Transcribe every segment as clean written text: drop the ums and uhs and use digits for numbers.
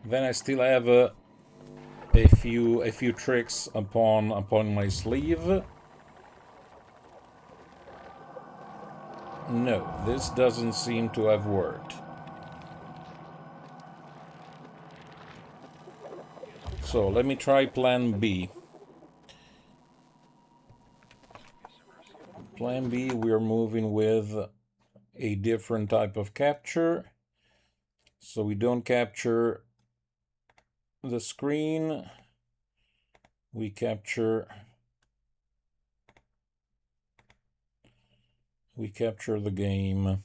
Then I still have a few tricks upon my sleeve. No, this doesn't seem to have worked. So let me try plan B. Plan B, we're moving with a different type of capture. So we don't capture the screen. We capture the game.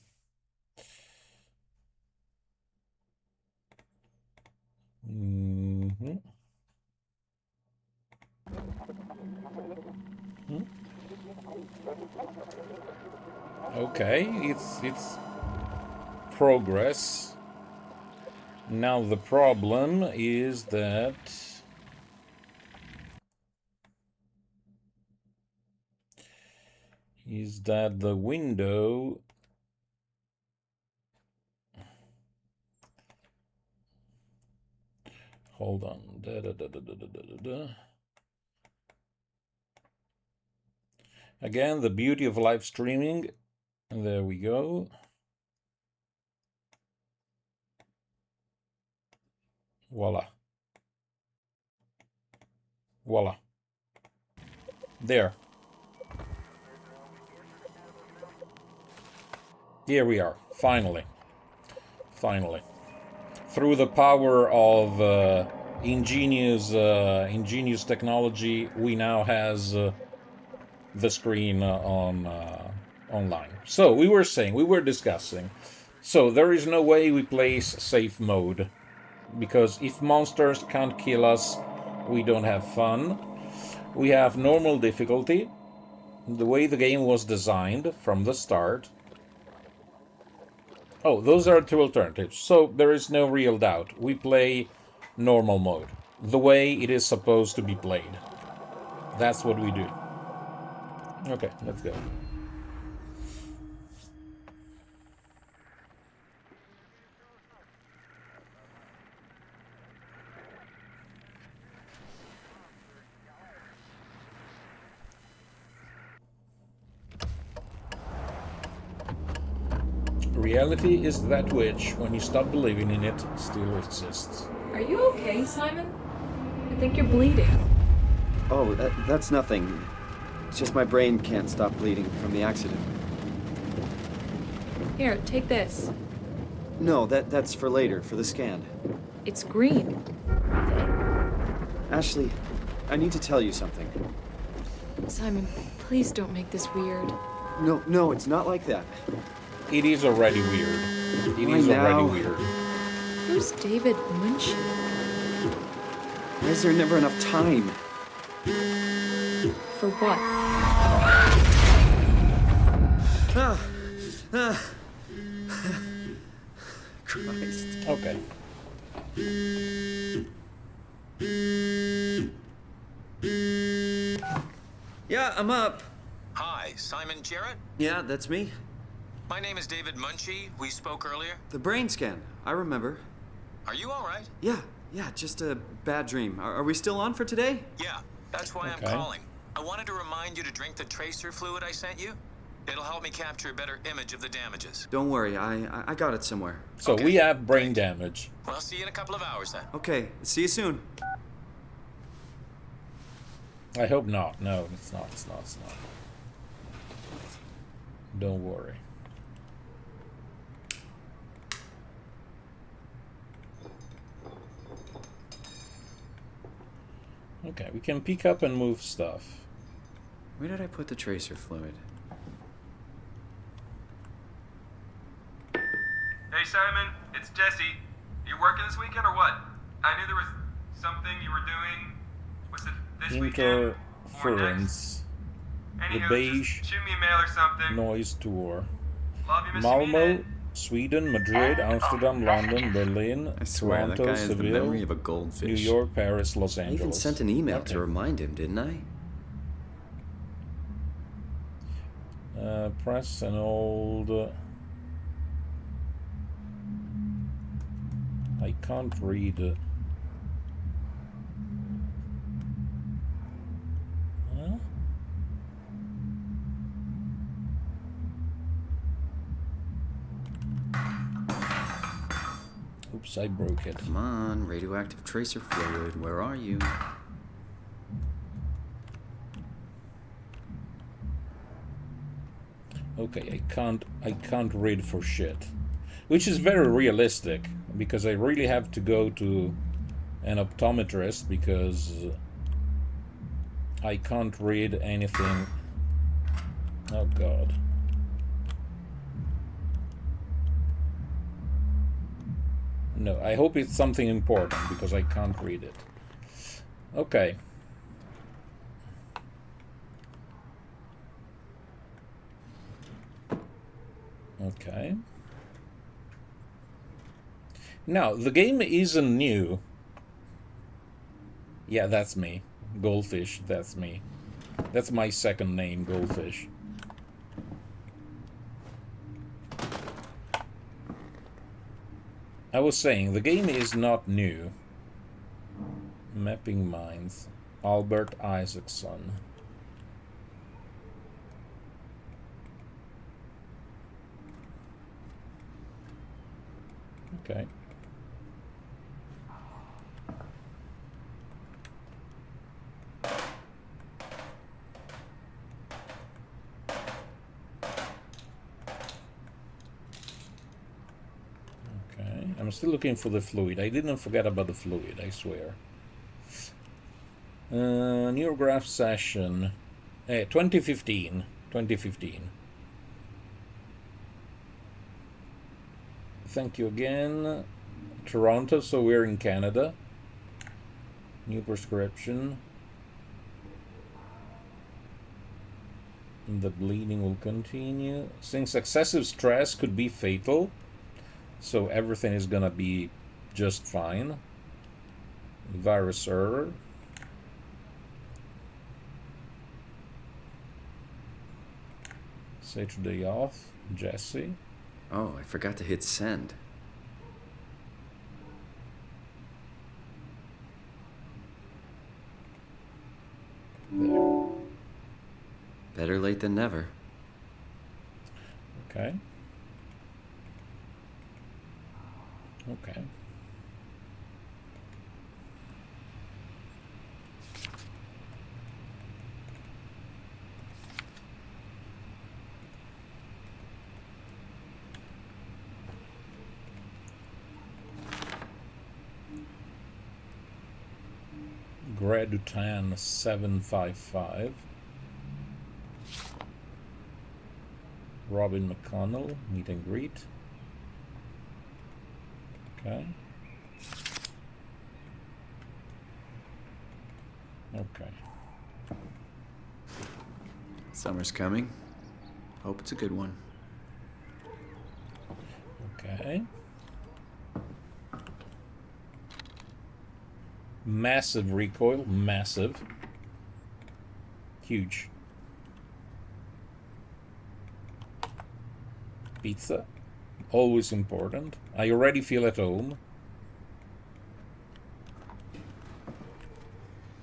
Okay, it's progress. Now the problem is that the window hold on. Again, the beauty of live streaming. And there we go. Voila. Voila. There. Here we are. Finally. Finally. Through the power of ingenious technology, we now has the screen online. So we were discussing. So there is no way we place safe mode, because if monsters can't kill us, we don't have fun. We have normal difficulty, the way the game was designed from the start. Oh, those are two alternatives. So there is no real doubt. We play normal mode, the way it is supposed to be played. That's what we do. Okay, let's go. Reality is that which, when you stop believing in it, still exists. Are you okay, Simon? I think you're bleeding. Oh, that's nothing. It's just my brain can't stop bleeding from the accident. Here, take this. No, that's for later, for the scan. It's green. Ashley, I need to tell you something. Simon, please don't make this weird. No, it's not like that. It is already weird. It is already weird. Who's David Munchie? Why is there never enough time? For what? Christ. Okay. Yeah, I'm up. Hi, Simon Jarrett? Yeah, that's me. My name is David Munchie. We spoke earlier. The brain scan. I remember. Are you all right? Yeah, just a bad dream. Are we still on for today? Yeah, that's why I'm calling. I wanted to remind you to drink the tracer fluid I sent you. It'll help me capture a better image of the damages. Don't worry, I got it somewhere. So we have brain damage. Well, I'll see you in a couple of hours then. Okay, see you soon. I hope not. No, it's not. Don't worry. Okay, we can pick up and move stuff. Where did I put the tracer fluid? Hey Simon, it's Jesse. You working this weekend or what? I knew there was something you were doing. Was it this weekend? Or next? Interference. The Anywho, beige just shoot me a mail or something. noise tour. Love you, Mr. Malmo, Meathead. Sweden, Madrid, Amsterdam, London, Berlin, I swear, that Toronto, guy has the Seville, memory of a goldfish. New York, Paris, Los I Angeles. even sent an email Okay. to remind him, didn't I? Press and hold. I can't read. Oops, I broke it. Come on, radioactive tracer fluid, where are you? Okay, I can't read for shit. Which is very realistic, because I really have to go to an optometrist because I can't read anything. Oh god. No, I hope it's something important because I can't read it. Okay. Okay. Now, the game isn't new. Yeah, that's me. Goldfish, that's me. That's my second name, Goldfish. I was saying, the game is not new. Mapping Minds. Albert Isaacson. Okay. Okay, I'm still looking for the fluid. I didn't forget about the fluid, I swear. Neurograph session. 2015. 2015. Thank you again. Toronto, so we're in Canada. New prescription. The bleeding will continue. Since excessive stress could be fatal, so everything is gonna be just fine. Virus error. Saturday off. Jesse. Oh, I forgot to hit send. There. Better late than never. Okay. Okay. Gradutan 755. Robin McConnell, meet and greet. Okay. Okay. Summer's coming. Hope it's a good one. Okay. Massive recoil, massive. Huge. Pizza, always important. I already feel at home.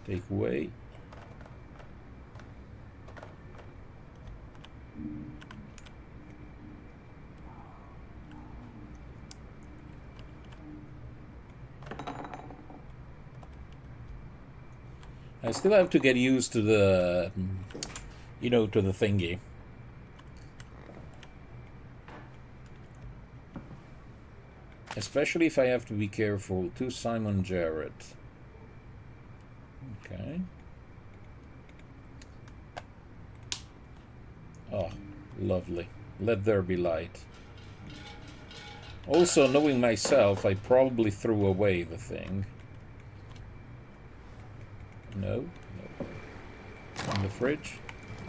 Take away. I still have to get used to the, to the thingy. Especially if I have to be careful. To Simon Jarrett. Okay. Oh, lovely. Let there be light. Also, knowing myself, I probably threw away the thing. No? No. In the fridge?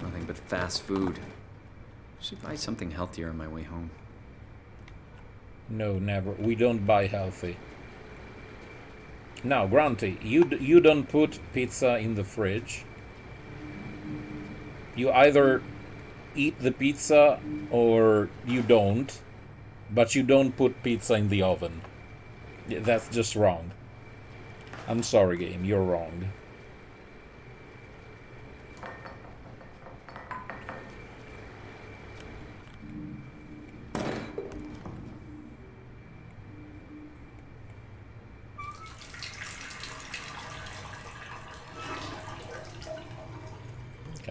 Nothing but fast food. Should buy something healthier on my way home. No, never. We don't buy healthy. Now, Grunty, you don't put pizza in the fridge. You either eat the pizza or you don't, but you don't put pizza in the oven. That's just wrong. I'm sorry, game, you're wrong.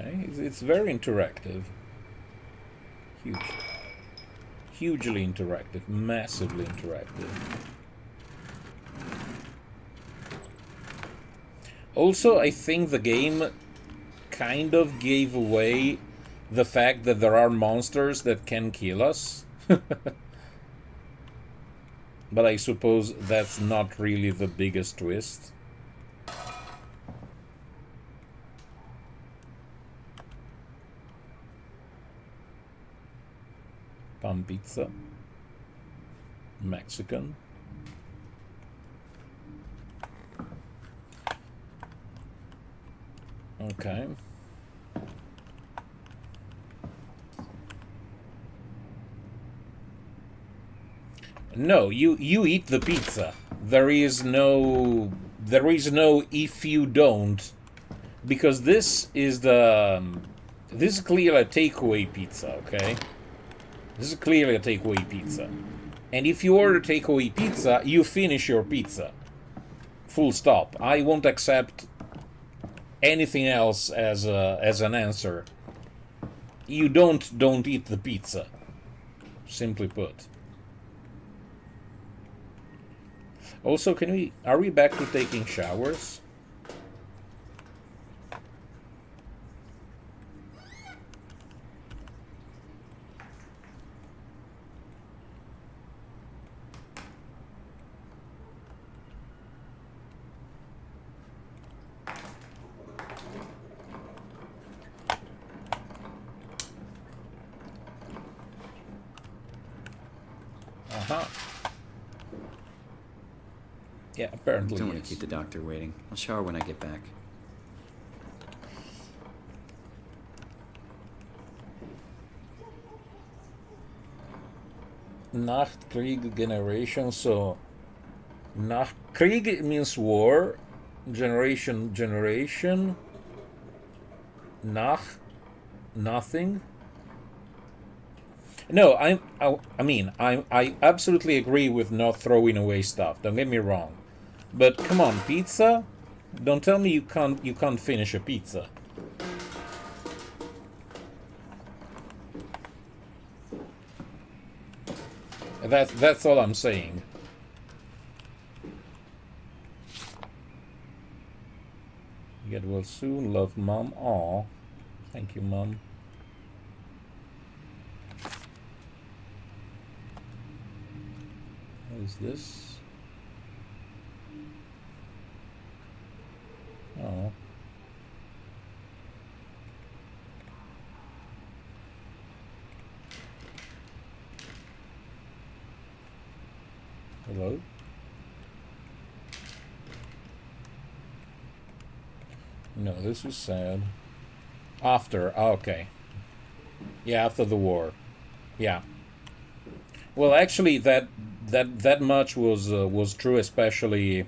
Okay, it's very interactive. Huge. Hugely interactive. Massively interactive. Also, I think the game kind of gave away the fact that there are monsters that can kill us. But I suppose that's not really the biggest twist. Pan pizza. Mexican. Okay. No, you eat the pizza. There is no if you don't, because this is clearly a takeaway pizza, okay? This is clearly a takeaway pizza. And if you order takeaway pizza, you finish your pizza. Full stop. I won't accept anything else as an answer. You don't eat the pizza. Simply put. Also, are we back to taking showers? Yeah, apparently. Don't want to keep the doctor waiting. I'll shower when I get back. Nachtkrieg generation, so Nachtkrieg means war, generation. Nothing. No, I absolutely agree with not throwing away stuff. Don't get me wrong, but come on, pizza. Don't tell me you can't finish a pizza. That's all I'm saying. Get well soon, love, Mom. Aw, thank you, Mom. What is this? Oh. Hello? No, this was sad. After, okay. Yeah, after the war. Yeah. Well, actually, that much was true, especially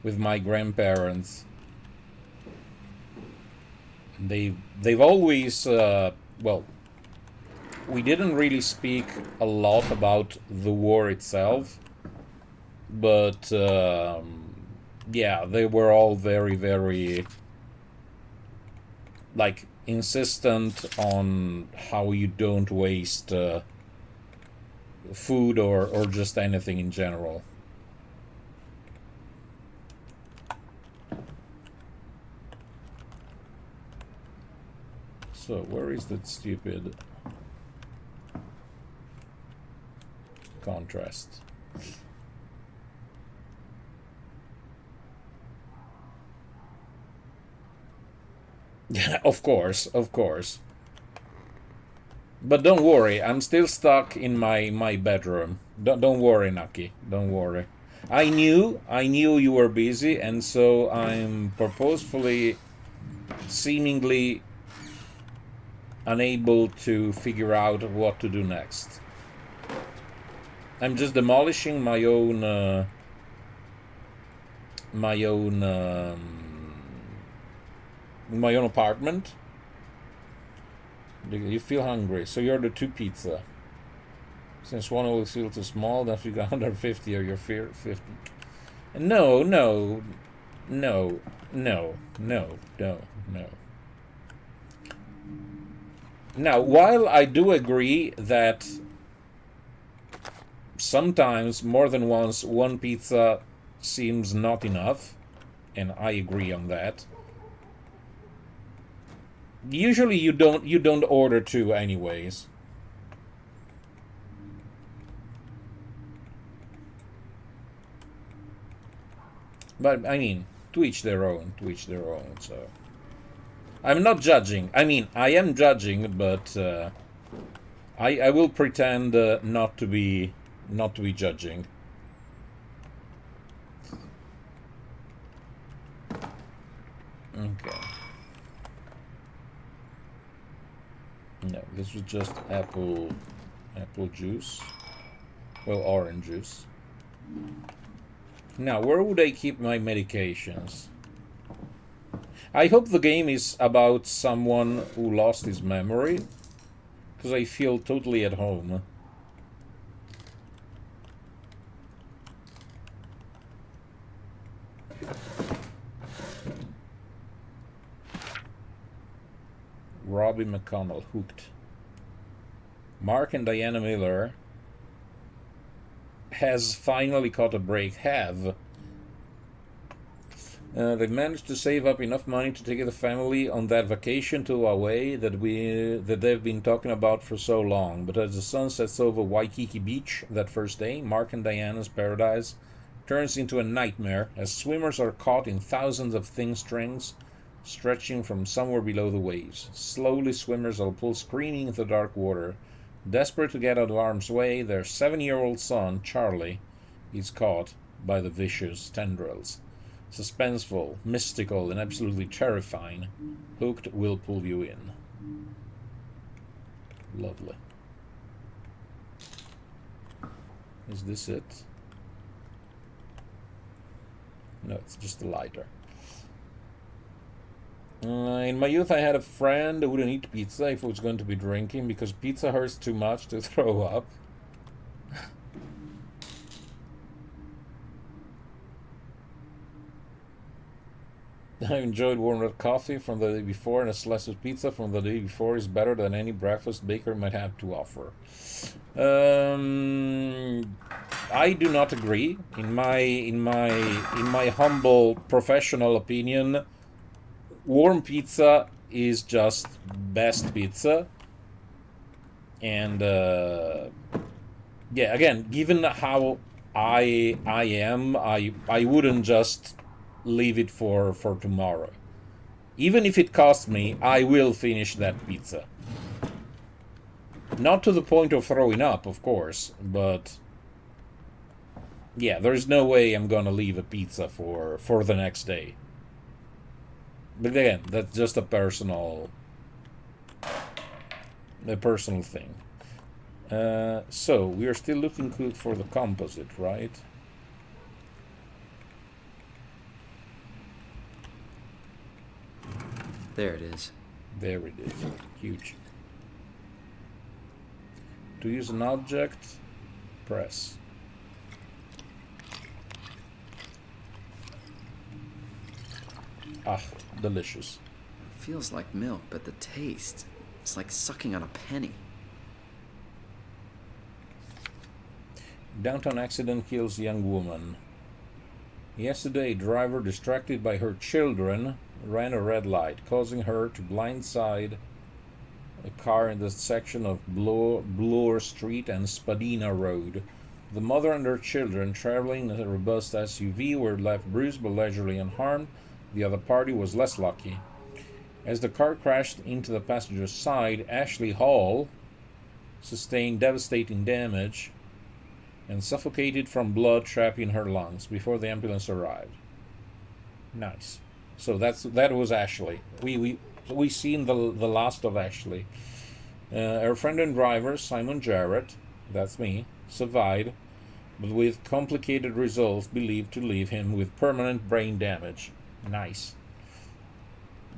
with my grandparents. They've always well, we didn't really speak a lot about the war itself, but yeah, they were all very, very like insistent on how you don't waste food or just anything in general. So where is that stupid contrast? Yeah, of course. But don't worry, I'm still stuck in my bedroom. Don't worry, Naki. Don't worry. I knew you were busy, and so I'm purposefully, seemingly unable to figure out what to do next. I'm just demolishing my own apartment. You feel hungry, so you're the two pizza. Since one will feel too small, then if you got 150 or you're 50. No. Now, while I do agree that sometimes, more than once, one pizza seems not enough, and I agree on that, usually you don't order two anyways. But I mean, to each their own, so I'm not judging. I mean, I am judging, but I will pretend not to be judging. Okay. No, this was just apple juice. Well, orange juice. Now, where would I keep my medications? I hope the game is about someone who lost his memory, because I feel totally at home. Robbie McConnell, hooked. Mark and Diana Miller has finally caught a break. They've managed to save up enough money to take the family on that vacation to Hawaii that they've been talking about for so long. But as the sun sets over Waikiki Beach that first day, Mark and Diana's paradise turns into a nightmare as swimmers are caught in thousands of thin strings stretching from somewhere below the waves. Slowly, swimmers are pulled screaming into the dark water. Desperate to get out of harm's way, their 7-year-old son, Charlie, is caught by the vicious tendrils. Suspenseful, mystical, and absolutely terrifying, Hooked will pull you in. Lovely. Is this it? No, it's just a lighter. In my youth, I had a friend who wouldn't eat pizza if he was going to be drinking because pizza hurts too much to throw up. I enjoyed warm red coffee from the day before, and a slice of pizza from the day before is better than any breakfast baker might have to offer. I do not agree. In my humble professional opinion, warm pizza is just best pizza. And yeah, again, given how I am, I wouldn't just leave it for tomorrow. Even if it costs me, I will finish that pizza. Not to the point of throwing up, of course, but yeah, there's no way I'm gonna leave a pizza for the next day. But again, that's just a personal thing. So we are still looking good for the composite, right? There it is. There it is. Huge. To use an object, press. Ah, delicious. It feels like milk, but the taste, it's like sucking on a penny. Downtown accident kills young woman. Yesterday, a driver distracted by her children ran a red light, causing her to blindside a car in the section of Bloor Street and Spadina Road. The mother and her children, traveling in a robust SUV, were left bruised but leisurely unharmed. The other party was less lucky. As the car crashed into the passenger's side, Ashley Hall sustained devastating damage and suffocated from blood trapping her lungs before the ambulance arrived. Nice. So that was Ashley. We seen the last of Ashley. Her friend and driver, Simon Jarrett, that's me, survived, but with complicated results believed to leave him with permanent brain damage. Nice.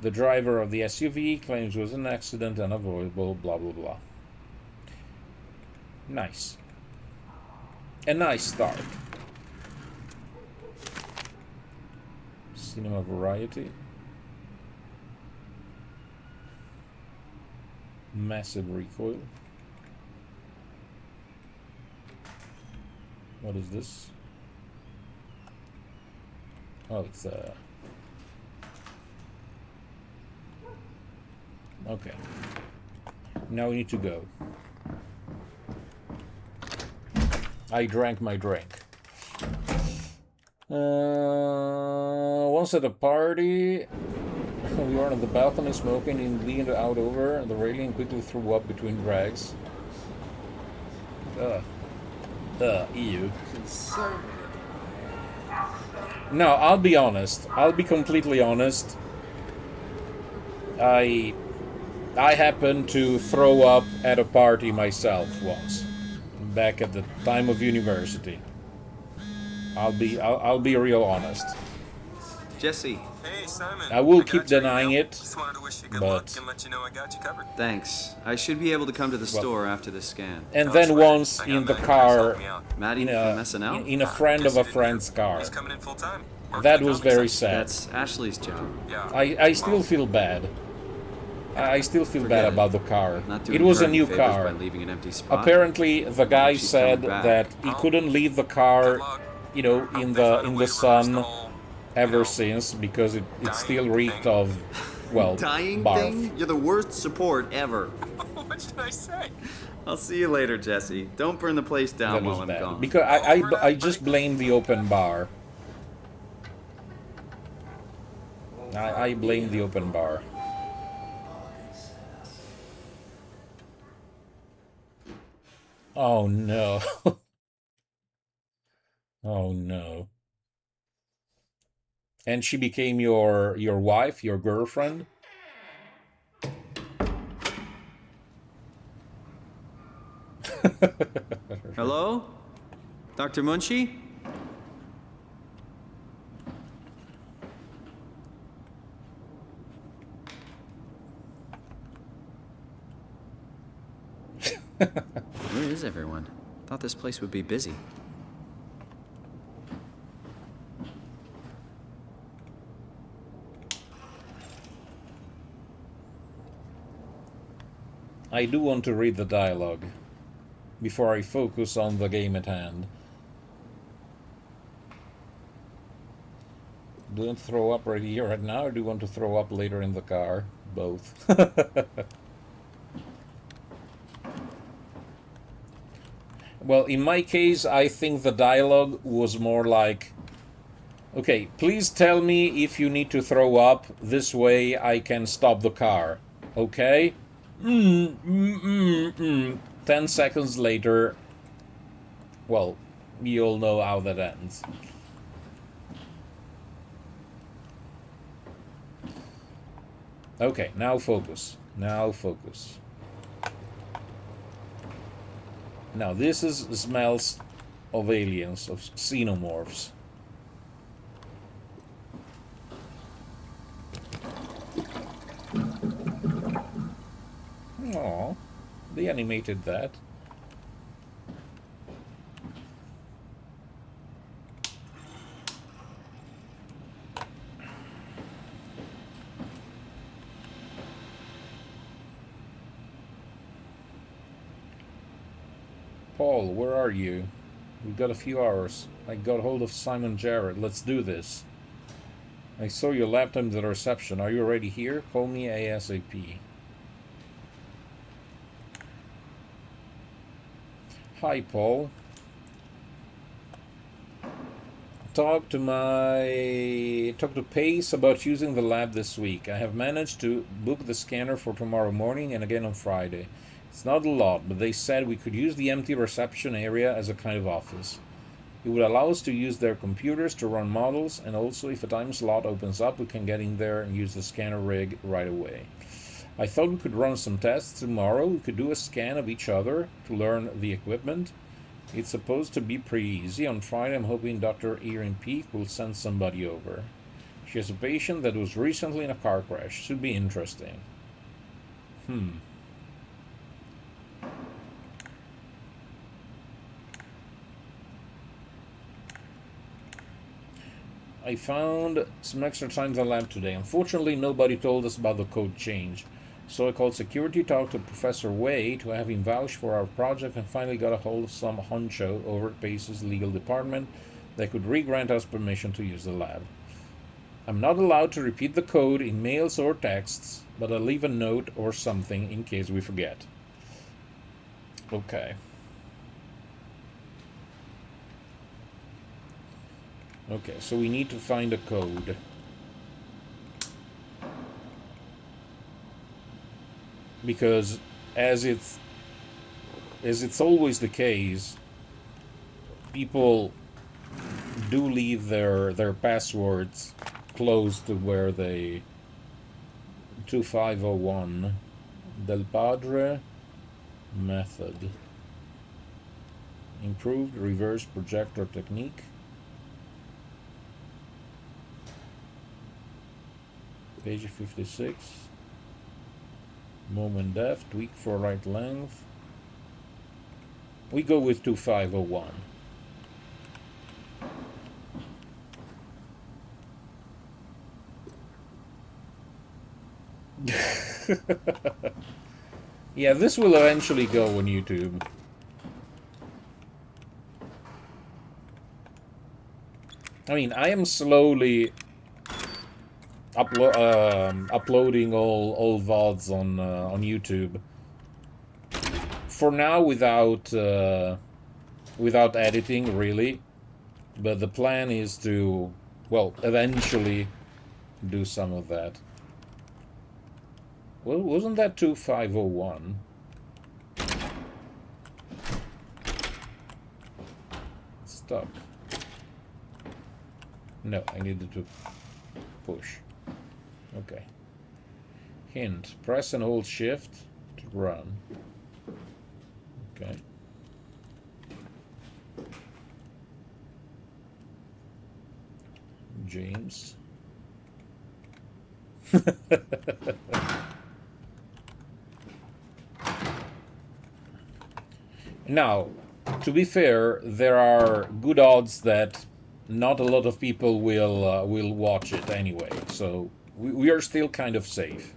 The driver of the SUV claims it was an accident, unavoidable, blah blah blah. Nice. A nice start. Cinema Variety. Massive recoil. What is this? Oh, it's okay. Now we need to go. I drank my drink. Once at a party, we were on the balcony smoking and leaned out over the railing and quickly threw up between drags. Ew. No, I'll be honest. I'll be completely honest. I happened to throw up at a party myself once, back at the time of university. I'll be real honest. Jesse. Hey, Simon. I will keep denying it, Just wanted to wish you good but luck and let you know I got you covered. Thanks. I should be able to come to the store after the scan. and then once in the car, Maddie in from SNL? a friend of a friend's car. He's coming in full time. That was very sad. That's Ashley's job. Yeah. I still feel bad. I still feel Forget bad it. about the car. Not It doing was her a any new favors car. by leaving an empty spot. Apparently, the guy She's said coming back. that he couldn't leave the car, you know, in the sun ever since because it still reeked of, well, Dying barf. thing? You're the worst support ever. What should I say? I'll see you later, Jesse. Don't burn the place down That while was I'm bad. gone. Because I just blame the open bar. I blame the open bar. Oh no. Oh no. And she became your wife, your girlfriend? Hello? Dr. Munchie? Where is everyone? Thought this place would be busy. I do want to read the dialogue before I focus on the game at hand. Do you want to throw up right here, right now, or do you want to throw up later in the car? Both. Well, in my case, I think the dialogue was more like, okay, please tell me if you need to throw up. This way I can stop the car. Okay? 10 seconds later, well, you all know how that ends. Okay, now focus. Now focus. Now this smells of aliens, of xenomorphs. Aww, they animated that. Paul, where are you? We've got a few hours. I got hold of Simon Jarrett. Let's do this. I saw your laptop at the reception. Are you already here? Call me ASAP. Hi, Paul. Talk to Pace about using the lab this week. I have managed to book the scanner for tomorrow morning and again on Friday. It's not a lot, but they said we could use the empty reception area as a kind of office. It would allow us to use their computers to run models, and also if a time slot opens up, we can get in there and use the scanner rig right away. I thought we could run some tests tomorrow. We could do a scan of each other to learn the equipment. It's supposed to be pretty easy. On Friday, I'm hoping Dr. Erin Peak will send somebody over. She has a patient that was recently in a car crash. Should be interesting. I found some extra time in the lab today. Unfortunately, nobody told us about the code change. So I called security, talked to Professor Wei to have him vouch for our project, and finally got a hold of some honcho over at Pace's legal department that could re-grant us permission to use the lab. I'm not allowed to repeat the code in mails or texts, but I'll leave a note or something in case we forget. Okay. Okay, so we need to find a code. Because as it's always the case, people do leave their passwords close to where they 2501 Del Padre method. Improved reverse projector technique. Page 56. Moment depth, tweak for right length. We go with 2501. Yeah, this will eventually go on YouTube. I mean, I am slowly uploading all VODs on YouTube. For now, without editing, really. But the plan is to, well, eventually do some of that. Well, wasn't that 2501? It's stuck. No, I needed to push. Okay. Hint. Press and hold shift to run. Okay. James. Now, to be fair, there are good odds that not a lot of people will watch it anyway, so we are still kind of safe.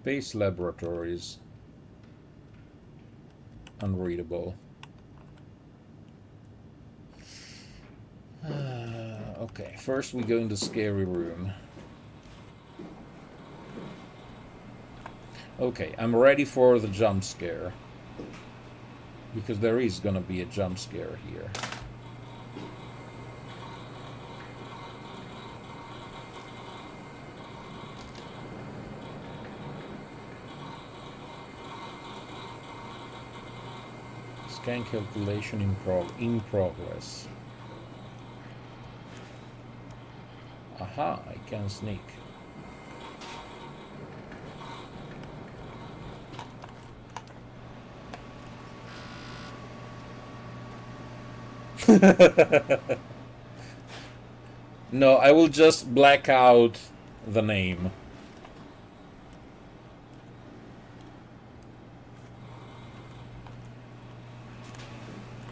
Base Laboratories. Unreadable. Okay, first we go in the scary room. Okay, I'm ready for the jump scare. Because there is gonna be a jump scare here. Scan calculation in progress. Aha, I can sneak. No, I will just black out the name.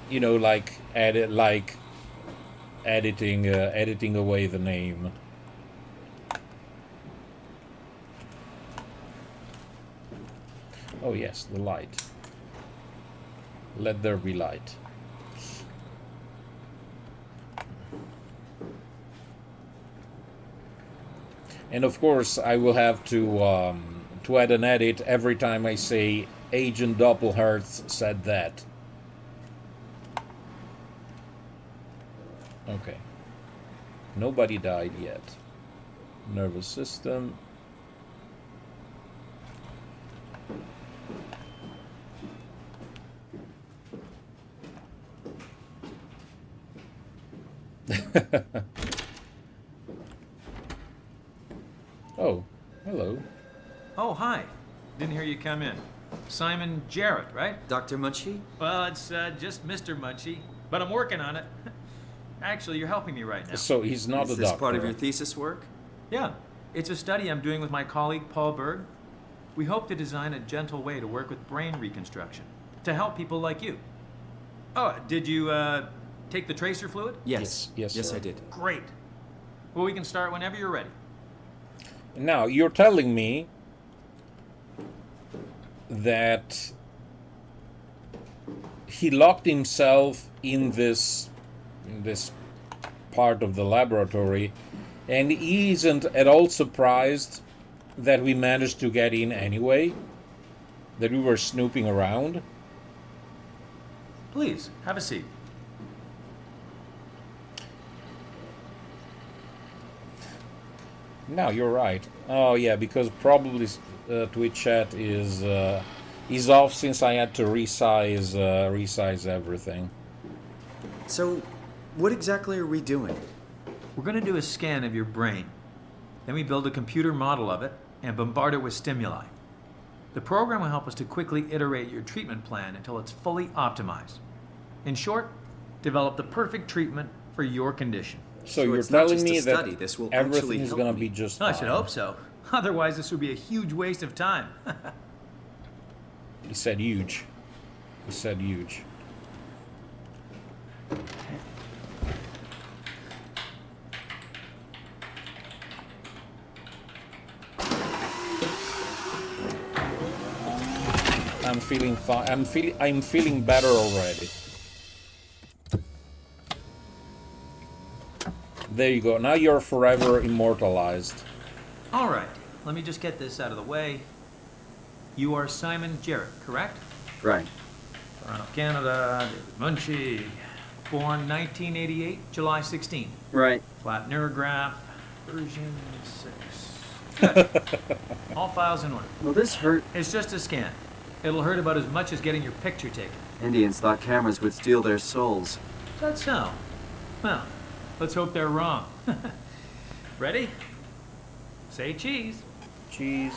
You know, like editing away the name. Oh yes, the light. Let there be light. And of course, I will have to add an edit every time I say Agent Doppelherz said that. Okay. Nobody died yet. Nervous system. Oh, hello. Oh, hi. Didn't hear you come in. Simon Jarrett, right? Dr. Munchie? Well, it's just Mr. Munchie, but I'm working on it. Actually, you're helping me right now. So he's not a doctor. Is this part of your thesis work? Yeah, it's a study I'm doing with my colleague Paul Berg. We hope to design a gentle way to work with brain reconstruction. to help people like you. Oh, did you take the tracer fluid? Yes. Yes, Yes, sir. I did. Great. Well, we can start whenever you're ready. Now, you're telling me that he locked himself in this part of the laboratory, and he isn't at all surprised that we managed to get in anyway, that we were snooping around. Please, have a seat. No, you're right. Oh yeah, because probably Twitch chat is off since I had to resize everything. So, what exactly are we doing? We're going to do a scan of your brain. Then we build a computer model of it and bombard it with stimuli. The program will help us to quickly iterate your treatment plan until it's fully optimized. In short, develop the perfect treatment for your condition. So you're it's not telling just a me that study, this will actually everything is help gonna me. be just I fine. should hope so. Otherwise, this would be a huge waste of time. He said huge. He said huge. I'm feeling fine. I'm feeling better already. There you go. Now you're forever immortalized. All right, let me just get this out of the way. You are Simon Jarrett, correct? Right. Toronto, Canada, David Munchie. Born 1988, July 16. Right. Flat neurograph, version 6. Good. All files in order. Well, this hurt. It's just a scan. It'll hurt about as much as getting your picture taken. Indians thought cameras would steal their souls. Is that so? Well, let's hope they're wrong. Ready? Say cheese. Cheese.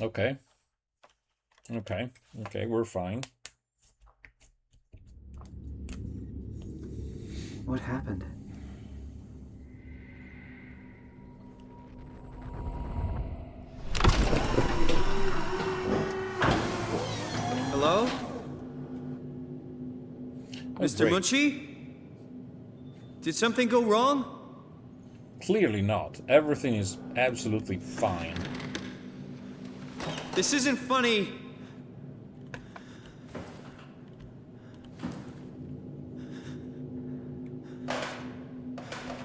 Okay. Okay. Okay, we're fine. What happened? Hello? Oh, Mr. great. Munchie? Did something go wrong? Clearly not. Everything is absolutely fine. This isn't funny.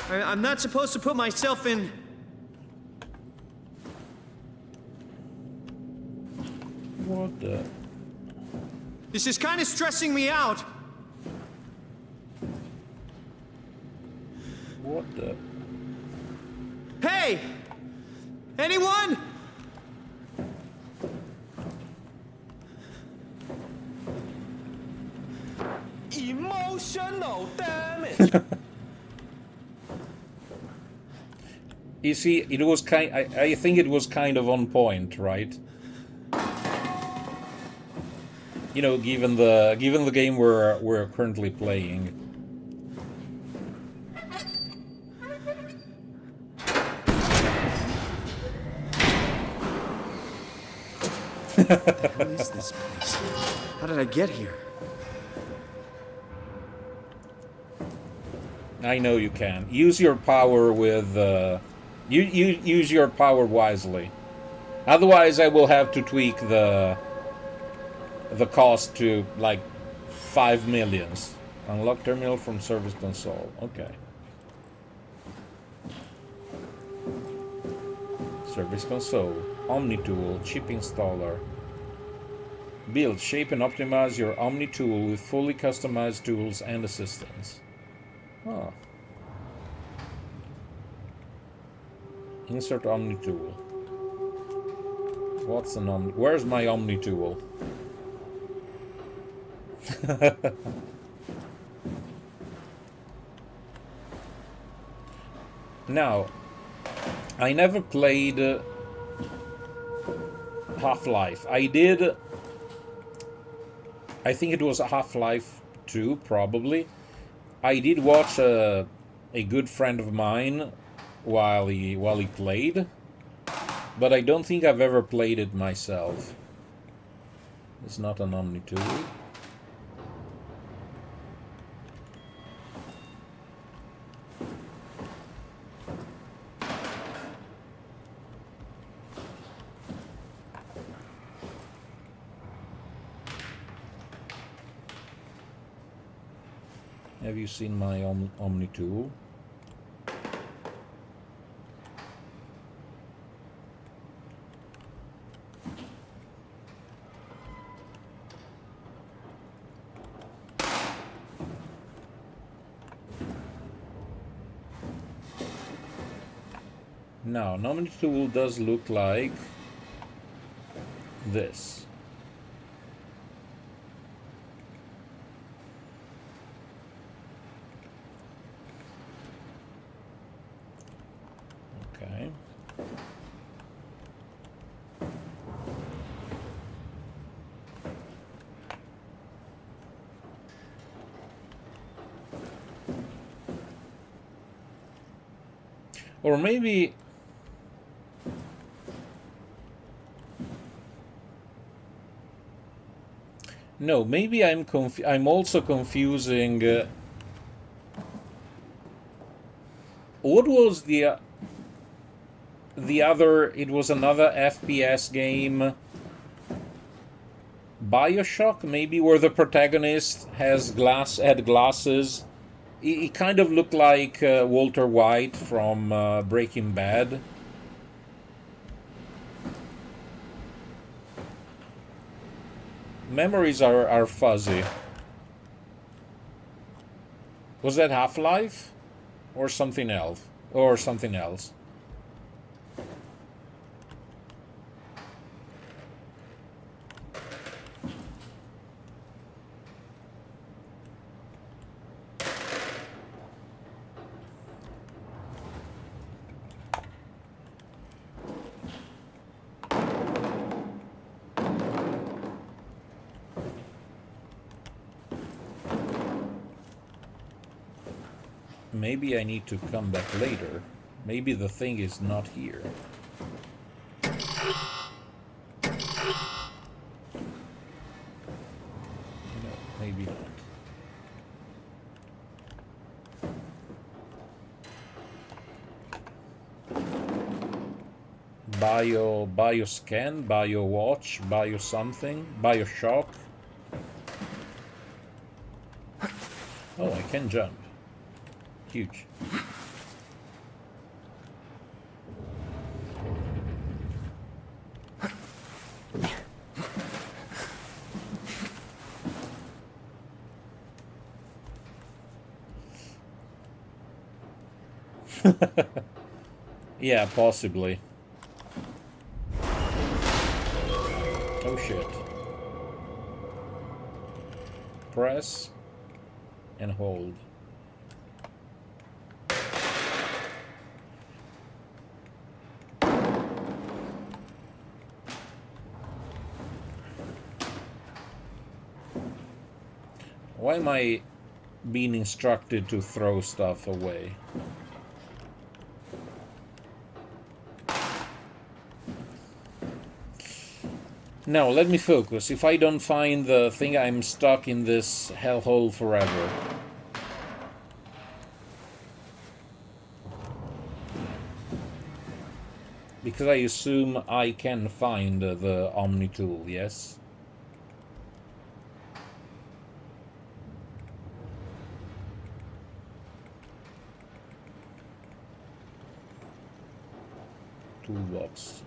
I'm not supposed to put myself in... What the? This is kind of stressing me out. What the? Hey! Anyone? Emotional damage. You see, it was kind. I think it was kind of on point, right? You know, given the game we're currently playing. What the hell is this place? How did I get here? I know you can use your power with. You use your power wisely. Otherwise, I will have to tweak the cost to like 5 millions. Unlock terminal from service console. Okay. Service console. Omni tool. Chip installer. Build, shape, and optimize your Omni tool with fully customized tools and assistance. Oh. Insert Omni tool. What's an Omni? Where's my Omni tool? Now, I never played Half-Life. I did. I think it was Half-Life 2, probably. I did watch a good friend of mine while he played, but I don't think I've ever played it myself. It's not an Omni tool. Have you seen my Omni tool? Now, an Omni tool does look like this. Okay. Or maybe no, maybe I'm also confusing what was the other, it was another FPS game, BioShock maybe, where the protagonist had glasses. He kind of looked like Walter White from Breaking Bad. Memories are fuzzy. Was that Half-Life? Or something else? Or something else? Maybe I need to come back later. Maybe the thing is not here. No, maybe not. Bioscan, BioWatch, Bio something, BioShock. Oh, I can jump. Huge. Yeah, possibly. Oh shit. Press and hold. Why am I being instructed to throw stuff away? Now, let me focus. If I don't find the thing, I'm stuck in this hellhole forever. Because I assume I can find the Omni tool, yes? Toolbox.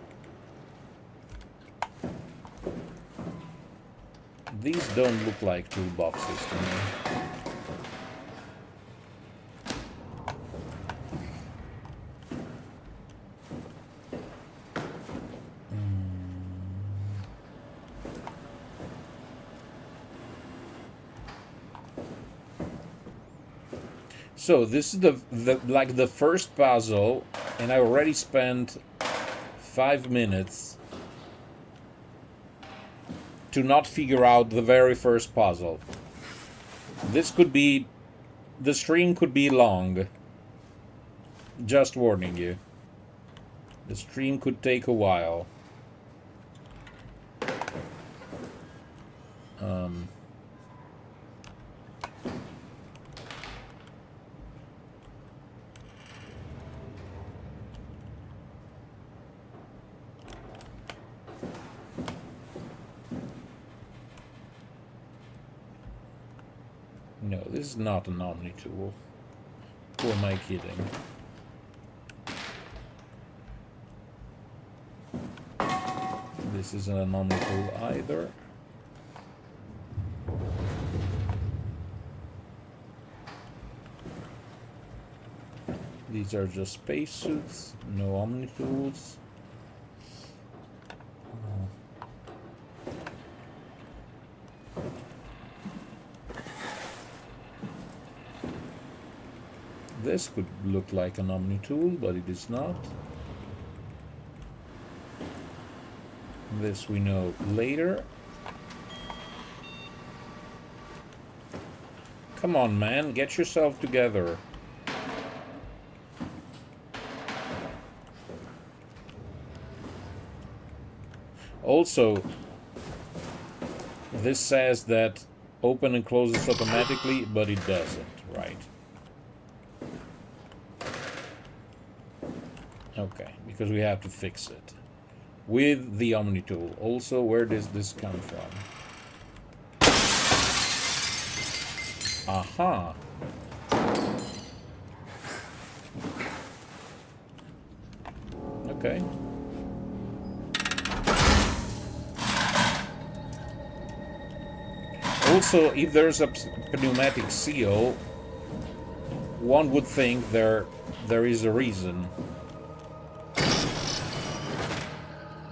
These don't look like toolboxes to me. So this is the first puzzle, and I already spent 5 minutes to not figure out the very first puzzle. This could be... the stream could be long. Just warning you. The stream could take a while. No, this is not an Omni tool. Who am I kidding? This isn't an Omni tool either. These are just spacesuits, no Omni tools. This could look like an Omni tool, but it is not. This we know later. Come on, man, get yourself together. Also, this says that open and closes automatically, but it doesn't, right? Okay, because we have to fix it with the Omni tool. Also, where does this come from? Aha. Okay. Also, if there's a pneumatic seal, one would think there is a reason.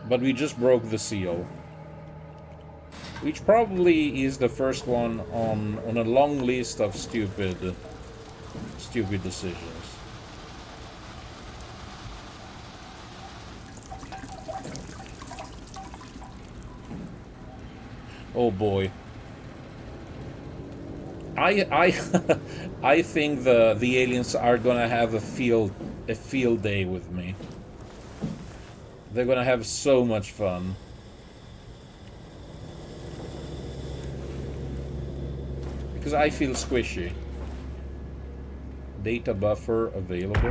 But we just broke the seal. Which probably is the first one on a long list of stupid decisions. Oh boy. I think the aliens are gonna have a field day with me. They're gonna have so much fun. Because I feel squishy. Data buffer available.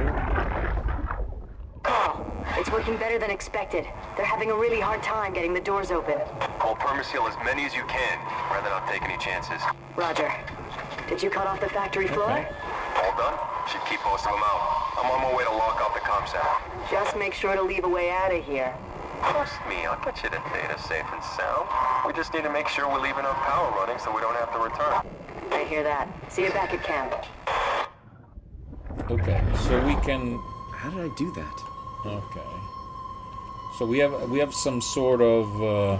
Carl, it's working better than expected. They're having a really hard time getting the doors open. I'll permaseal as many as you can, rather not take any chances. Roger. Did you cut off the factory floor? Okay. All done? Should keep most of them out. I'm on my way to lock off the comm center. Just make sure to leave a way out of here. Trust me, I'll get you the data safe and sound. We just need to make sure we're leaving our power running so we don't have to return. I hear that. See you back at camp. Okay, so we can. How did I do that? Okay. So we have some sort of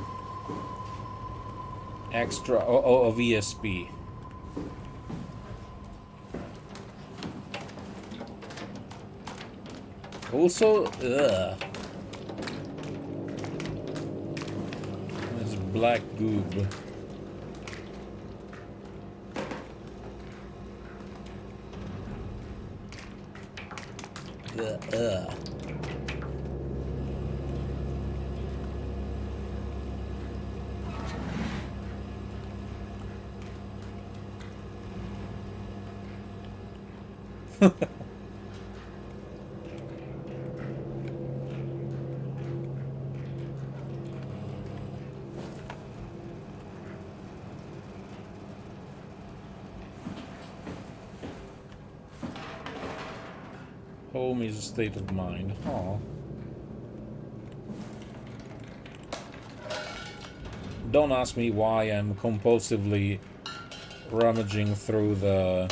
extra of ESP. Also, there's black goob. Home is a state of mind. Aw. Don't ask me why I'm compulsively rummaging through the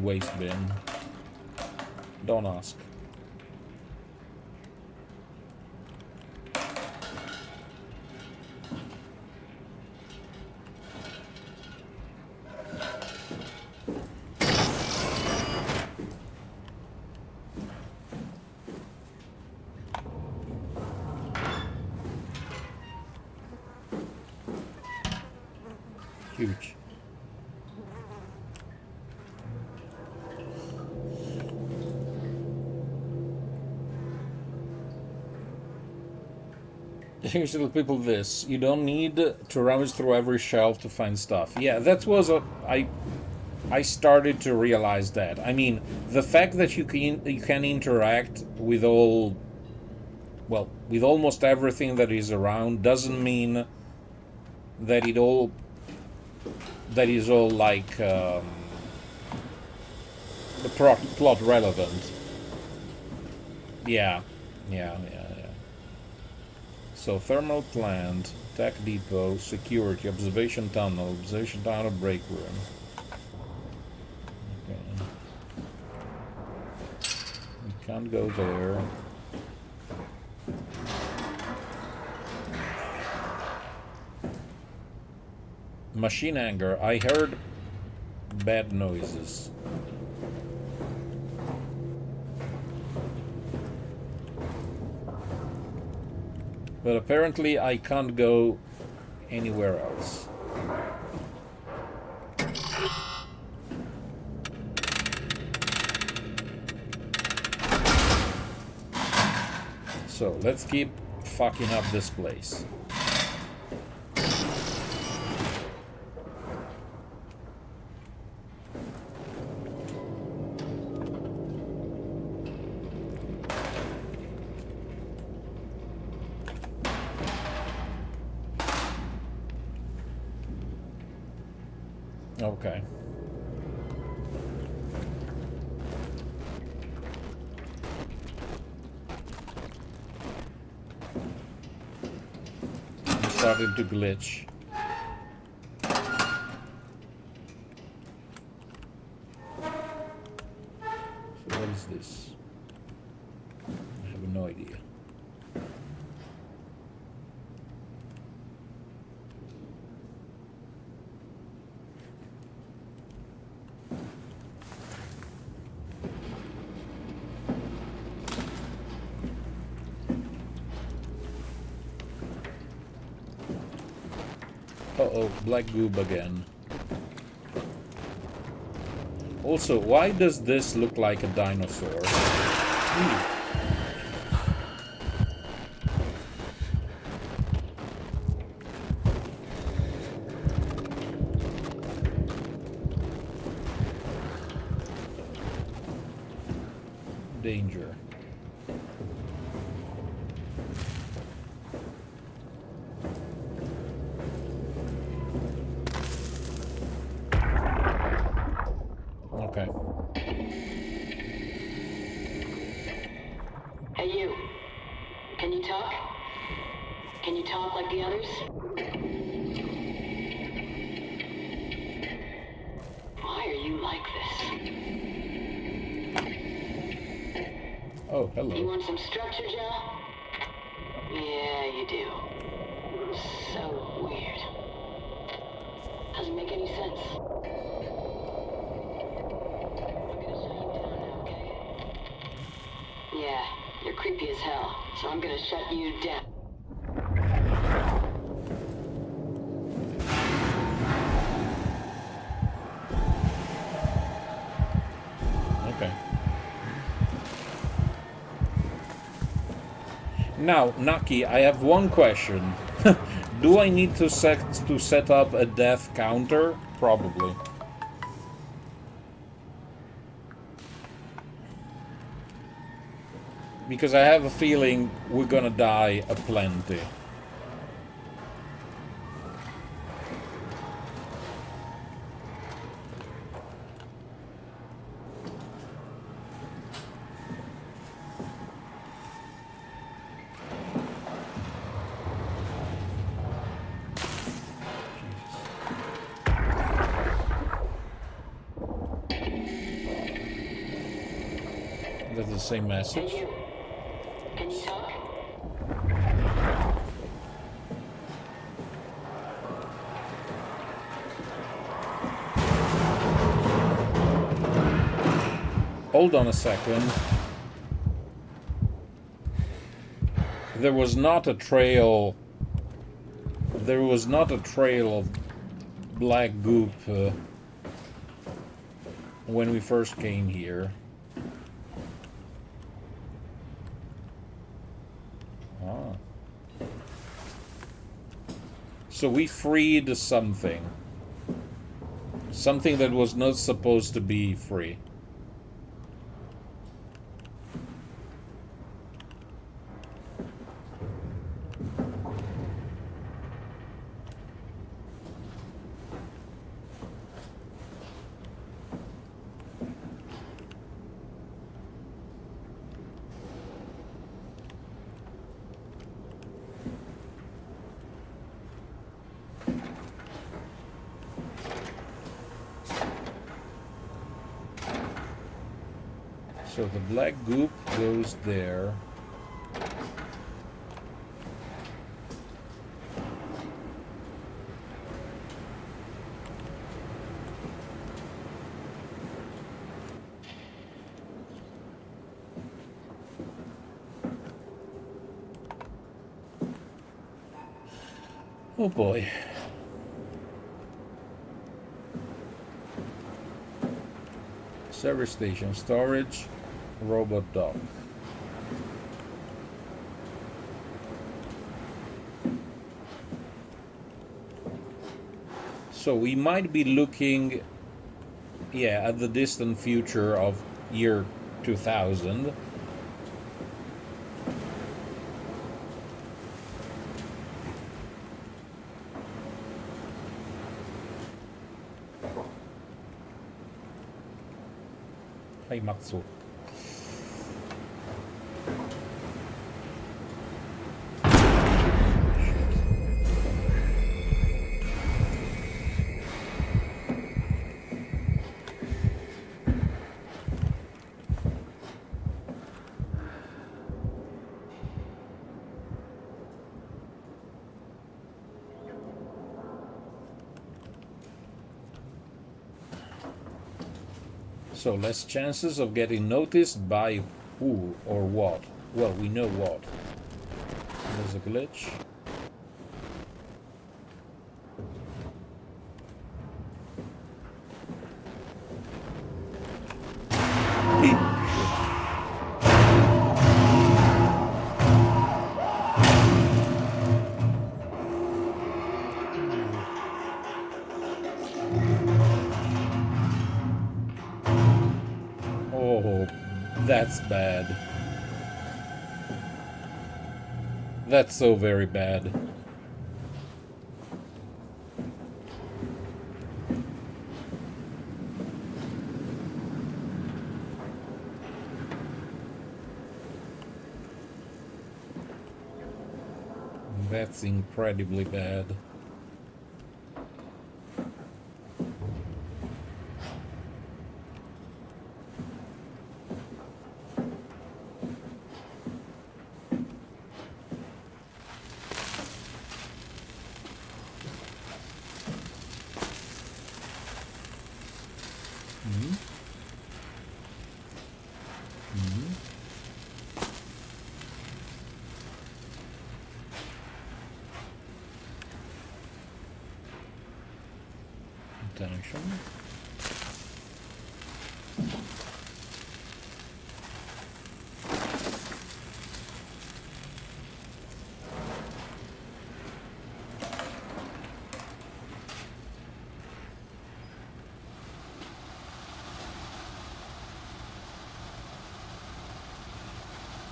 waste bin. Don't ask. Huge. Here's to the people this. You don't need to rummage through every shelf to find stuff. Yeah, that was I started to realize that. I mean, the fact that you can interact with with almost everything that is around doesn't mean that is all like the plot relevant. Yeah. So thermal plant, tech depot, security, observation tunnel, break room. Okay. We can't go there. Machine hangar. I heard bad noises. But apparently I can't go anywhere else. So let's keep fucking up this place. Okay. I'm starting to glitch. So what is this? I have no idea. Uh-oh, black goob again. Also, why does this look like a dinosaur? Danger. Okay. Hey, you. Can you talk? Can you talk like the others? Why are you like this? Oh, hello. You want some structure, Joe? Yeah, you do. So weird. Doesn't make any sense. I'm gonna shut you down now, okay? Yeah, you're creepy as hell, so I'm gonna shut you down. Okay. Now, Naki, I have one question. Do I need to set up a death counter? Probably. Because I have a feeling we're gonna die aplenty. That's the same message. Hey, you. Can you talk? Hold on a second. There was not a trail. There was not a trail of black goop when we first came here. Ah. So we freed something. Something that was not supposed to be free. So the black goop goes there. Oh boy. Service station, storage, robot dock. So we might be looking, yeah, at the distant future of year 2000. Hey, Matsu. So less chances of getting noticed by who or what? Well, we know what. There's a glitch. Oh, that's bad. That's so very bad. That's incredibly bad. Attention.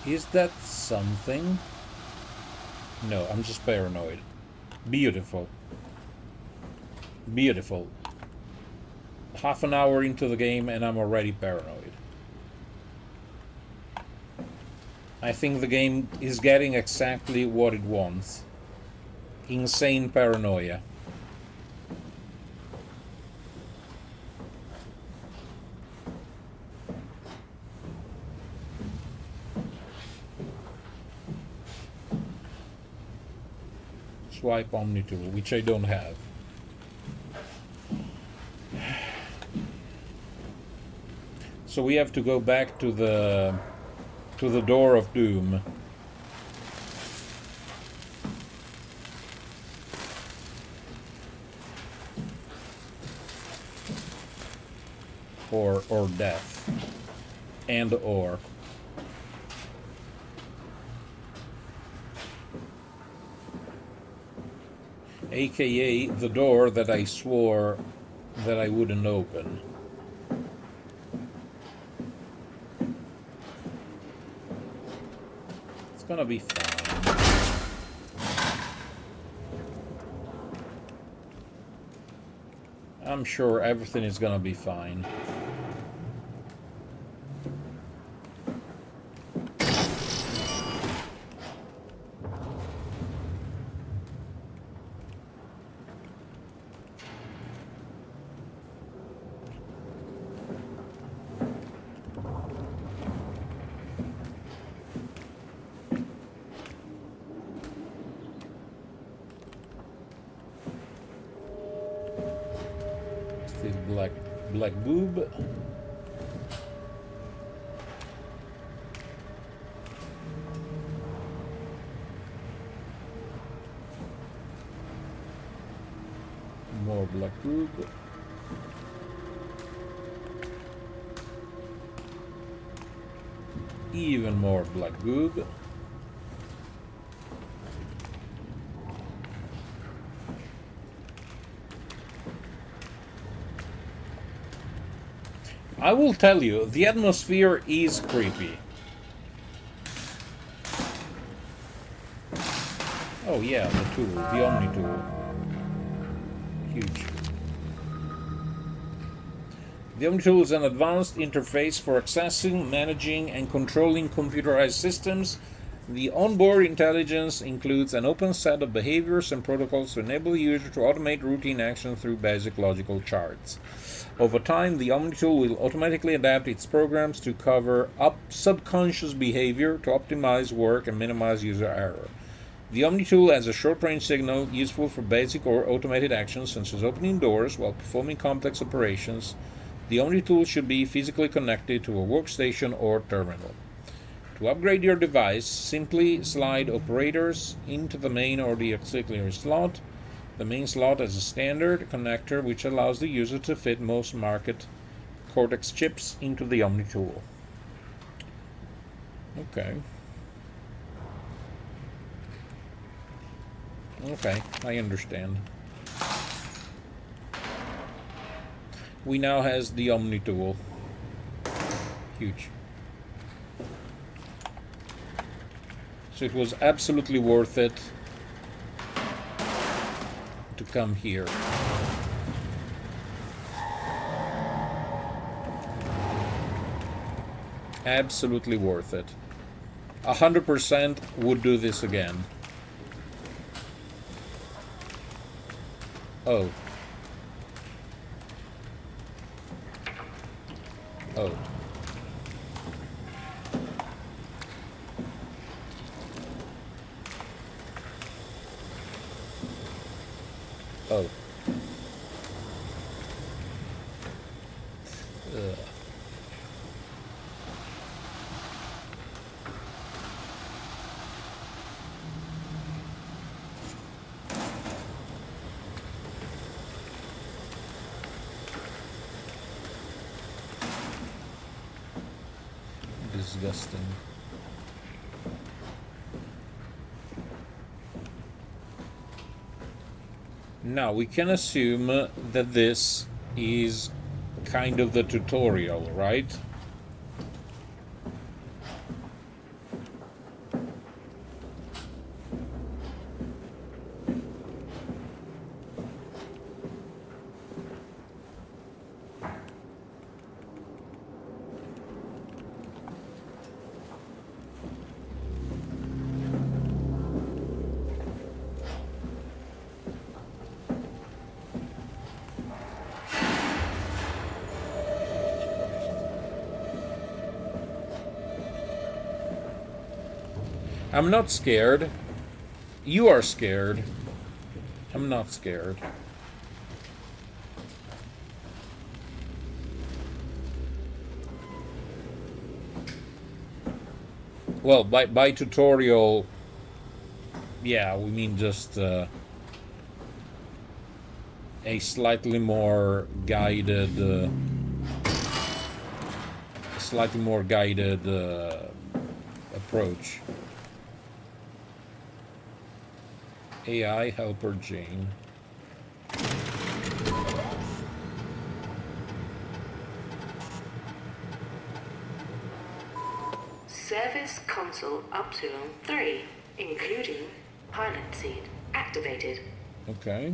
Is that something? No, I'm just paranoid. Beautiful. Beautiful. Half an hour into the game and I'm already paranoid. I think the game is getting exactly what it wants. Insane paranoia. Swipe Omnitool, which I don't have. So we have to go back to the door of doom. Or death. And or. AKA the door that I swore that I wouldn't open. It's gonna be fine. I'm sure everything is gonna be fine. Black boob. More black boob. Even more black boob. I will tell you, the atmosphere is creepy. Oh yeah, the tool, the Omni tool. Huge. The Omni tool is an advanced interface for accessing, managing, and controlling computerized systems. The onboard intelligence includes an open set of behaviors and protocols to enable the user to automate routine action through basic logical charts. Over time, the Omni tool will automatically adapt its programs to cover up subconscious behavior to optimize work and minimize user error. The Omni tool has a short-range signal useful for basic or automated actions such as opening doors while performing complex operations. The Omni tool should be physically connected to a workstation or terminal. To upgrade your device, simply slide operators into the main or the auxiliary slot. The main slot has a standard connector which allows the user to fit most market Cortex chips into the Omni tool. Okay. Okay, I understand. We now has the Omni tool. Huge. So it was absolutely worth it to come here. Absolutely worth it. 100% would do this again. Oh. Oh. Oh. Ugh. Disgusting. Now we can assume that this is kind of the tutorial, right? I'm not scared. You are scared. I'm not scared. Well, by tutorial, yeah, we mean just a slightly more guided, approach. AI helper Jane. Service console Upsilon 3, including pilot seat, activated. Okay.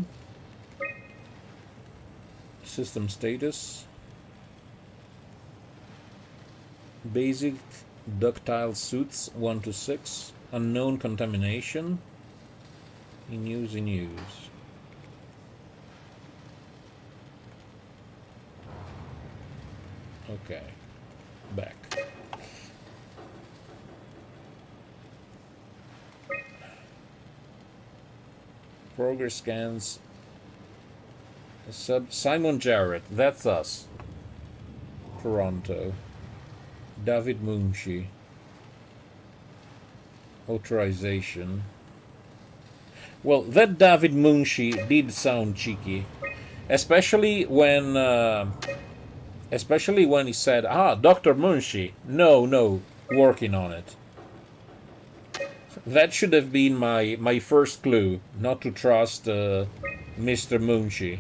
System status. Basic ductile suits 1 to 6. Unknown contamination. In use, in use. Okay. Back. Progress scans. Simon Jarrett, that's us. Toronto. David Munshi. Authorization. Well, that David Munshi did sound cheeky, especially when he said, "Ah, Dr. Munshi, no, working on it." That should have been my first clue, not to trust Mr. Munshi.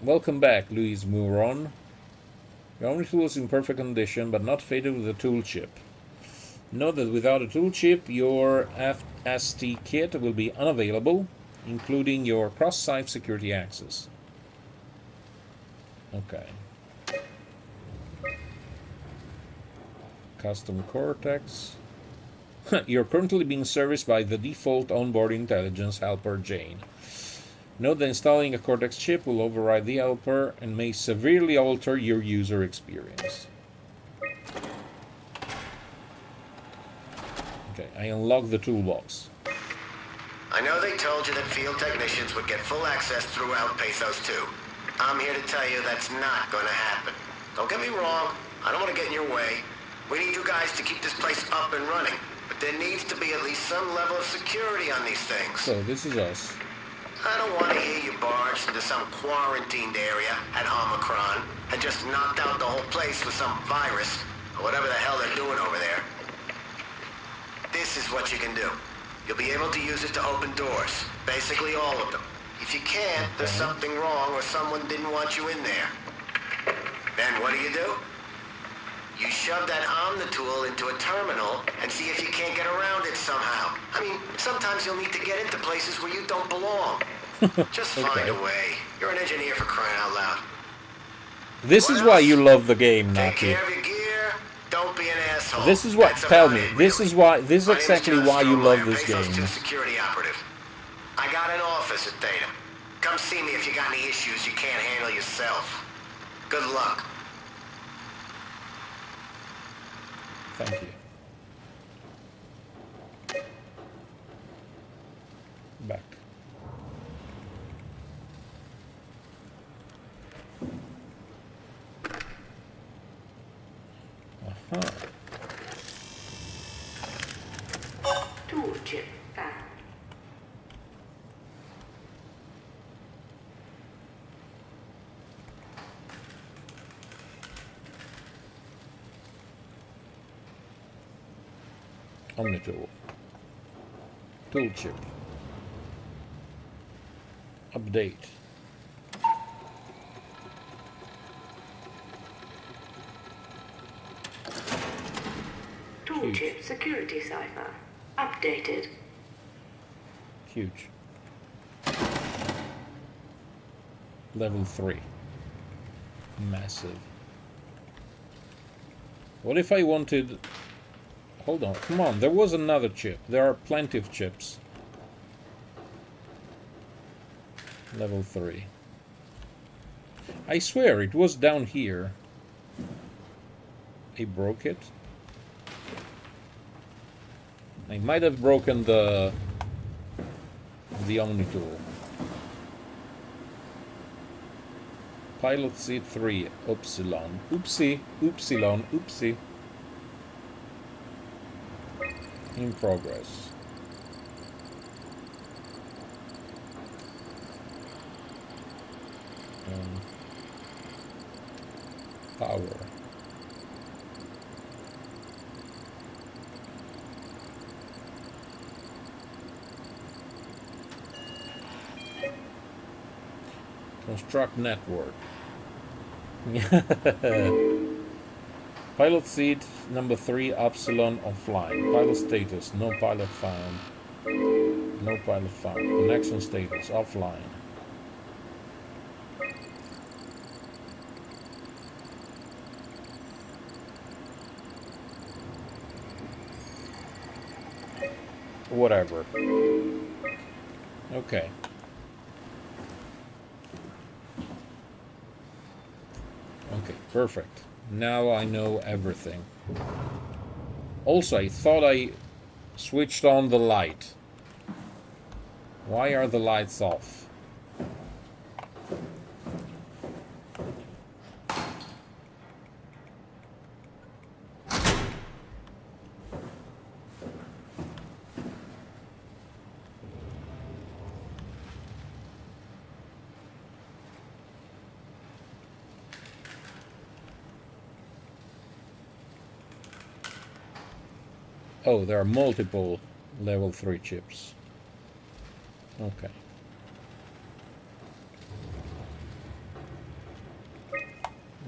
Welcome back, Louise Mouron. Your only tool is in perfect condition, but not fitted with a tool chip. Note that without a tool chip, your FST kit will be unavailable, including your cross-site security access. Okay. Custom Cortex. You're currently being serviced by the default onboard intelligence helper, Jane. Note that installing a Cortex chip will override the helper and may severely alter your user experience. Okay, I unlock the toolbox. I know they told you that field technicians would get full access throughout Pathos 2. I'm here to tell you that's not going to happen. Don't get me wrong, I don't want to get in your way. We need you guys to keep this place up and running, but there needs to be at least some level of security on these things. So, this is us. I don't want to hear you barged into some quarantined area at Omicron and just knocked out the whole place with some virus, or whatever the hell they're doing over there. This is what you can do. You'll be able to use it to open doors. Basically all of them. If you can't, there's something wrong or someone didn't want you in there. Then what do? You shove that Omnitool into a terminal and see if you can't get around it somehow. I mean, sometimes you'll need to get into places where you don't belong. Just find a way. You're an engineer, for crying out loud. This is why you love the game, Take Naki. care of your gear. Don't be an asshole. This is what. That's Tell about me. it, This really. is why. This is My name exactly John why you Strohmeyer, love this Pathos 2 game. security operative. I got an office at Theta. Come see me if you got any issues you can't handle yourself. Good luck. Thank you. Back. Tool chip found. Omnitool. Tool chip. Update. Tool chip security cipher. Updated. Huge. Level 3. Massive. What if I wanted... Hold on, come on, there was another chip. There are plenty of chips. Level 3. I swear, it was down here. I broke it. I might have broken the Omnitool. Pilot seat 3, Upsilon. Oopsie, Upsilon, oopsie. In progress. Power. Construct network. Pilot seat number 3, Upsilon offline. Pilot status, no pilot found. No pilot found. Connection status, offline. Whatever. Okay. Okay, perfect. Now I know everything. Also, I thought I switched on the light. Why are the lights off? Oh, there are multiple level 3 chips. Okay.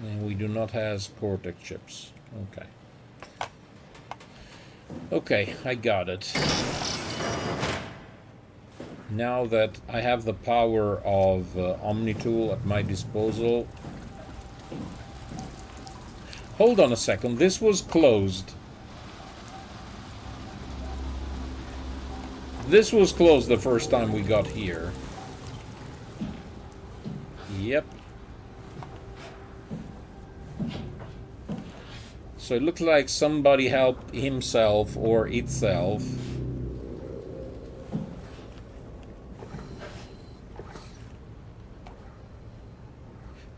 And we do not have Cortex chips. Okay. Okay, I got it. Now that I have the power of Omnitool at my disposal... Hold on a second, this was closed. This was closed the first time we got here. Yep. So it looks like somebody helped himself or itself.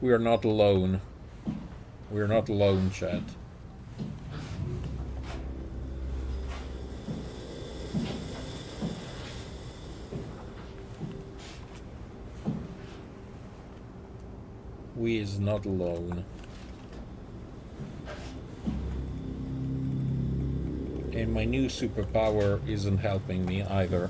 We are not alone. We are not alone, chat. We is not alone. And my new superpower isn't helping me either.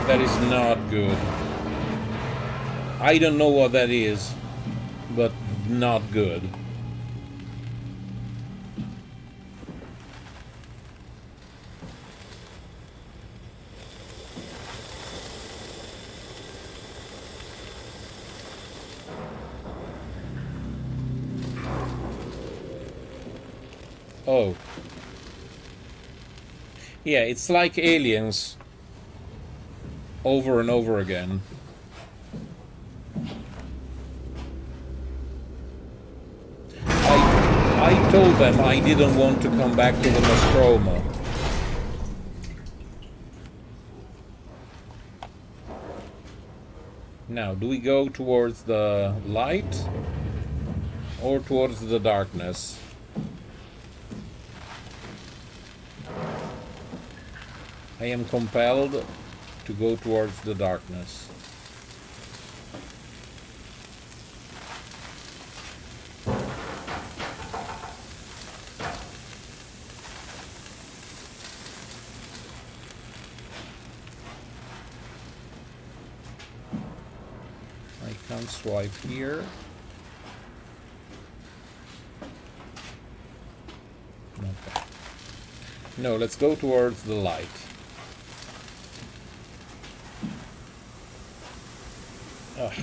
That is not good. I don't know what that is, but not good. Oh. Yeah, it's like Aliens. Over and over again. I told them I didn't want to come back to the Nostromo. Now, do we go towards the light or towards the darkness? I am compelled to go towards the darkness. I can't swipe here. Okay. No, let's go towards the light. Ugh.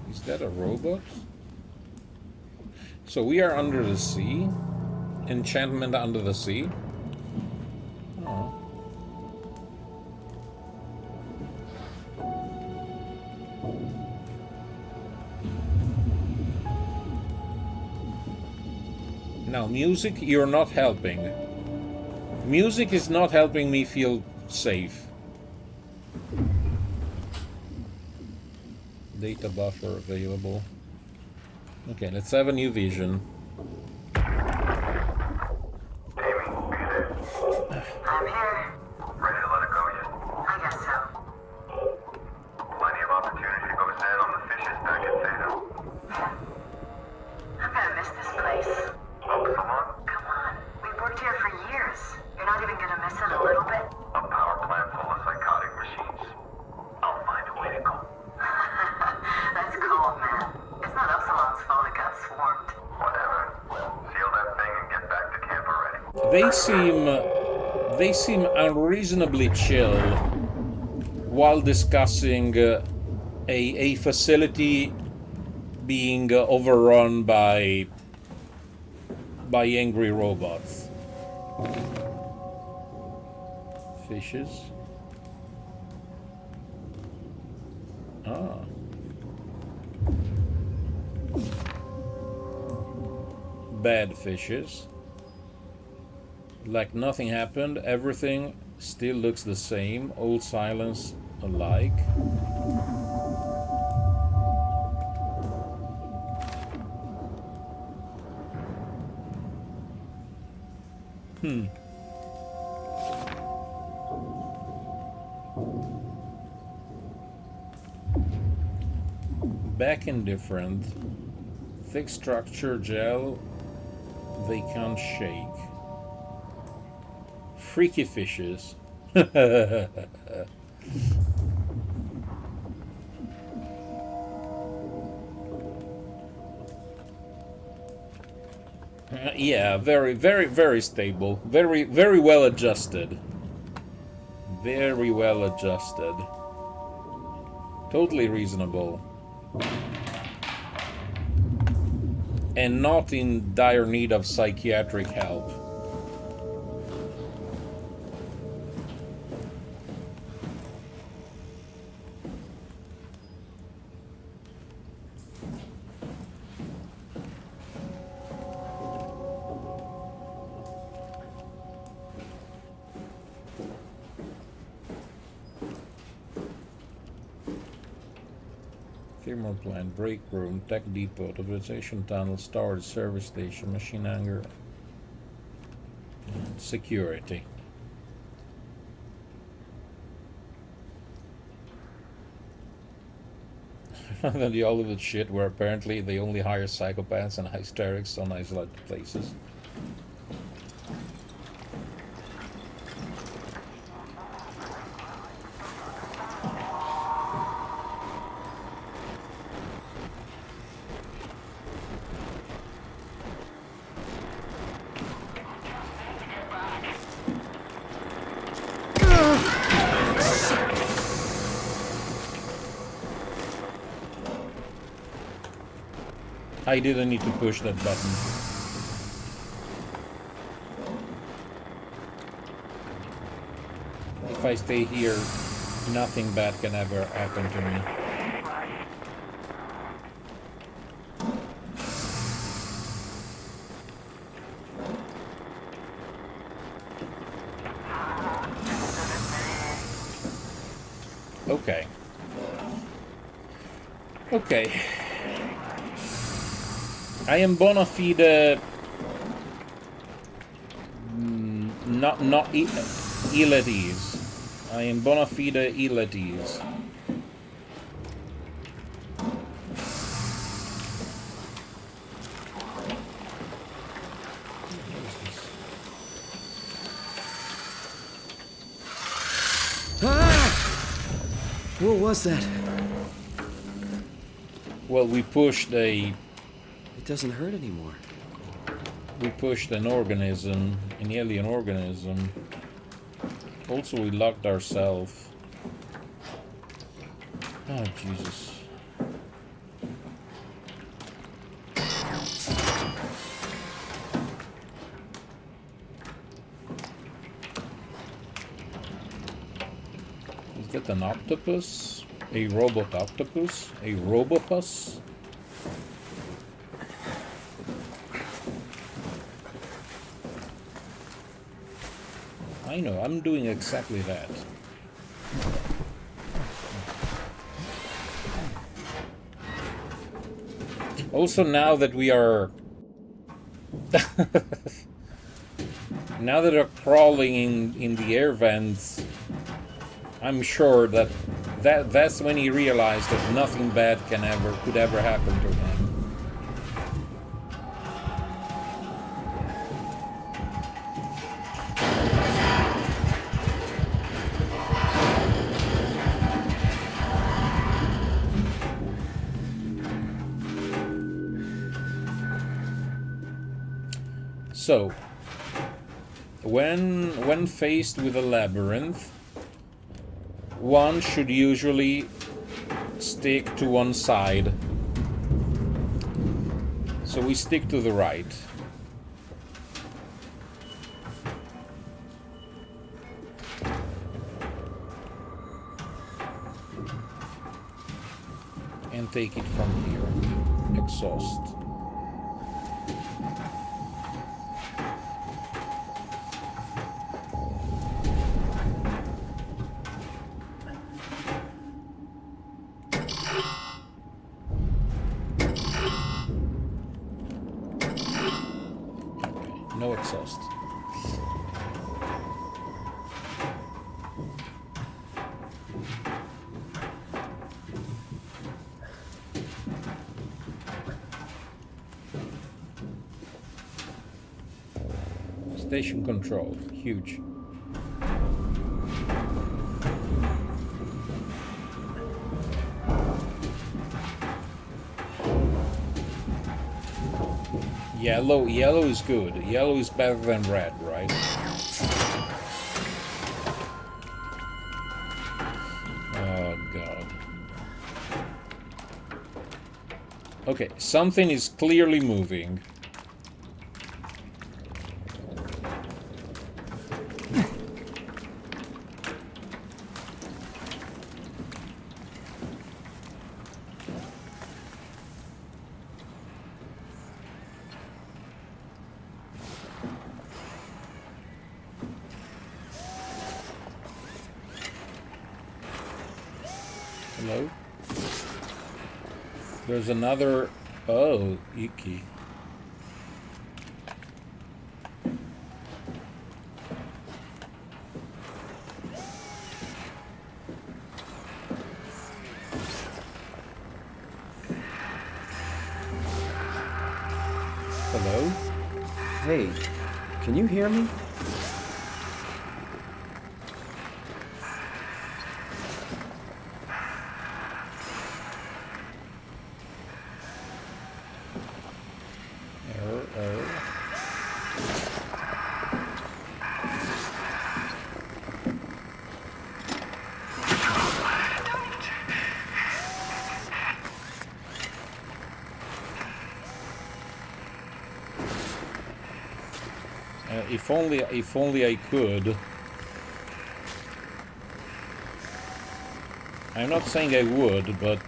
Is that a robot? So we are under the sea. Enchantment under the sea. Oh. Now, music, you're not helping. Music is not helping me feel safe. Data buffer available. Okay, let's have a new vision. I'm here. Ready to let it go yet? I guess so. Plenty of opportunity goes in on the fishes back at Theta. I'm gonna miss this place. Oh, come on. Come on. We've worked here for years. You're not even gonna miss it a little bit? A power plant full of psychotic machines. I'll find a way to go. That's cold, man. It's not Upsilon's fault it got swarmed. Whatever. Seal that thing and get back to camp already. They seem unreasonably chill while discussing a facility being overrun by angry robots. Fishes. Ah. Bad fishes. Like nothing happened, everything still looks the same, old silence alike. Back indifferent. Thick structure gel they can't shake. Freaky fishes. Yeah, very stable. Very well adjusted. Very well adjusted. Totally reasonable. And not in dire need of psychiatric help. Thermal plant, break room, tech depot, authorization tunnel, storage, service station, machine hangar, and security. Then the Olivet shit, where apparently they only hire psychopaths and hysterics on isolated places. I didn't need to push that button. If I stay here, nothing bad can ever happen to me. Okay. Okay. I am bona fide not ill at ease. I am bona fide ill at ease. What was that? Well, we pushed a... It doesn't hurt anymore. We pushed an organism, an alien organism. Also, we locked ourselves. Oh, Jesus. Is that an octopus? A robot octopus? A robopus? I know, I'm doing exactly that. Also, now that we are... now that we're crawling in the air vents, I'm sure that's when he realized that nothing bad could ever happen to him. So, when faced with a labyrinth, one should usually stick to one side. So we stick to the right. And take it from here. Exhaust. No exhaust. Station control, huge. Yellow is good. Yellow is better than red, right? Oh god. Okay, something is clearly moving. Hello? There's another... Oh, icky. Hello? Hey, can you hear me? Error. If only I could. I'm not saying I would, but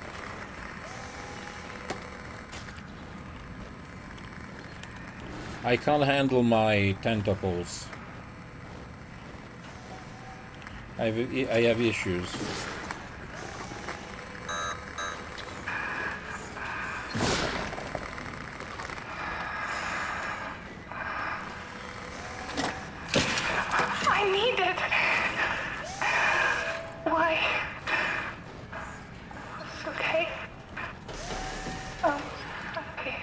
I can't handle my tentacles. I have issues. I need it. Why? It's okay. Okay.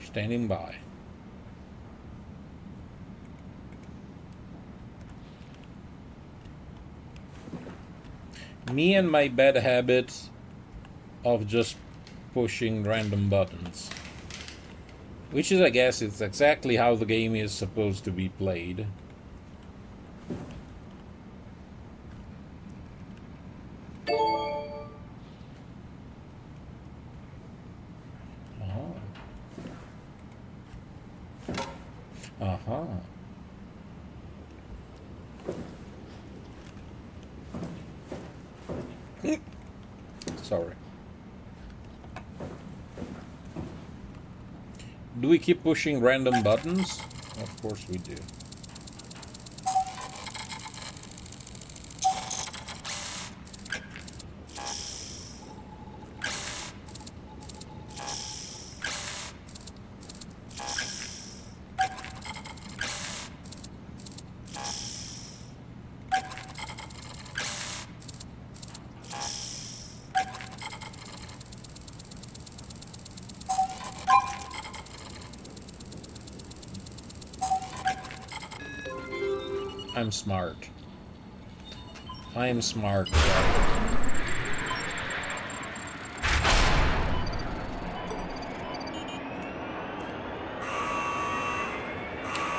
Standing by. Me and my bad habit of just pushing random buttons. Which is, I guess, it's exactly how the game is supposed to be played. Sorry. Do we keep pushing random buttons? Of course we do. I'm smart. I am smart.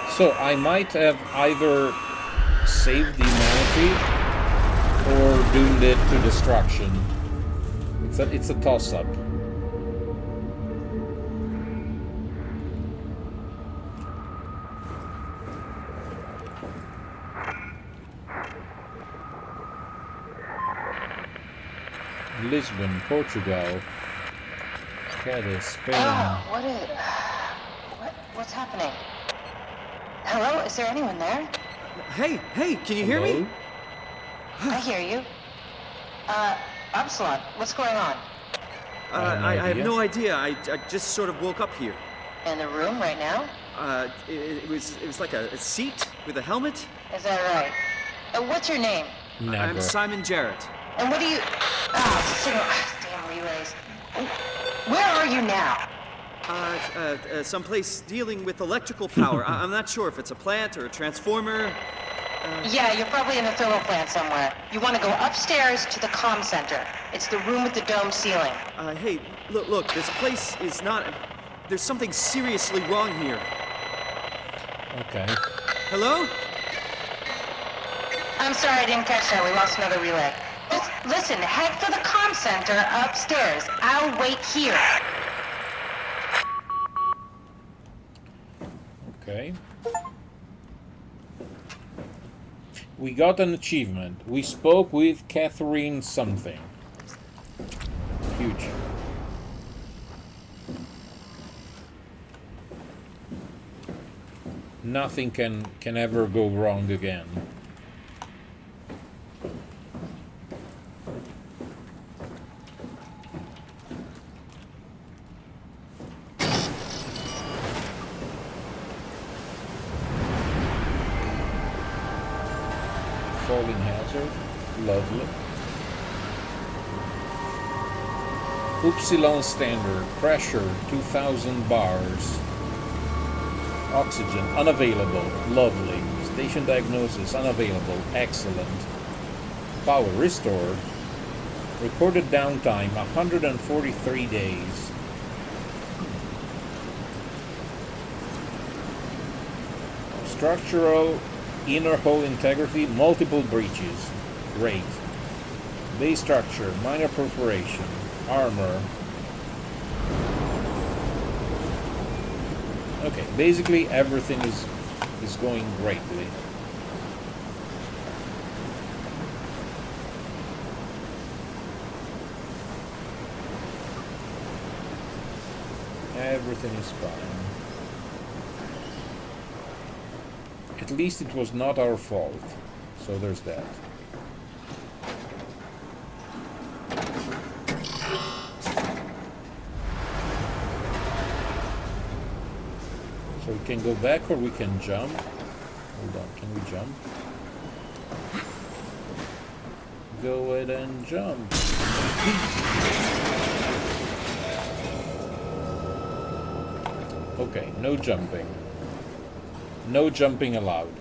So I might have either saved humanity or doomed it to destruction. It's a toss-up. Lisbon, Portugal, Cadiz, Spain. Oh, what's happening? Hello, is there anyone there? Hey, can you hear me? I hear you. Absalon, what's going on? I have no idea. I just sort of woke up here. In the room right now? It was like a seat with a helmet. Is that right? What's your name? Never. I'm Simon Jarrett. And what do you... damn relays. Where are you now? Someplace dealing with electrical power. I'm not sure if it's a plant or a transformer. Yeah, you're probably in the thermal plant somewhere. You want to go upstairs to the comm center. It's the room with the dome ceiling. Hey, look, this place is not... There's something seriously wrong here. Okay. Hello? I'm sorry I didn't catch that. We lost another relay. Just listen, head for the comm center upstairs. I'll wait here. Okay. We got an achievement. We spoke with Catherine something. Huge. Nothing can ever go wrong again. Falling hazard, lovely. Upsilon standard, pressure 2000 bars. Oxygen, unavailable, lovely. Station diagnosis, unavailable, excellent. Power restored. Recorded downtime, 143 days. Structural inner hull integrity, multiple breaches. Great. Base structure, minor perforation. Armor. Okay, basically everything is going greatly. Everything is fine. At least it was not our fault. So there's that. So we can go back or we can jump. Hold on, can we jump? Go ahead and jump. Okay, no jumping. No jumping allowed.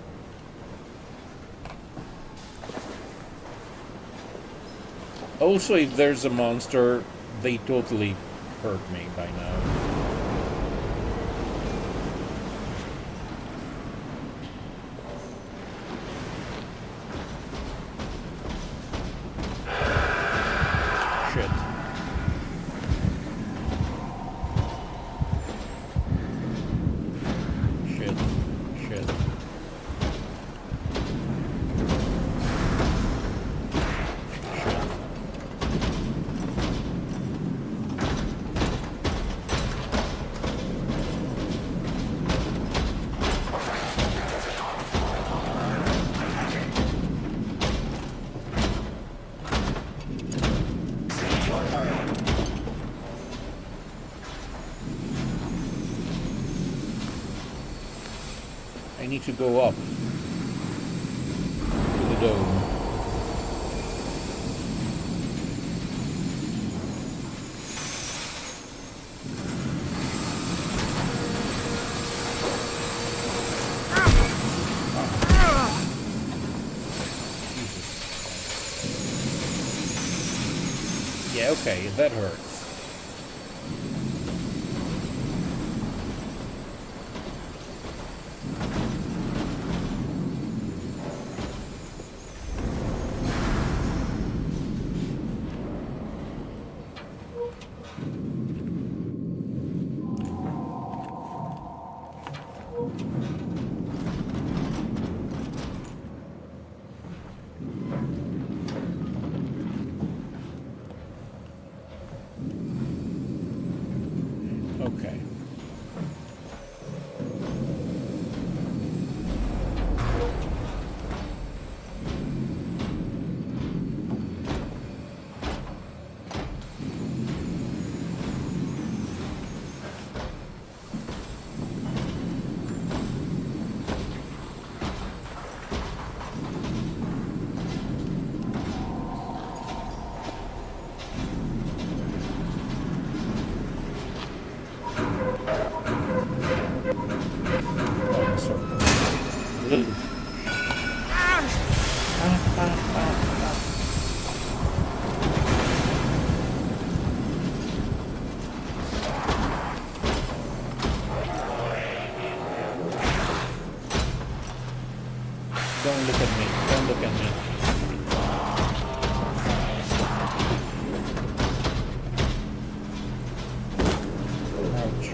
Also, if there's a monster, they totally hurt me by now. Shit. Shit. Shit. Shit. I need to go up to the dome. Yeah, okay, that hurts. Okay. Don't look at me. Don't look at me. Ouch.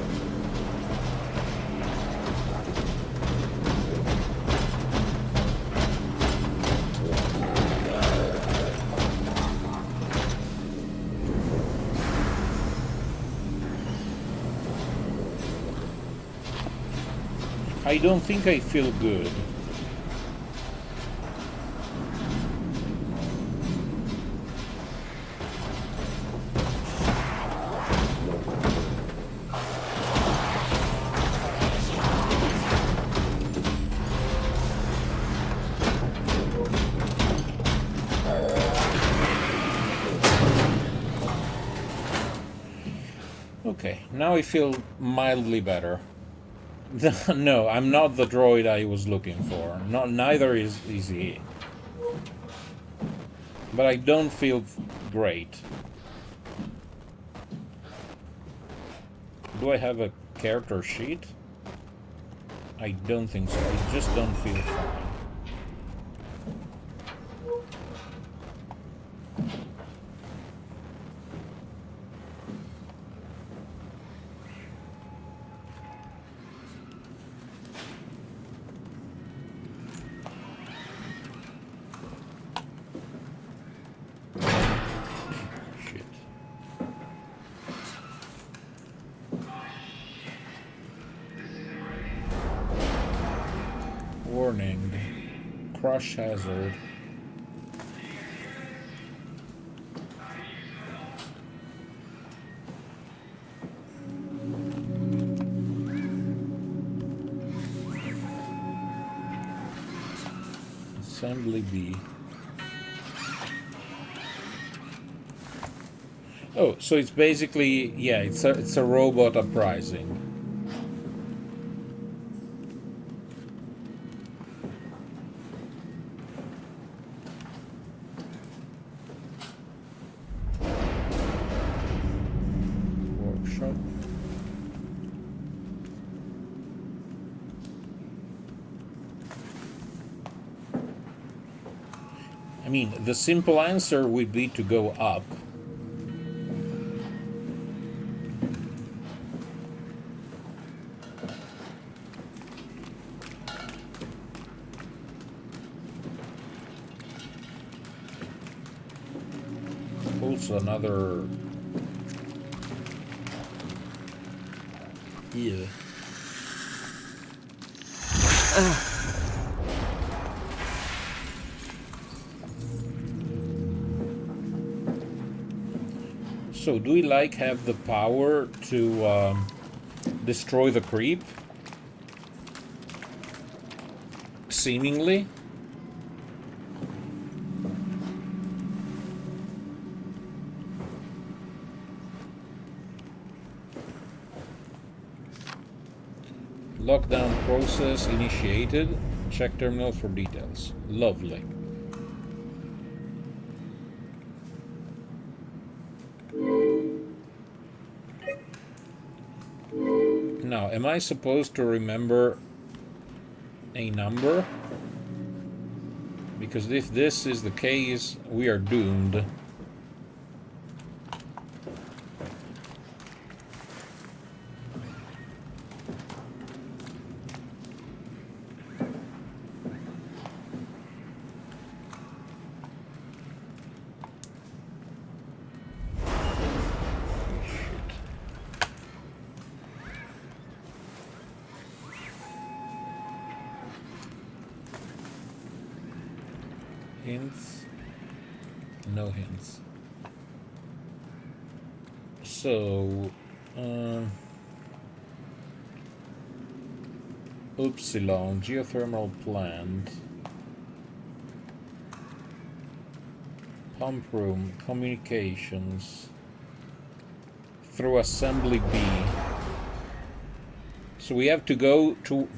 I don't think I feel good. Okay, now I feel mildly better. No, I'm not the droid I was looking for. Neither is he. But I don't feel great. Do I have a character sheet? I don't think so. I just don't feel fine. Warning. Crush hazard. Assembly B. Oh, so it's basically, yeah, it's a robot uprising. Workshop. I mean, the simple answer would be to go up. Also another... Yeah. So, do we have the power to destroy the creep? seemingly. Lockdown process initiated. Check terminal for details. Lovely. Now, am I supposed to remember a number? Because if this is the case, we are doomed. Hints? No hints. So, Upsilon, geothermal plant, pump room, communications, through assembly B. So we have to go to...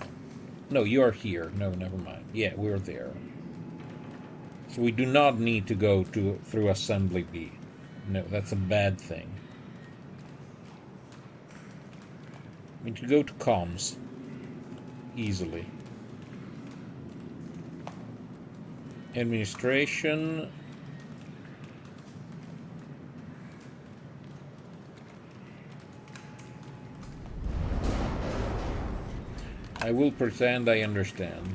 No, you are here. No, never mind. Yeah, we're there. So we do not need to go through assembly B. No, that's a bad thing. We need to go to comms. Easily. Administration. I will pretend I understand.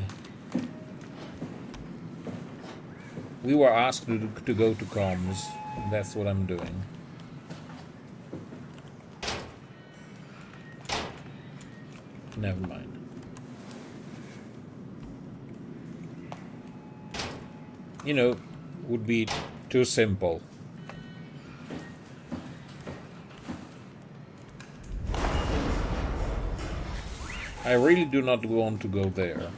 We were asked to go to comms. That's what I'm doing. Never mind. You know, would be too simple. I really do not want to go there.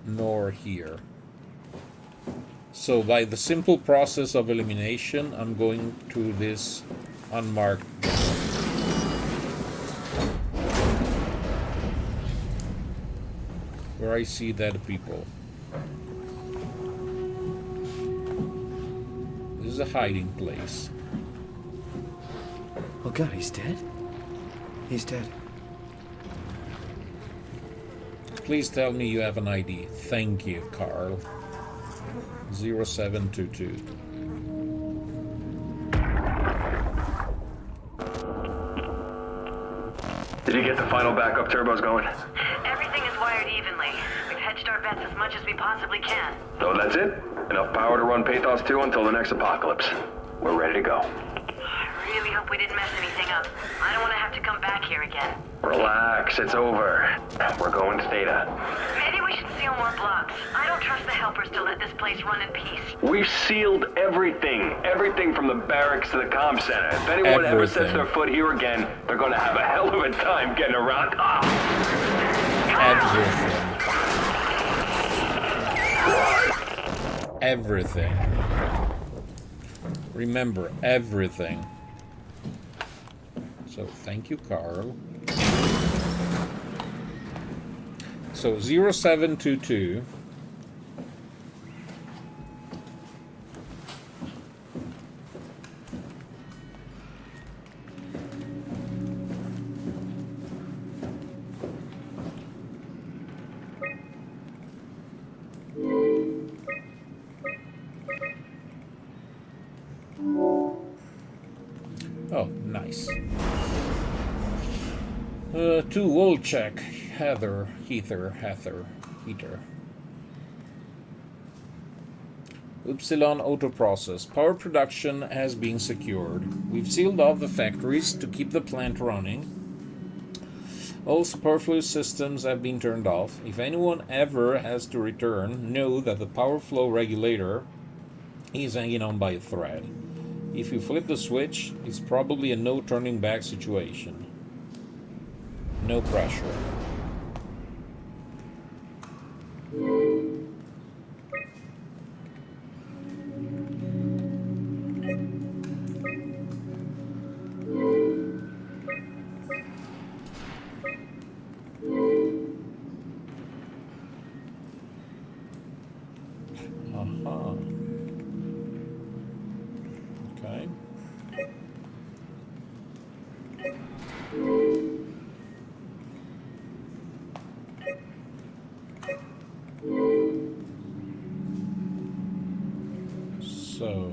Nor here. So by the simple process of elimination, I'm going to this unmarked. Where I see dead people. This is a hiding place. Oh god, he's dead? He's dead. Please tell me you have an ID. Thank you, Carl. 0722. Did you get the final backup turbos going? Everything is wired evenly. We've hedged our bets as much as we possibly can. So that's it? Enough power to run Pathos 2 until the next apocalypse. We're ready to go. I really hope we didn't mess anything up. I don't want to have to come back here again. Relax, it's over. We're going to Theta. Maybe we should seal more blocks. I don't trust the helpers to let this place run in peace. We've sealed everything. Everything from the barracks to the comm center. If anyone ever sets their foot here again, they're going to have a hell of a time getting around. Everything. Remember, everything. So, thank you, Carl. So, 0722. Oh, nice. To wall check. Heather. Upsilon autoprocess. Power production has been secured. We've sealed off the factories to keep the plant running. All superfluous systems have been turned off. If anyone ever has to return, know that the power flow regulator is hanging on by a thread. If you flip the switch, it's probably a no turning back situation. No pressure. Uh-huh. Okay. So...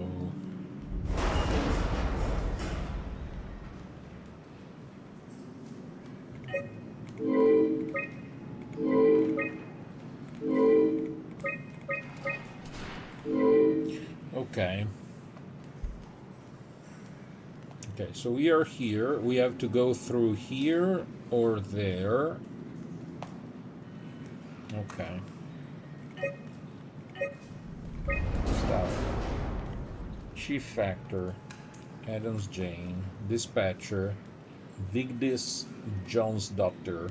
Okay. Okay, so we are here. We have to go through here or there. Okay. Stuff. Chief Factor, Adams Jane, Dispatcher, Vigdis Jones Doctor,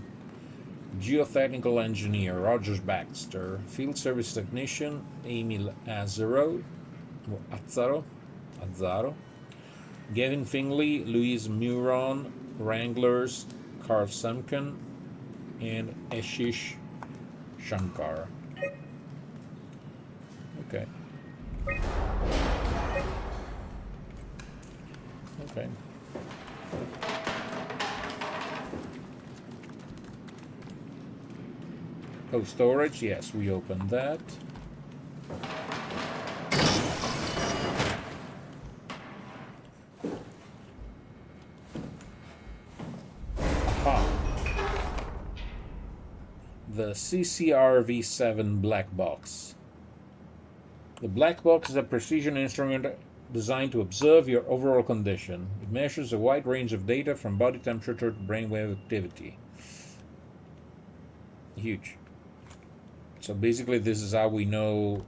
Geotechnical Engineer Rogers Baxter, Field Service Technician Amy Azzaro, Gavin Fingley, Louise Muron, Wranglers, Karl Semken, and Ashish Shankar. Okay. Okay. Oh, storage, yes, we opened that. Aha. The CCRV-7 black box. The black box is a precision instrument designed to observe your overall condition. It measures a wide range of data from body temperature to brainwave activity. Huge. So basically this is how we know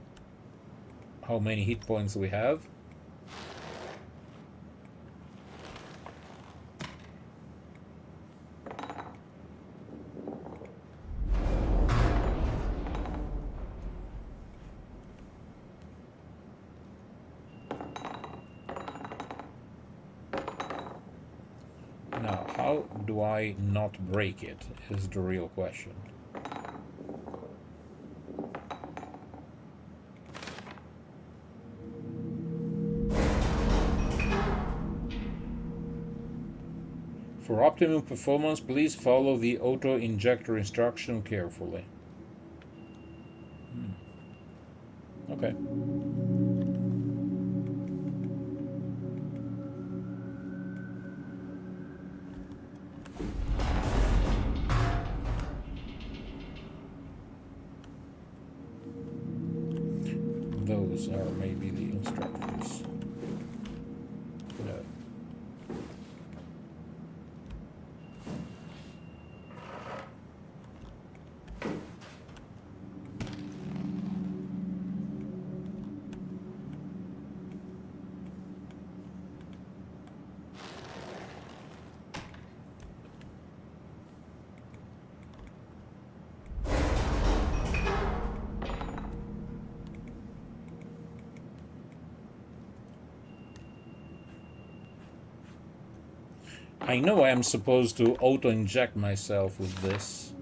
how many hit points we have. Now, how do I not break it is the real question. For optimum performance, please follow the auto-injector instruction carefully. Okay. Those are maybe the instructors. No. I know I am supposed to auto-inject myself with this.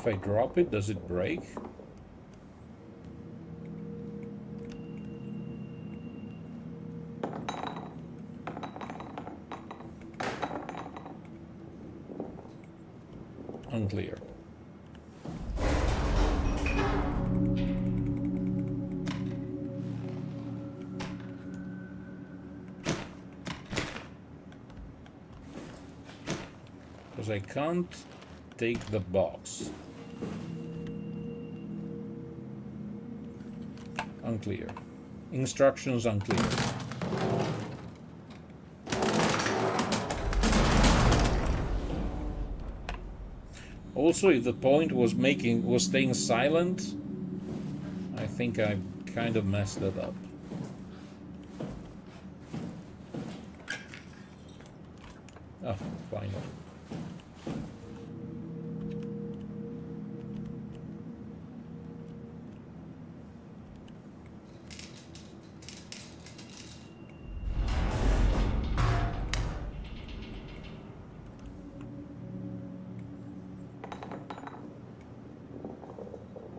If I drop it, does it break? Unclear. Because I can't take the box. Unclear. Instructions unclear. Also, if the point was staying silent, I think I kind of messed it up. Oh, finally.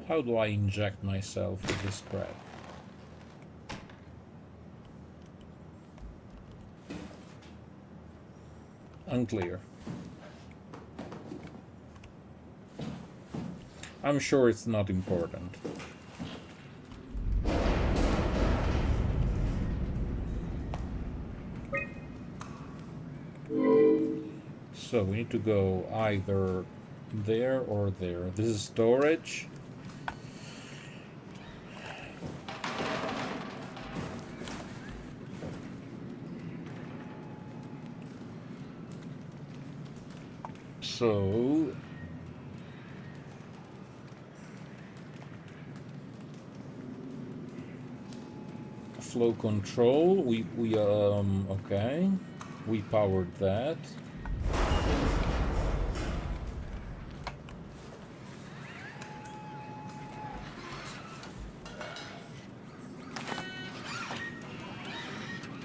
How do I inject myself with this crap? Unclear. I'm sure it's not important. So we need to go either there or there. This is storage. So flow control, we okay, we powered that.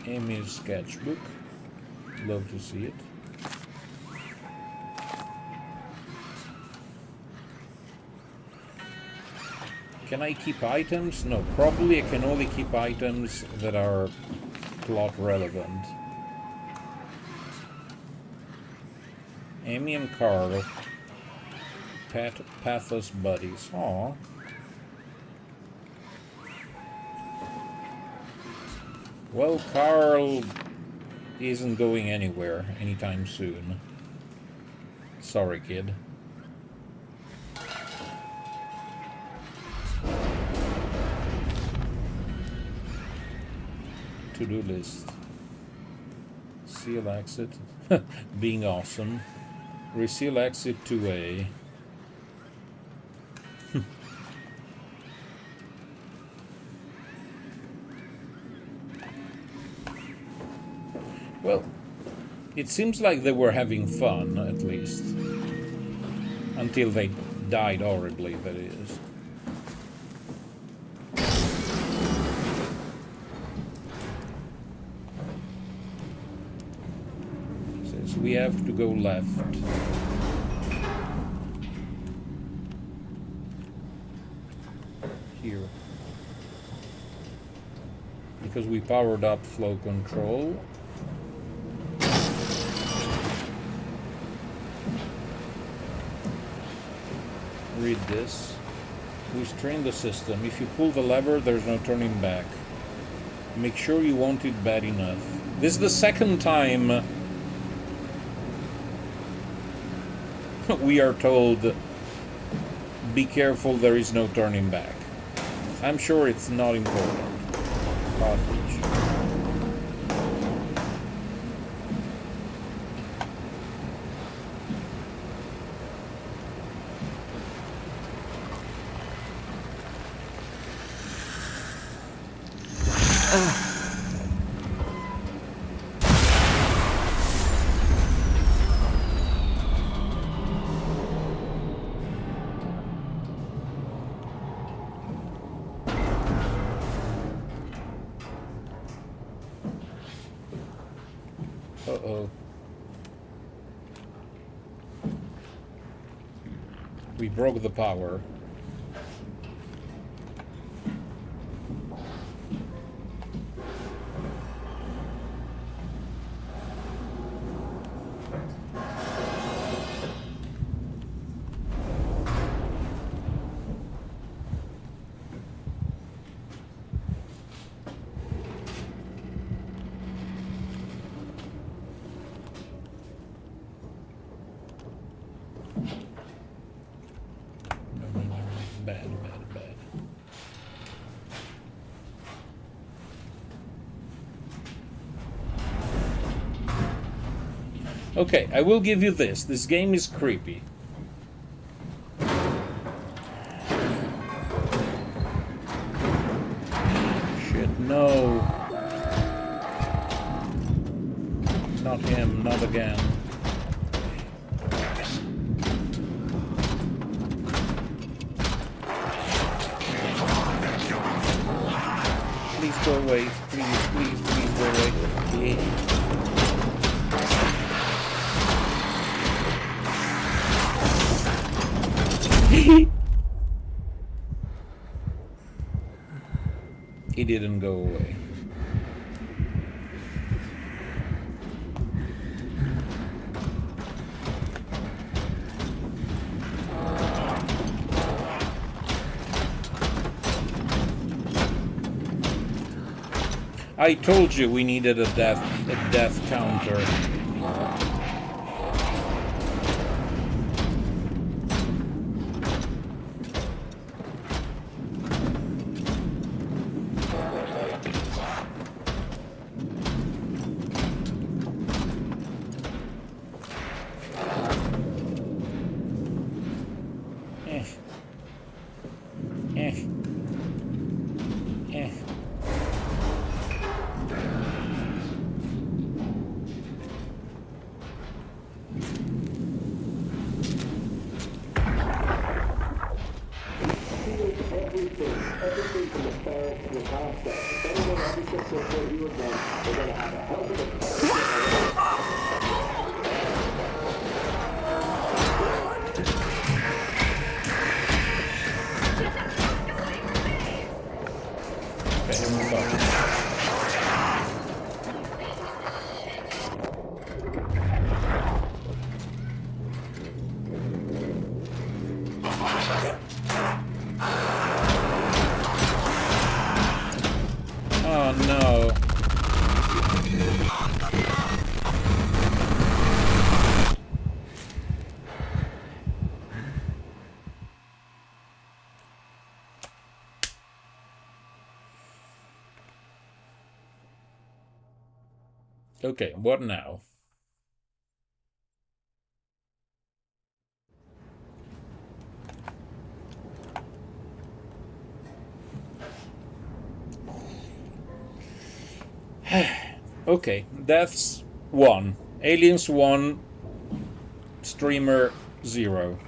Amy's sketchbook, love to see it. Can I keep items? No, probably I can only keep items that are plot relevant. Amy and Carl, Pathos buddies. Aww. Well, Carl isn't going anywhere anytime soon. Sorry, kid. To-do list. Seal exit. Being awesome. Reseal exit 2A. Well, it seems like they were having fun, at least. Until they died horribly, that is. Says we have to go left. Here. Because we powered up flow control. Read this. We strain the system. If you pull the lever, there's no turning back. Make sure you want it bad enough. This is the second time we are told, be careful, there is no turning back. I'm sure it's not important. Cartridge. Uh-oh. We broke the power. Okay, I will give you this. This game is creepy. Shit, no. Not him, not again. Please go away. Please, please, please go away. Yeah. He didn't go away. I told you we needed a death counter. Oh no. Okay, what now? Okay, deaths 1, aliens 1, streamer 0.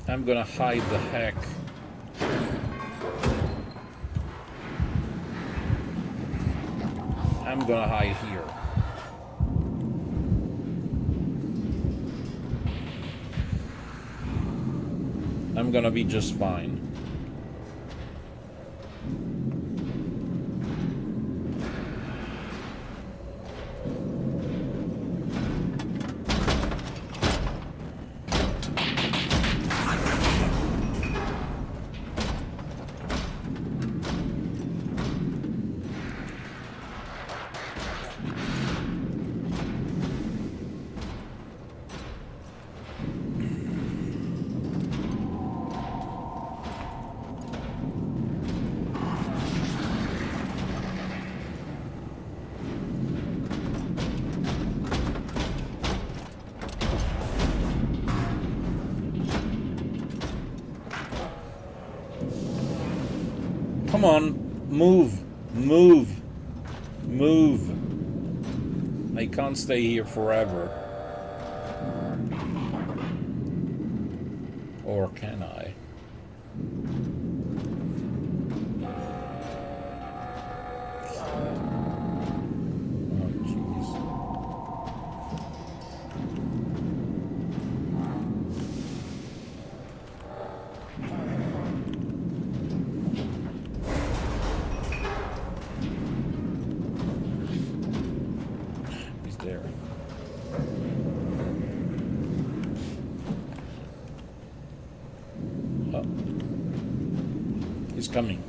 I'm gonna hide the heck. I'm gonna hide here. I'm gonna be just fine. Come on, move, move, move. I can't stay here forever. Or can I? Oh, jeez. He's there. Oh. He's coming.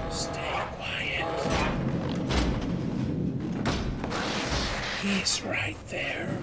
Stay quiet. He's right there.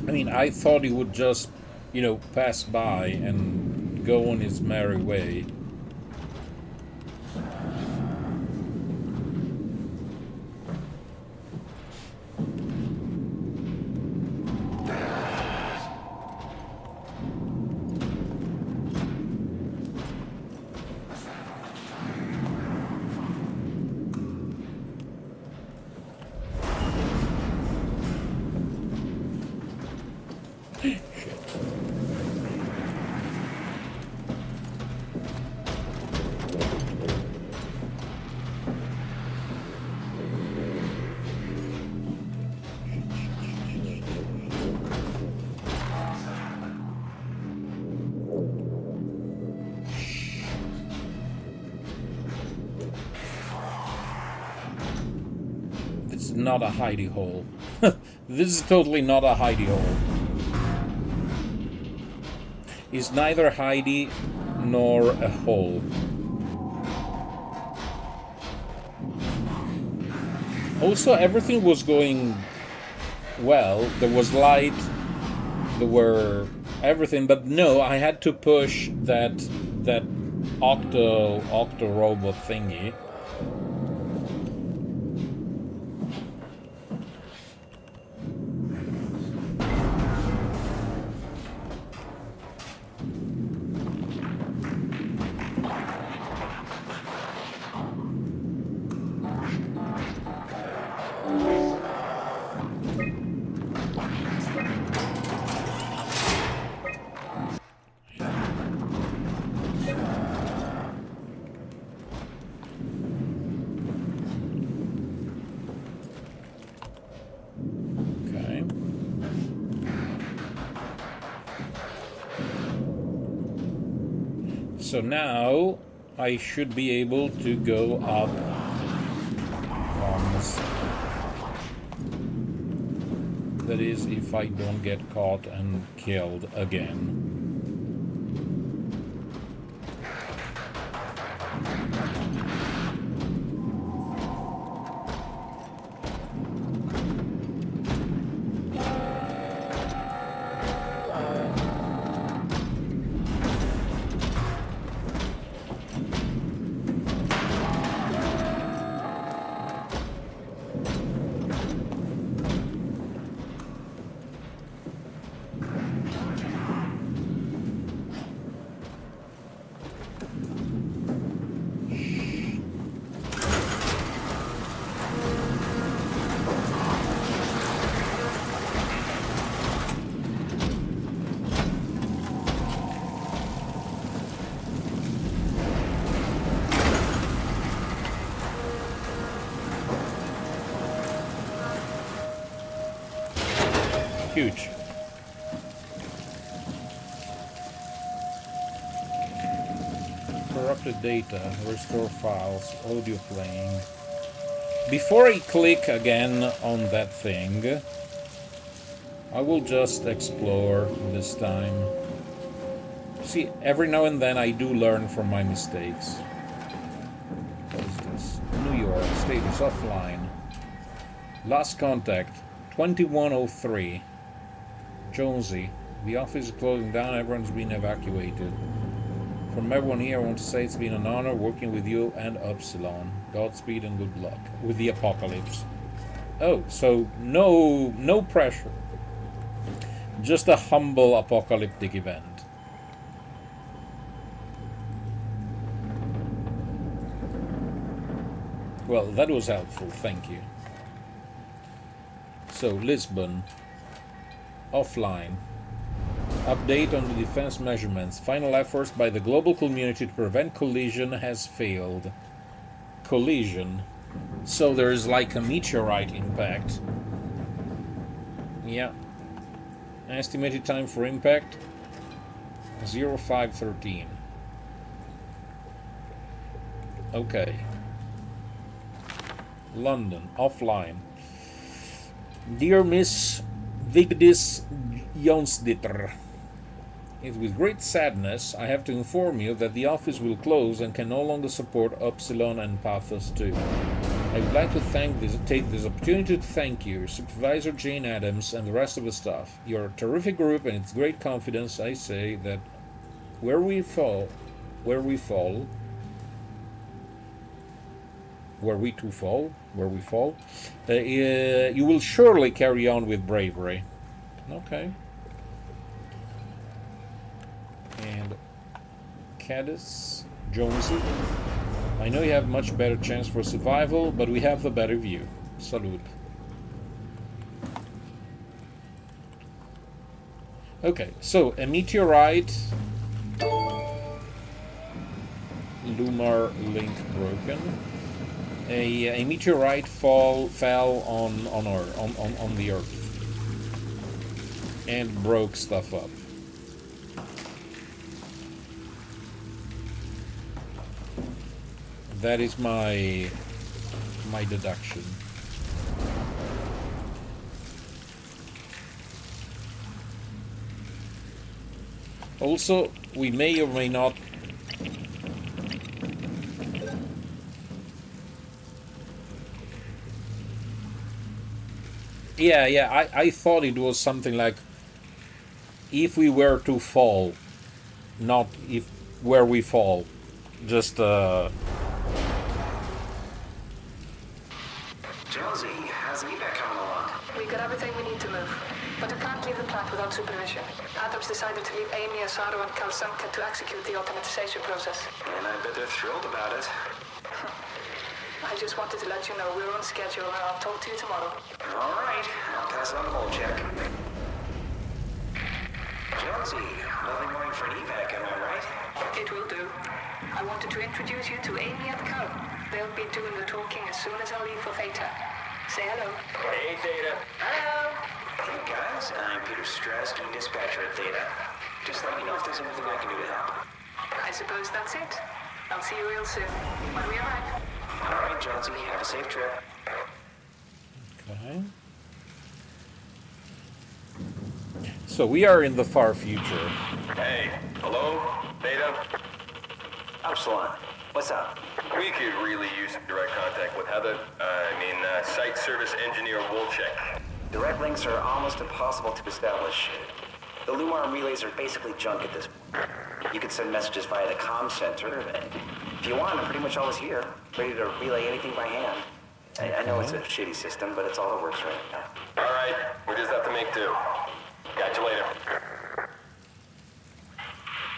I mean, I thought he would just, you know, pass by and go on his merry way. It's not a hidey hole. This is totally not a hidey hole. It's neither hidey nor a hole. Also, everything was going well. There was light. There were everything, but no, I had to push that octo robot thingy. So now I should be able to go up on this. That is, if I don't get caught and killed again. Huge. Corrupted data, restore files, audio playing. Before I click again on that thing, I will just explore this time. See, every now and then I do learn from my mistakes. What is this? New York, status offline. Last contact, 2103. Jonesy, the office is closing down, everyone's been evacuated. From everyone here, I want to say it's been an honor working with you and Upsilon. Godspeed and good luck with the apocalypse. Oh, so no pressure. Just a humble apocalyptic event. Well, that was helpful, thank you. So, Lisbon. Offline. Update on the defense measurements. Final efforts by the global community to prevent collision has failed. Collision. So there's like a meteorite impact. Yeah. Estimated time for impact 0513. Okay. London, offline. Dear Miss Vigdis Jonsdieter, it is with great sadness I have to inform you that the office will close and can no longer support Upsilon and Pathos 2. I would like to take this opportunity to thank you, Supervisor Jane Adams, and the rest of the staff. You're a terrific group, and it's great confidence I say that where we to fall, you will surely carry on with bravery. Okay. And Cadis Jonesy, I know you have much better chance for survival, but we have the better view. Salute. Okay, so a meteorite. Lumar link broken. A meteorite fell on the Earth and broke stuff up. That is my deduction. Also, we may or may not. Yeah, I thought it was something like if we were to fall, not if where we fall. Just Jonesy, how's the evac coming along? We got everything we need to move, but we can't leave the plant without supervision. Adams decided to leave Amy, Asaro, and Kalsanka to execute the automatization process. And I bet they're thrilled about it. I just wanted to let you know we're on schedule, and I'll talk to you tomorrow. All right, I'll pass it on the whole check. Jonesy, lovely morning for an evac, am I right? It will do. I wanted to introduce you to Amy and Cal. They'll be doing the talking as soon as I leave for Theta. Say hello. Hey, Theta. Hello. Hey guys, I'm Peter Strasky, dispatcher at Theta. Just let me know if there's anything I can do to help. I suppose that's it. I'll see you real soon, when we arrive. All right, Jonesy, have a safe trip. okay. So we are in the far future. Hey, hello? Theta? Upsilon, what's up? We could really use some direct contact with Heather. Site service engineer Wolchek. Direct links are almost impossible to establish. The Lumar relays are basically junk at this point. You can send messages via the comm center, and if you want, I'm pretty much always here, ready to relay anything by hand. I know it's a shitty system, but it's all that works right now. All right, we just have to make do. Catch you later.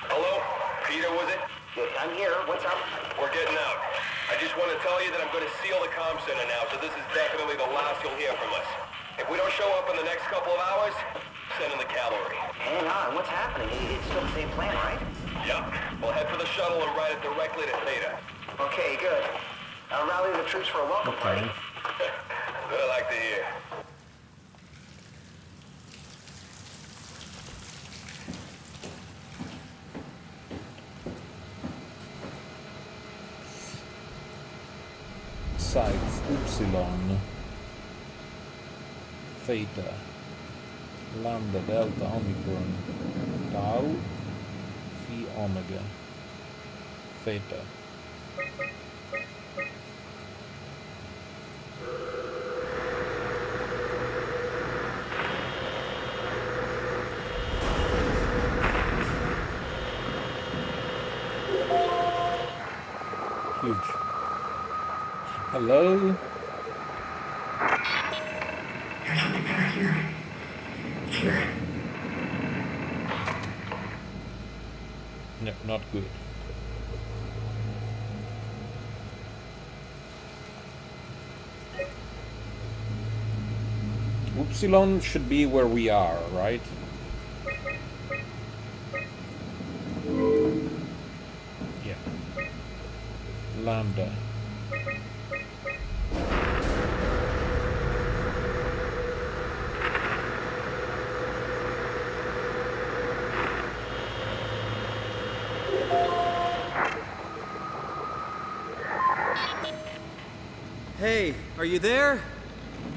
Hello? Peter, was it? I'm here. What's up? We're getting out. I just want to tell you that I'm going to seal the comm center now, so this is definitely the last you'll hear from us. If we don't show up in the next couple of hours, send in the cavalry. Hang on, what's happening? It's still the same plan, right? Yep. We'll head for the shuttle and ride it directly to Theta. Okay, good. I'll rally the troops for a welcome party. What I like to hear. Sites Upsilon, Theta, Lambda, Delta, Omicron, Tau, Phi, Omega, Theta. Huge. Hello? There's something back here. It's here. No, not good. Upsilon should be where we are, right? Yeah. Lambda. Hey, are you there?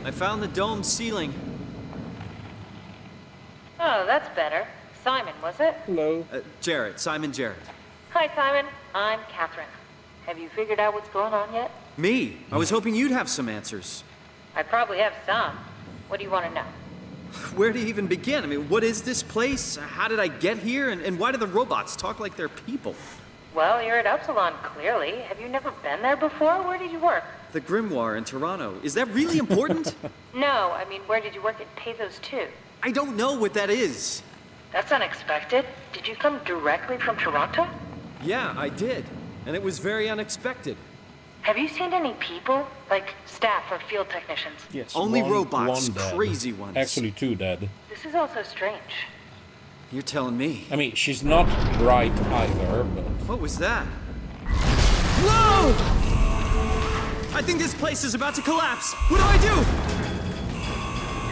I found the dome ceiling. Oh, that's better. Simon, was it? Hello. Jarrett, Simon Jarrett. Hi, Simon. I'm Catherine. Have you figured out what's going on yet? Me? I was hoping you'd have some answers. I probably have some. What do you want to know? Where to even begin? I mean, what is this place? How did I get here? And why do the robots talk like they're people? Well, you're at Upsilon, clearly. Have you never been there before? Where did you work? The Grimoire in Toronto. Is that really important? No, I mean, where did you work at Pathos 2? I don't know what that is. That's unexpected. Did you come directly from Toronto? Yeah, I did. And it was very unexpected. Have you seen any people? Like staff or field technicians? Yes. Only robots, one dead. crazy ones. Actually, 2 dead. This is also strange. You're telling me. I mean, she's not right either, but... What was that? Whoa! I think this place is about to collapse. What do I do?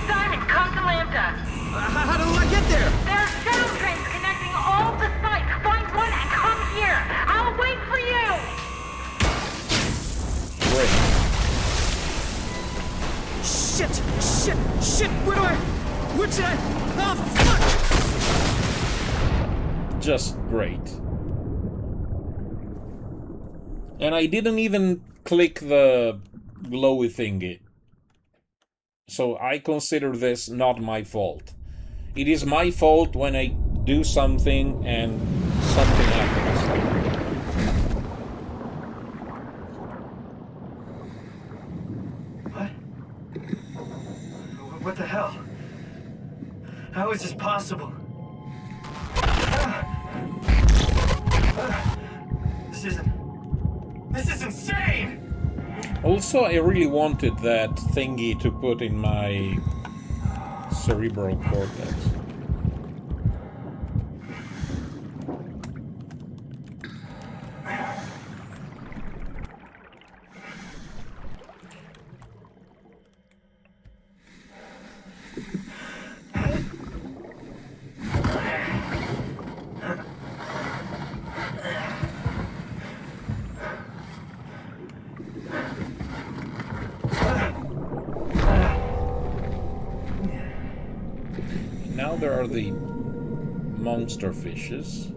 Simon, come to Lambda. How do I get there? There are shuttle trains connecting all the sites. Find one and come here. I'll wait for you. Great. Shit! Where should I? Oh, fuck! Just great. And I didn't even click the glowy thingy. So I consider this not my fault. It is my fault when I do something and something happens. What? What the hell? How is this possible? This is insane! Also, I really wanted that thingy to put in my cerebral cortex. Now there are the monster fishes.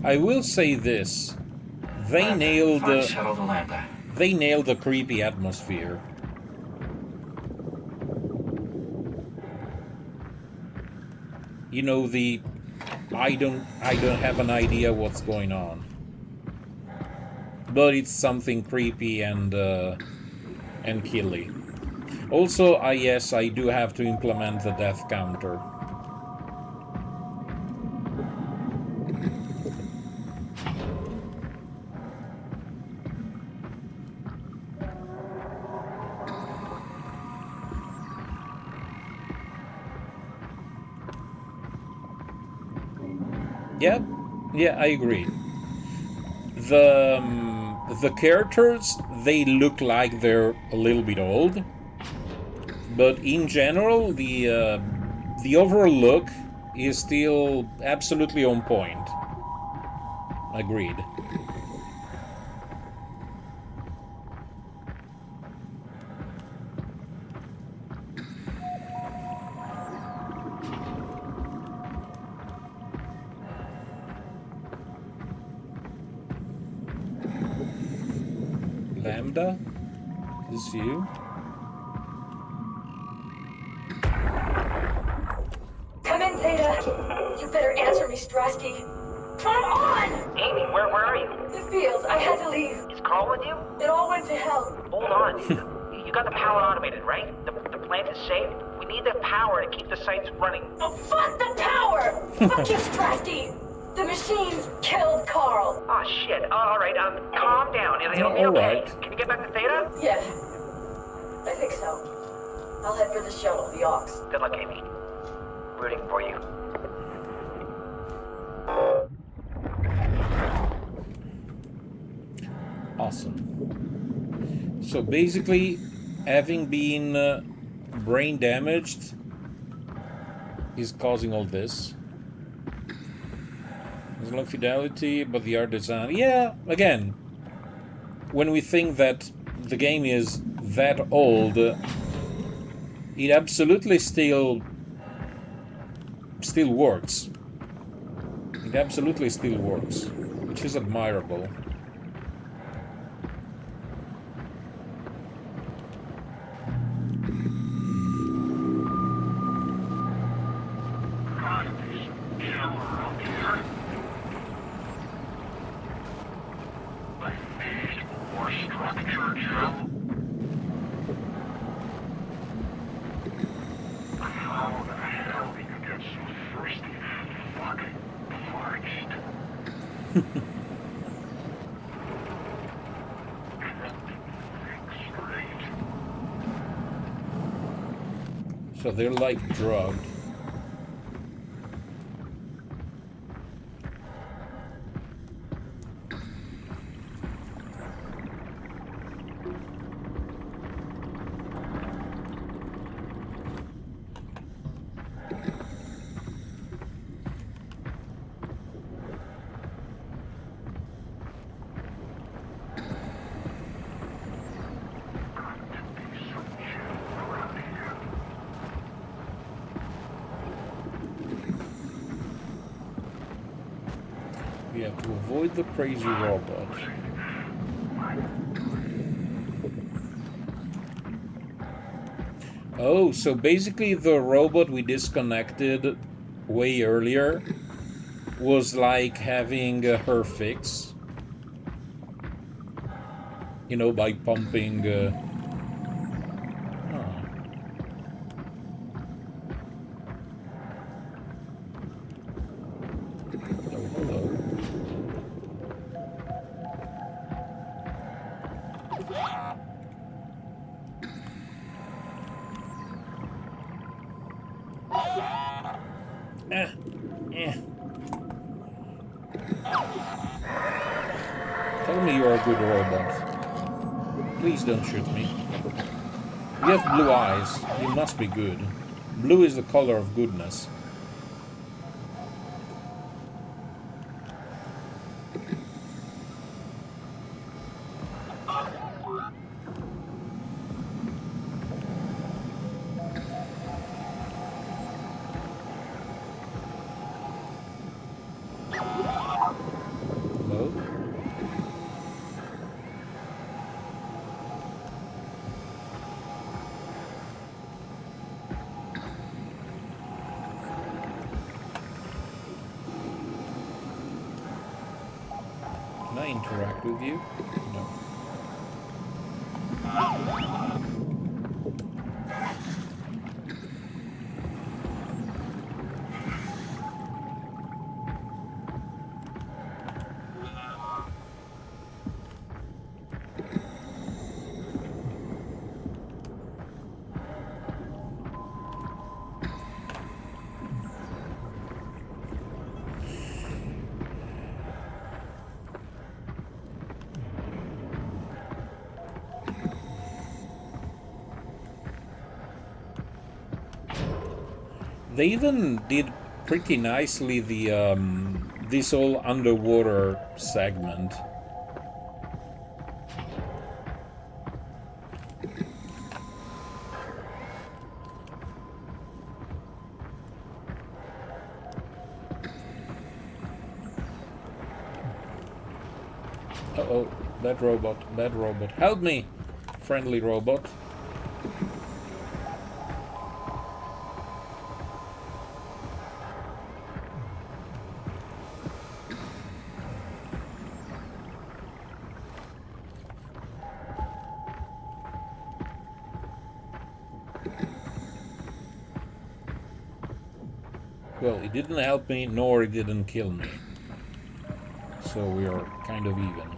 I will say this: they nailed the creepy atmosphere. You know, the I don't have an idea what's going on, but it's something creepy and killy. Also, yes, I do have to implement the death counter. Yeah, I agree. The characters, they look like they're a little bit old, but in general, the overall look is still absolutely on point. Agreed. Lambda? Is this you? Come in, Zeta. You better answer me, Strasky. Come on! Amy, where are you? The fields. I had to leave. Is Carl with you? It all went to hell. Hold on. You got the power automated, right? The plant is safe. We need the power to keep the sites running. Oh, fuck the power! Fuck you, Strasty! The machines killed Carl. Oh shit. All right. Calm down. It'll be All okay. right. Can you get back to Theta? Yeah, I think so. I'll head for the shuttle, the Aux. Good luck, Amy. Rooting for you. Awesome. So basically, having been brain damaged is causing all this. There's no fidelity, but the art design. Yeah, again, when we think that the game is that old, it absolutely still works. It absolutely still works, which is admirable. So they're like drugged. We have to avoid the crazy robot. Oh, so basically the robot we disconnected way earlier was like having her fix. You know, by pumping... Tell me you're a good robot. Please don't shoot me. You have blue eyes. You must be good. Blue is the color of goodness. Can I interact with you? No. They even did pretty nicely the this whole underwater segment. Uh-oh, bad robot, bad robot. Help me, friendly robot. Well, it didn't help me, nor it didn't kill me. So we are kind of even.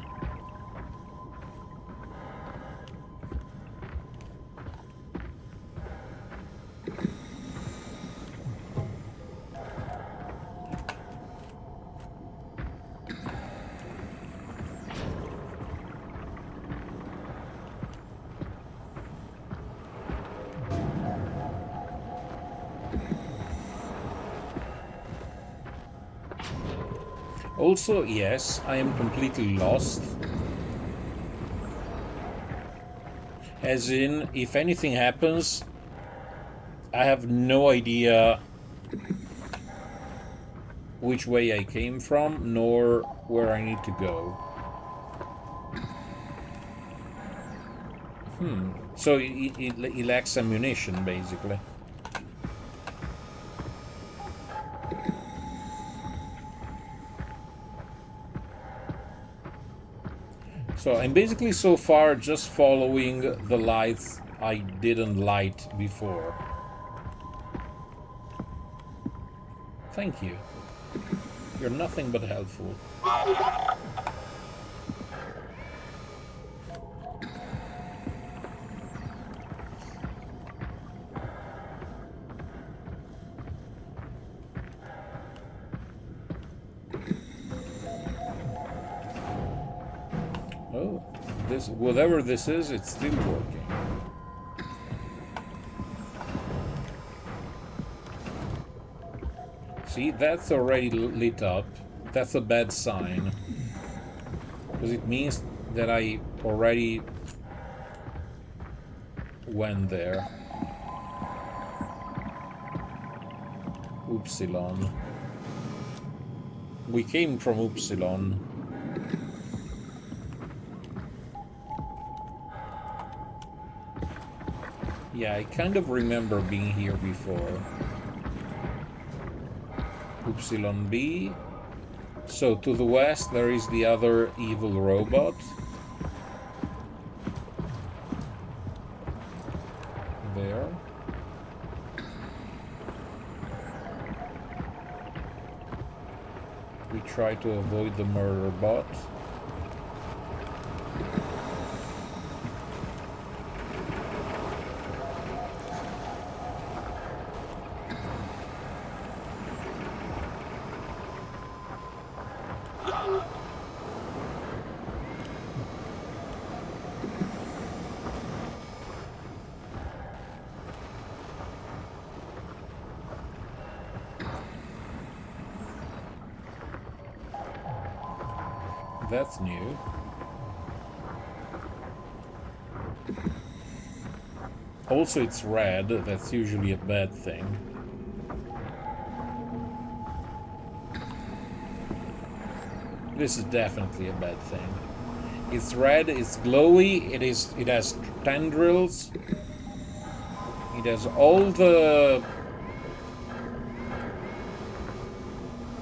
Also, yes, I am completely lost. As in, if anything happens, I have no idea which way I came from, nor where I need to go. So it lacks ammunition, basically. So I'm basically so far just following the lights I didn't light before. Thank you. You're nothing but helpful. Oh, this, whatever this is, it's still working. See, that's already lit up. That's a bad sign. Because it means that I already went there. Upsilon. We came from Upsilon. Yeah, I kind of remember being here before. Upsilon B. So to the west there is the other evil robot. There. We try to avoid the murder bot. That's new. Also, it's red. That's usually a bad thing. This is definitely a bad thing. It's red. It's glowy. It has tendrils. It has all the,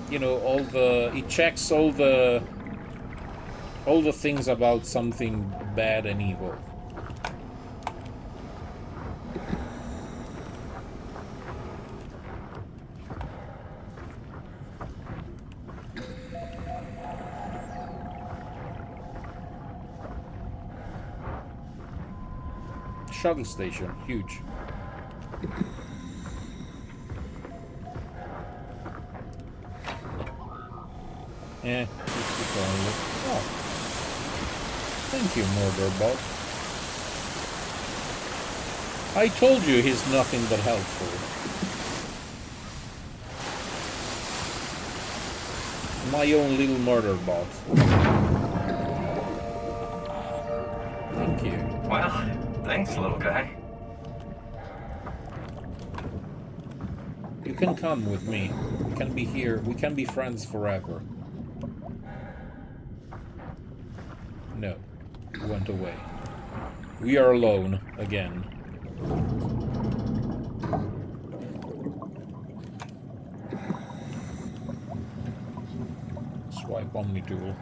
you know, all the. It checks all the things about something bad and evil. Shuttle station, huge. Oh. Thank you, Murderbot. I told you he's nothing but helpful. My own little Murderbot. Thank you. Well, thanks, little guy. You can come with me. We can be here. We can be friends forever. No. He went away. We are alone again. Swipe Omni tool.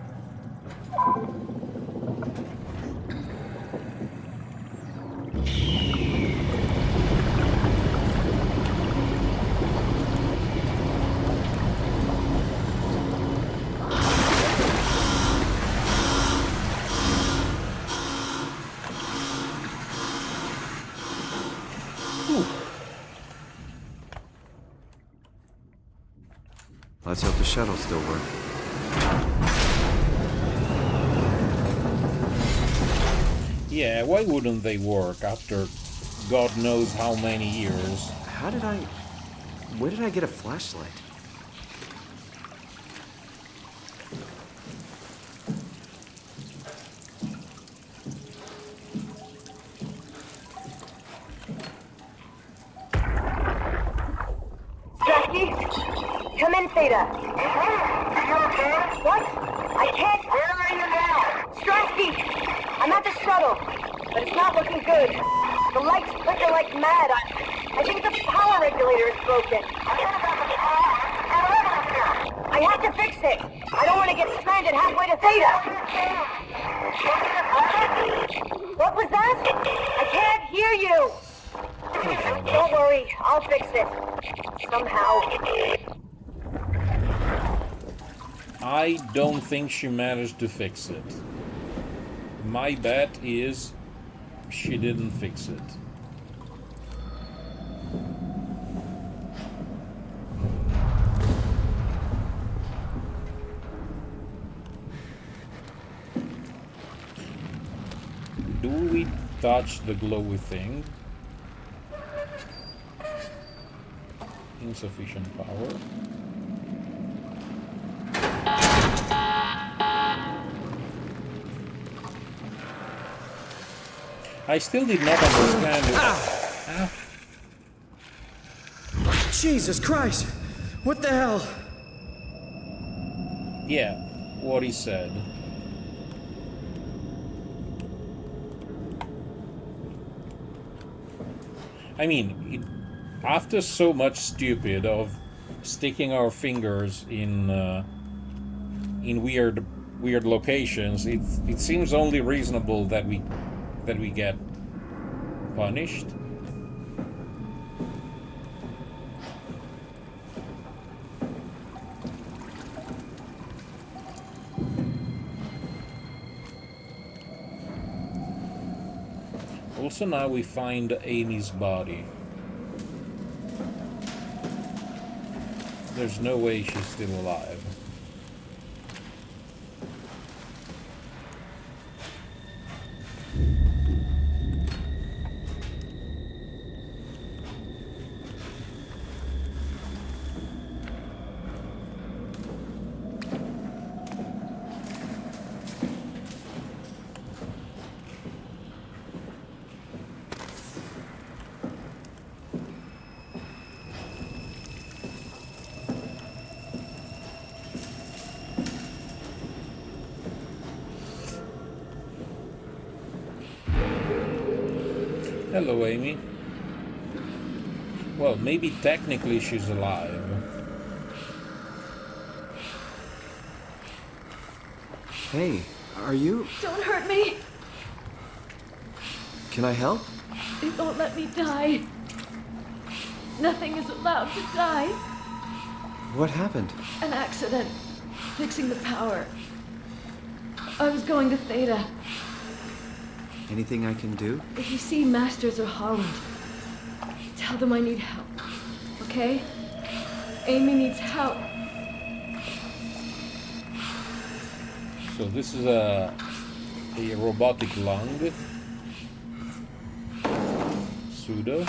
Let's hope the shuttles still work. Yeah, why wouldn't they work after God knows how many years? Where did I get a flashlight? Strasky? Come in, Theta. You okay? What? I can't. Where are you now? Strasky! I'm at the shuttle, but it's not looking good. The lights flicker like mad. I think the power regulator is broken. I have to fix it. I don't want to get stranded halfway to Theta. What was that? I can't hear you. Don't worry, I'll fix it. Somehow. I don't think she managed to fix it. My bet is she didn't fix it. Do we touch the glowy thing? Insufficient power. I still did not understand it. Jesus Christ! What the hell? Yeah, what he said. I mean, after so much stupid of sticking our fingers in weird locations, it seems only reasonable that we get punished. Also, now we find Amy's body. There's no way she's still alive. Hello, Amy. Well, maybe technically she's alive. Hey, are you... Don't hurt me! Can I help? They won't let me die. Nothing is allowed to die. What happened? An accident. Fixing the power. I was going to Theta. Anything I can do? If you see Masters or Holland, tell them I need help. Okay? Amy needs help. So this is a robotic lung. Pseudo.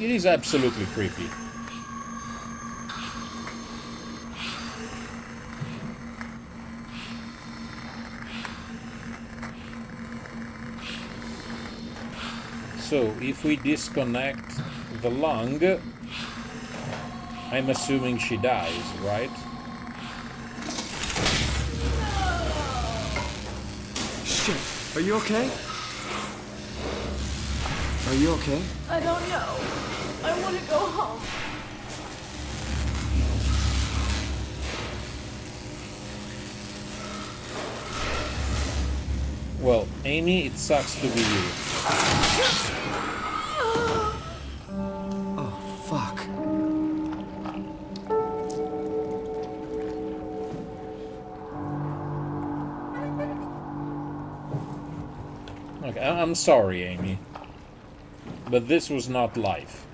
It is absolutely creepy. So, if we disconnect the lung, I'm assuming she dies, right? Shit, are you okay? Are you okay? I don't know. I want to go home. Well, Amy, it sucks to be you. Oh, fuck. Okay, I'm sorry, Amy. But this was not life.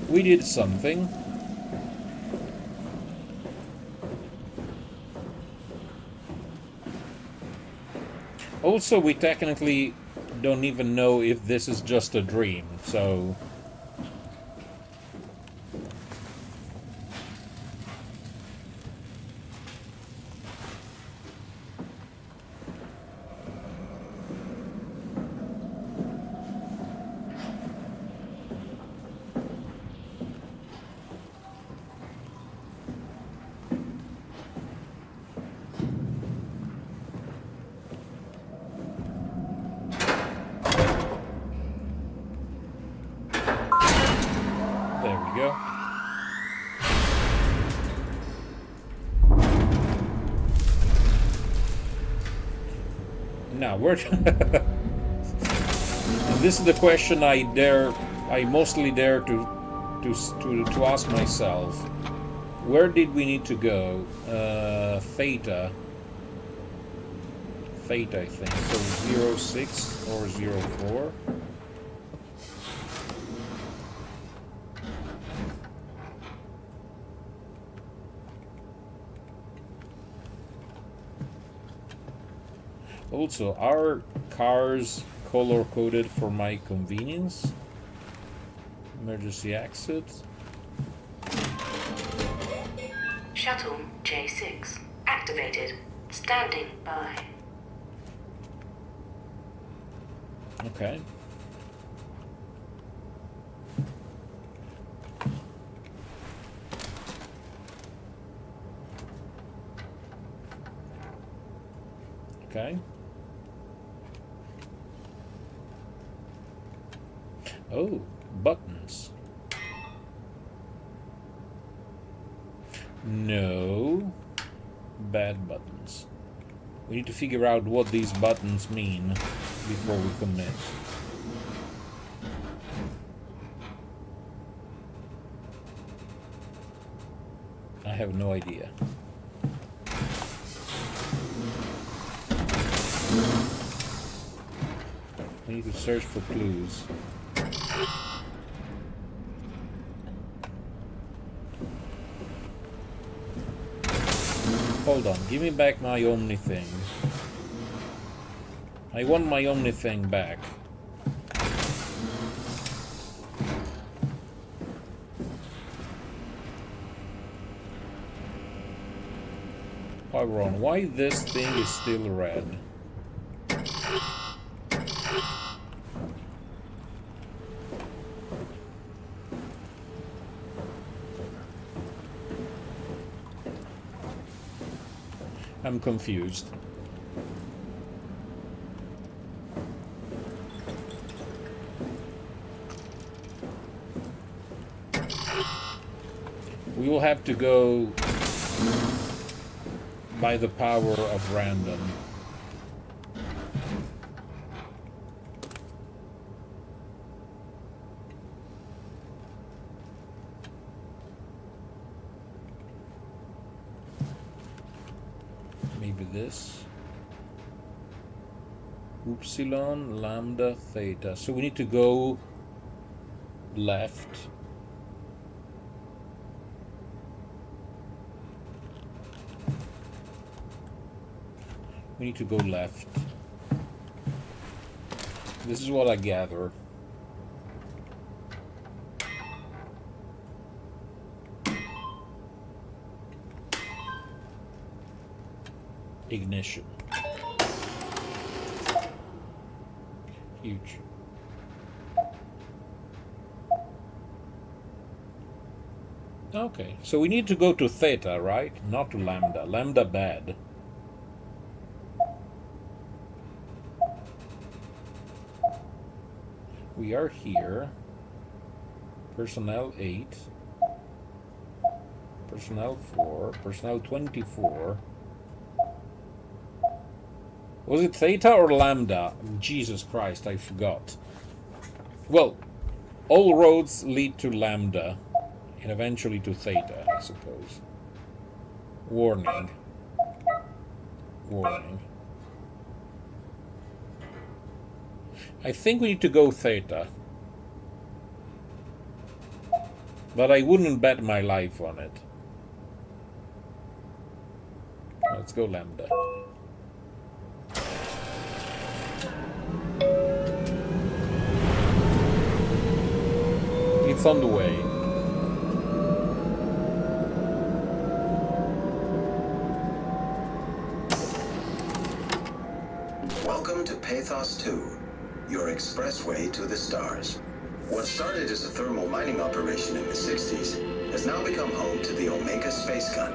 We did something. Also, we technically don't even know if this is just a dream, so... Now, where... This is the question I mostly dare to ask myself. Where did we need to go? Theta. Theta, I think. So 06 or 04? Also, are cars color-coded for my convenience? Emergency exit. Shuttle J6 activated. Standing by. Okay. Okay. Oh, buttons. No. Bad buttons. We need to figure out what these buttons mean before we commit. I have no idea. We need to search for clues. Hold on, give me back my Omni thing. I want my Omni thing back. Power on. Why this thing is still red? I'm confused. We will have to go by the power of random. Maybe this. Upsilon, lambda, theta. So we need to go left. We need to go left. This is what I gather. Ignition. Huge. Okay, so we need to go to theta, right? Not to lambda. Lambda bad. We are here. Personnel 8. Personnel 4. Personnel 24. Was it theta or lambda? Jesus Christ, I forgot. Well, all roads lead to lambda and eventually to theta, I suppose. Warning. Warning. I think we need to go Theta. But I wouldn't bet my life on it. Let's go Lambda. It's on the way. Welcome to Pathos 2, your expressway to the stars. What started as a thermal mining operation in the 60s has now become home to the Omega space gun,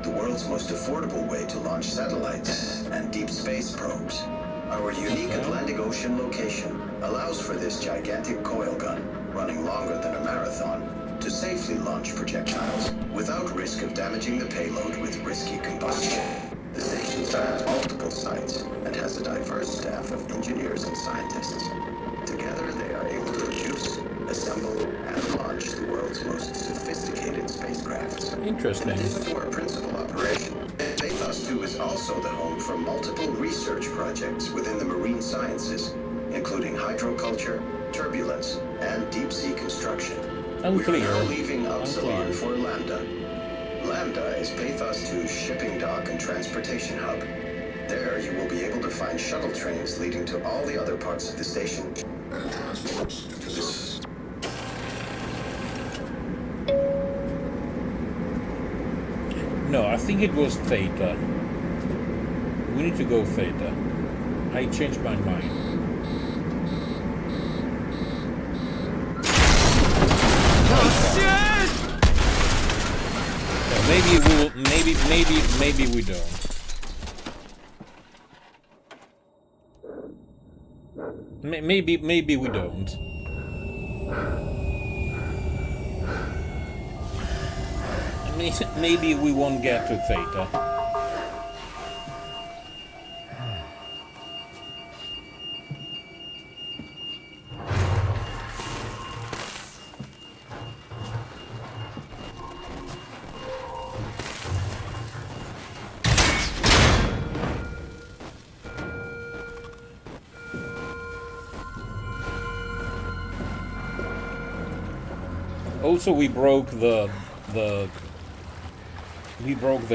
the world's most affordable way to launch satellites and deep space probes. Our unique Atlantic Ocean location allows for this gigantic coil gun, running longer than a marathon, to safely launch projectiles without risk of damaging the payload with risky combustion. The station spans multiple sites and has a diverse staff of engineers and scientists. Together, they are able to produce, assemble, and launch the world's most sophisticated spacecrafts. Interesting. In addition to our principal operation, Pathos 2 is also the home for multiple research projects within the marine sciences, including hydroculture, turbulence, and deep-sea construction. Unclear. We are now leaving Upsilon for Lambda. Lambda is Pathos 2's shipping dock and transportation hub. There, you will be able to find shuttle trains leading to all the other parts of the station. No, I think it was Theta. We need to go Theta. I changed my mind. Oh shit! Yeah, maybe we'll. Maybe we don't. Maybe we don't. Maybe we won't get to Theta. Also, we broke the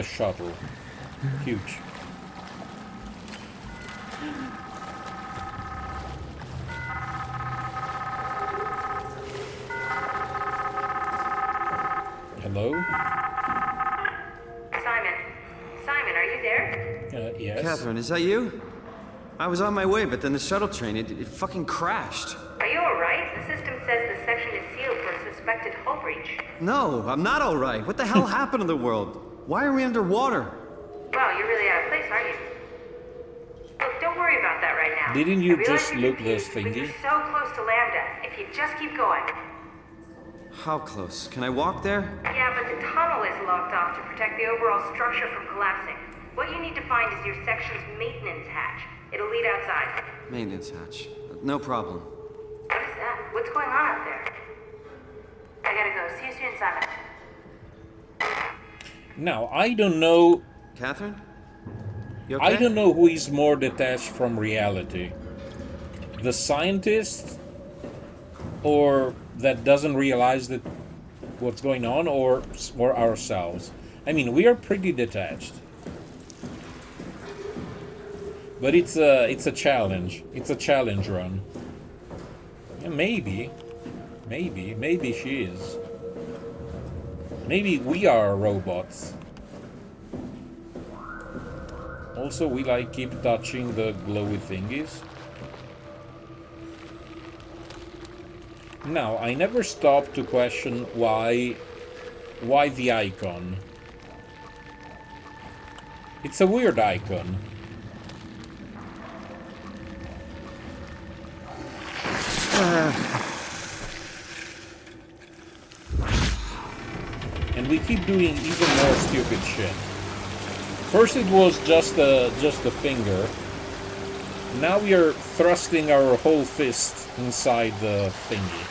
shuttle. Huge. Hello? Simon, are you there? Yes. Catherine, is that you? I was on my way, but then the shuttle train, it fucking crashed. Are you alright? The system says the section is sealed for a suspected hull breach. No, I'm not alright. What the hell happened to the world? Why are we underwater? Wow, you're really out of place, aren't you? Look, don't worry about that right now. Didn't you I realize just you're look confused, this but thingy? you're so close to Lambda. If you just keep going. How close? Can I walk there? Yeah, but the tunnel is locked off to protect the overall structure from collapsing. What you need to find is your section's maintenance hatch. It'll lead outside. Maintenance hatch. No problem. What is that? What's going on out there? I gotta go. See you soon, Simon. Now, I don't know... Catherine? You okay? I don't know who is more detached from reality. The scientist, or that doesn't realize that what's going on, or ourselves. I mean, we are pretty detached. But it's a challenge. It's a challenge run. Yeah, maybe she is. Maybe we are robots. Also, we keep touching the glowy thingies. Now, I never stopped to question why the icon. It's a weird icon. And we keep doing even more stupid shit. First it was just a finger. Now we are thrusting our whole fist inside the thingy.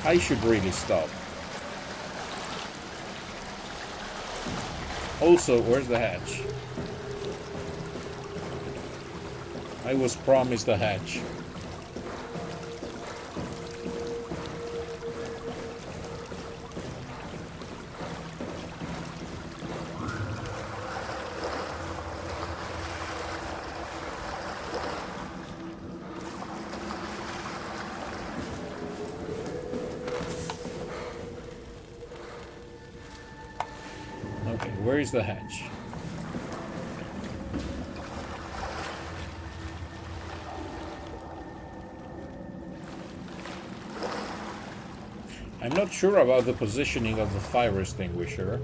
I should really stop. Also, where's the hatch? I was promised a hatch. Okay, where is the hatch? I'm not sure about the positioning of the fire extinguisher,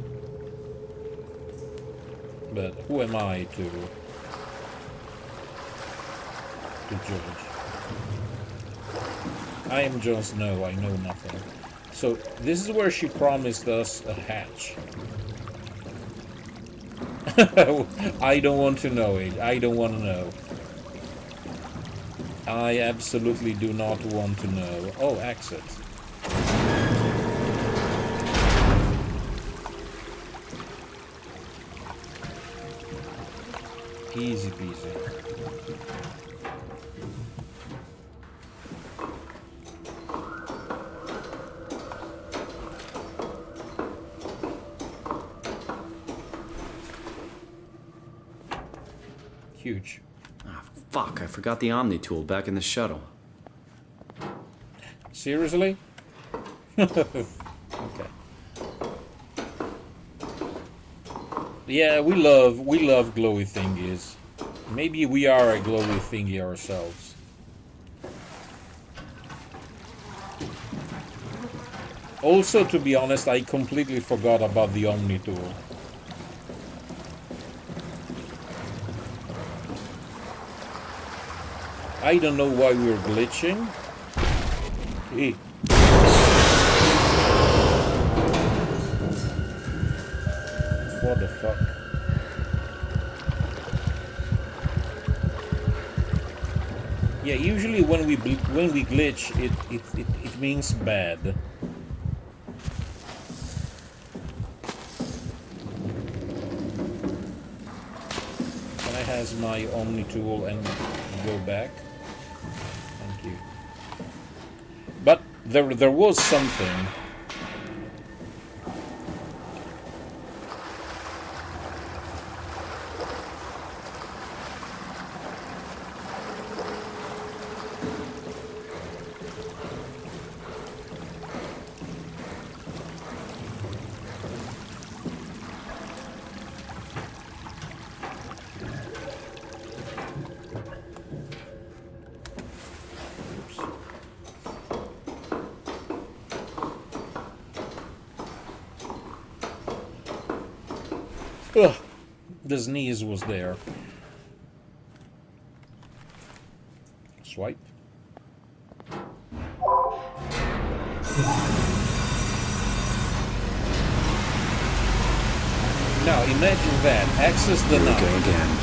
but who am I to judge? I am Jon Snow, I know nothing. So this is where she promised us a hatch. I don't want to know it. I don't want to know. I absolutely do not want to know. Oh, exit. Easy peasy. Huge. Ah, fuck, I forgot the Omni tool back in the shuttle. Seriously? Okay. Yeah, we love glowy thingies. Maybe we are a glowy thingy ourselves. Also, to be honest, I completely forgot about the Omni tool. I don't know why we're glitching. Hey. What the fuck? Yeah, usually when we glitch, it means bad. Can I has my Omni tool and go back? Thank you. But there was something. Ugh, the sneeze was there. Swipe. Now imagine that. Access denied. Here we go again.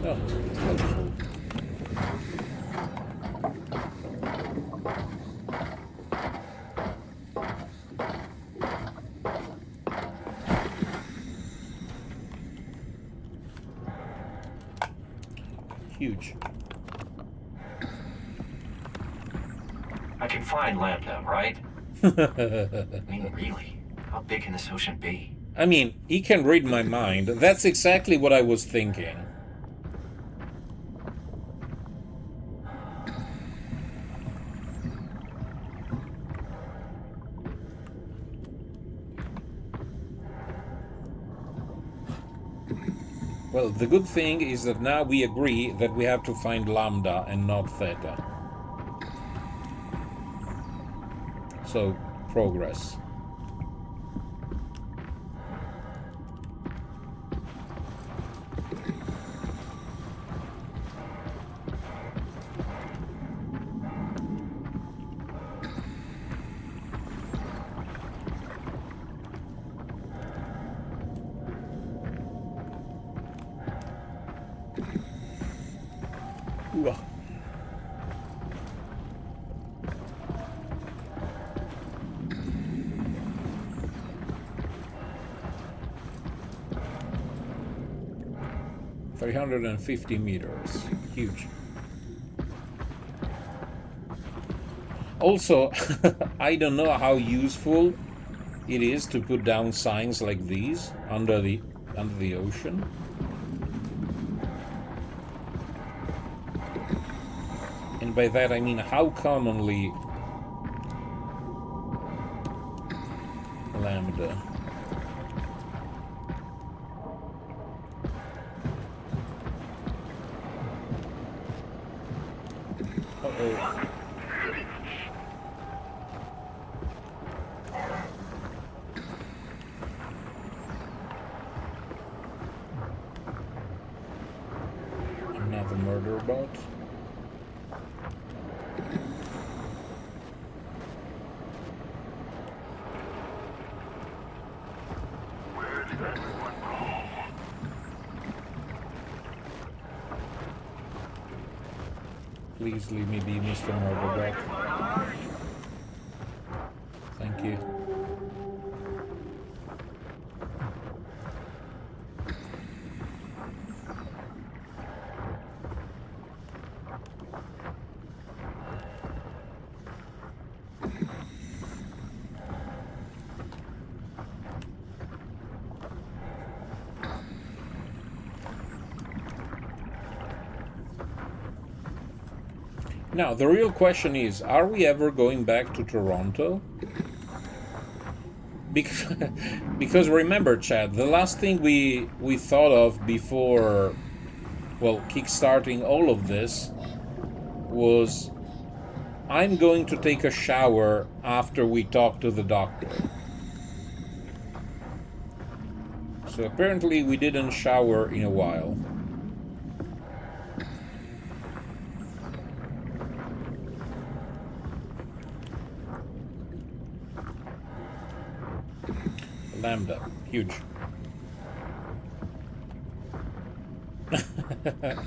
Oh, helpful. Huge. I can find Lambda, right? I mean, really? How big can this ocean be? I mean, he can read my mind. That's exactly what I was thinking. Well, the good thing is that now we agree that we have to find Lambda and not Theta. So, progress. Ooh. 350 meters. Huge. Also, I don't know how useful it is to put down signs like these under the ocean. And by that I mean how commonly Lambda another murder bot. Please leave me be, Mr. Murderbot. Thank you. Now, the real question is, are we ever going back to Toronto? Because remember, Chad, the last thing we thought of before, well, kickstarting all of this was, I'm going to take a shower after we talk to the doctor. So apparently we didn't shower in a while. Lambda, huge.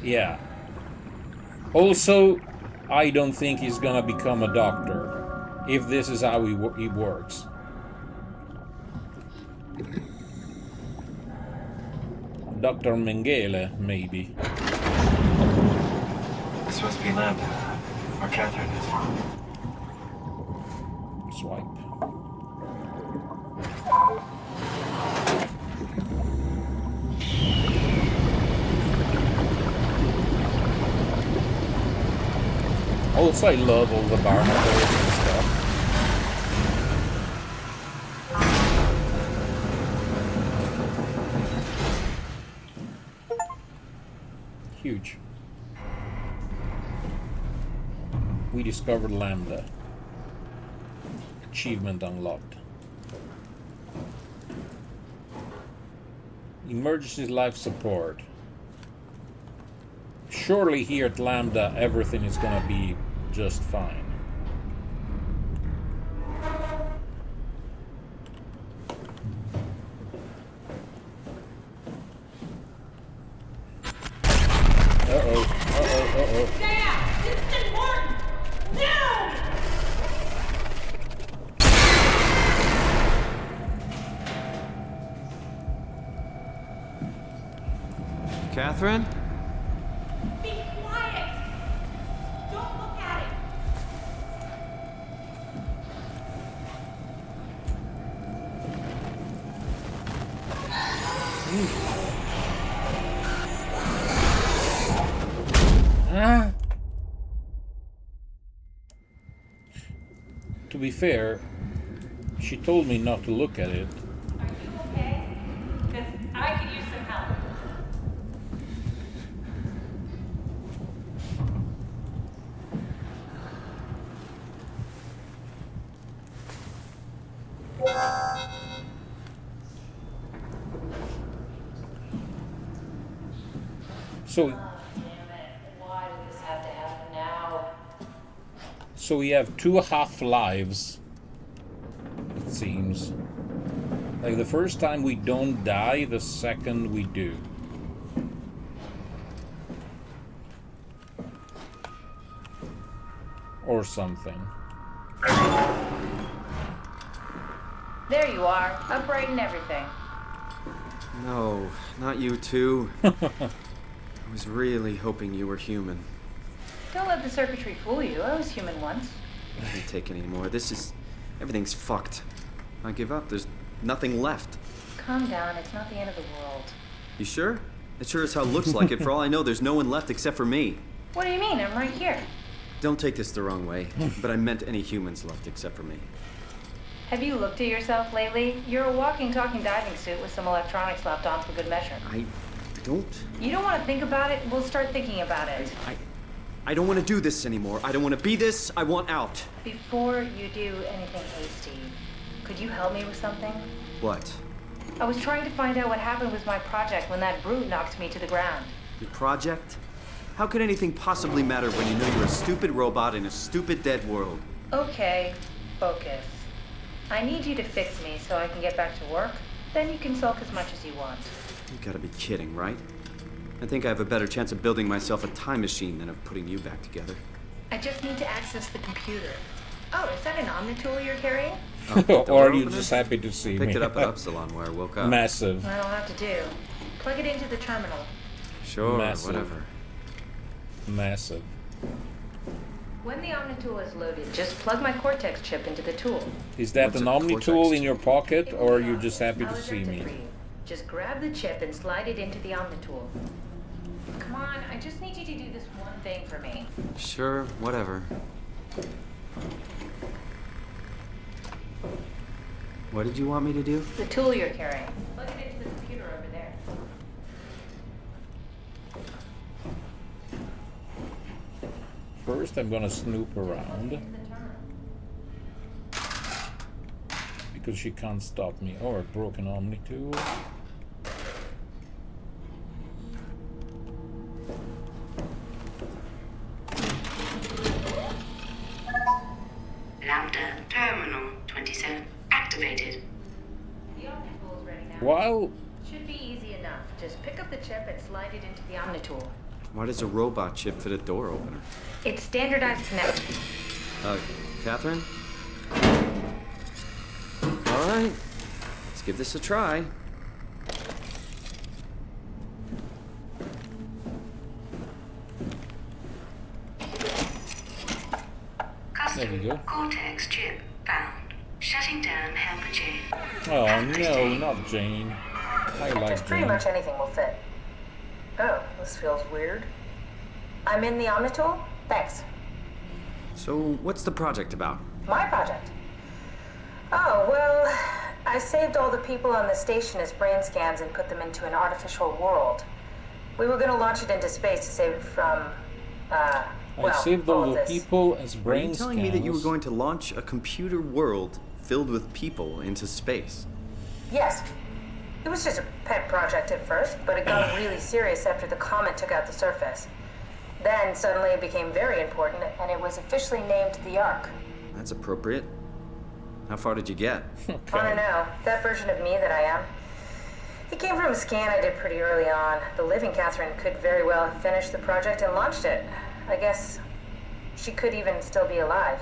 Yeah. Also, I don't think he's gonna become a doctor, if this is how he works. Dr. Mengele, maybe. This must be Lambda, or Catherine is. Swipe. Also, I love all the barnacles and stuff. Huge. We discovered Lambda. Achievement unlocked. Emergency life support. Surely here at Lambda everything is gonna be just fine. Uh-oh, uh-oh, uh-oh. Stay out! This is important! No! Catherine? Be quiet! Don't look at it! Ah. To be fair, she told me not to look at it. Are you okay? Because I could use some help. So, Why did this have to happen now? so we have 2 half-lives, it seems. Like the first time we don't die, the second we do. Or something. There you are, upright and everything. No, not you too. I was really hoping you were human. Don't let the circuitry fool you. I was human once. I can't take any more. Everything's fucked. I give up. There's nothing left. Calm down. It's not the end of the world. You sure? It sure as hell looks like it. For all I know, there's no one left except for me. What do you mean? I'm right here. Don't take this the wrong way, but I meant any humans left except for me. Have you looked at yourself lately? You're a walking, talking diving suit with some electronics slapped on for good measure. I don't... You don't want to think about it? We'll start thinking about it. I don't want to do this anymore. I don't want to be this. I want out. Before you do anything hasty, could you help me with something? What? I was trying to find out what happened with my project when that brute knocked me to the ground. Your project? How could anything possibly matter when you know you're a stupid robot in a stupid dead world? Okay, focus. I need you to fix me so I can get back to work. Then you can sulk as much as you want. You gotta be kidding, right? I think I have a better chance of building myself a time machine than of putting you back together. I just need to access the computer. Oh, is that an Omnitool you're carrying? Or are you just happy to see me? Picked it up at Upsilon where I woke up. Massive. That'll have to do. Plug it into the terminal. Sure, Massive. whatever. Massive. When the Omnitool is loaded, just plug my Cortex chip into the tool. Is that an Omni-tool in your pocket, or are you just happy to see me? Just grab the chip and slide it into the Omnitool. Come on, I just need you to do this one thing for me. Sure, whatever. What did you want me to do? The tool you're carrying. Plug it into the computer over there. First, I'm gonna snoop around. Because she can't stop me. Oh, a broken Omni-tool. Lambda Terminal 27 activated. The Omnitool is ready now. Well... Should be easy enough. Just pick up the chip and slide it into the Omnitool. Why does a robot chip fit a door opener? It's standardized connection. Catherine? All right, let's give this a try. There we go. Cortex chip found. Shutting down helper chain. Oh no, not Jane. I like Just pretty Jane. much anything will fit. Oh, this feels weird. I'm in the Omnitool? Thanks. So, what's the project about? My project? Oh, well, I saved all the people on the station as brain scans and put them into an artificial world. We were going to launch it into space to save it from, I saved all the people as Were brain you scans. telling me that you were going to launch a computer world filled with people into space? Yes. It was just a pet project at first, but it got really serious after the comet took out the surface. Then suddenly it became very important, and it was officially named the Ark. That's appropriate. How far did you get? I don't know. That version of me that I am. It came from a scan I did pretty early on. The living Catherine could very well have finished the project and launched it. I guess she could even still be alive.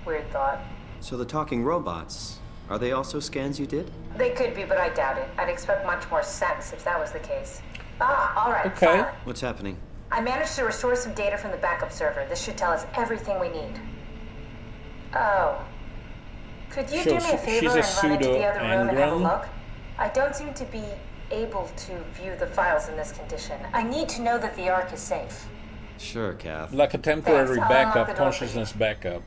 Weird thought. So the talking robots, are they also scans you did? They could be, but I doubt it. I'd expect much more sense if that was the case. All right. Okay. Fine. What's happening? I managed to restore some data from the backup server. This should tell us everything we need. Oh. Could you do me a favor and run into the other room and have a look? I don't seem to be able to view the files in this condition. I need to know that the Ark is safe. Sure, Kath. Like a temporary Thanks. I'll unlock backup, the door for you. consciousness backup.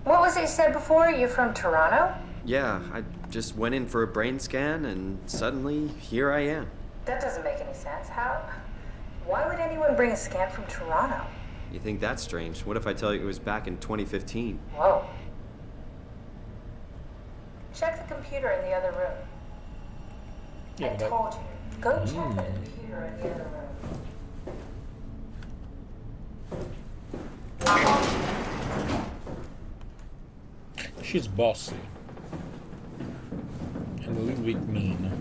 What was it you said before? You're from Toronto? Yeah, I just went in for a brain scan and suddenly here I am. That doesn't make any sense. How? Why would anyone bring a scan from Toronto? You think that's strange? What if I tell you it was back in 2015? Whoa. Check the computer in the other room. Yeah, I told you. Go check the computer in the other room. She's bossy. And a little bit mean.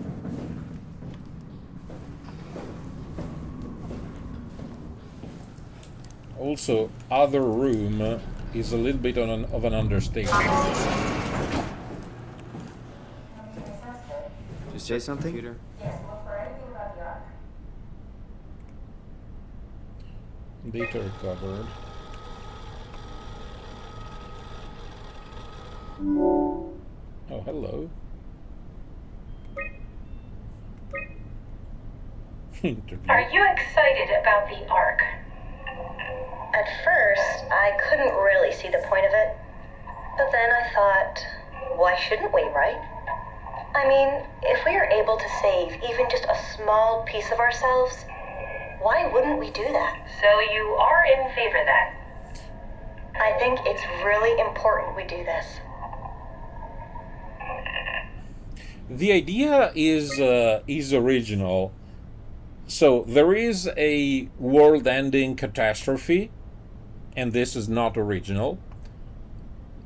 Also, other room is a little bit of an understatement. Did you say something? Yes, look for anything about the Ark. Data recovered. Oh, hello. Interview. Are you excited about the Ark? At first, I couldn't really see the point of it. But then I thought, why shouldn't we, right? I mean, if we are able to save even just a small piece of ourselves, why wouldn't we do that? So you are in favor then? I think it's really important we do this. The idea is original. So there is a world-ending catastrophe, and this is not original.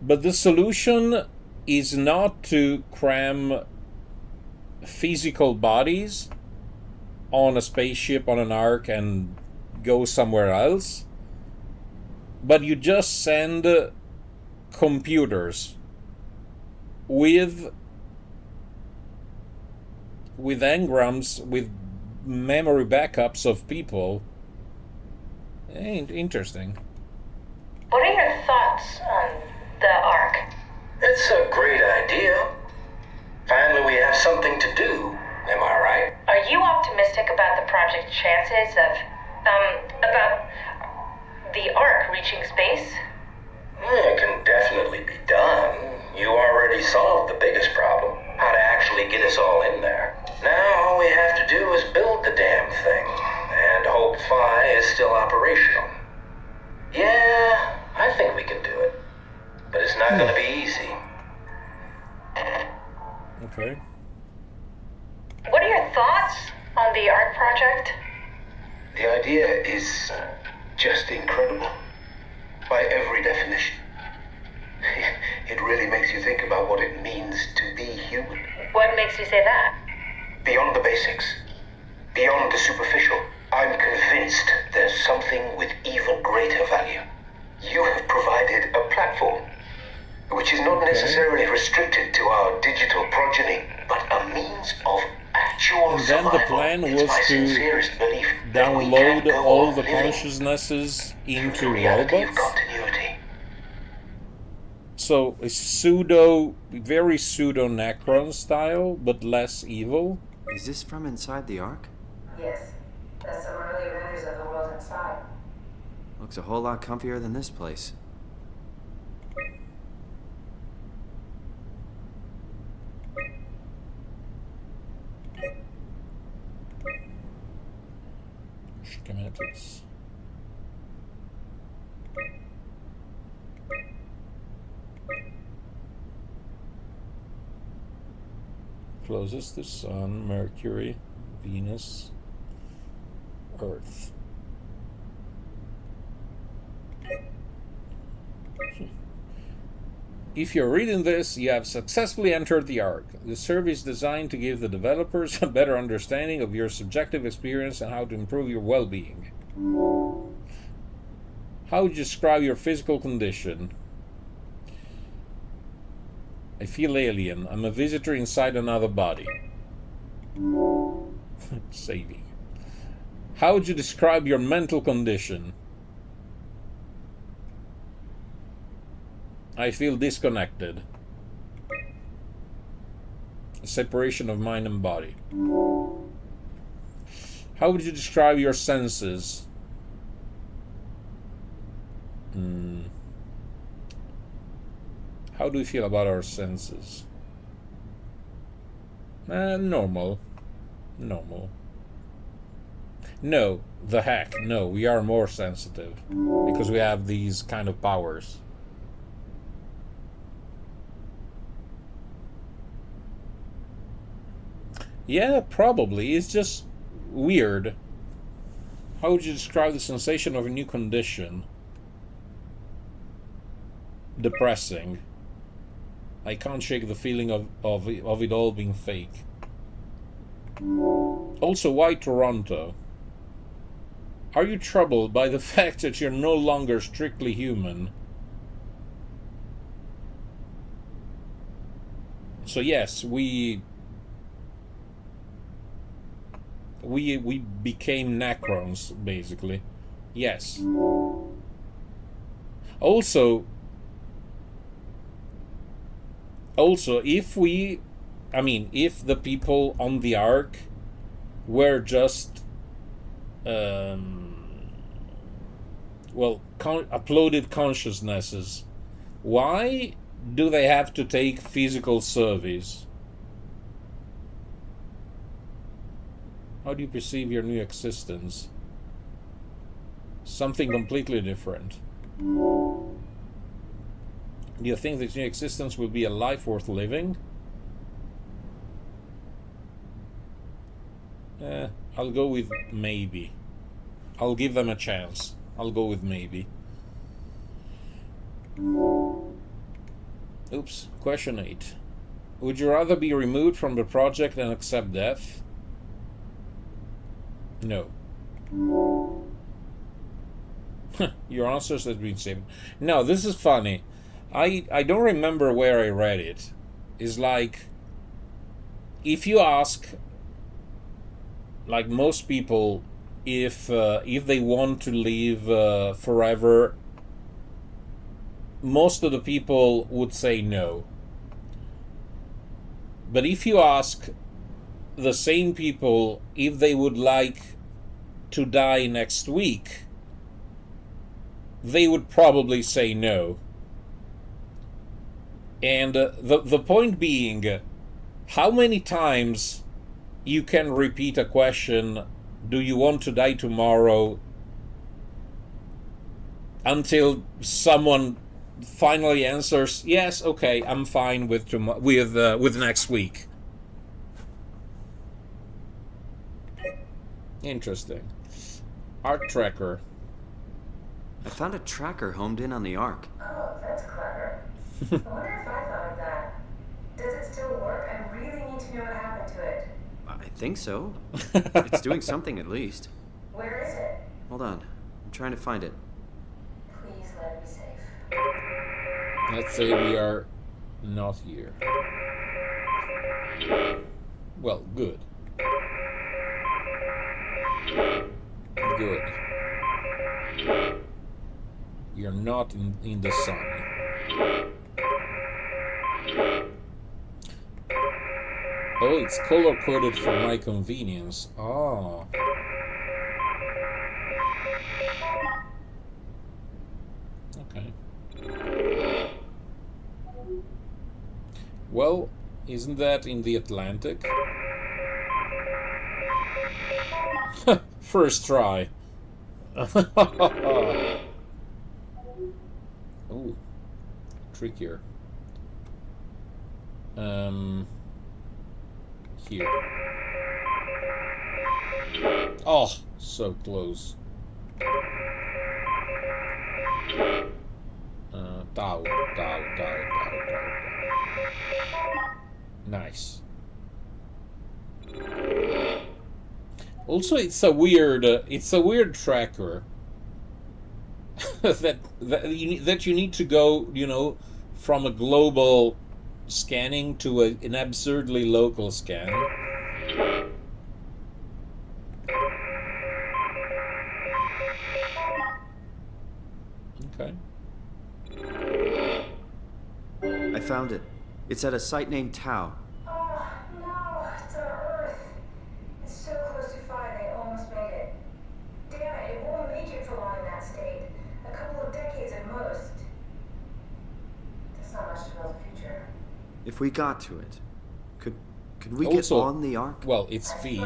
But the solution is not to cram physical bodies on a spaceship, on an Ark, and go somewhere else. But you just send computers with engrams, with memory backups of people. Interesting. What are your thoughts on the Ark? It's a great idea. Finally, we have something to do. Am I right? Are you optimistic about the project's chances of, about the Ark reaching space? It can definitely be done. You already solved the biggest problem, how to actually get us all in there. Now all we have to do is build the damn thing, and hope Phi is still operational. Yeah, I think we can do it. But it's not gonna be easy. Okay. What are your thoughts on the Ark project? The idea is just incredible. By every definition. It really makes you think about what it means to be human. What makes you say that? Beyond the basics, beyond the superficial, I'm convinced there's something with even greater value. You have provided a platform, which is not necessarily restricted to our digital progeny, but a means of actual And then survival. the plan It's was my to sincerest belief that we download can go all on the living consciousnesses into through the reality of robots. continuity. So a very pseudo Necron style, but less evil. Is this from inside the Ark? Yes. That's some early renders of the world inside. Looks a whole lot comfier than this place. Schematics. Closest to Sun, Mercury, Venus, Earth. If you're reading this, you have successfully entered the Ark. The survey is designed to give the developers a better understanding of your subjective experience and how to improve your well-being. How would you describe your physical condition? I feel alien. I'm a visitor inside another body. Saving. How would you describe your mental condition? I feel disconnected. A separation of mind and body. How would you describe your senses? How do we feel about our senses? Normal. Normal. No, the heck, no, we are more sensitive. Because we have these kind of powers. Yeah, probably. It's just weird. How would you describe the sensation of a new condition? Depressing. I can't shake the feeling of it all being fake. Also, why Toronto? Are you troubled by the fact that you're no longer strictly human? So yes, we became Necrons, basically. Yes. Also, if if the people on the Ark were just uploaded consciousnesses, why do they have to take physical surveys? How do you perceive your new existence? Something completely different. Do you think this new existence will be a life worth living? I'll go with maybe. I'll give them a chance. I'll go with maybe. Oops. Question 8. Would you rather be removed from the project and accept death? No. Your answers have been saved. No, this is funny. I don't remember where I read it. It's like, if you ask, like most people, if they want to live forever, most of the people would say no. But if you ask the same people if they would like to die next week, they would probably say no. And the point being, how many times you can repeat a question, do you want to die tomorrow, until someone finally answers, yes, okay, I'm fine with next week. Interesting. Arc tracker. I found a tracker homed in on the Ark. Oh, that's clever. I wonder if I thought of that. Does it still work? I really need to know what happened to it. I think so. It's doing something at least. Where is it? Hold on. I'm trying to find it. Please let it be safe. Let's say we are not here. Well, good. Good. You're not in the sun. Oh, it's color-coded for my convenience. Oh. Okay. Well, isn't that in the Atlantic? First try. Oh, trickier. Here. Oh, so close. Tau. Nice. Also, it's a weird tracker that you need to go, from a global scanning to an absurdly local scan. Okay. I found it. It's at a site named Tau. Oh, no, it's on Earth. It's so close to 5, they almost made it. Damn it, it won't make it for long in that state. A couple of decades at most. That's not much to build a future. If we got to it, could we get on the Ark? Well, it's in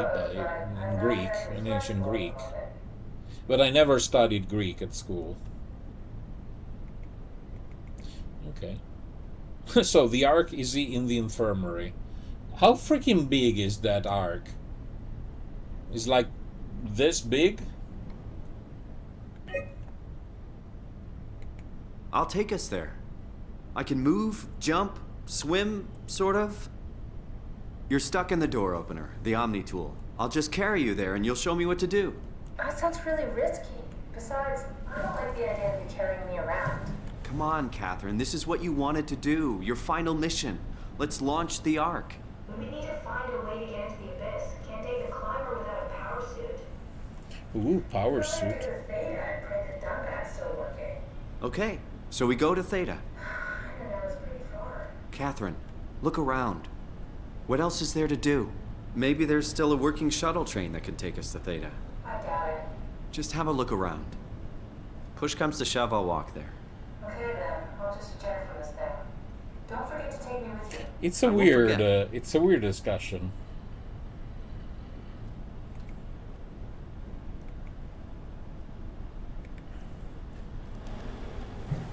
Greek, in ancient Greek. But I never studied Greek at school. Okay. So the Ark is in the infirmary. How freaking big is that Ark? It's like this big? I'll take us there. I can move, jump, swim, sort of. You're stuck in the door opener, the Omni tool. I'll just carry you there and you'll show me what to do. That sounds really risky. Besides, I don't like the idea of you carrying me around. Come on, Catherine. This is what you wanted to do. Your final mission. Let's launch the Ark. We need to find a way to get into the abyss. Can't take the climber without a power suit. Ooh, power suit. Okay, so we go to Theta. Catherine, look around. What else is there to do? Maybe there's still a working shuttle train that can take us to Theta. I doubt it. Just have a look around. Push comes to shove, I'll walk there. Okay then, I'll just eject from this thing. Don't forget to take me with you. It's a weird discussion.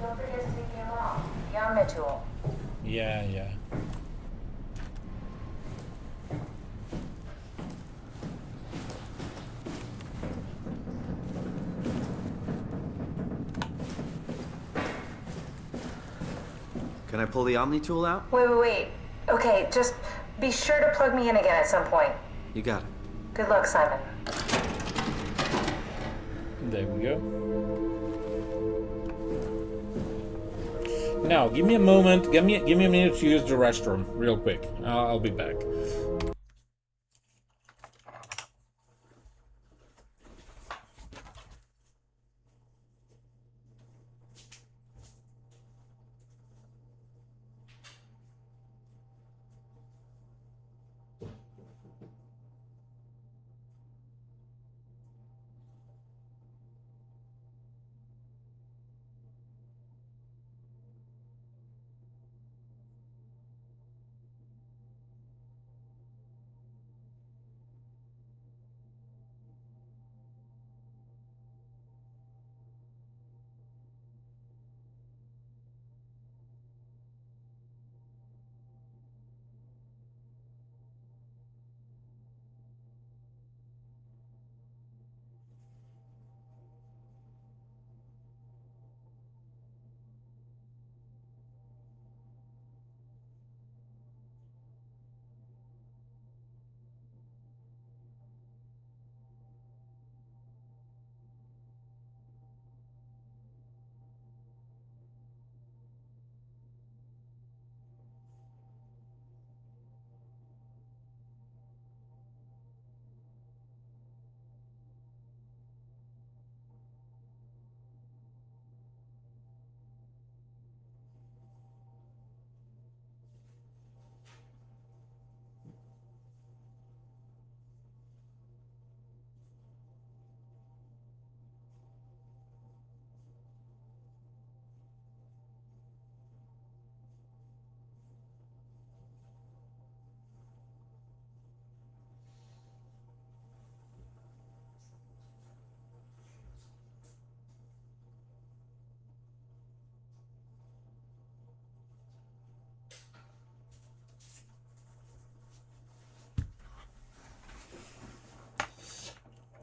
Don't forget to take me along. The Omni tool. Yeah, yeah. Can I pull the Omni tool out? Wait. Okay, just be sure to plug me in again at some point. You got it. Good luck, Simon. There we go. Now, give me a moment. Give me a minute to use the restroom, real quick. I'll be back.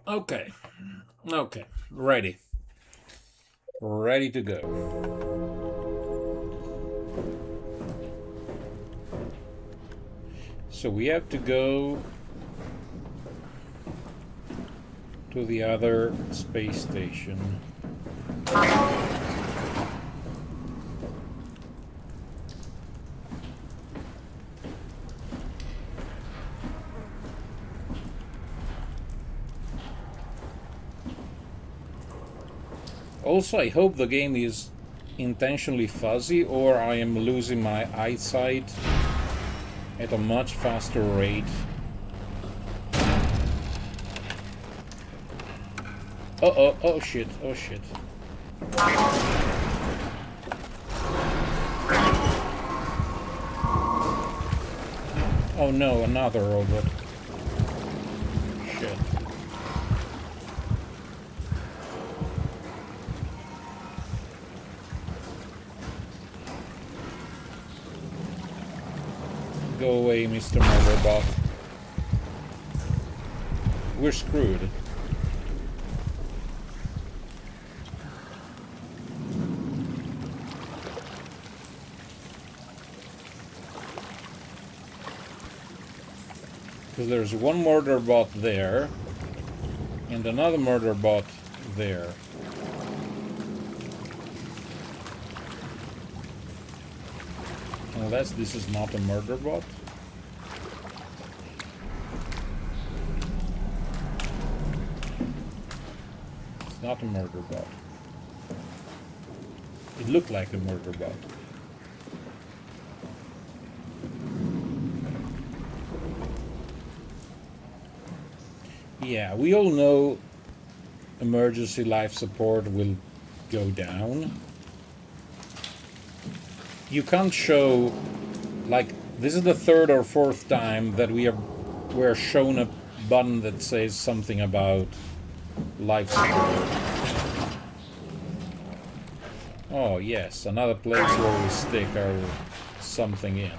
Okay, ready to go. So we have to go to the other space station. Also, I hope the game is intentionally fuzzy, or I am losing my eyesight at a much faster rate. Oh shit. Oh no, another robot. Shit. Go away, Mr. Murderbot. We're screwed. Because there's one Murderbot there. And another murder bot there. Unless this is not a murder bot. It's not a murder bot. It looked like a murder bot. Yeah, we all know emergency life support will go down. You can't show, like, this is the third or fourth time that we're shown a button that says something about life support. Oh yes, another place where we stick our something in.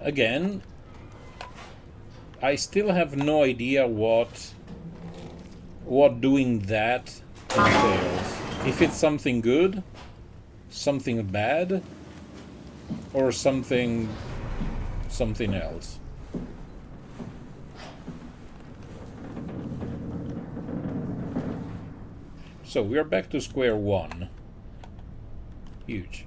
Again, I still have no idea what doing that entails. If it's something good, something bad, or something else. So we are back to square one. Huge.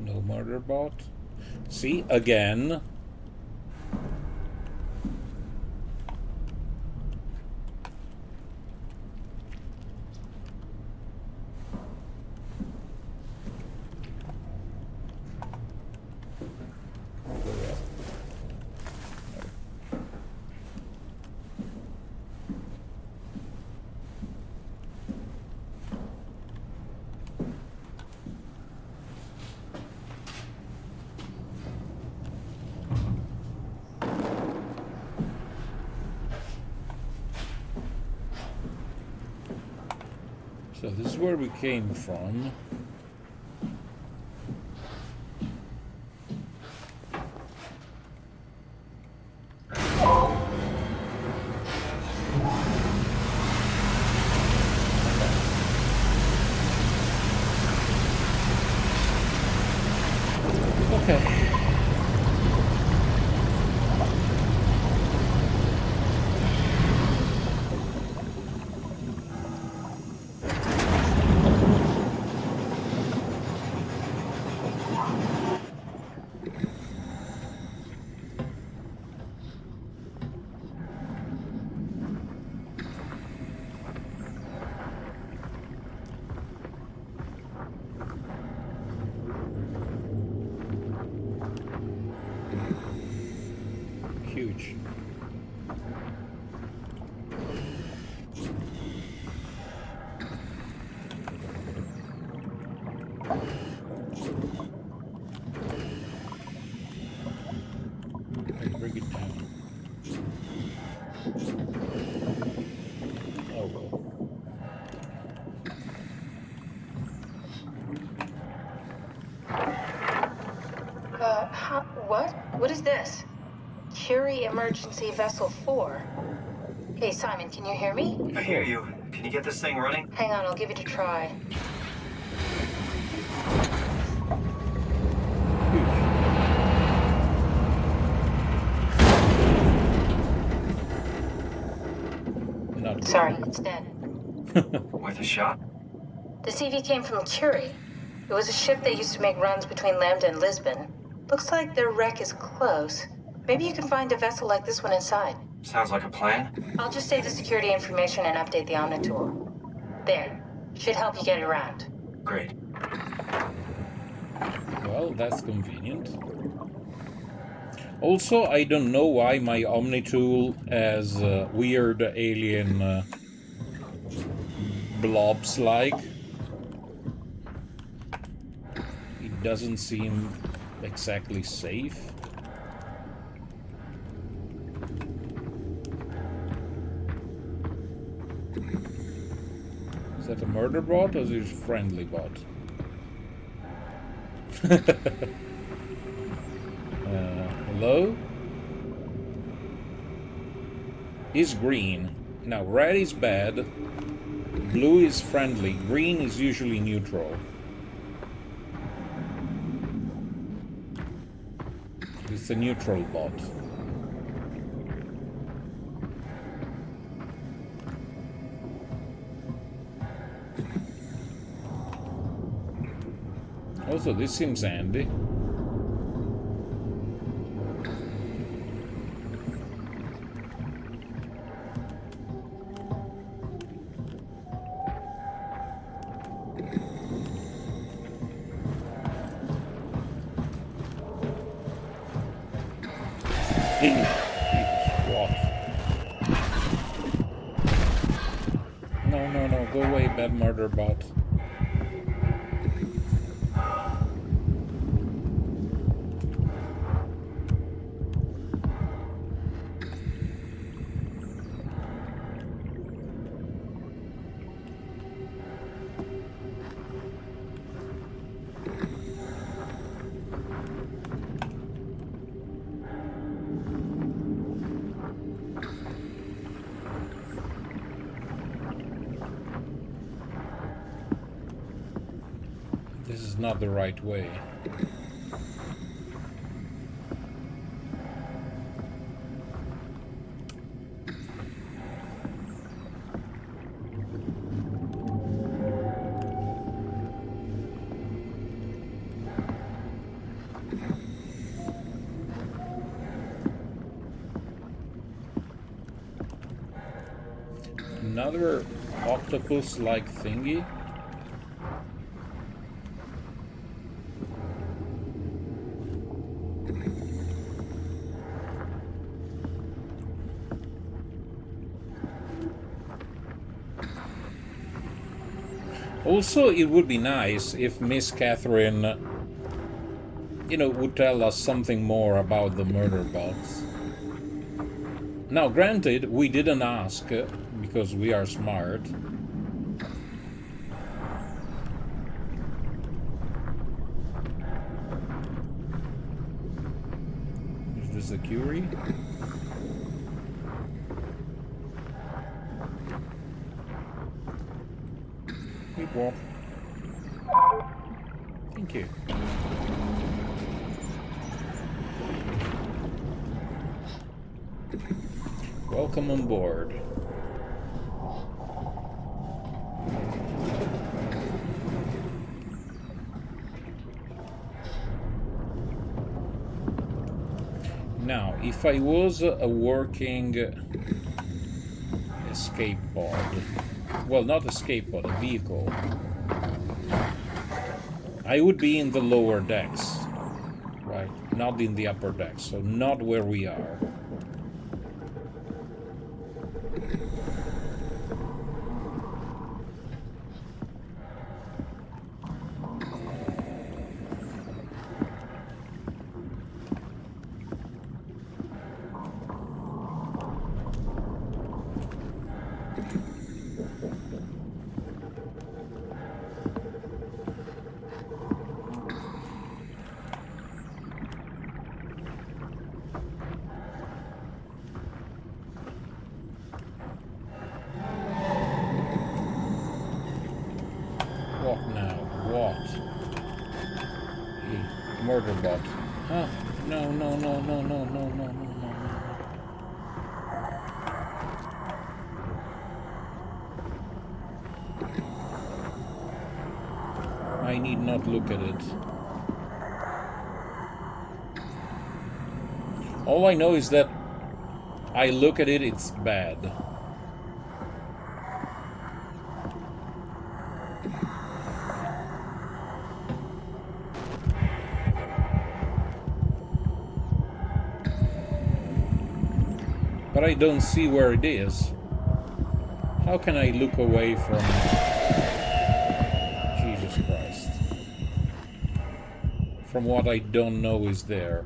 No murder bot. See, again. So this is where we came from. Okay. Huge. Bring it down. Oh well. What? What is this? Curie Emergency Vessel 4. Hey, Simon, can you hear me? I hear you. Can you get this thing running? Hang on, I'll give it a try. Sorry, it's dead. Worth a shot? The CV came from Curie. It was a ship that used to make runs between Lambda and Lisbon. Looks like their wreck is close. Maybe you can find a vessel like this one inside. Sounds like a plan. I'll just save the security information and update the Omnitool. There. Should help you get around. Great. Well, that's convenient. Also, I don't know why my Omnitool has weird alien blobs-like. It doesn't seem exactly safe. that a murder bot or is it a friendly bot? Hello? Is green. Now red is bad, blue is friendly, green is usually neutral. It's a neutral bot. Also, this seems handy. No, go away, bad murder bot. This is not the right way. Another octopus-like thingy. Also, it would be nice if Miss Catherine, would tell us something more about the murder bots. Now, granted, we didn't ask, because we are smart. Is this a Curie? Well, thank you. Welcome on board. Now, if I was a working escape pod, well, not escape pod, a vehicle, I would be in the lower decks, right? Not in the upper decks, so not where we are. Murder bot. Huh? No. I need not look at it. All I know is that I look at it, it's bad. But I don't see where it is. How can I look away from Jesus Christ? From what I don't know is there.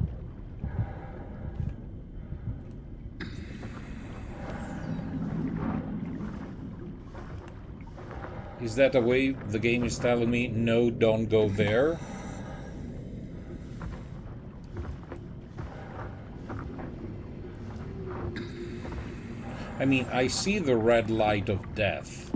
Is that a way the game is telling me, no, don't go there? I mean, I see the red light of death.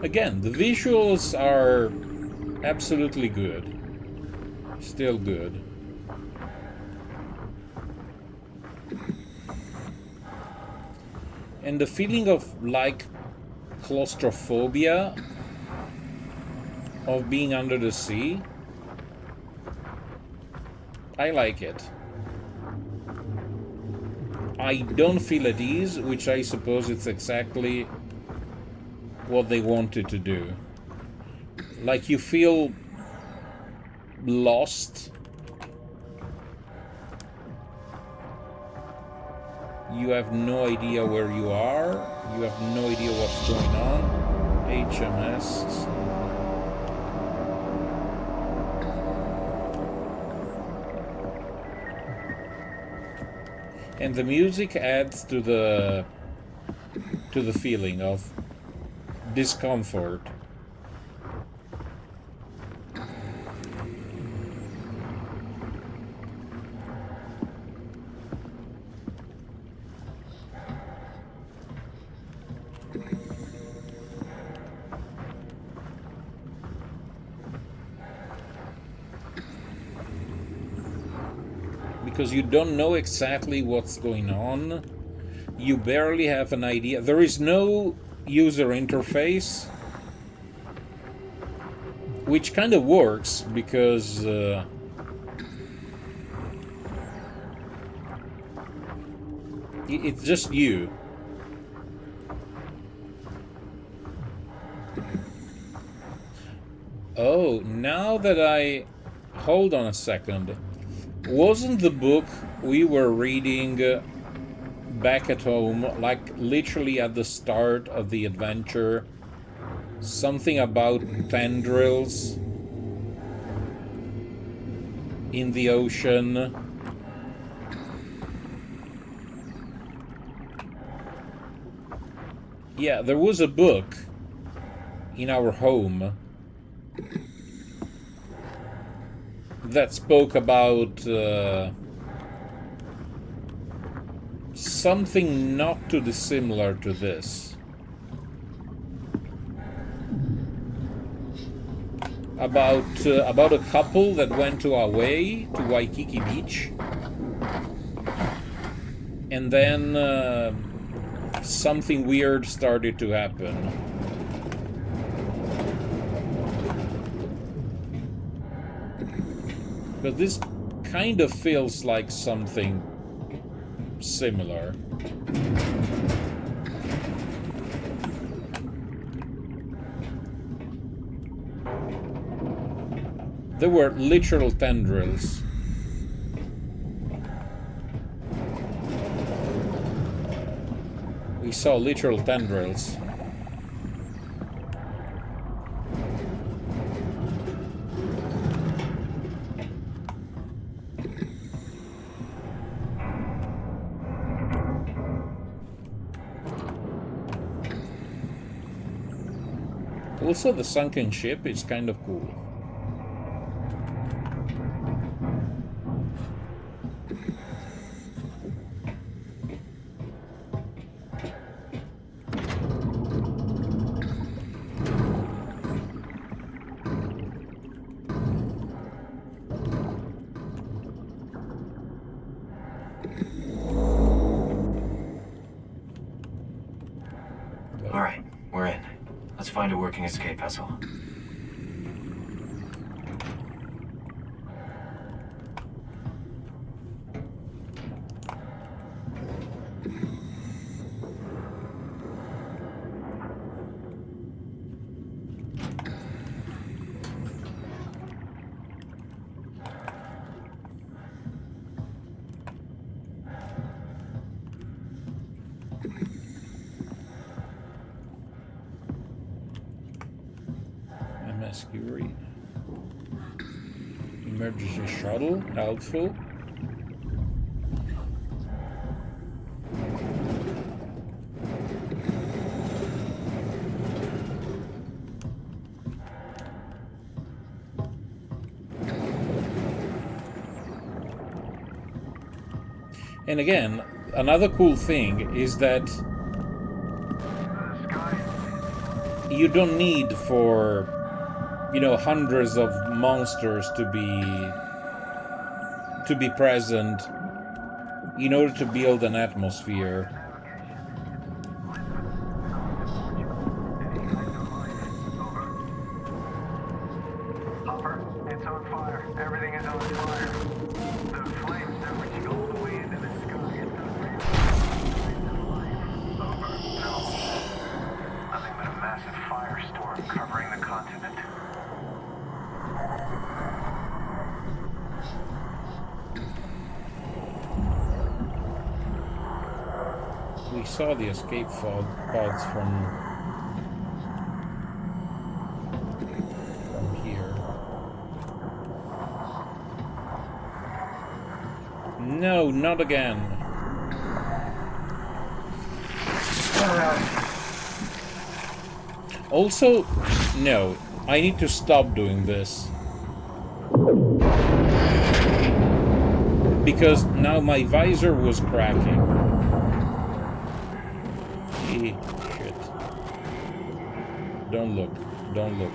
Again, the visuals are absolutely good. Still good. And the feeling of, like, claustrophobia of being under the sea, I like it. I don't feel at ease, which I suppose it's exactly what they wanted to do. Like, you feel lost. You have no idea where you are. You have no idea what's going on. HMS. And the music adds to the feeling of discomfort. Because you don't know exactly what's going on. You barely have an idea. There is no user interface, which kind of works because it's just you. Oh, now that I... Hold on a second. Wasn't the book we were reading back at home, like literally at the start of the adventure, something about tendrils in the ocean? Yeah, there was a book in our home that spoke about something not too dissimilar to this. About a couple that went to Hawaii, to Waikiki Beach, and then something weird started to happen. But this kind of feels like something similar. There were literal tendrils. We saw literal tendrils. Also, the sunken ship is kind of cool. All right, we're in. Let's find a working escape vessel. Fury. Emergency shuttle, helpful. And again, another cool thing is that you don't need for, you know, hundreds of monsters to be present in order to build an atmosphere. It's on fire. Everything is on fire. The flames are reaching all the way into the sky. It's over. No. Nothing but a massive firestorm covering the continent. We saw the escape pods from here. No, not again. Also, no, I need to stop doing this. Because now my visor was cracking. Shit. Don't look. Don't look.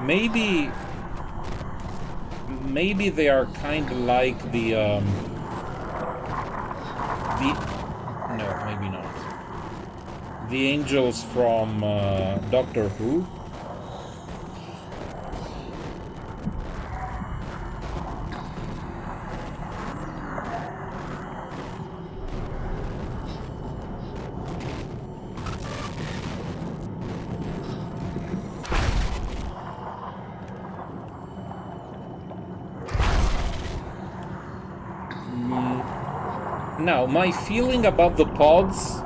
Maybe they are kind of like no, maybe not. The angels from Doctor Who. Now, my feeling about the pods,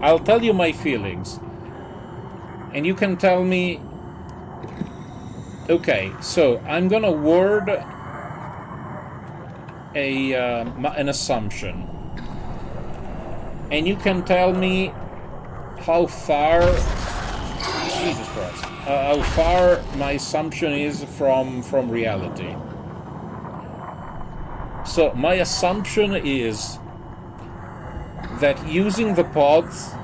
I'll tell you my feelings. And you can tell me... Okay, so I'm gonna word an assumption. And you can tell me how far... Jesus Christ. How far my assumption is from reality. So, my assumption is that using the pods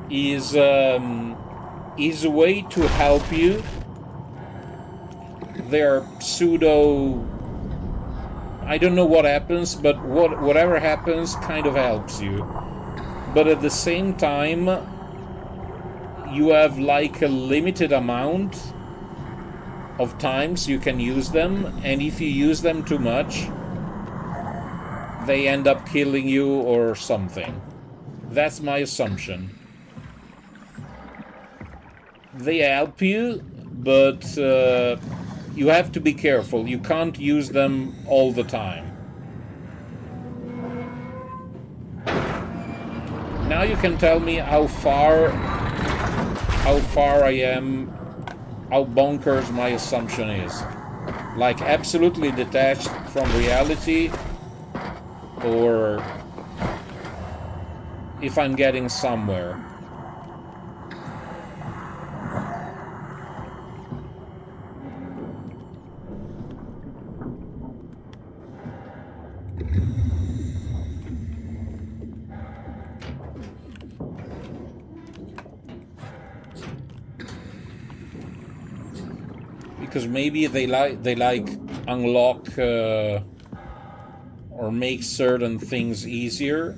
is a way to help you. They're pseudo... I don't know what happens, but whatever happens kind of helps you. But at the same time, you have like a limited amount of times you can use them, and if you use them too much, they end up killing you or something. That's my assumption. They help you, but you have to be careful. You can't use them all the time. Now you can tell me how far I am, how bonkers my assumption is. Like absolutely detached from reality, or if I'm getting somewhere. Because maybe they like unlock or make certain things easier.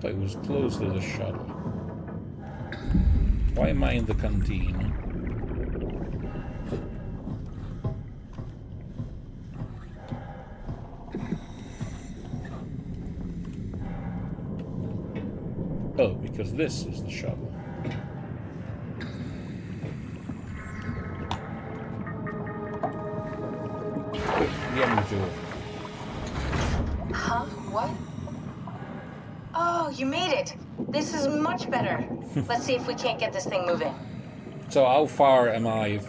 thought I was close to the shuttle. Why am I in the canteen? Oh, because this is the shuttle. Huh? What? Oh, you made it. This is much better. Let's see if we can't get this thing moving. So how far am I?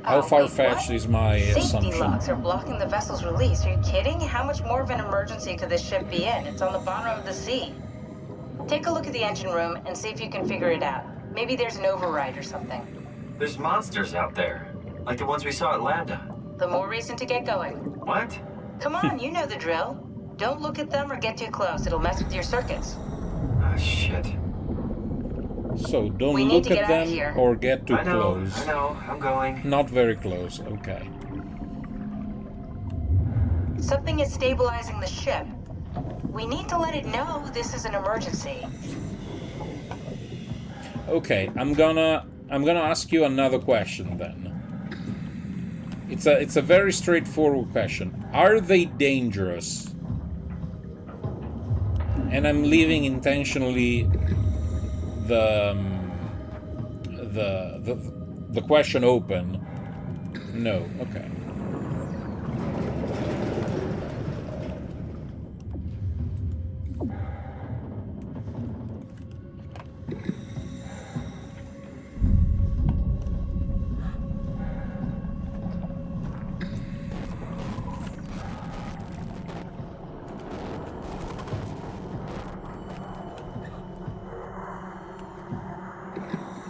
How far-fetched is my assumption? Safety locks are blocking the vessel's release. Are you kidding? How much more of an emergency could this ship be in? It's on the bottom of the sea. Take a look at the engine room and see if you can figure it out. Maybe there's an override or something. There's monsters out there, like the ones we saw at Lambda. The more reason to get going. What? Come on, you know the drill. Don't look at them or get too close. It'll mess with your circuits. Ah, shit. So don't look at them or get too close. I know, I'm going. Not very close, okay. Something is stabilizing the ship. We need to let it know this is an emergency. Okay, I'm gonna ask you another question then. It's a very straightforward question. Are they dangerous? And I'm leaving intentionally the question open. No, okay.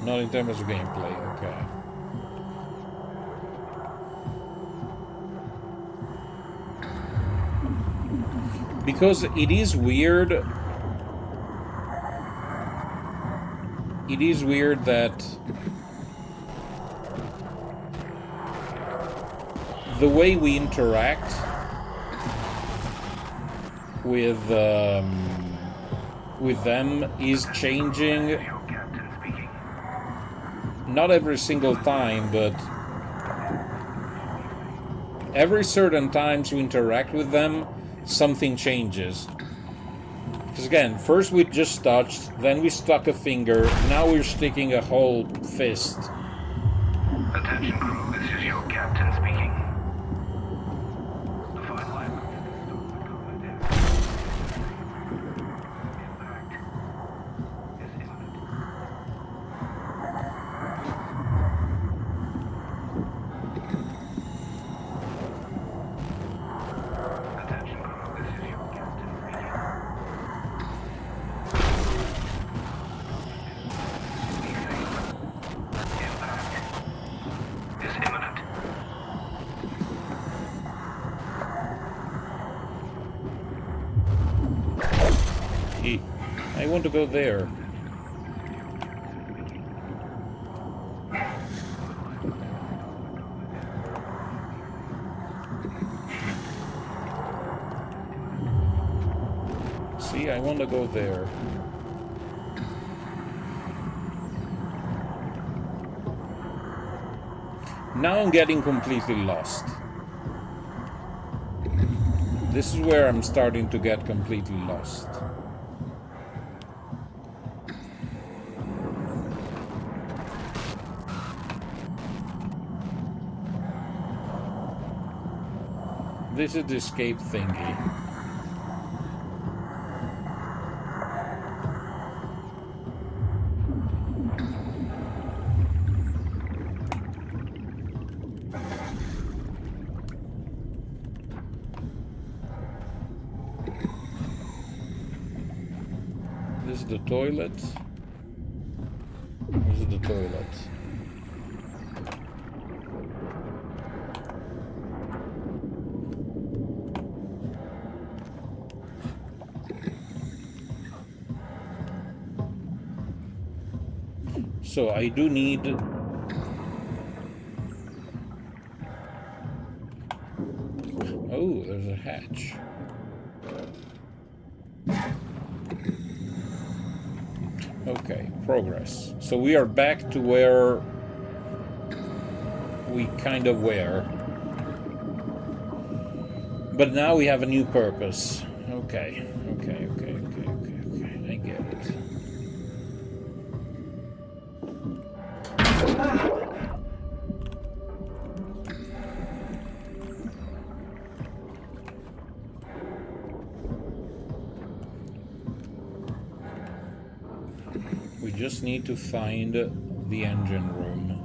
Not in terms of gameplay, okay. Because it is weird. It is weird that the way we interact with them is changing. Not every single time, but every certain times we interact with them, something changes. Because again, first we just touched, then we stuck a finger, now we're sticking a whole fist. Attention crew, this is your captain speaking. The final I want to go there. See, I want to go there. Now I'm getting completely lost. This is where I'm starting to get completely lost. This is the escape thingy. This is the toilet. This is the toilet. So I do need... Oh, there's a hatch. Okay, progress. So we are back to where we kind of were. But now we have a new purpose. Okay. I get it. We just need to find the engine room.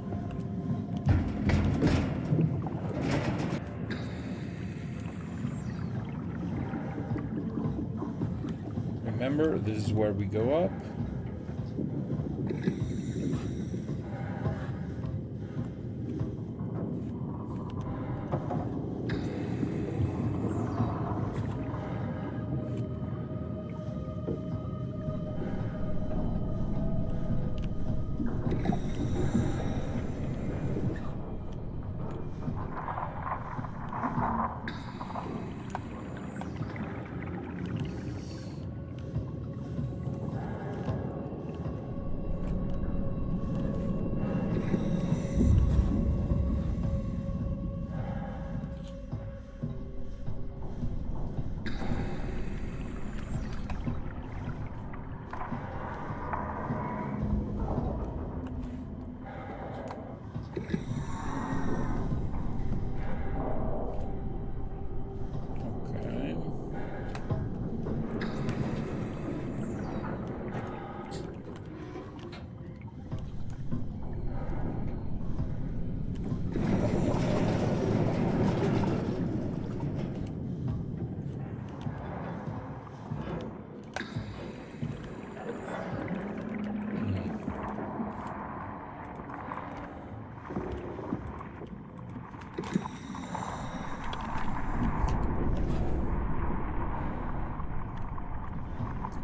Remember, this is where we go up.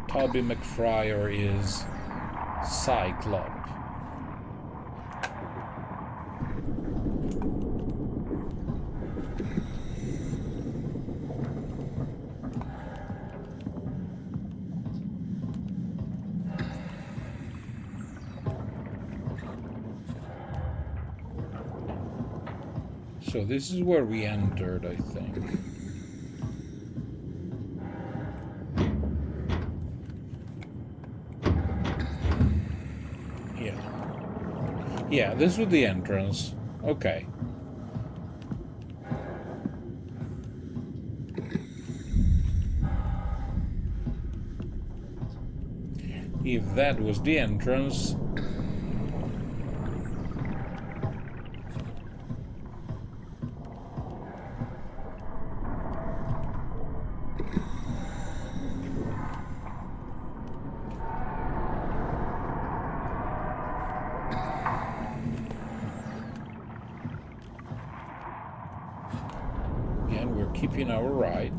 Toby McFryer is Cyclop. So this is where we entered, I think. Yeah, this was the entrance. Okay. If that was the entrance... Again, we're keeping our right.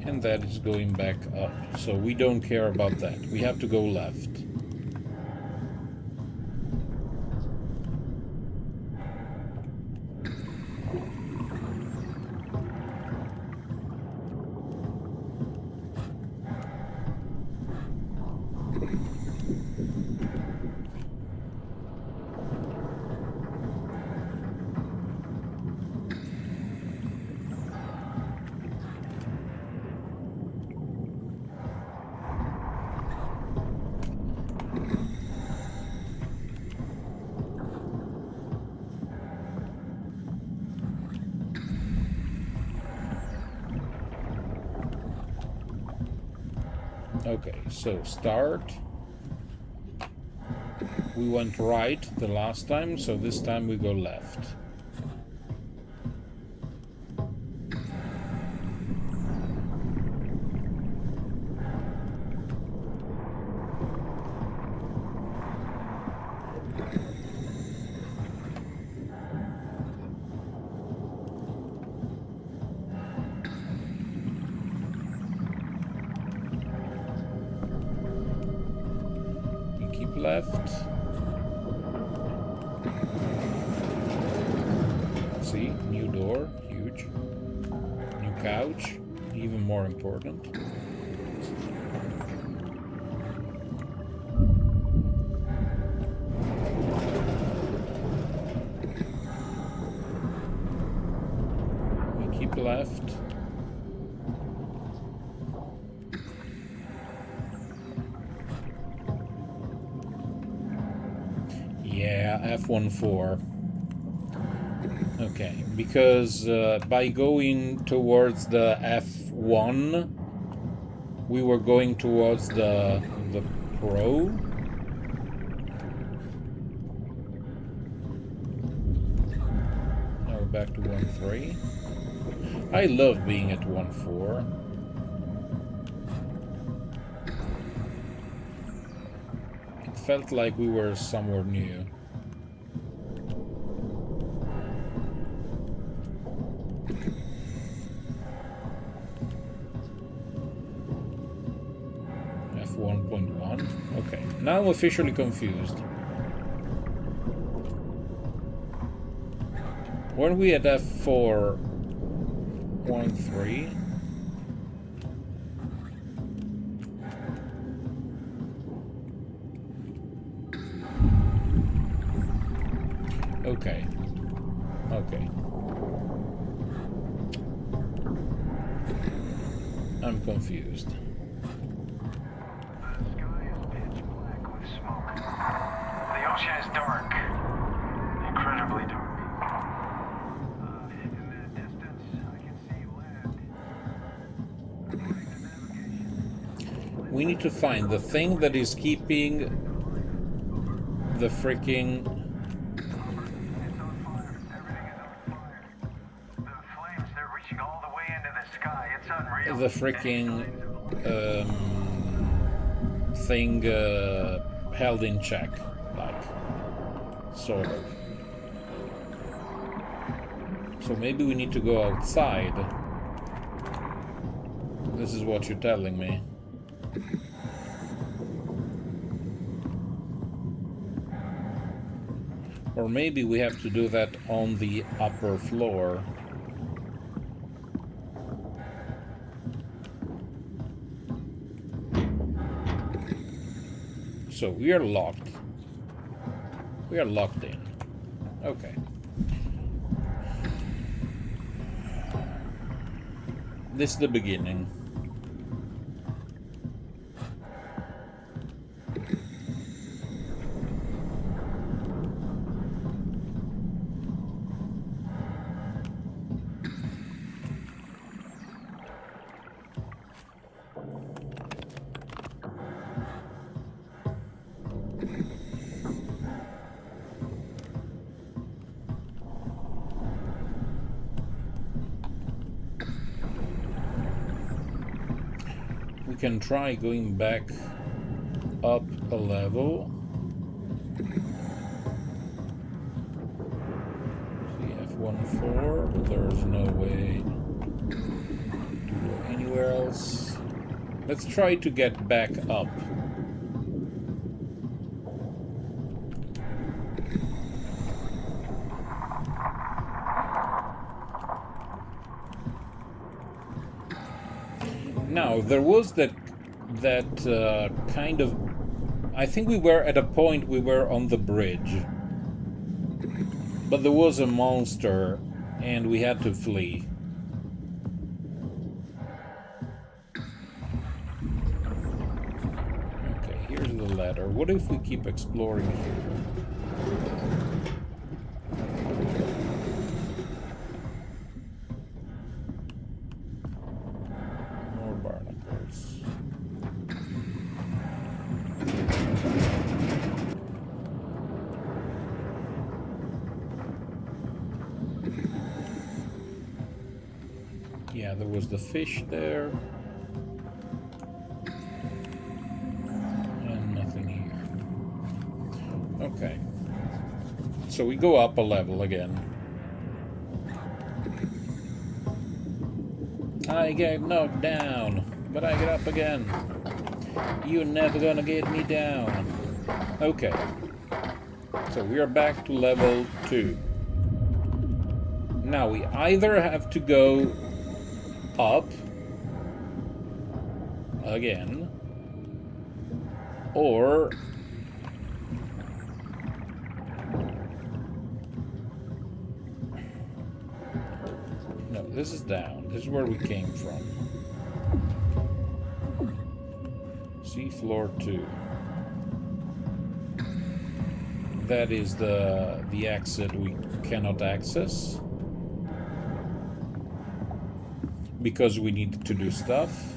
And that is going back up, so we don't care about that. We have to go left. Okay, so start. We went right the last time, so this time we go left. left. See, new door, huge. New couch, even more important. We keep left. Yeah, F14. Okay, because by going towards the F1, we were going towards the Pro. Now we're back to 1.3. I love being at 1.4. It felt like we were somewhere new. F1.1. Okay, now I'm officially confused. Weren't we at F4 1.3? Okay. Okay. I'm confused. The ocean is dark. Incredibly dark. In the distance, I can see land. We need to find the thing that is keeping the freaking... It's on fire. Everything is on fire. The flames, they're reaching all the way into the sky. It's unreal. the freaking thing held in check, like, sort of. So maybe we need to go outside. This is what you're telling me. Or maybe we have to do that on the upper floor. So we are locked. We are locked in. Okay. This is the beginning. We can try going back up a level. CF14, but there's no way to go anywhere else. Let's try to get back up. Now, there was that kind of... I think we were at a point we were on the bridge. But there was a monster, and we had to flee. Okay, here's the ladder. What if we keep exploring here? Yeah, there was the fish there. And nothing here. Okay. So we go up a level again. I get knocked down, but I get up again. You're never gonna get me down. Okay. So we are back to level 2. Now we either have to go up again, or no, this is down. This is where we came from. Sea floor 2. That is the exit we cannot access because we need to do stuff.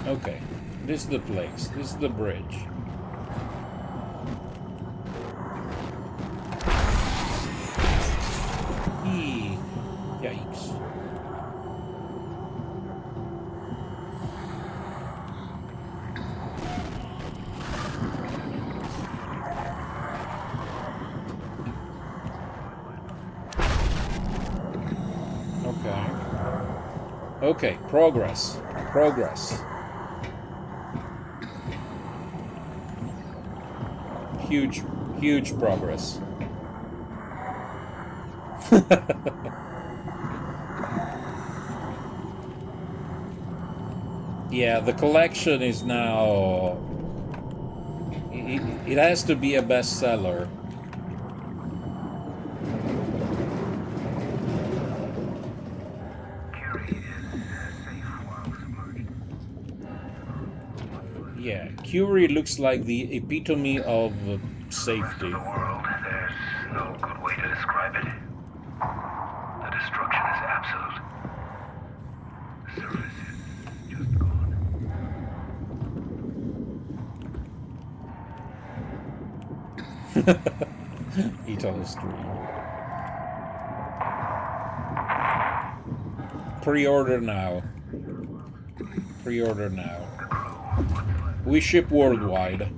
Okay, this is the place. This is the bridge. Eee. Yikes. Okay. Okay, progress. Progress. Huge progress. Yeah, the collection is now... It has to be a bestseller. Yeah, Curie looks like the epitome of safety. The world, there's no good way to describe it. The destruction is absolute. The surface is just gone. Eat on the stream. Pre-order now. Pre-order now. We ship worldwide.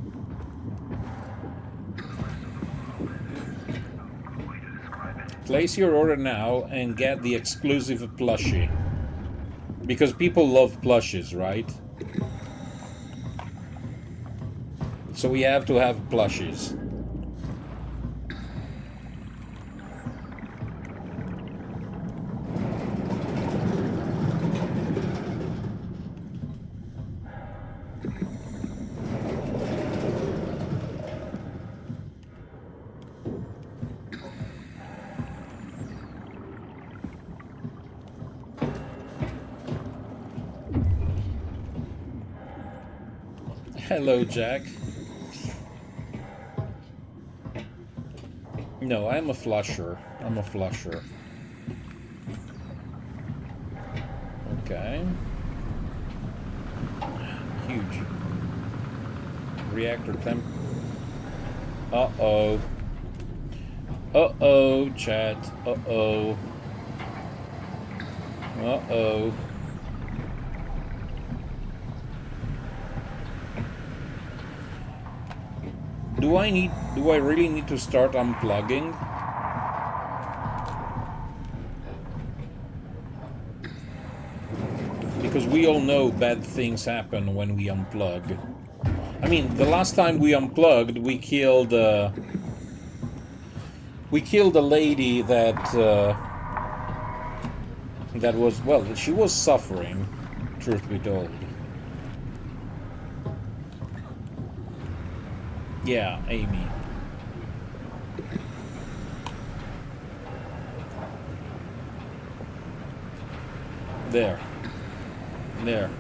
Place your order now and get the exclusive plushie. Because people love plushies, right? So we have to have plushies. Hello, Jack. No, I'm a flusher. I'm a flusher. Okay. Huge. Reactor temp. Uh-oh. Uh-oh, chat. Uh-oh. Uh-oh. Do I really need to start unplugging? Because we all know bad things happen when we unplug. I mean, the last time we unplugged, we killed a lady that that was, well, she was suffering, truth be told. Yeah, Amy. There. There.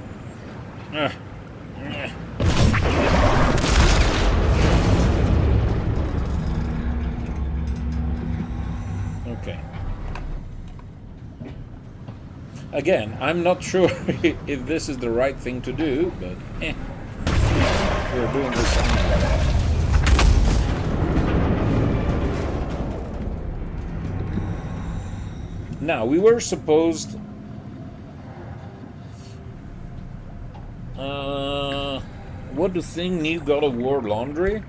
Okay. Again, I'm not sure if this is the right thing to do, but we're doing this anyway. Now, we were supposed... What do thing new God of War laundry?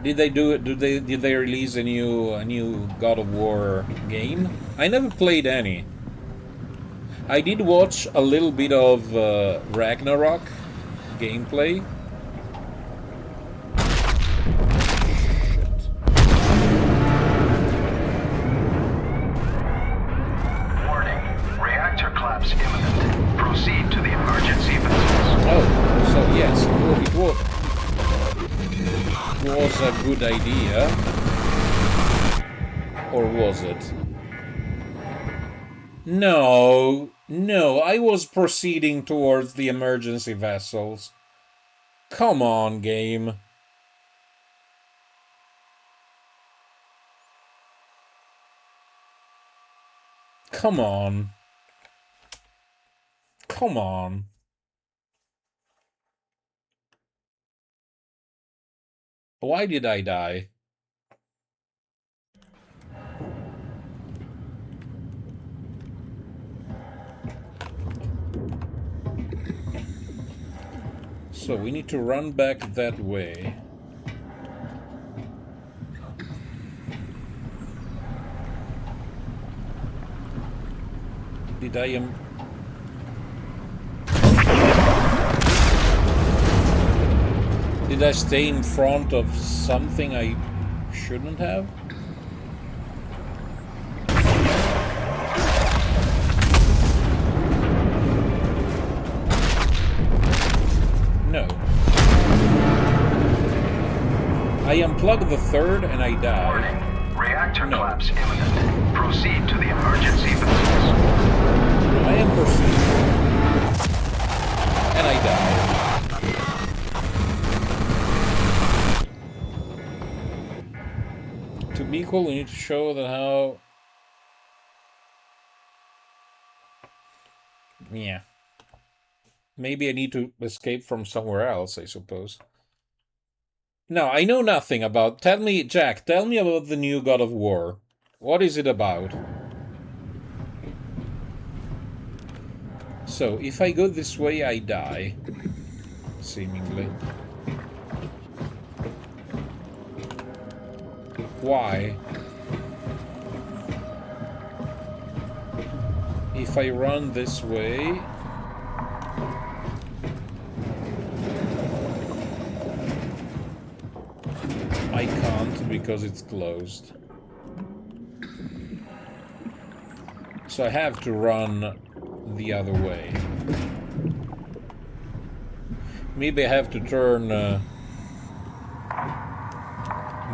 Did they do it? Did they release a new God of War game? I never played any. I did watch a little bit of Ragnarok gameplay. Reactor collapse imminent. Proceed to the emergency vessels. Oh, so yes, it was a good idea. Or was it? No, I was proceeding towards the emergency vessels. Come on, game. Come on. Come on. Why did I die? So we need to run back that way. Did I stay in front of something I shouldn't have? No. I unplug the third and I die. Reactor collapse imminent. Proceed to the emergency vessels. I am proceeding. And I die. To be equal, we need to show that how... Yeah. Maybe I need to escape from somewhere else, I suppose. No, I know nothing about... Tell me, Jack, tell me about the new God of War. What is it about? So, if I go this way, I die. Seemingly. Why? If I run this way... I can't because it's closed. So I have to run the other way. Maybe I have to turn...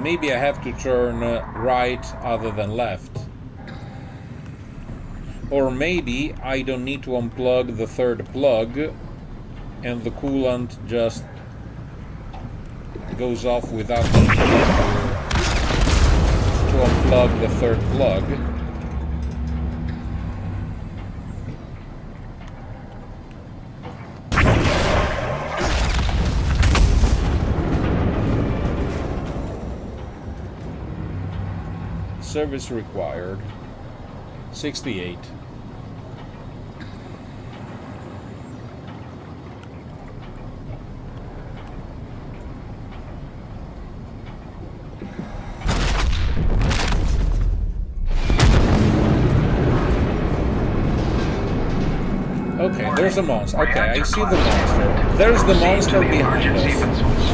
Maybe I have to turn right other than left. Or maybe I don't need to unplug the third plug and the coolant just goes off without me needing to unplug the third plug. Service required. 68. Okay, there's a monster. Okay, I see the monster. There's the monster behind us.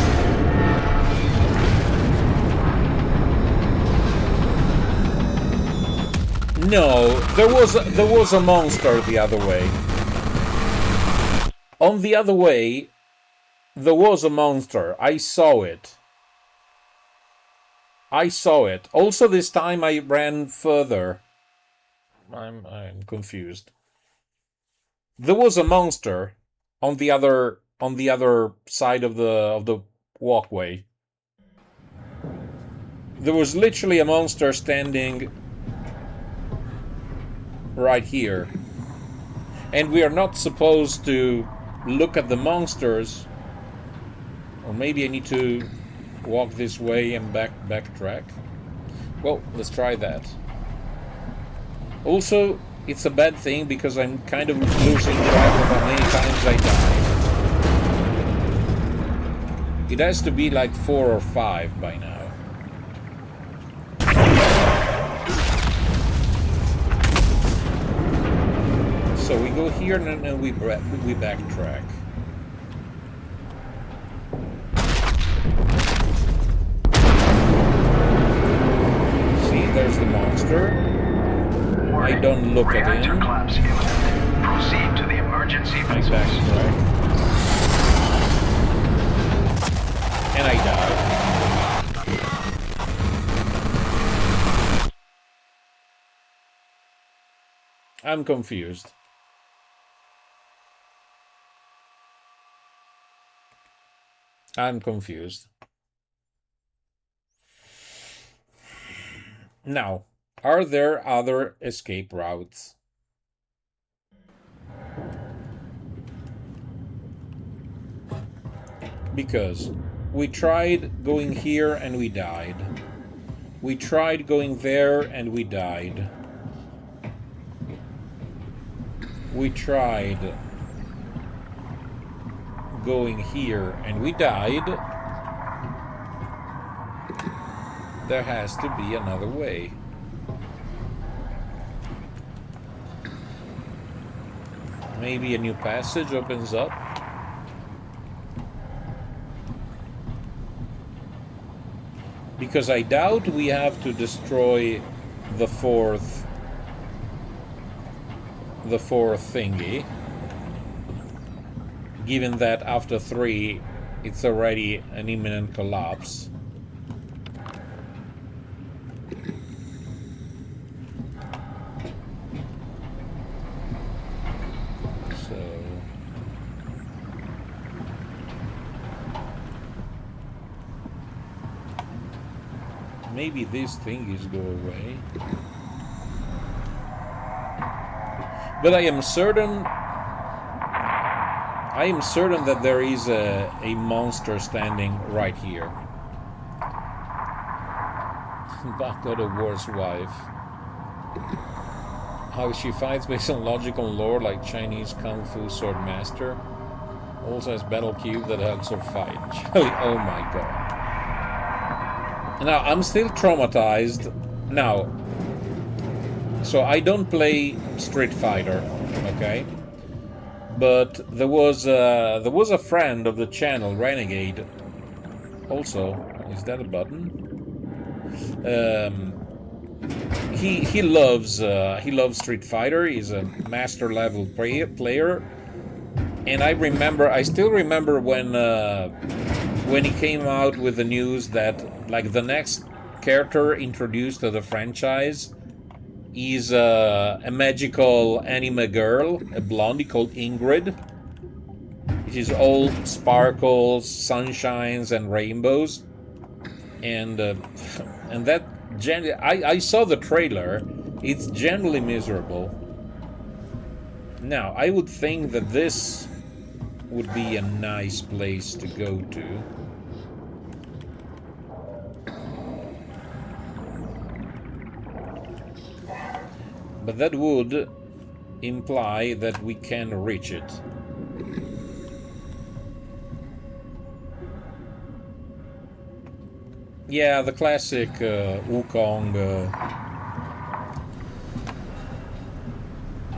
No, there was a monster the other way. On the other way, there was a monster. I saw it. I saw it. Also, this time I ran further. I'm confused. There was a monster on the other side of the walkway. There was literally a monster standing right here. And we are not supposed to look at the monsters. Or maybe I need to walk this way and backtrack. Well, let's try that. Also, it's a bad thing because I'm kind of losing track of how many times I die. It has to be like 4 or 5 by now. So we go here and then we backtrack. See, there's the monster. I don't look at him. Proceed to the emergency vessels. Backtrack. And I die. I'm confused. I'm confused. Now, are there other escape routes? Because we tried going here and we died. We tried going there and we died. We tried going here and we died. There has to be another way. Maybe a new passage opens up. Because I doubt we have to destroy the fourth thingy. Given that after 3 it's already an imminent collapse. So maybe these thingies go away. But I am certain that there is a monster standing right here. Back of the War's wife. How she fights based on logical lore like Chinese Kung Fu sword master. Also has battle cube that helps her fight. Oh my god. Now, I'm still traumatized. Now, so I don't play Street Fighter, okay? But there was a friend of the channel, Renegade. Also, is that a button? He loves Street Fighter. He's a master level player. And I still remember when he came out with the news that like the next character introduced to the franchise is a magical anime girl, a blondie called Ingrid. It is all sparkles, sunshines, and rainbows. And that I saw the trailer. It's generally miserable. Now, I would think that this would be a nice place to go to. But that would imply that we can reach it. Yeah, the classic Wukong.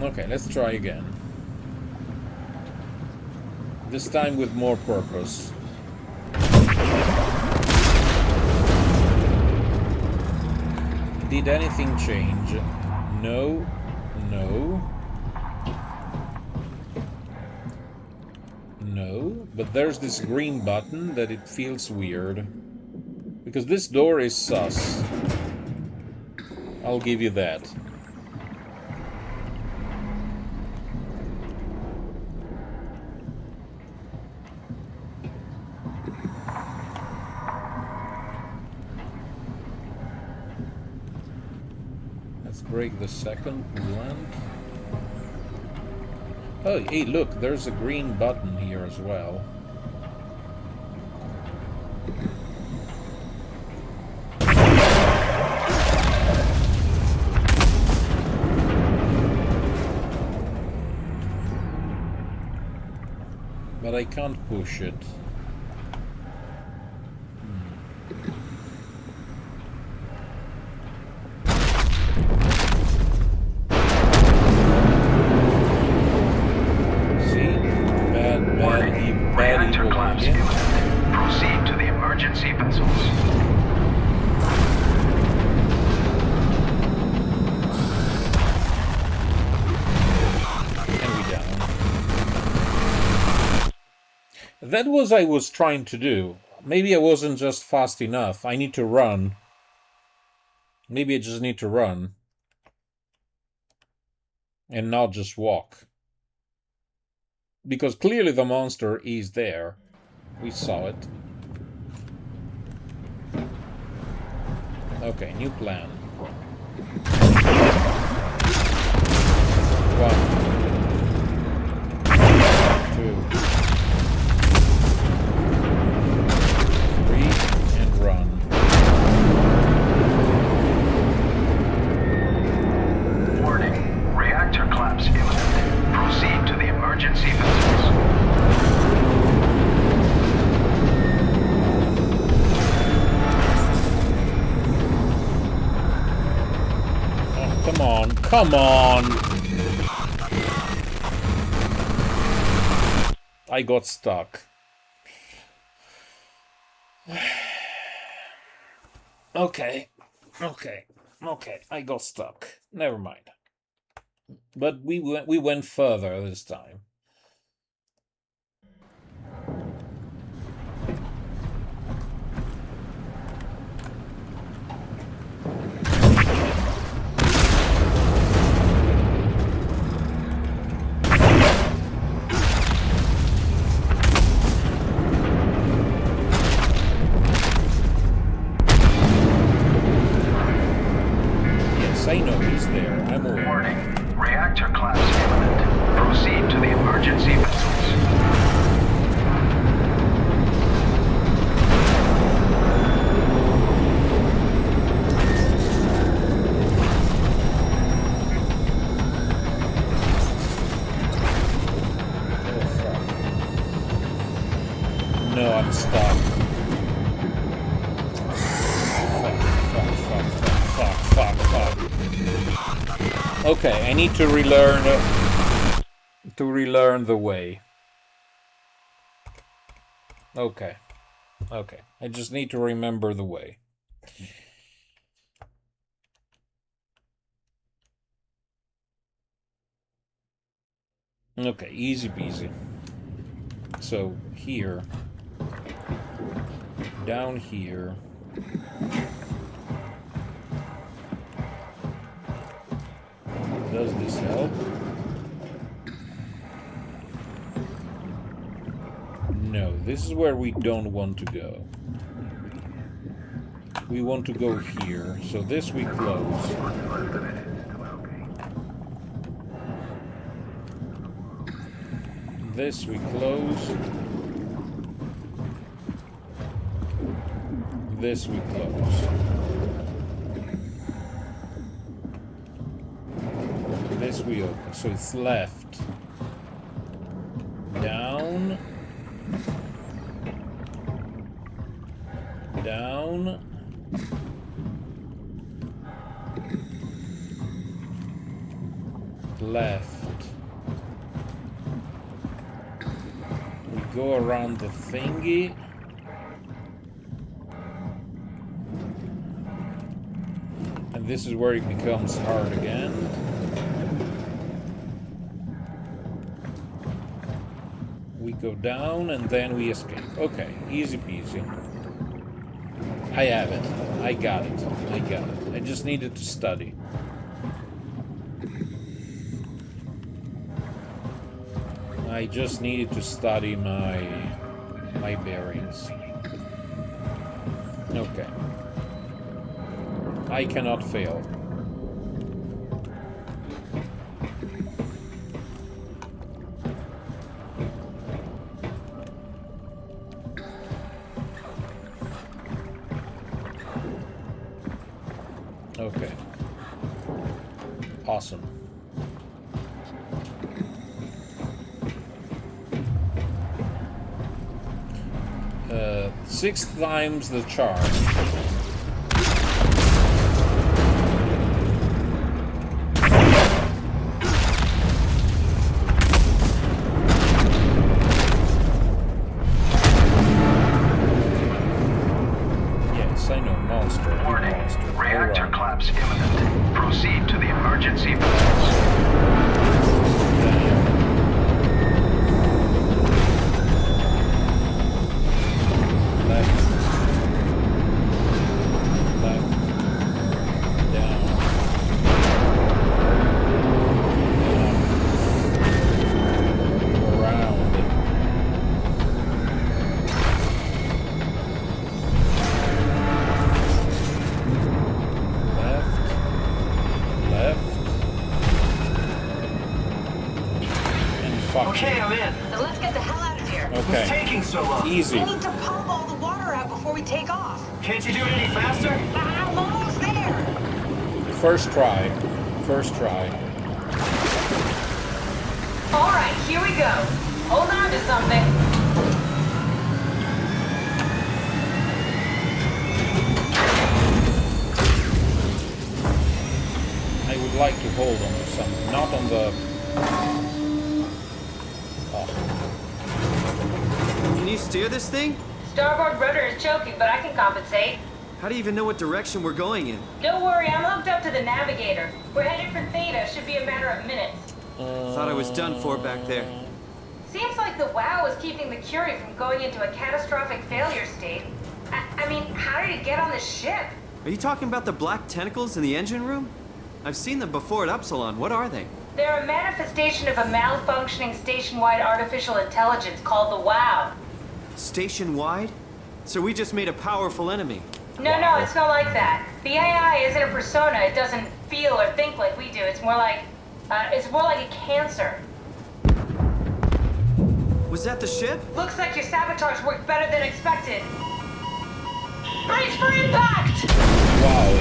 Okay, let's try again. This time with more purpose. Did anything change? No, no, no, but there's this green button that it feels weird. Because this door is sus. I'll give you that. Break the second lamp. Oh, hey, look, there's a green button here as well. But I can't push it. That was I was trying to do. Maybe I wasn't just fast enough. I need to run. Maybe I just need to run. And not just walk. Because clearly the monster is there. We saw it. Okay, new plan. 1, 2, 3, and run. Warning. Reactor collapse imminent. Proceed to the emergency vessels. Oh, come on, come on! I got stuck. Okay, I got stuck. Never mind. But we went further this time. I know he's there. I'm aware. Warning. Reactor collapse imminent. Proceed to the emergency vessels. No, I'm stuck. Fuck. Okay, I need to relearn the way. Okay. I just need to remember the way. Okay, easy peasy. So here, down here. Does this help? No, this is where we don't want to go. We want to go here, so this we close. This we close. This we close. This we open, so it's left, down, down, left. We go around the thingy. And this is where it becomes hard again. We go down and then we escape. Okay, easy peasy. I have it. I got it. I just needed to study. I just needed to study my bearings. Okay. I cannot fail. Okay. Awesome. Six times the charge. Yes, I know, monster. Warning. Monster. Reactor collapse imminent. Proceed to the emergency vessels. Then let's get the hell out of here. Okay. What's taking so long? Easy. We need to pump all the water out before we take off. Can't you do it any faster? I'm almost there. First try. First try. All right, here we go. Hold on to something. I would like to hold on to something, not on the... Oh. Can you steer this thing? Starboard rudder is choking, but I can compensate. How do you even know what direction we're going in? Don't worry, I'm hooked up to the navigator. We're headed for Theta. Should be a matter of minutes. Thought I was done for back there. Seems like the WOW is keeping the Curie from going into a catastrophic failure state. I mean, how did it get on this ship? Are you talking about the black tentacles in the engine room? I've seen them before at Upsilon. What are they? They're a manifestation of a malfunctioning station-wide artificial intelligence called the WOW. Station-wide? So we just made a powerful enemy. No, it's not like that. The AI isn't a persona. It doesn't feel or think like we do. It's more like a cancer. Was that the ship? Looks like your sabotage worked better than expected. Brace for impact! Wow.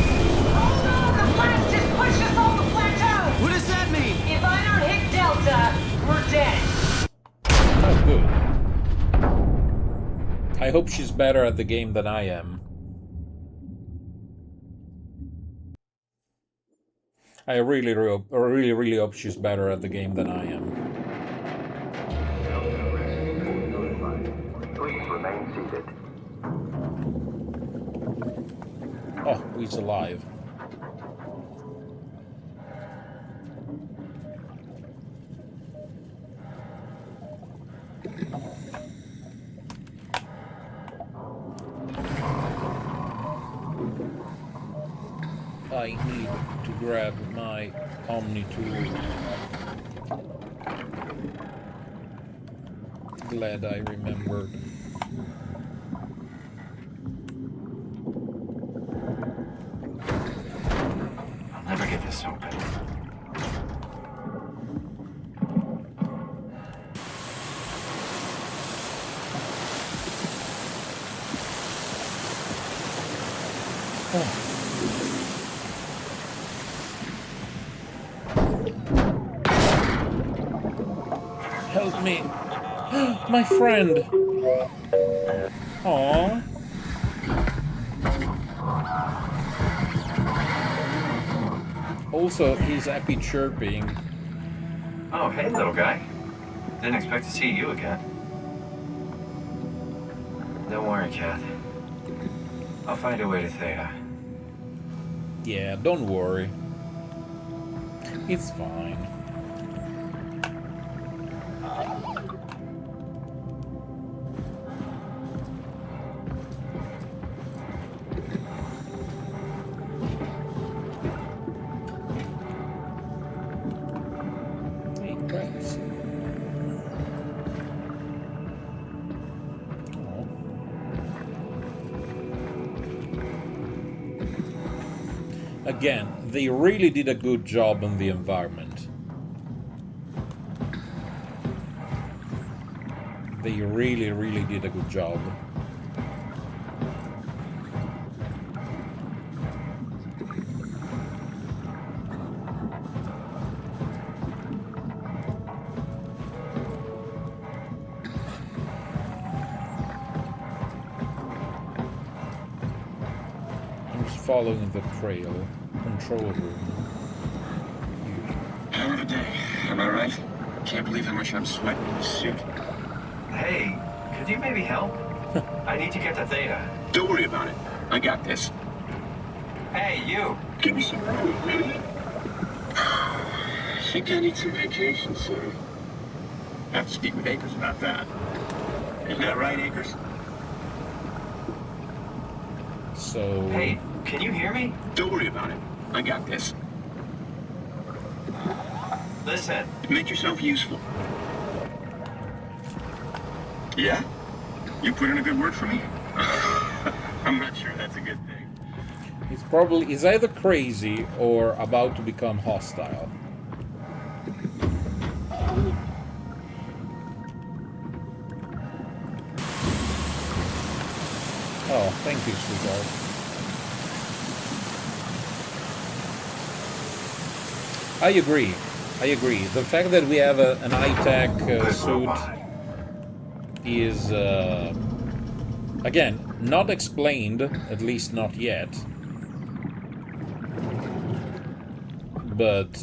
Oh no, the blast just pushed us off the plateau! What does that mean? If I don't hit Delta, we're dead. Oh, good. I hope she's better at the game than I am. I really hope she's better at the game than I am. Please remain seated. Oh, he's alive. I need to grab my Omni tool. Glad I remembered. I'll never get this open. Oh. Help me. My friend. Aww. Also, he's happy chirping. Oh, hey, little guy. Didn't expect to see you again. Don't worry, Kath. I'll find a way to Theta. Yeah, don't worry. It's fine. Again, they really did a good job on the environment. They really did a good job. I'm just following the trail. Control room. Hell of a day, am I right? Can't believe how much I'm sweating in this suit. Hey, could you maybe help? I need to get to Theta. Don't worry about it. I got this. Hey, you! Give me some room, will you? I think I need some vacation, sir. I have to speak with Akers about that. Isn't that right, Akers? So... Hey, can you hear me? Don't worry about it. I got this. Listen. Make yourself useful. Yeah? You put in a good word for me? I'm not sure that's a good thing. He's either crazy or about to become hostile. Oh, thank you, sweetheart. I agree. The fact that we have an high-tech suit is, again, not explained, at least not yet. But,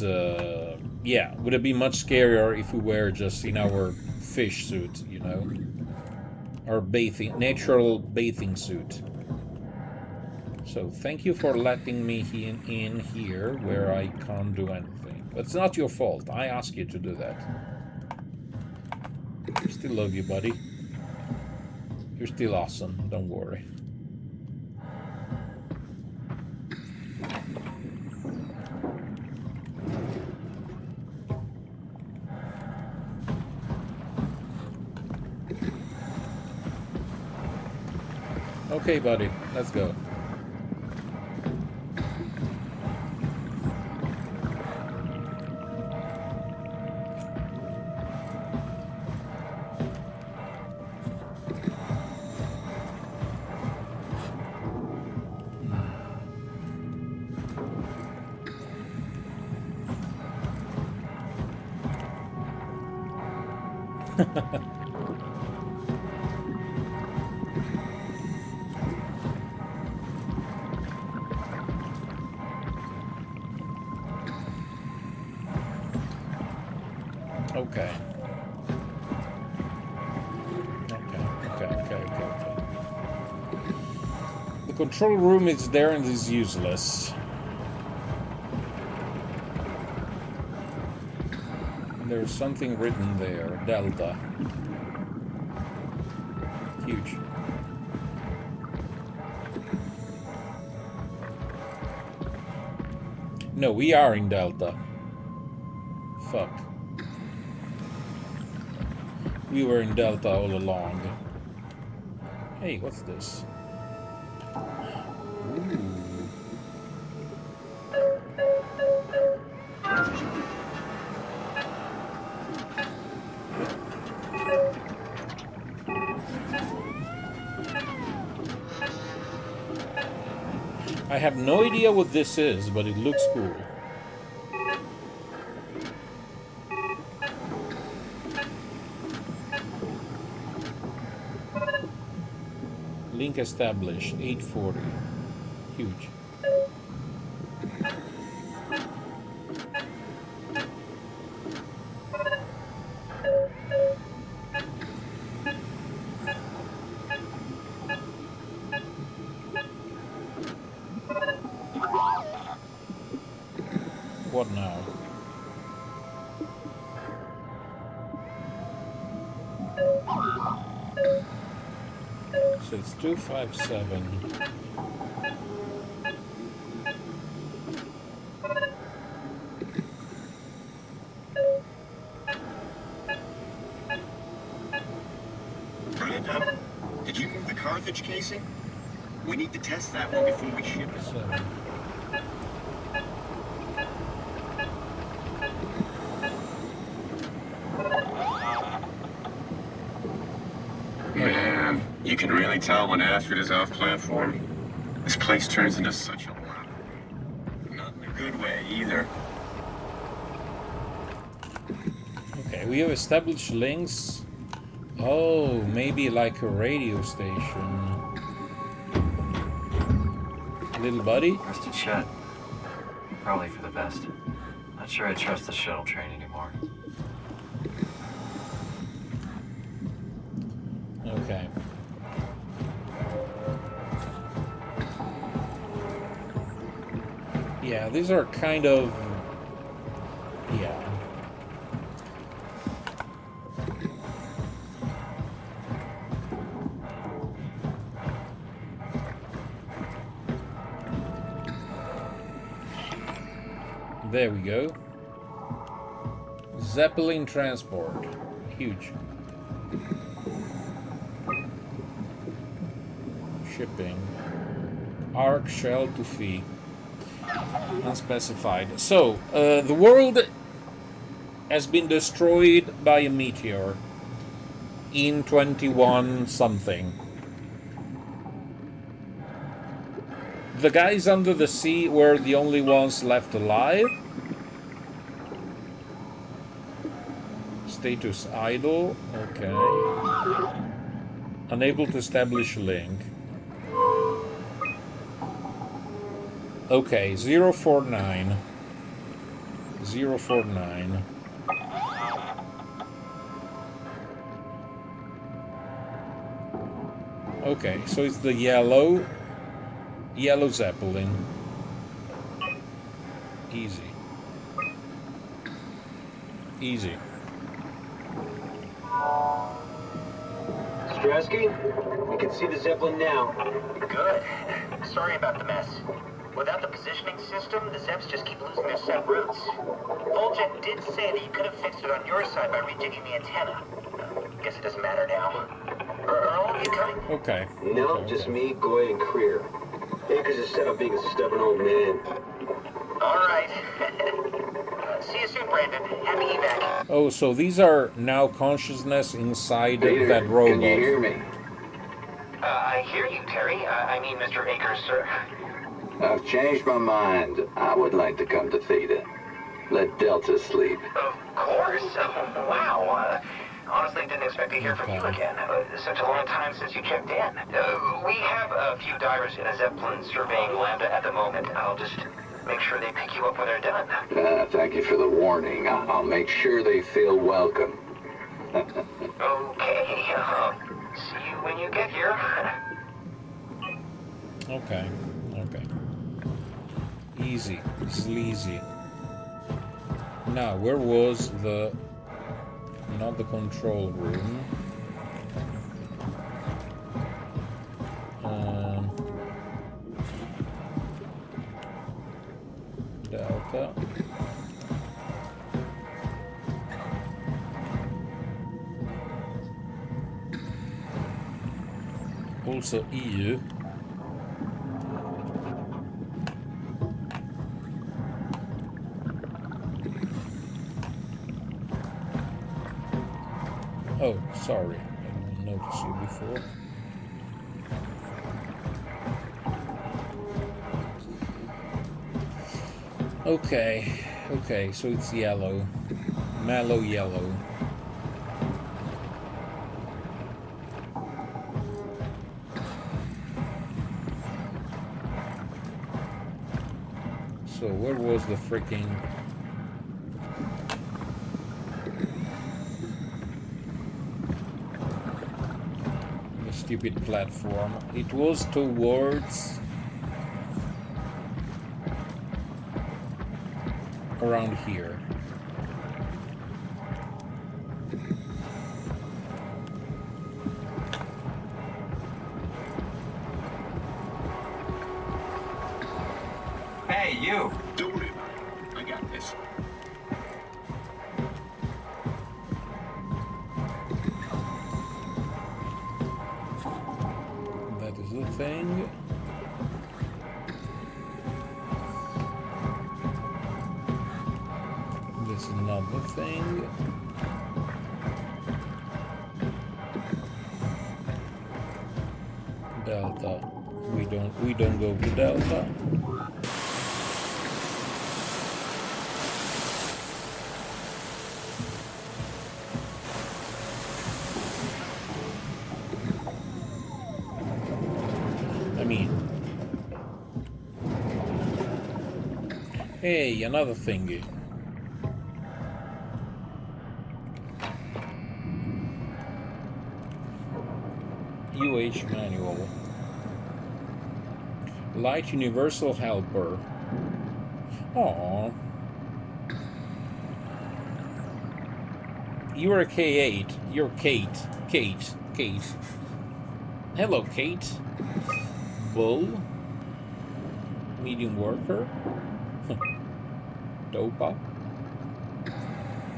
yeah, would it be much scarier if we were just in our fish suit, you know? Our natural bathing suit. So, thank you for letting me in here where I can't do anything. But it's not your fault. I asked you to do that. Still love you, buddy. You're still awesome. Don't worry. Okay, buddy. Let's go. Okay. The control room is there and is useless. There's something written there. Delta. Huge. No, we are in Delta. Fuck. We were in Delta all along. Hey, what's this? Ooh. I have no idea what this is, but it looks cool. Link established, 840. Huge. What now? So it's 257. Brandon, did you move the Carthage casing? We need to test that one before we ship it. 7. Man, you can really tell when Astrid is off platform. This place turns into such a lot. Not in a good way either. Okay, we have established links. Oh, maybe like a radio station. Little buddy? Rusted shut. Probably for the best. Not sure I trust the shuttle train anymore. Okay. Yeah, these are kind of... yeah. There we go. Zeppelin transport. Huge. Shipping. Arc shell to fee. Unspecified. So, the world has been destroyed by a meteor in 21 something. the guys under the sea were the only ones left alive. Status idle. Okay. Unable to establish link. Okay, 049. 049. Okay, so it's the yellow Zeppelin. Easy. Easy. Strasky, you can see the Zeppelin now. Good. Sorry about the mess. Without the positioning system, the Zeps just keep losing their set routes. Voljet did say that you could have fixed it on your side by redigging the antenna. Guess it doesn't matter now. Are all of you coming? Okay. No, just me, Goy, and Creer. Akers is set up being a stubborn old man. All right. See you soon, Brandon. Happy evac. Oh, so these are now consciousness inside Peter, that robot. can you hear me? I hear you, Terry. I mean, Mr. Akers, sir. I've changed my mind. I would like to come to Theta. Let Delta sleep. Of course. Wow. Honestly, didn't expect to hear from you again. Such a long time since you checked in. We have a few divers in a Zeppelin surveying Lambda at the moment. I'll just make sure they pick you up when they're done. Thank you for the warning. I'll make sure they feel welcome. Okay. See you when you get here. Okay. Okay. Easy. Sleazy. Now, where was the... Not the control room. Delta. Also EU. Oh, sorry. I didn't notice you before. Okay. Okay, so it's yellow. Mellow yellow. So where was the freaking... stupid platform? It was towards around here. Hey, you! Don't worry about it. I got this. That is the thing. This is another thing. Delta. We don't go to Delta. I mean, hey, another thingy. UH manual. Light universal helper. Aww. You're a K8. You're Kate. Kate. Hello, Kate. Bull. Medium worker. Topa.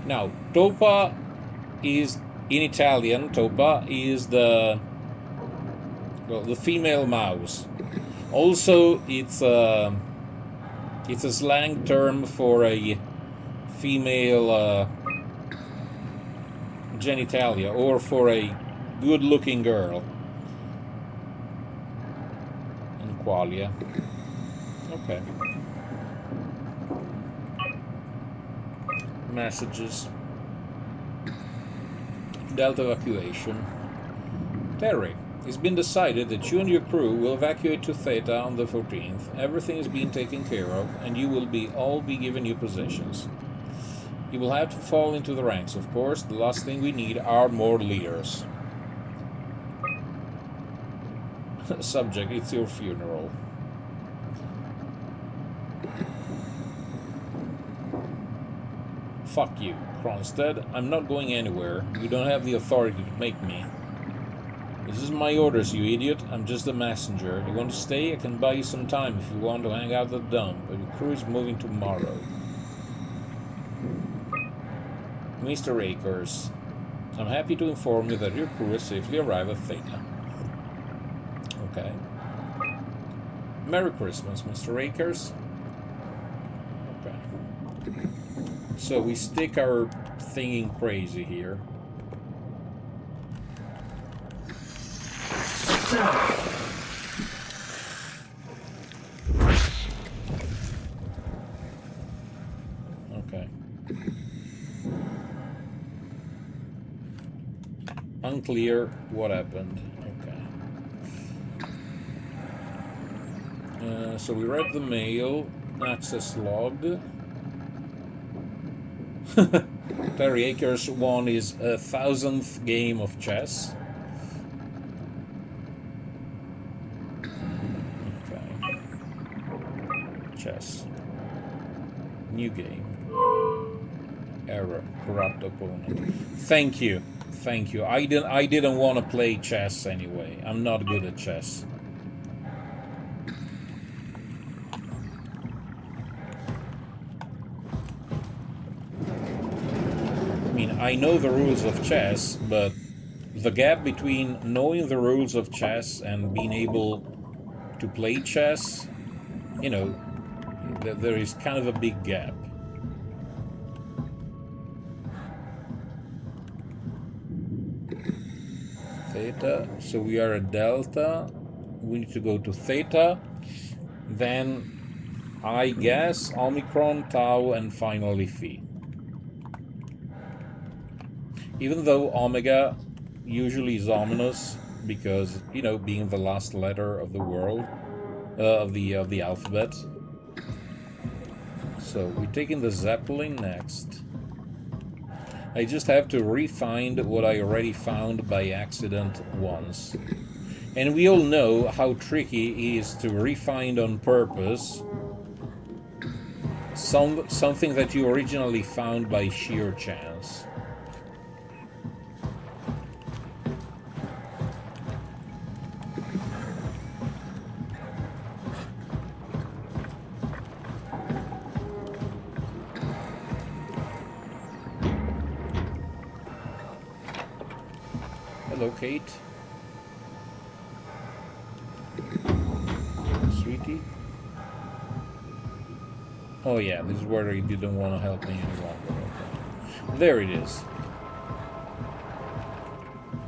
Now, Topa is, in Italian, Topa is the female mouse. Also, it's a slang term for a female genitalia, or for a good-looking girl. And qualia. Okay. Messages. Delta evacuation. Terry, it's been decided that you and your crew will evacuate to Theta on the 14th. Everything is being taken care of, and you will all be given new positions. You will have to fall into the ranks, of course. The last thing we need are more leaders. Subject, it's your funeral. Fuck you, Kronstead. I'm not going anywhere. You don't have the authority to make me. This is my orders, you idiot. I'm just a messenger. You want to stay? I can buy you some time if you want to hang out at the dump, but your crew is moving tomorrow. Mr. Akers, I'm happy to inform you that your crew has safely arrived at Theta. Okay. Merry Christmas, Mr. Akers. Okay. So we stick our thinking crazy here. Okay. Unclear what happened. Okay. So we read the mail. Access logged. Terry Akers won his 1000th game of chess. Okay. Chess. New game. Error. Corrupt opponent. Thank you. Thank you. I didn't want to play chess anyway. I'm not good at chess. I mean, I know the rules of chess, but the gap between knowing the rules of chess and being able to play chess, you know, there is kind of a big gap. Theta, so we are at Delta. We need to go to Theta, then I guess Omicron, Tau, and finally Phi. Even though Omega usually is ominous because, you know, being the last letter of the world, of the alphabet. So we're taking the Zeppelin next. I just have to re-find what I already found by accident once. And we all know how tricky it is to re-find on purpose something that you originally found by sheer chance. Hello, Kate. Sweetie. Oh yeah, this is where he didn't want to help me any longer. Okay. There it is.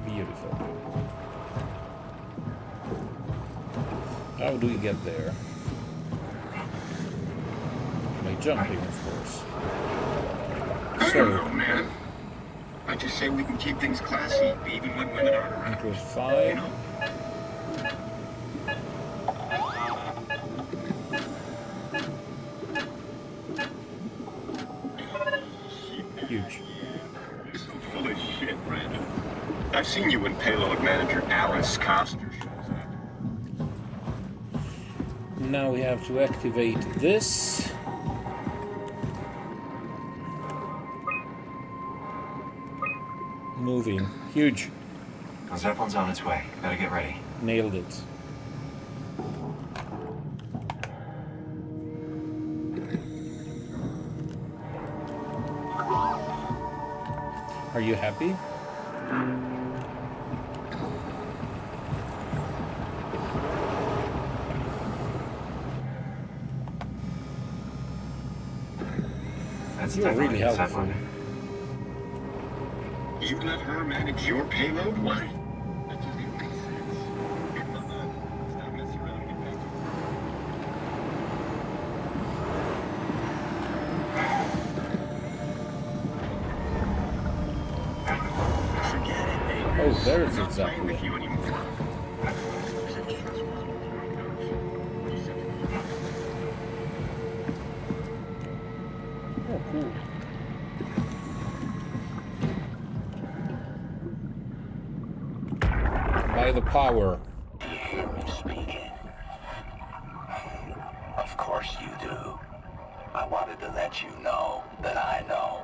Beautiful. How do we get there? By jumping, of course. So, man. I just say we can keep things classy, even when women aren't around. Equals 5. You know? Huge. You're so full of shit, Brandon. I've seen you when payload manager Alice Coster shows up. Now we have to activate this. Moving. Huge. The Zeppelin's on its way. Better get ready. Nailed it. Are you happy? That's You're really helpful. Zeppelin. You let her manage your payload? Why? That doesn't even make sense. Let's not mess around and get back There's a Zeppelin. Oh, cool. By the power. Do you hear me speaking? Of course you do. I wanted to let you know that I know.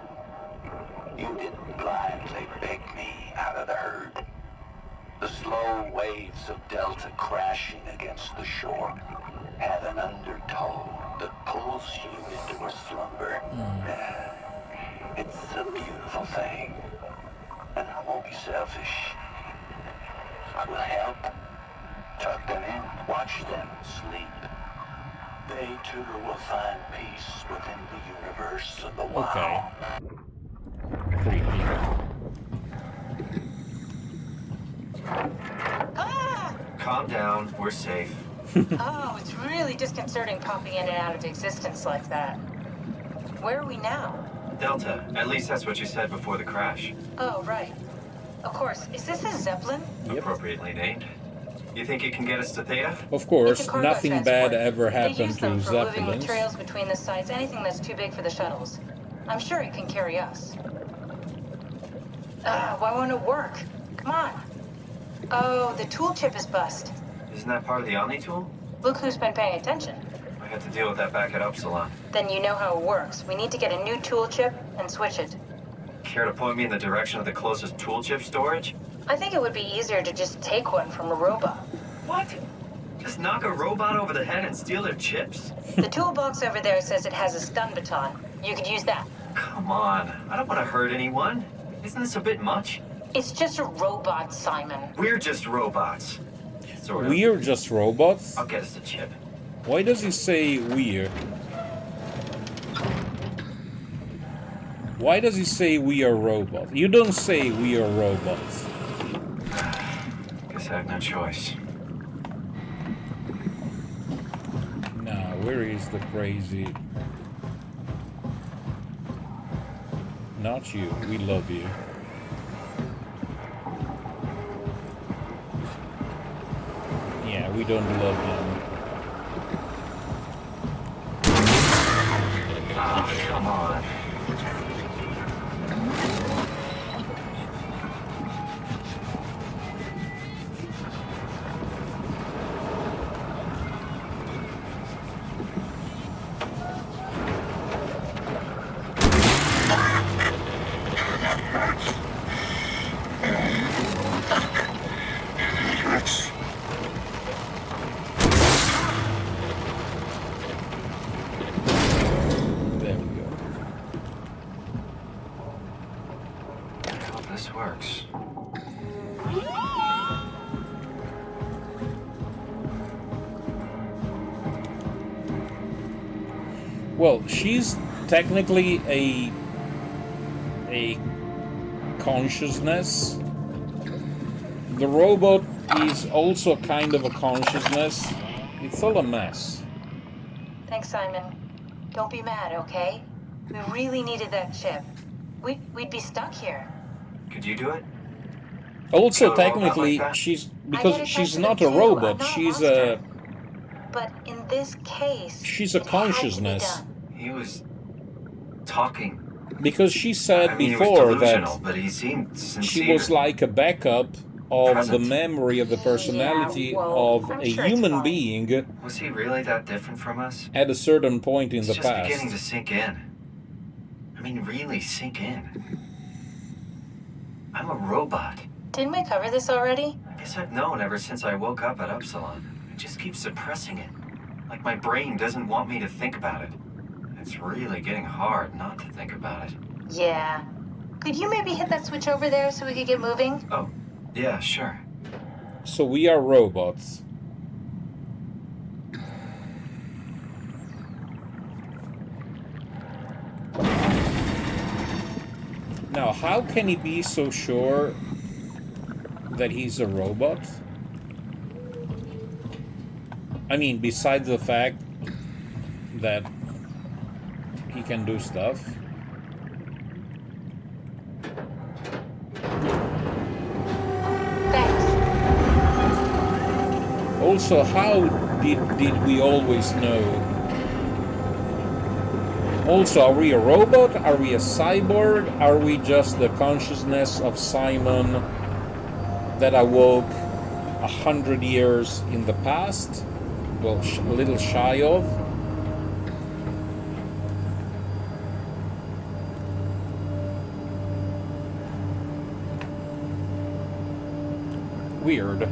You didn't blindly pick me out of the herd. The slow waves of Delta crashing against the shore have an undertow that pulls you into a slumber. It's a beautiful thing. And I won't be selfish. I will help. Tuck them in. Watch them sleep. They too will find peace within the universe of the wild. Okay. Creepy. Calm down, we're safe. Oh, it's really disconcerting popping in and out of existence like that. Where are we now? Delta, at least that's what you said before the crash. Oh, right. Of course. Is this a Zeppelin? Yep. Appropriately named. You think it can get us to Theta? Of course, It's a cargo nothing transport. bad ever They happened use to them for moving Zeppelins. materials between the sites, anything that's too big for the shuttles. I'm sure it can carry us. Why won't it work? Come on. Oh, the tool chip is bust. Isn't that part of the Omni tool? Look who's been paying attention. I had to deal with that back at Upsilon. Then you know how it works. We need to get a new tool chip and switch it. Care to point me in the direction of the closest tool chip storage? I think it would be easier to just take one from a robot. What? Just knock a robot over the head and steal their chips? The toolbox over there says it has a stun baton. You could use that. Come on, I don't want to hurt anyone. Isn't this a bit much? It's just a robot, Simon. We're just robots. Sort of. We're just robots? I'll get us a chip. Why does he say we're? Why does he say we are robots? You don't say we are robots. Guess I have no choice. Now, where is the crazy? Not you. We love you. Yeah, we don't love him. Ah, come on. There we go. I hope this works. Well, she's technically a consciousness. The robot is also kind of a consciousness. It's all a mess. Thanks, Simon. Don't be mad, okay? We really needed that chip. We'd be stuck here. Could you do it? Also, Kill a robot technically, like that? she's I get because it she's sensitive not a too. robot. I'm not a She's monster. a But in this case, she's a it had to be consciousness. done. He was talking. Because she said I mean, before he was delusional, that but he seemed sincere. she was like a backup of the Present. memory of the personality Yeah, well, of I'm a sure it's human fine. being Was he really that different from us? at a certain point in It's the just beginning to past. sink in. I mean, really sink in. I'm a robot. Didn't we cover this already? I guess I've known ever since I woke up at Upsilon. I just keep suppressing it. Like my brain doesn't want me to think about it. It's really getting hard not to think about it. Yeah. Could you maybe hit that switch over there so we could get moving? Oh, yeah, sure. So we are robots. Now, how can he be so sure that he's a robot? I mean, besides the fact that he can do stuff. Also, how did we always know? Also, are we a robot? Are we a cyborg? Are we just the consciousness of Simon that awoke 100 years in the past? Well, a little shy of. Weird.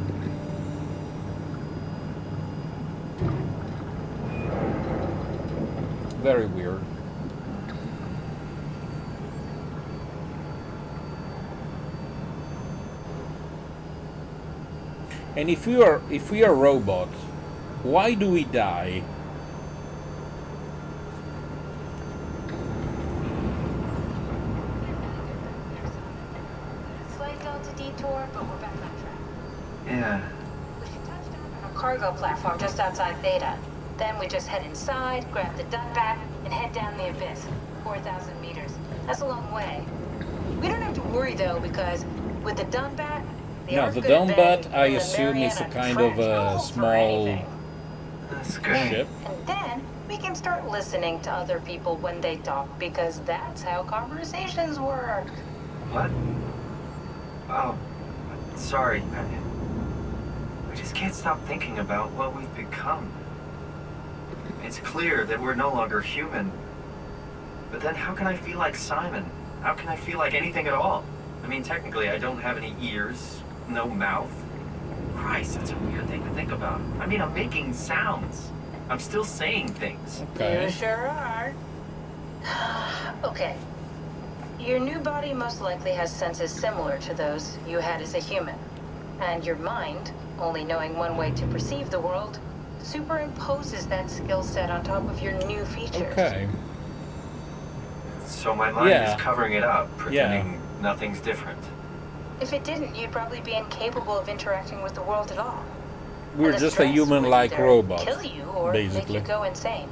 Very weird. And if we are robot, why do we die? Slight Delta detour, but we're back on track. Yeah. We should touch down on a cargo platform just outside Theta. Then we just head inside, grab the Dunbat, and head down the abyss. 4,000 meters. That's a long way. We don't have to worry though, because with the Dunbat, the Dunbat, I assume, is a kind of a small ship. And then we can start listening to other people when they talk, because that's how conversations work. What? Oh, sorry. I just can't stop thinking about what we've become. It's clear that we're no longer human. But then how can I feel like Simon? How can I feel like anything at all? I mean, technically, I don't have any ears, no mouth. Christ, that's a weird thing to think about. I mean, I'm making sounds. I'm still saying things. You sure are. Okay. Your new body most likely has senses similar to those you had as a human. And your mind, only knowing one way to perceive the world, superimposes that skill set on top of your new features. Okay. So my mind is covering it up, pretending nothing's different. If it didn't, you'd probably be incapable of interacting with the world at all. We're just a human-like robot, kill you or basically. make you go insane.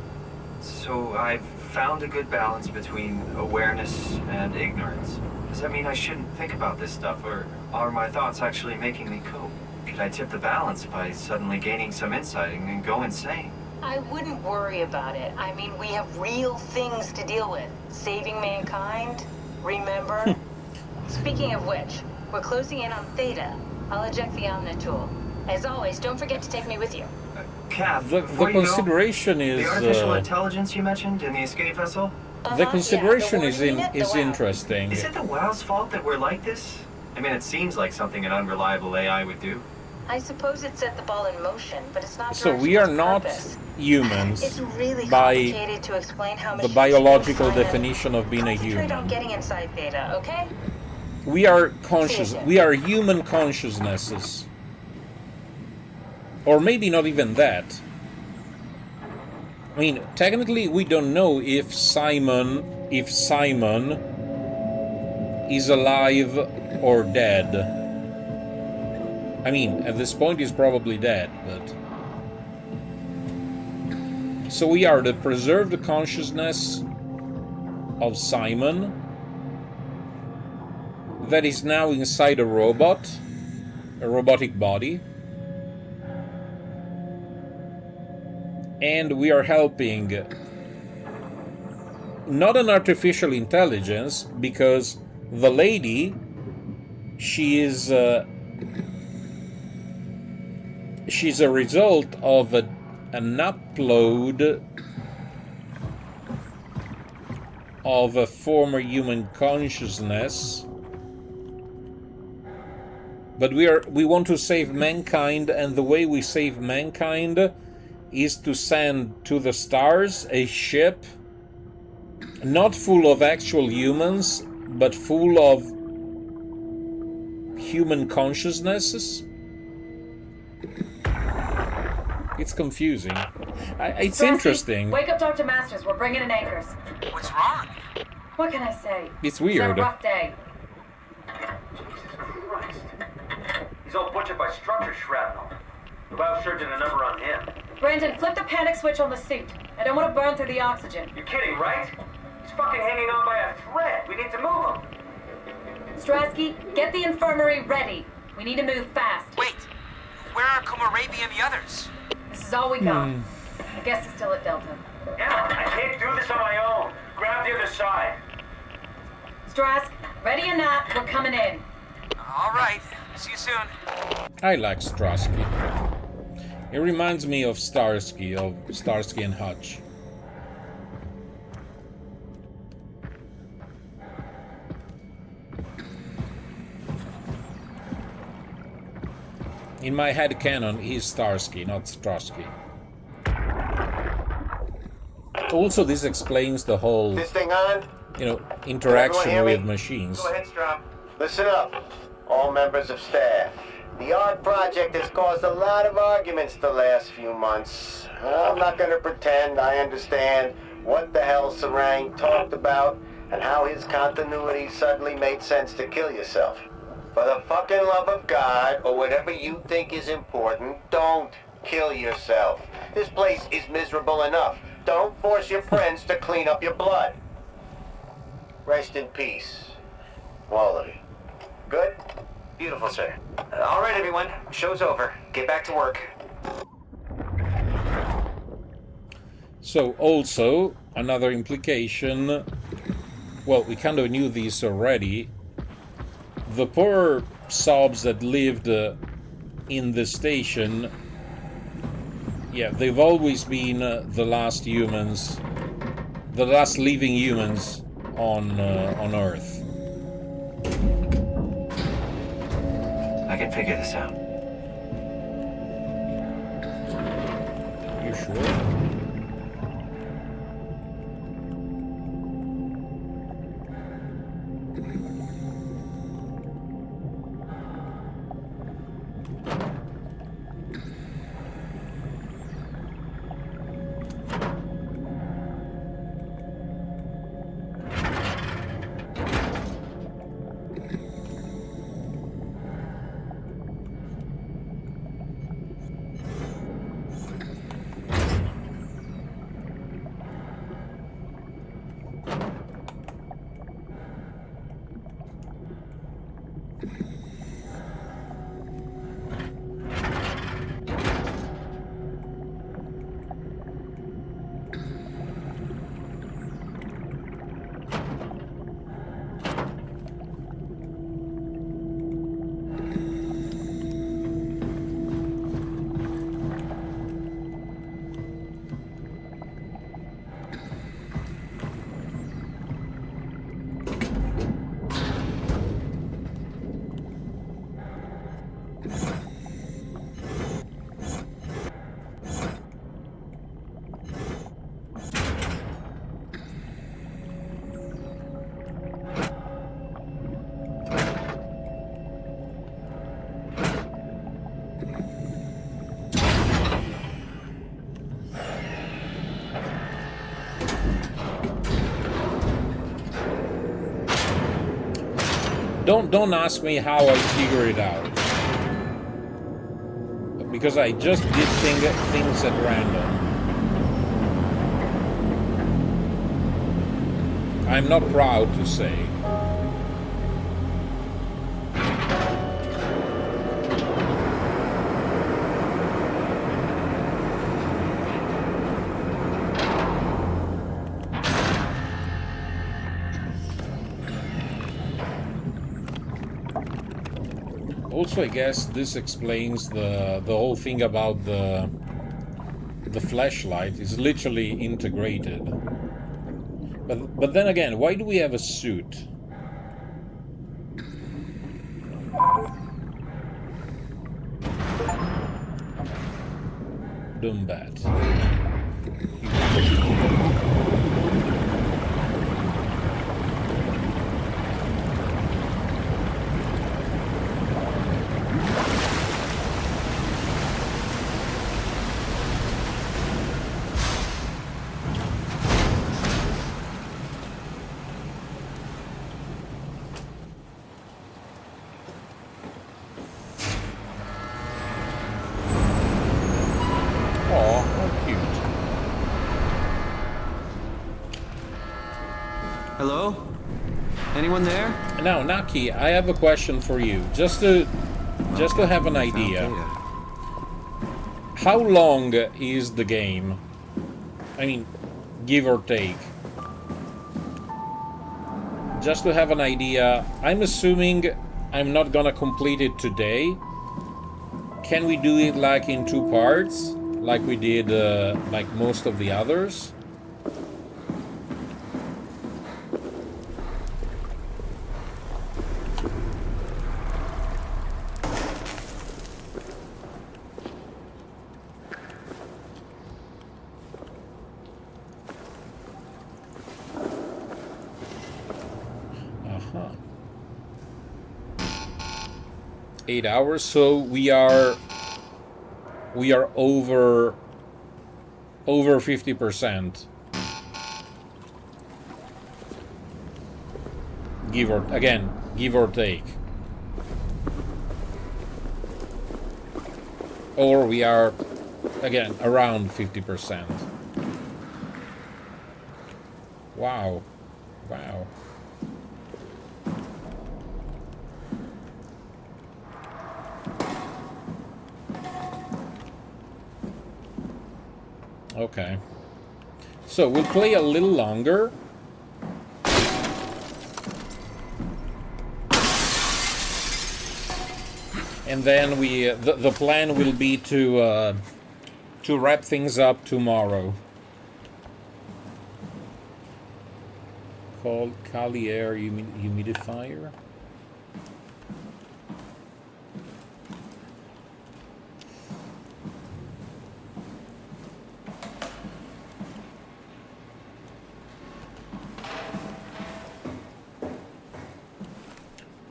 So I've found a good balance between awareness and ignorance. Does that mean I shouldn't think about this stuff, or are my thoughts actually making me cope? Could I tip the balance by suddenly gaining some insight and go insane? I wouldn't worry about it. I mean, we have real things to deal with. Saving mankind, remember? Speaking of which, we're closing in on Theta. I'll eject the Omnitool. As always, don't forget to take me with you. Cav, the consideration is... The artificial intelligence you mentioned in the escape vessel? The consideration is interesting. Is it the WoW's fault that we're like this? I mean, it seems like something an unreliable AI would do. I suppose it set the ball in motion, but it's not. So we are not humans it's really by complicated to explain how the biological definition of being a human. Concentrate on getting inside Theta, okay? We are conscious. We are human consciousnesses, or maybe not even that. I mean, technically, we don't know if Simon is alive or dead. I mean, at this point he's probably dead, but... So we are the preserved consciousness of Simon that is now inside a robot, a robotic body. And we are helping not an artificial intelligence, because the lady, she's a result of an upload of a former human consciousness. But we want to save mankind, and the way we save mankind is to send to the stars a ship not full of actual humans, but full of human consciousnesses. It's confusing. It's interesting. Wake up Dr. Masters, we're bringing in anchors. What's wrong? What can I say? It's weird. It's a rough day. Christ. He's all butchered by structure shrapnel. The biosurgeon a number on him. Brandon, flip the panic switch on the suit. I don't want to burn through the oxygen. You're kidding, right? He's fucking hanging on by a thread. We need to move him. Strasky, get the infirmary ready. We need to move fast. Wait. Where are Kuma Arabian the others? This is all we got. I guess it's still at Delta. Yeah, I can't do this on my own. Grab the other side. Strask, ready or not, we're coming in. All right. See you soon. I like Strasky. It reminds me of Starsky and Hutch. In my head canon, he's Starsky, not Strasky. Also, this explains the whole, This thing on? you know, interaction Everyone hear with me? machines. Go ahead, Strom. Listen up, all members of staff. The art project has caused a lot of arguments the last few months. I'm not going to pretend I understand what the hell Sarang talked about and how his continuity suddenly made sense to kill yourself. For the fucking love of God, or whatever you think is important, don't kill yourself. This place is miserable enough. Don't force your friends to clean up your blood. Rest in peace, all of you. Good? Beautiful, sir. All right, everyone. Show's over. Get back to work. So, also, another implication, well, we kind of knew this already. The poor sobs that lived in the station, yeah, they've always been the last humans, the last living humans on Earth. I can figure this out. You sure? Don't ask me how I figure it out, because I just did things at random. I'm not proud to say. Also, I guess this explains the whole thing about the flashlight is literally integrated. But then again, why do we have a suit? Doombat. Hello? Anyone there? Now, Naki, I have a question for you, just to have an idea. How long is the game? I mean, give or take. Just to have an idea, I'm assuming I'm not gonna complete it today. Can we do it like in 2 parts, like we did like most of the others? Uh-huh. 8 hours, so we are over 50%. Give or take. Or we are again around 50%. Wow. Wow. Okay. So we'll play a little longer. And then the plan will be to wrap things up tomorrow. Called Kali Air humidifier.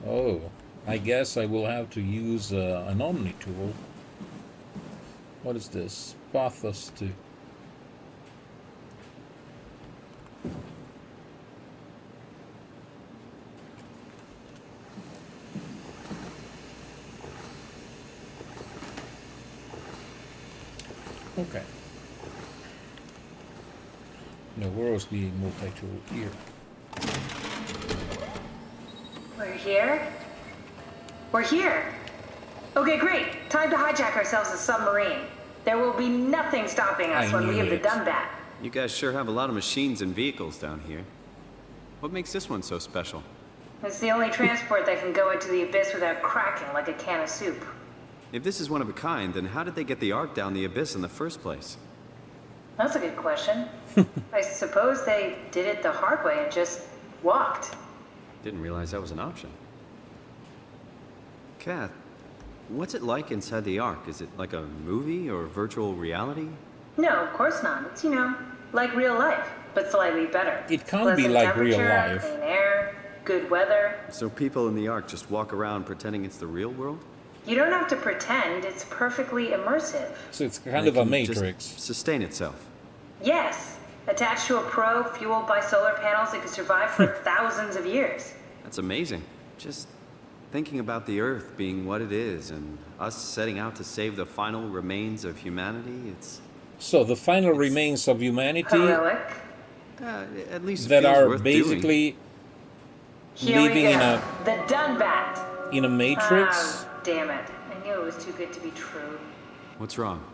Oh, I guess I will have to use an Omni tool. What is this? Pathos to. Okay. No, where was the multi-tool? Here. We're here? We're here! Okay, great. Time to hijack ourselves a submarine. There will be nothing stopping us when we have the Dunbat. You guys sure have a lot of machines and vehicles down here. What makes this one so special? It's the only transport that can go into the abyss without cracking like a can of soup. If this is one of a kind, then how did they get the Ark down the abyss in the first place? That's a good question. I suppose they did it the hard way and just walked. Didn't realize that was an option. Kath, what's it like inside the Ark? Is it like a movie or virtual reality? No, of course not. It's, like real life, but slightly better. It can't be like real life. Clean air, good weather. So people in the Ark just walk around pretending it's the real world? You don't have to pretend. It's perfectly immersive. So it's kind of a Matrix. Just sustain itself. Yes. Attached to a probe fueled by solar panels that could survive for thousands of years. That's amazing. Just thinking about the Earth being what it is and us setting out to save the final remains of humanity, it's... So the final remains of humanity... Heroic. At least that are worth basically doing. living in a... The Dunbat. In a Matrix? Oh, damn it. I knew it was too good to be true. What's wrong?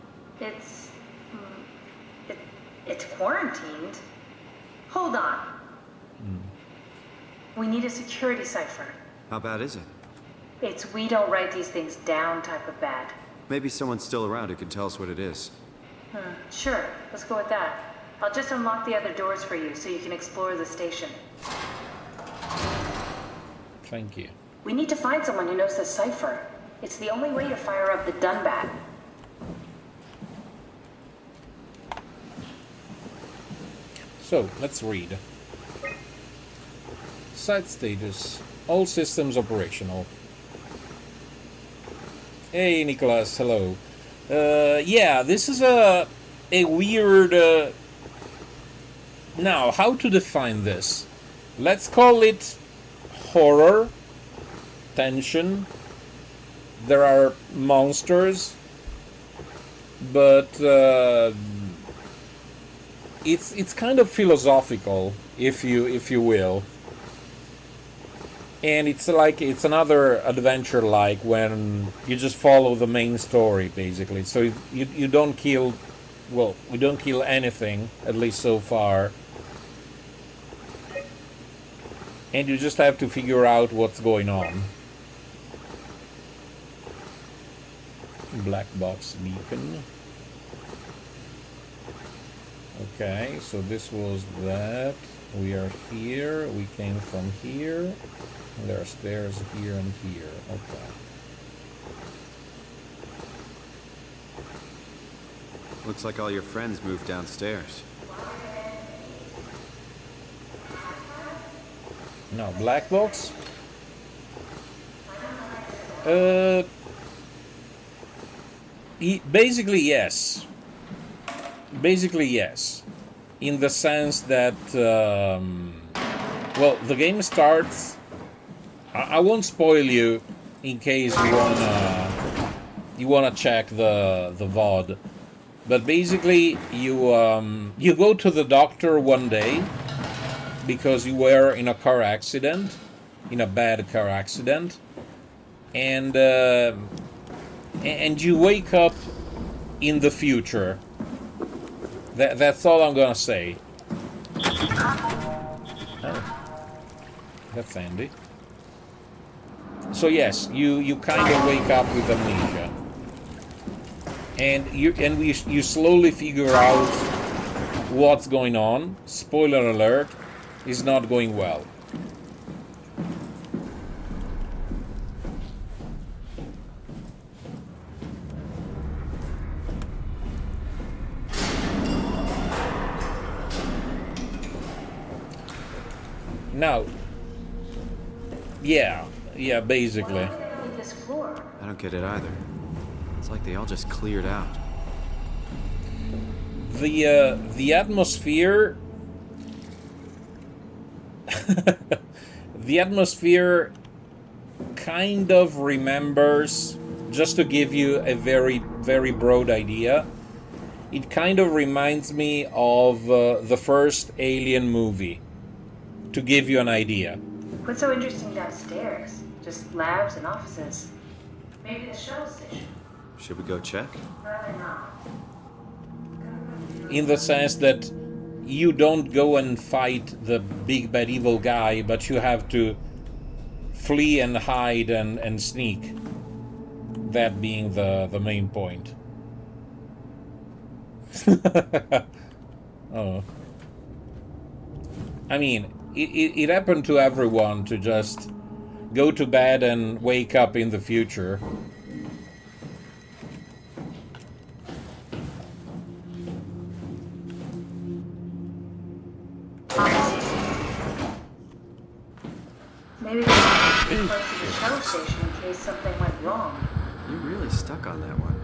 It's quarantined. Hold on. We need a security cipher. How bad is it? It's we don't write these things down type of bad. Maybe someone's still around who can tell us what it is. Sure, let's go with that. I'll just unlock the other doors for you so you can explore the station. Thank you. We need to find someone who knows the cipher. It's the only way to fire up the Dunbat. So, let's read. Site status. All systems operational. Hey, Nicholas, hello. Yeah, this is a weird... Now, how to define this? Let's call it horror, tension. There are monsters, but it's kind of philosophical, if you will. And it's like, it's another adventure, like when you just follow the main story, basically. So you don't kill, well, we don't kill anything, at least so far. And you just have to figure out what's going on. Black box beacon. Okay, so this was that. We are here. We came from here. There are stairs here and here. Okay. Looks like all your friends moved downstairs. Now, black box. Basically, yes. Basically, yes. In the sense that, well, the game starts. I won't spoil you in case you wanna check the VOD. But basically, you go to the doctor one day because you were in a car accident, in a bad car accident, and you wake up in the future. That's all I'm gonna say. Oh, that's handy. So yes, you kind of wake up with amnesia, and you slowly figure out what's going on. Spoiler alert, is not going well. Now, yeah, basically. I don't get it either. It's like they all just cleared out. The atmosphere, the atmosphere kind of remembers, just to give you a very, very broad idea, it kind of reminds me of the first Alien movie, to give you an idea. What's so interesting downstairs? Just labs and offices. Maybe the shuttle station. Should we go check? Rather not. In the sense that you don't go and fight the big bad evil guy, but you have to flee and hide and sneak. That being the main point. Oh. I mean, it happened to everyone to just go to bed and wake up in the future. Maybe we should be close to the shuttle station in case something went wrong. You're really stuck on that one.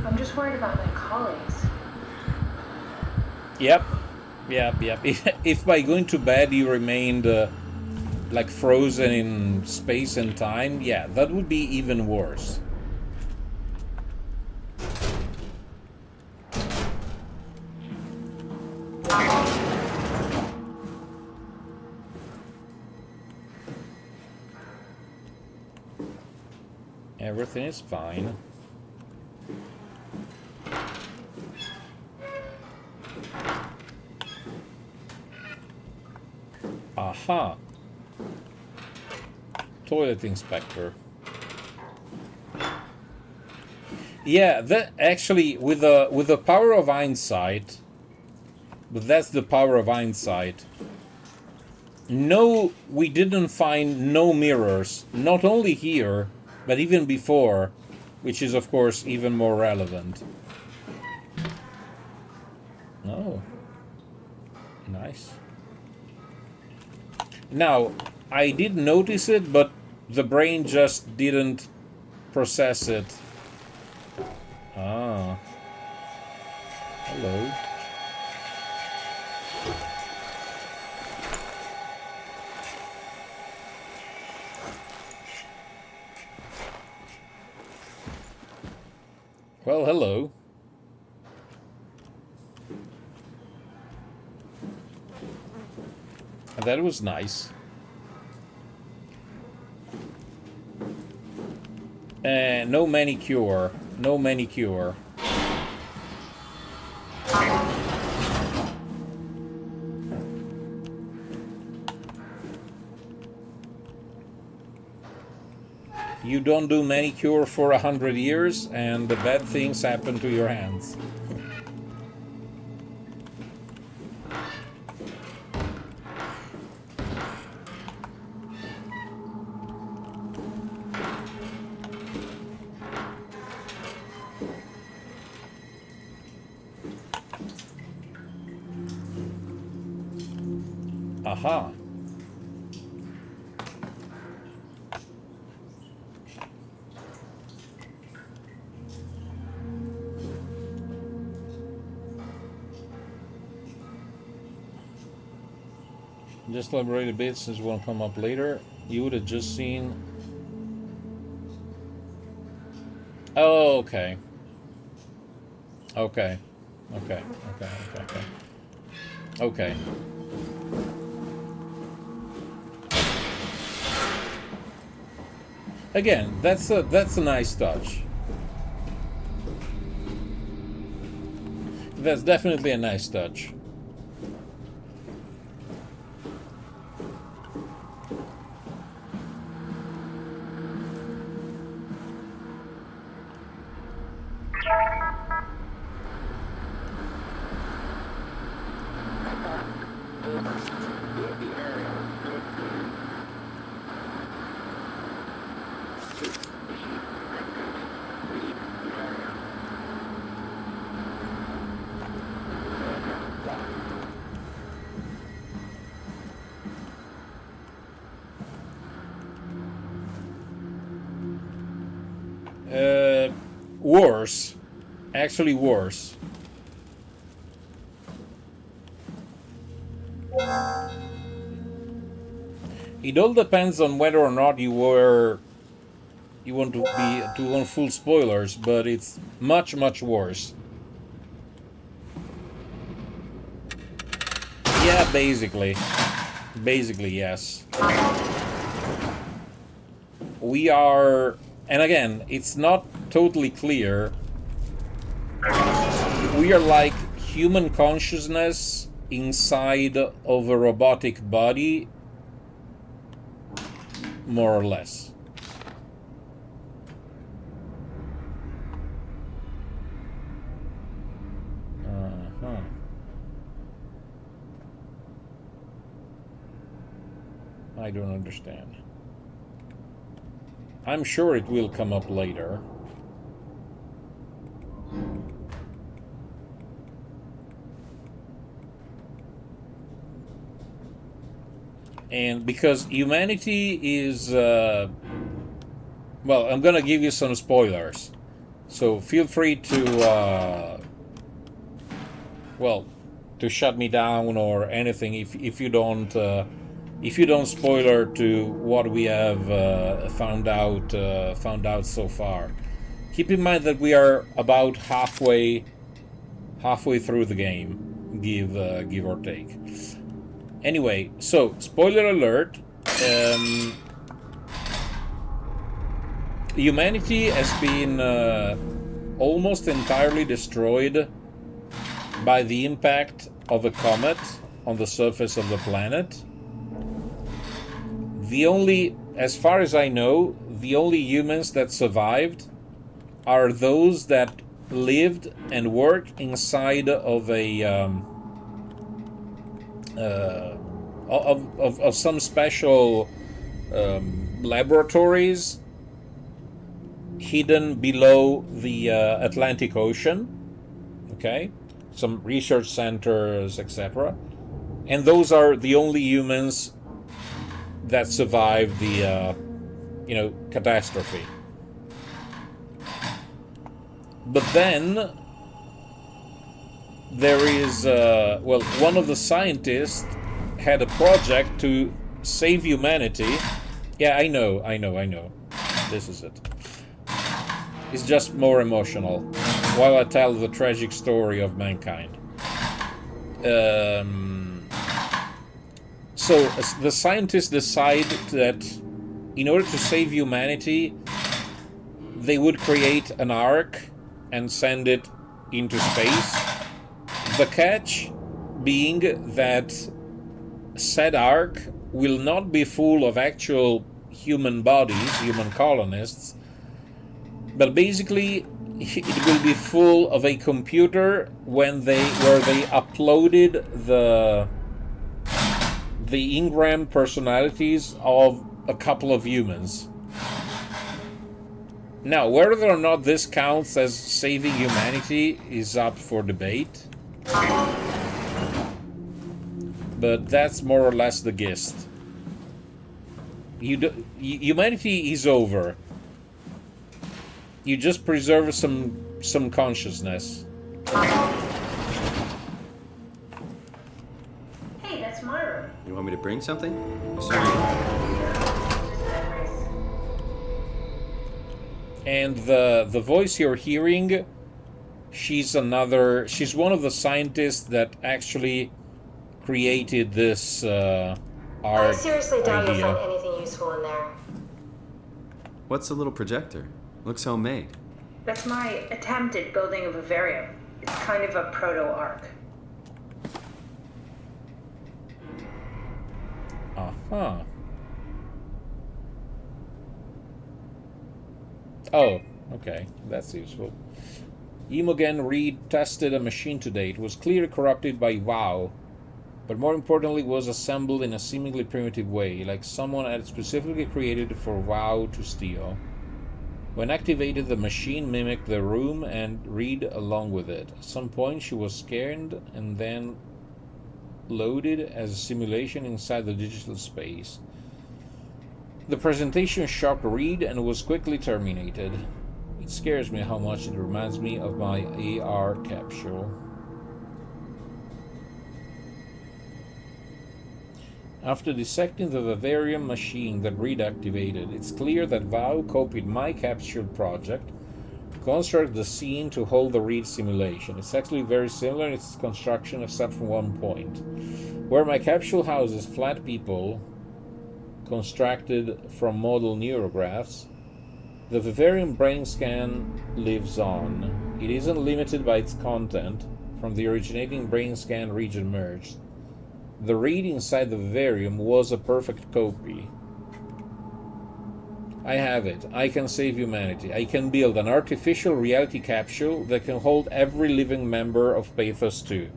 I'm just worried about my colleagues. Yep. If by going to bed you remained like frozen in space and time, yeah, that would be even worse. Everything is fine. Aha. Toilet inspector. Yeah, that actually with the power of hindsight, but that's the power of hindsight. No, we didn't find no mirrors, not only here, but even before, which is of course even more relevant. Oh. Nice. Now, I did notice it, but the brain just didn't process it. Ah. Hello. Well, hello. That was nice. No manicure. No manicure. You don't do manicure for 100 years and the bad things happen to your hands. Aha. Just elaborate a bit since it won't come up later. You would have just seen... Oh, okay. Okay. Okay. Okay. Okay. Okay. Okay. Again, that's a nice touch. That's definitely a nice touch. Worse. Actually worse. It all depends on whether or not you want to want full spoilers, but it's much worse. Yeah, basically. Basically, yes. We are, and again, it's not totally clear. We are like human consciousness inside of a robotic body, more or less. I don't understand. I'm sure it will come up later. And because humanity is... well, I'm gonna give you some spoilers. So feel free to... well, to shut me down or anything if you don't spoiler to what we have found out so far. Keep in mind that we are about halfway through the game, give or take. Anyway, so spoiler alert. Humanity has been almost entirely destroyed by the impact of a comet on the surface of the planet. The only, as far as I know, the only humans that survived are those that lived and worked inside of a of some special laboratories hidden below the Atlantic Ocean. Okay, some research centers, etc. And those are the only humans that survived the, catastrophe. But then there is, one of the scientists had a project to save humanity. Yeah, I know. This is it. It's just more emotional while I tell the tragic story of mankind. So the scientists decide that in order to save humanity, they would create an arc and send it into space. The catch being that said arc will not be full of actual human bodies, human colonists, but basically it will be full of a computer where they uploaded the engram personalities of a couple of humans. Now, whether or not this counts as saving humanity is up for debate, but that's more or less the gist. Humanity is over. You just preserve some consciousness. Hey, that's my room. You want me to bring something? And the voice you're hearing, she's one of the scientists that actually created this art I seriously doubt you'll idea. find anything useful in there. What's the little projector? Looks homemade. That's my attempt at building a vivarium. It's kind of a proto-arc. Uh-huh. Oh, okay. That's useful. Imogen Reed tested a machine today. It was clearly corrupted by WoW, but more importantly was assembled in a seemingly primitive way, like someone had specifically created for WoW to steal. When activated, the machine mimicked the room and Reed along with it. At some point she was scanned and then loaded as a simulation inside the digital space. The presentation shocked Reed and was quickly terminated. It scares me how much it reminds me of my AR capsule. After dissecting the vivarium machine that Reed activated, it's clear that WoW copied my capsule project to construct the scene to hold the Reed simulation. It's actually very similar in its construction except from one point. Where my capsule houses flat people constructed from model neurographs, the vivarium brain scan lives on. It isn't limited by its content from the originating brain scan region merged. The Reed inside the vivarium was a perfect copy. I have it. I can save humanity. I can build an artificial reality capsule that can hold every living member of Pathos 2.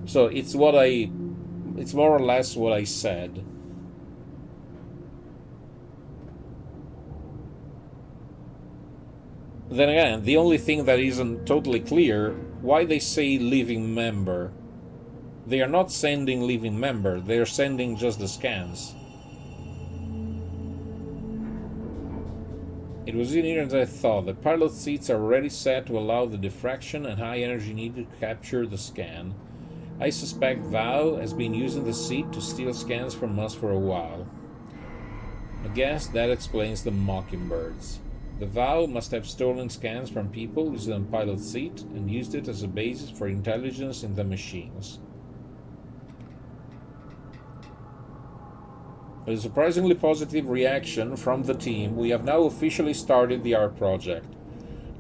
So it's more or less what I said. Then again, the only thing that isn't totally clear, why they say living member. They are not sending living member, they are sending just the scans. It was easier than I thought. The pilot seats are already set to allow the diffraction and high energy needed to capture the scan. I suspect Val has been using the seat to steal scans from us for a while. I guess that explains the mockingbirds. The Val must have stolen scans from people using the pilot seat and used it as a basis for intelligence in the machines. With a surprisingly positive reaction from the team, we have now officially started the art project.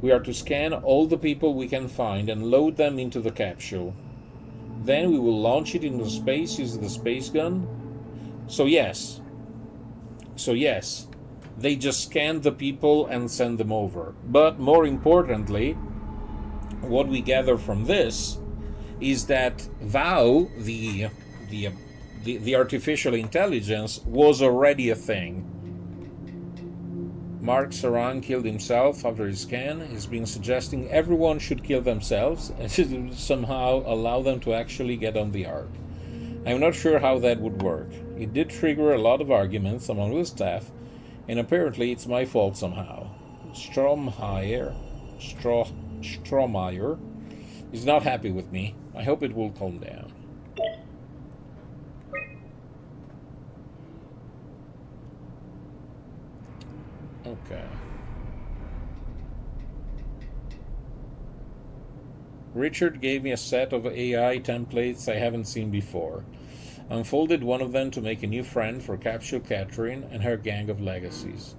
We are to scan all the people we can find and load them into the capsule. Then we will launch it into space using the space gun. So yes, they just scan the people and send them over. But more importantly, what we gather from this is that Vow, the artificial intelligence, was already a thing. Mark Saran killed himself after his scan. He's been suggesting everyone should kill themselves and somehow allow them to actually get on the Ark. I'm not sure how that would work. It did trigger a lot of arguments among the staff, and apparently it's my fault somehow. Strohmeyer is not happy with me. I hope it will calm down. Okay. Richard gave me a set of AI templates I haven't seen before. Unfolded one of them to make a new friend for Capsule Catherine and her gang of legacies.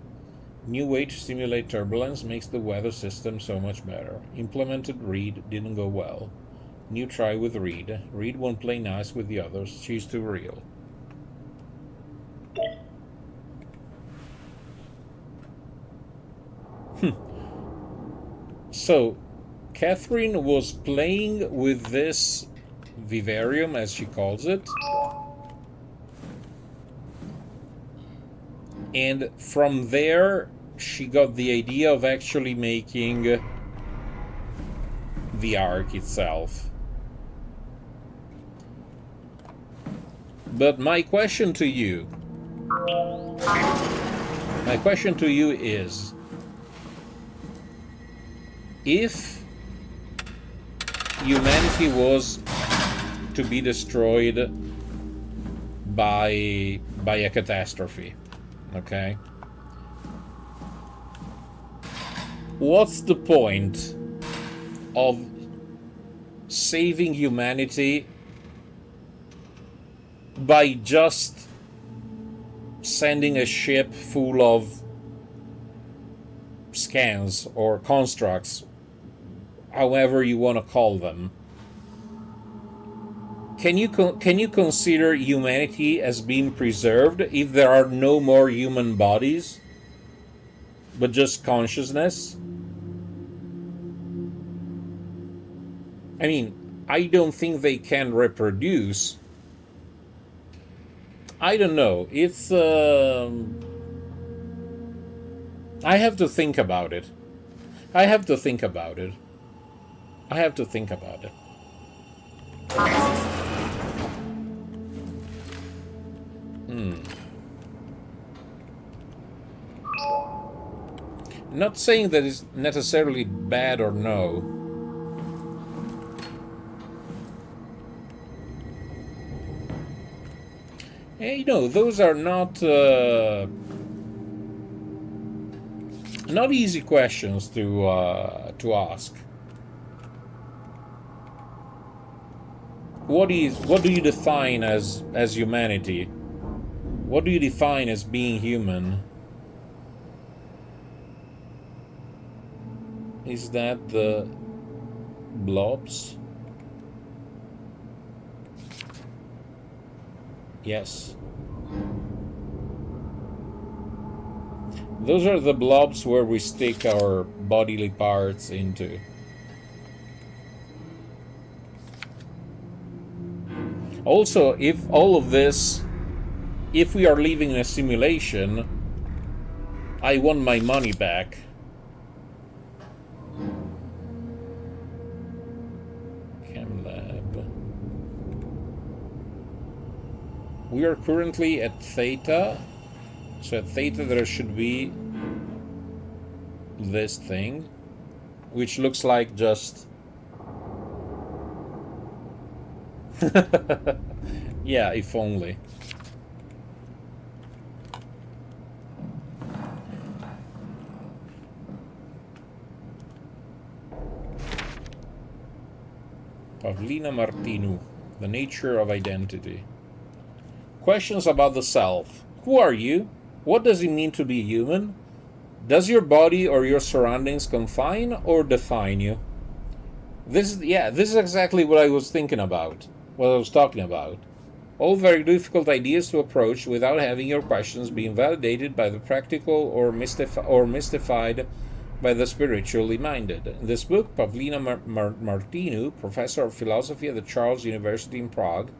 New way to simulate turbulence makes the weather system so much better. Implemented Reed didn't go well. New try with Reed. Reed won't play nice with the others. She's too real. So, Catherine was playing with this vivarium, as she calls it. And from there, she got the idea of actually making the Ark itself. But my question to you is, if humanity was to be destroyed by a catastrophe, okay? What's the point of saving humanity by just sending a ship full of scans or constructs, however you want to call them? Can you consider humanity as being preserved if there are no more human bodies, but just consciousness? I mean, I don't think they can reproduce. I don't know. It's I have to think about it. I have to think about it. Not saying that it's necessarily bad or no. Hey, you know, those are not easy questions to ask. What do you define as humanity? What do you define as being human? Is that the blobs? Yes. Those are the blobs where we stick our bodily parts into. Also, if all of this, if we are living in a simulation, I want my money back. We are currently at Theta, so at Theta there should be this thing, which looks like just... yeah, if only. Pavlina Martinu, The Nature of Identity. Questions about the self. Who are you? What does it mean to be human? Does your body or your surroundings confine or define you? This is exactly what I was thinking about, what I was talking about. All very difficult ideas to approach without having your questions being validated by the practical or mystified by the spiritually minded. In this book, Pavlina Martinu, professor of philosophy at the Charles University in Prague,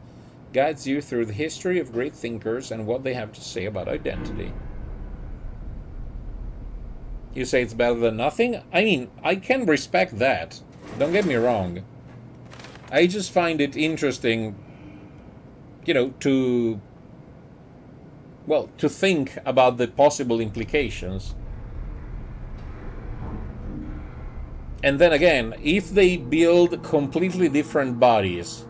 guides you through the history of great thinkers and what they have to say about identity. You say it's better than nothing? I mean, I can respect that. Don't get me wrong. I just find it interesting, you know, to think about the possible implications. And then again, if they build completely different bodies,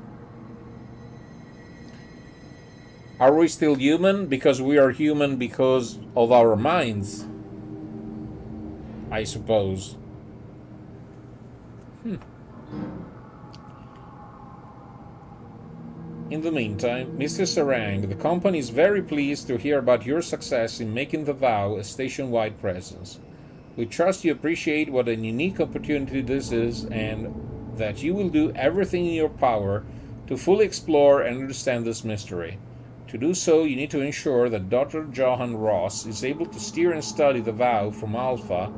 are we still human because we are human because of our minds? I suppose. In the meantime, Mr. Sarang, the company is very pleased to hear about your success in making the VOW a station-wide presence. We trust you appreciate what a unique opportunity this is and that you will do everything in your power to fully explore and understand this mystery. To do so, you need to ensure that Dr. Johan Ross is able to steer and study the VOW from Alpha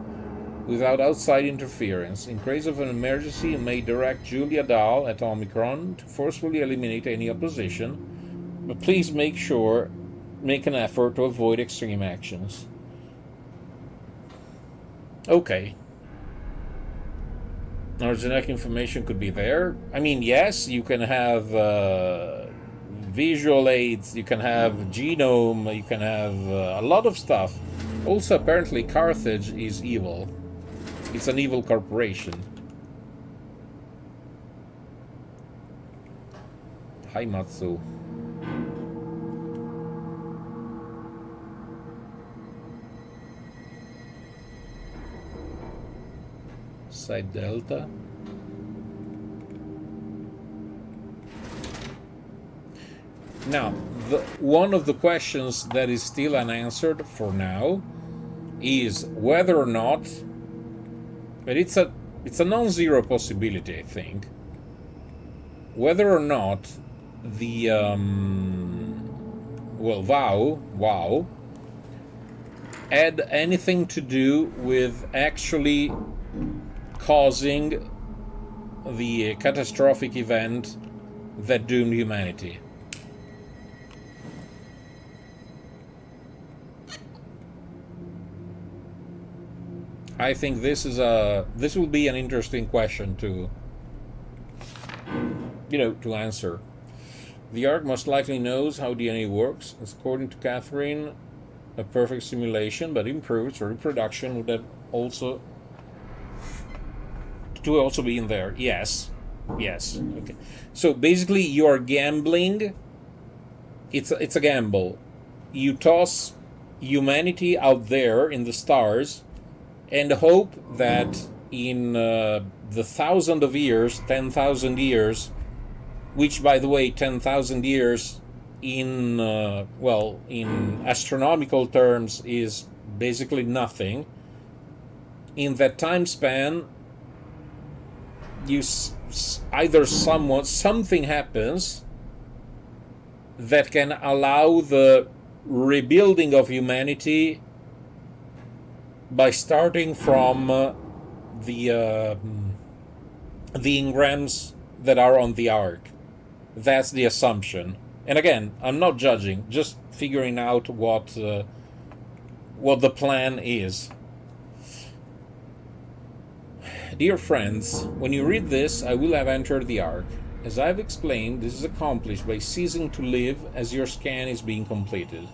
without outside interference. In case of an emergency, you may direct Julia Dahl at Omicron to forcefully eliminate any opposition, but please make an effort to avoid extreme actions. Okay. Our genetic information could be there. I mean, yes, you can have visual aids, you can have genome, you can have a lot of stuff. Also, apparently, Carthage is evil. It's an evil corporation. Hi, Matsu. Side Delta. Now, one of the questions that is still unanswered for now is whether or not, but it's a non-zero possibility, I think, whether or not the WoW had anything to do with actually causing the catastrophic event that doomed humanity. I think this will be an interesting question to answer. The Ark most likely knows how DNA works. It's, according to Catherine, a perfect simulation, but improved, so reproduction would have also be in there. Yes. Okay. So basically, you are gambling. It's a gamble. You toss humanity out there in the stars, and hope that in the 1,000 of years, 10,000 years, which, by the way, 10,000 years in astronomical terms is basically nothing. In that time span, something happens that can allow the rebuilding of humanity by starting from the engrams that are on the Ark. That's the assumption. And again, I'm not judging, just figuring out what the plan is. Dear friends, when you read this, I will have entered the Ark. As I've explained, this is accomplished by ceasing to live as your scan is being completed.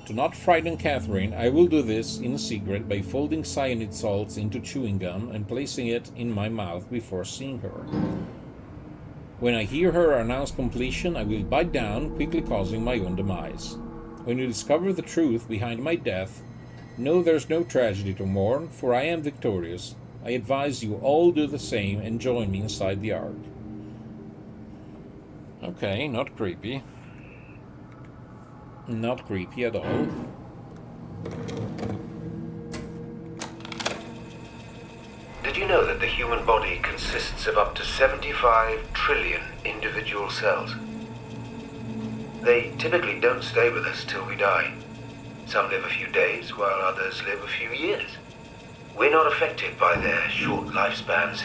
To not frighten Catherine, I will do this in secret by folding cyanide salts into chewing gum and placing it in my mouth before seeing her. When I hear her announce completion, I will bite down, quickly causing my own demise. When you discover the truth behind my death, know there's no tragedy to mourn, for I am victorious. I advise you all do the same and join me inside the Ark. Okay, not creepy. Not creepy at all. Did you know that the human body consists of up to 75 trillion individual cells? They typically don't stay with us till we die. Some live a few days, while others live a few years. We're not affected by their short lifespans,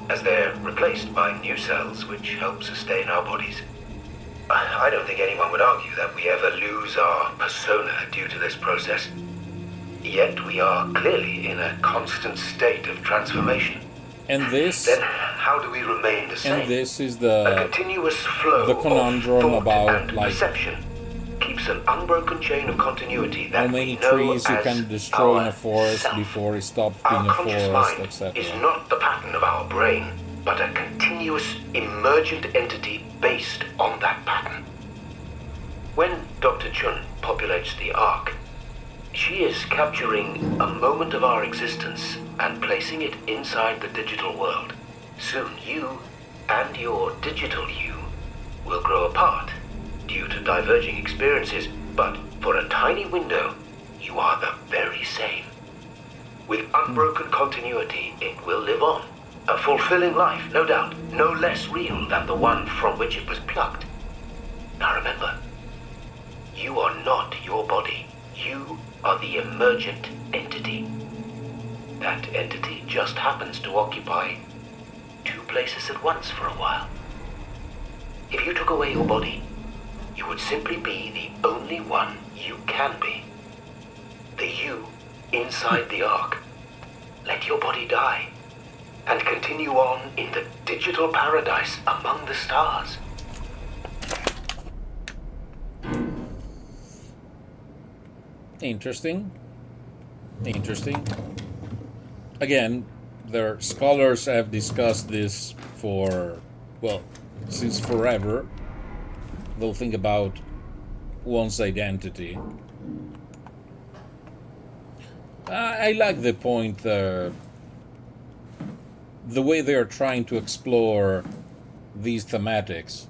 as they're replaced by new cells which help sustain our bodies. I don't think anyone would argue that we ever lose our persona due to this process. Yet we are clearly in a constant state of transformation. And this... Then how do we remain the same? And this is a continuous flow conundrum of about, and perception keeps an unbroken chain of continuity that how many we know trees you as can destroy in a our forest self. before it stops being a Our conscious forest, mind etc. is not the pattern of our brain, but a continuous emergent entity based on that pattern. When Dr. Chun populates the Ark, she is capturing a moment of our existence and placing it inside the digital world. Soon you and your digital you will grow apart due to diverging experiences, but for a tiny window, you are the very same. With unbroken continuity, it will live on. A fulfilling life, no doubt, no less real than the one from which it was plucked. Now remember, you are not your body. You are the emergent entity. That entity just happens to occupy 2 places at once for a while. If you took away your body, you would simply be the only one you can be. The you inside the Ark. Let your body die and continue on in the digital paradise among the stars. Interesting. Interesting. Again, their scholars have discussed this for, well, since forever. They'll think about one's identity. I like the point, the way they are trying to explore these thematics.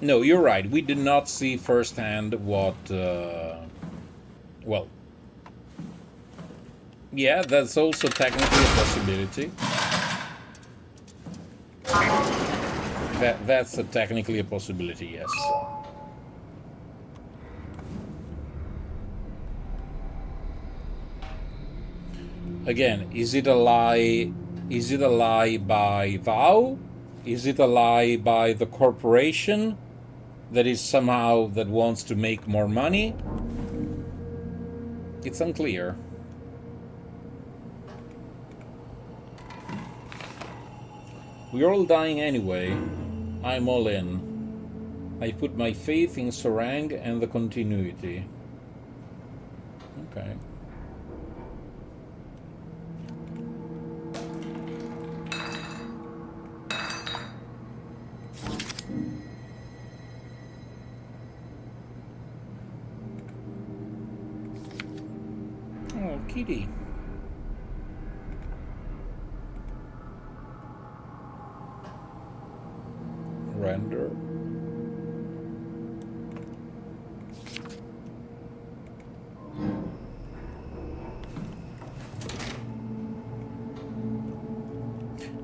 No, you're right. We did not see firsthand what, well, yeah, that's also technically a possibility. That's technically a possibility, yes. Again, is it a lie? Is it a lie by vow? Is it a lie by the corporation that is somehow that wants to make more money? It's unclear. We're all dying anyway. I'm all in. I put my faith in Sarang and the continuity. Okay. Oh, kitty. Render.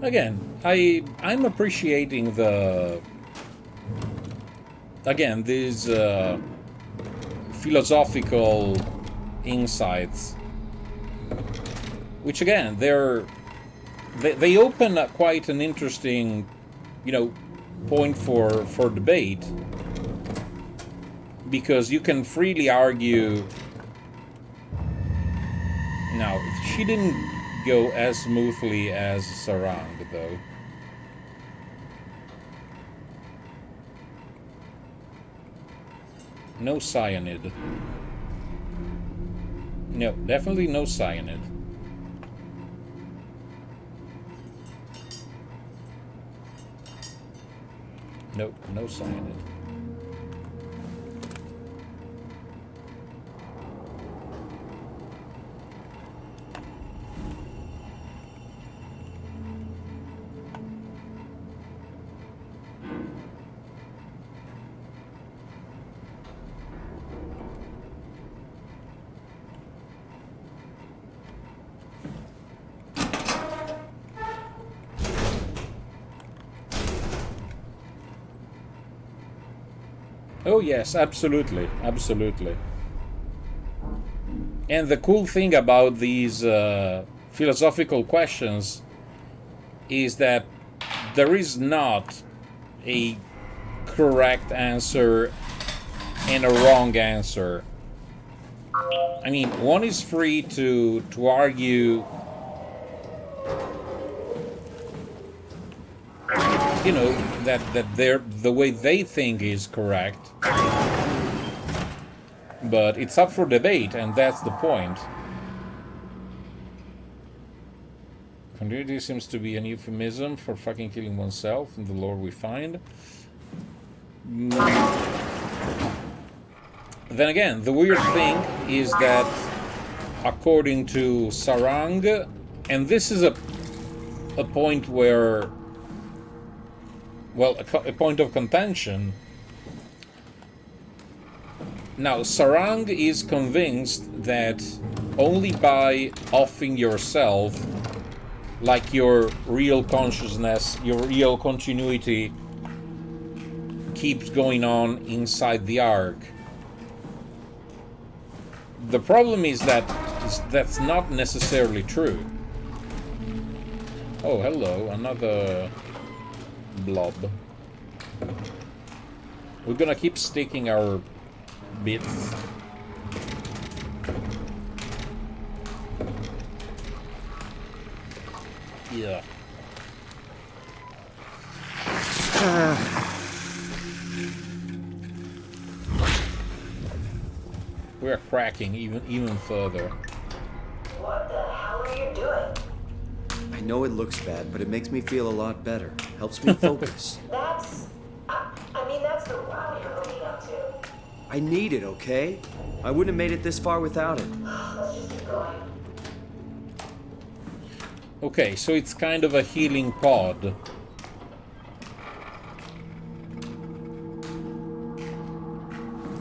Again, I'm appreciating these philosophical insights, which again they open up quite an interesting, point for debate, because you can freely argue. Now, she didn't go as smoothly as Sarang, though. No cyanide. No, definitely no cyanide. Nope, no cyanide. Oh yes, absolutely, absolutely. And the cool thing about these philosophical questions is that there is not a correct answer and a wrong answer. I mean, one is free to argue, that the way they think is correct, but it's up for debate, and that's the point. Continuity seems to be an euphemism for fucking killing oneself in the lore we find. Then again, the weird thing is that according to Sarang, and this is a a point where, well, a point of contention. Now, Sarang is convinced that only by offing yourself, like your real consciousness, your real continuity keeps going on inside the Ark. The problem is that that's not necessarily true. Oh, hello, another blob. We're gonna keep sticking our bits. Yeah. We're cracking even further. What the hell are you doing? I know it looks bad, but it makes me feel a lot better. Helps me focus. I mean, that's the wow you're hooking up to. I need it, okay? I wouldn't have made it this far without it. Let's just keep going. Okay, so it's kind of a healing pod.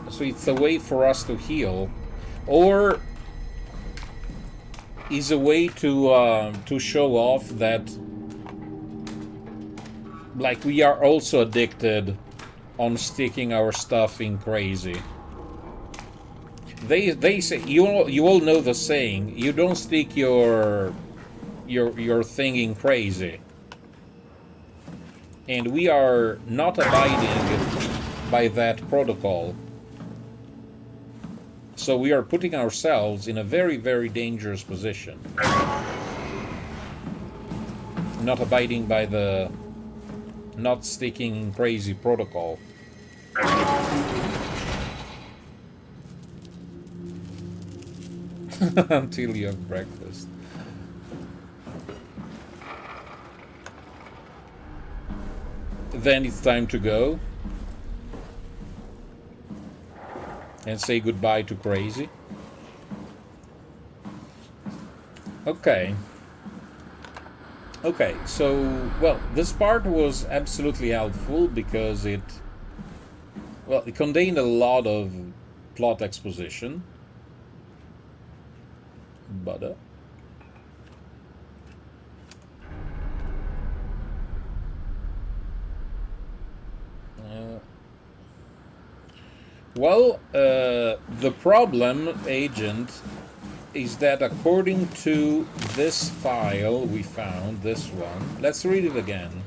So it's a way for us to heal, or is a way to show off that, like, we are also addicted on sticking our stuff in crazy. They say, you all know the saying, you don't stick your thing in crazy. And we are not abiding by that protocol. So we are putting ourselves in a very, very dangerous position. Not abiding by the not sticking in crazy protocol. Until you have breakfast. Then it's time to go. And say goodbye to crazy. Okay. Okay, so, well, this part was absolutely helpful because it contained a lot of plot exposition. But, the problem, Agent, is that according to this file we found, this one, let's read it again.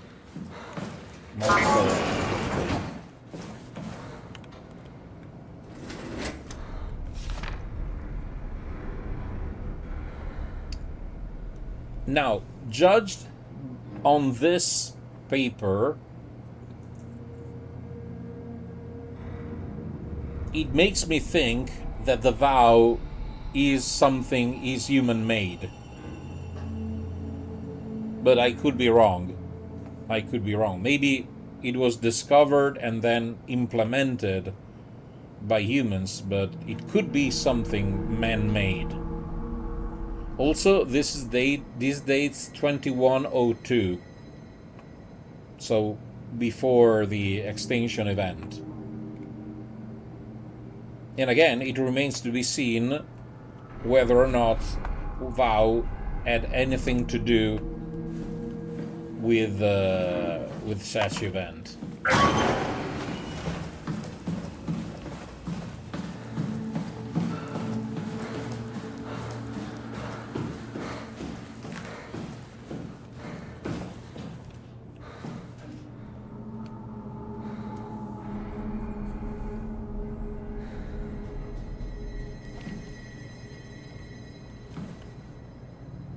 Now, judged on this paper, it makes me think that the vow is human-made. But I could be wrong. Maybe it was discovered and then implemented by humans, but it could be something man-made. Also, this dates 2102. So, before the extinction event. And again, it remains to be seen whether or not Vow had anything to do with such event.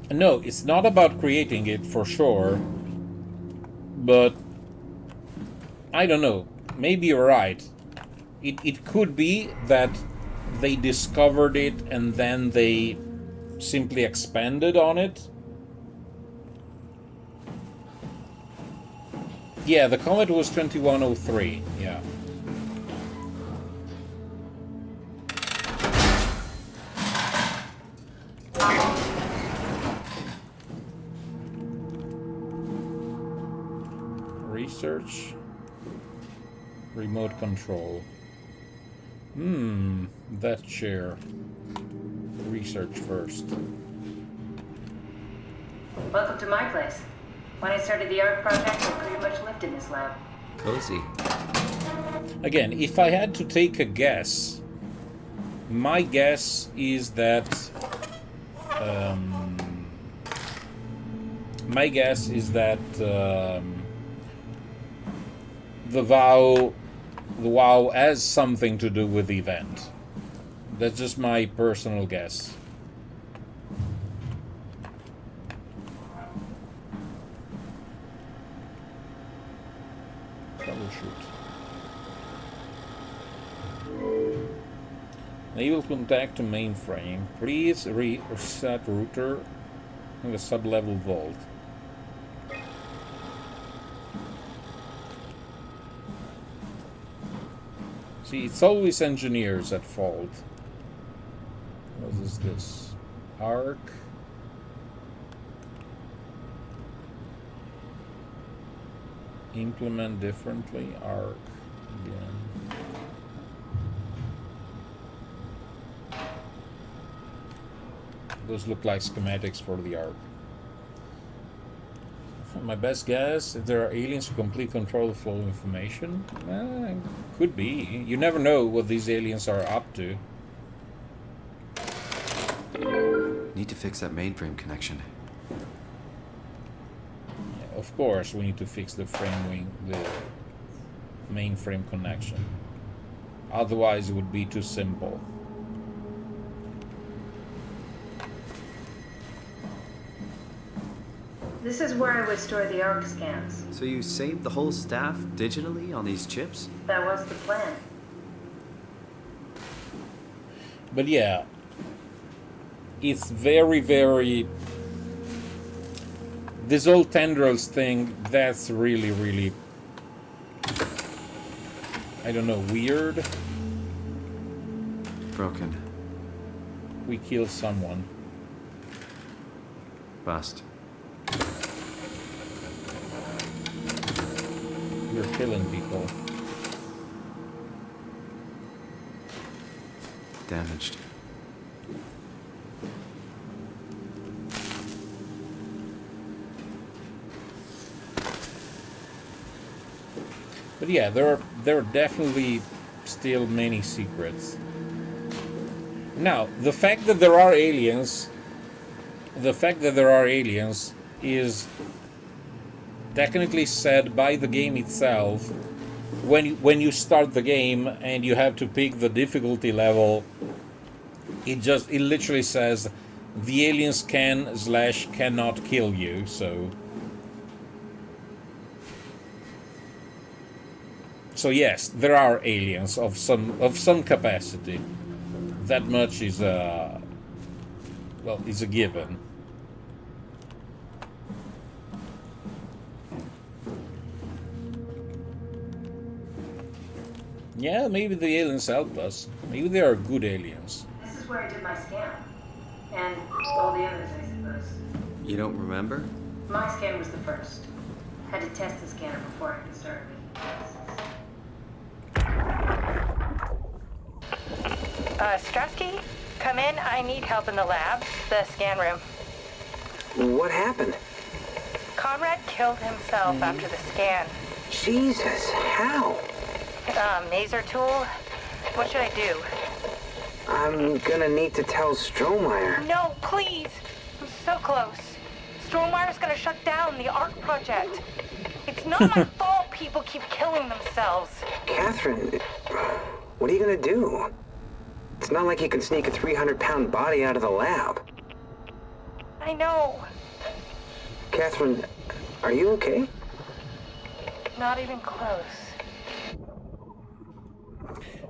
No, it's not about creating it for sure, but I don't know, maybe you're right. It could be that they discovered it and then they simply expanded on it. Yeah, the comet was 2103, yeah. Research. Remote control. That chair. Research first. Welcome to my place. When I started the ARC project, I pretty much lived in this lab. Cozy. Again, if I had to take a guess, my guess is that the WoW has something to do with the event. That's just my personal guess. Troubleshoot. Enable contact to mainframe. Please reset router in the sub-level vault. See, it's always engineers at fault. What is this? ARC. Implement differently. ARC. Again. Those look like schematics for the ARC. My best guess, if there are aliens who complete control of flow of information, could be. You never know what these aliens are up to. Need to fix that mainframe connection. Yeah, of course, we need to fix the mainframe connection. Otherwise, it would be too simple. This is where I would store the ARC scans. So you saved the whole staff digitally on these chips? That was the plan. But yeah, it's very, very... This whole tendrils thing, that's really, really... I don't know, weird? Broken. We killed someone. Bust. We're killing people. Damaged. But yeah, there are definitely still many secrets. Now, the fact that there are aliens is technically said by the game itself. When you start the game and you have to pick the difficulty level, it literally says the aliens can/cannot kill you. So yes, there are aliens of some capacity. That much is a given. Yeah, maybe the aliens help us. Maybe they are good aliens. This is where I did my scan. And all the others, I suppose. You don't remember? My scan was the first. Had to test the scanner before I could start making tests. Strusky, come in. I need help in the lab, the scan room. What happened? Conrad killed himself after the scan. Jesus, how? Maser tool? What should I do? I'm gonna need to tell Strohmeyer. No, please! I'm so close. Strohmeyer's gonna shut down the ARC project. It's not my fault people keep killing themselves. Catherine, what are you gonna do? It's not like you can sneak a 300-pound body out of the lab. I know. Catherine, are you okay? Not even close.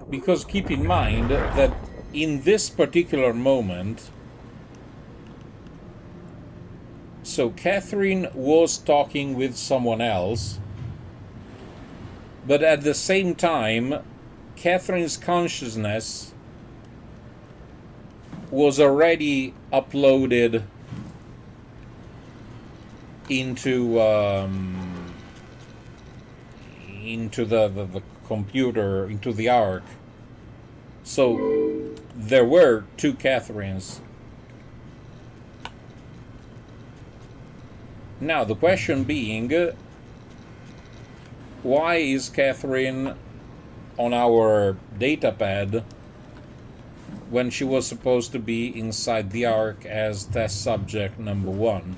Because keep in mind that in this particular moment, so Catherine was talking with someone else, but at the same time, Catherine's consciousness was already uploaded into into the computer, into the Ark. So there were two Catherines. Now the question being, why is Catherine on our datapad when she was supposed to be inside the Ark as test subject number 1?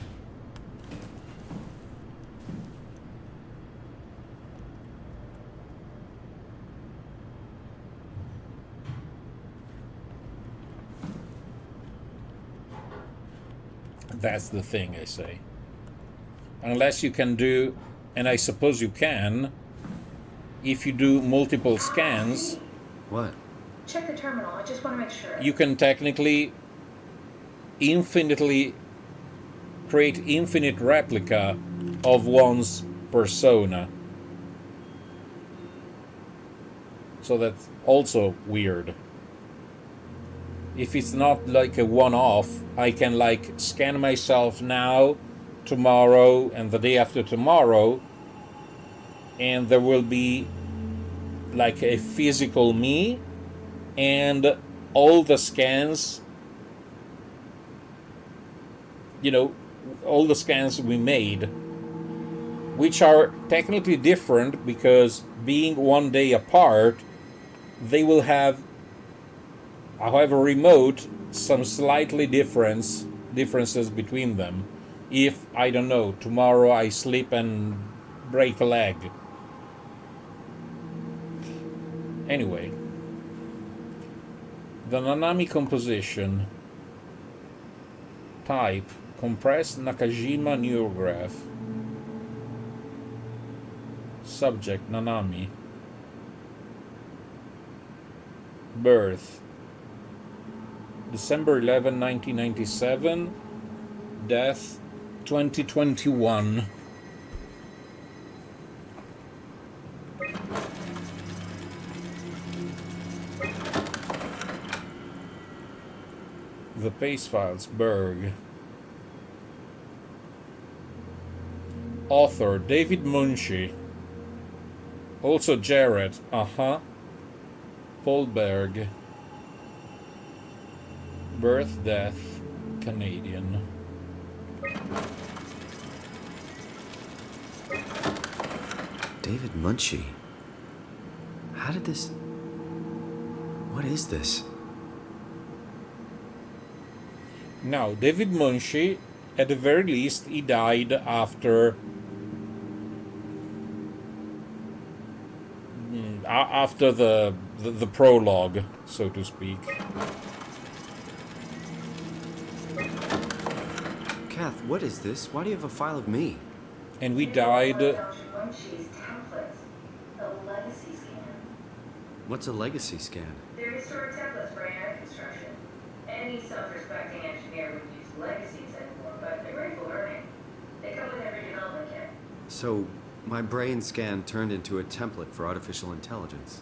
That's the thing, I say. Unless you can do, and I suppose you can, if you do multiple scans. What? Check the terminal. I just want to make sure. You can technically create infinite replica of one's persona. So that's also weird. If it's not like a one-off, I can like scan myself now, tomorrow, and the day after tomorrow, and there will be like a physical me, and all the scans, you know, all the scans we made, which are technically different because being one day apart, they will have, however remote, some slightly differences between them. If, I don't know, tomorrow I slip and break a leg. Anyway, the Nanami composition. Type, compressed Nakajima neurograph. Subject, Nanami. Birth, December 11, 1997. Death, 2021. The Pace Files, Berg. Author, David Munshi. Also Jarrett, Polberg. Birth, death, Canadian. David Munshi. How did this... What is this? Now, David Munshi, at the very least, he died after the prologue, so to speak. Kath, what is this? Why do you have a file of me? And we died... What's a legacy scan? They're historic templates for AI construction. Any self-respecting engineer would use legacies anymore, but they're great for learning. They come with every development kit. So, my brain scan turned into a template for artificial intelligence.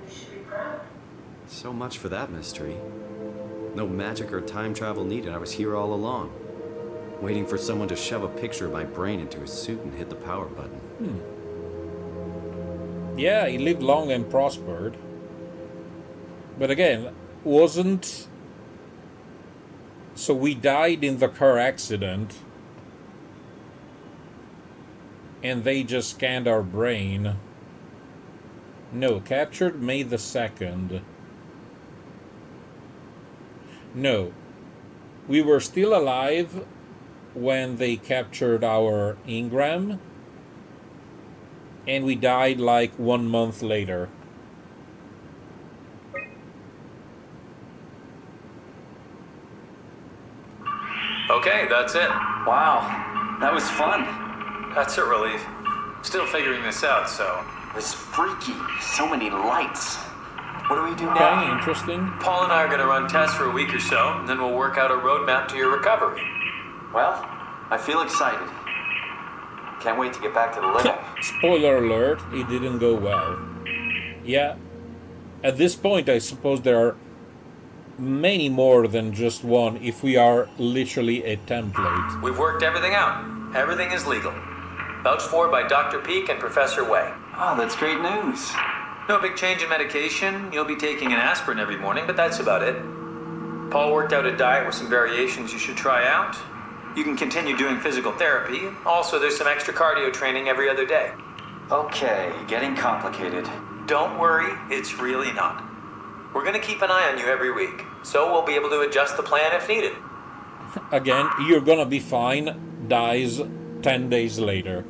You should be proud. So much for that mystery. No magic or time travel needed. I was here all along, waiting for someone to shove a picture of my brain into a suit and hit the power button. Yeah, he lived long and prospered. But again, wasn't... So we died in the car accident, and they just scanned our brain. No, captured May the 2nd. No, we were still alive when they captured our engram, and we died like 1 month later. Okay, that's it. Wow, that was fun. That's a relief. Still figuring this out, so... This is freaky. So many lights. What do we do now? Okay, interesting. Paul and I are going to run tests for a week or so, and then we'll work out a roadmap to your recovery. Well, I feel excited. Can't wait to get back to the limo. Spoiler alert, it didn't go well. Yeah, at this point I suppose there are many more than just one if we are literally a template. We've worked everything out. Everything is legal. Vouched for by Dr. Peak and Professor Way. Oh, that's great news. No big change in medication. You'll be taking an aspirin every morning, but that's about it. Paul worked out a diet with some variations you should try out. You can continue doing physical therapy. Also, there's some extra cardio training every other day. Okay, getting complicated. Don't worry, it's really not. We're going to keep an eye on you every week, so we'll be able to adjust the plan if needed. Again, you're gonna be fine, dies 10 days later.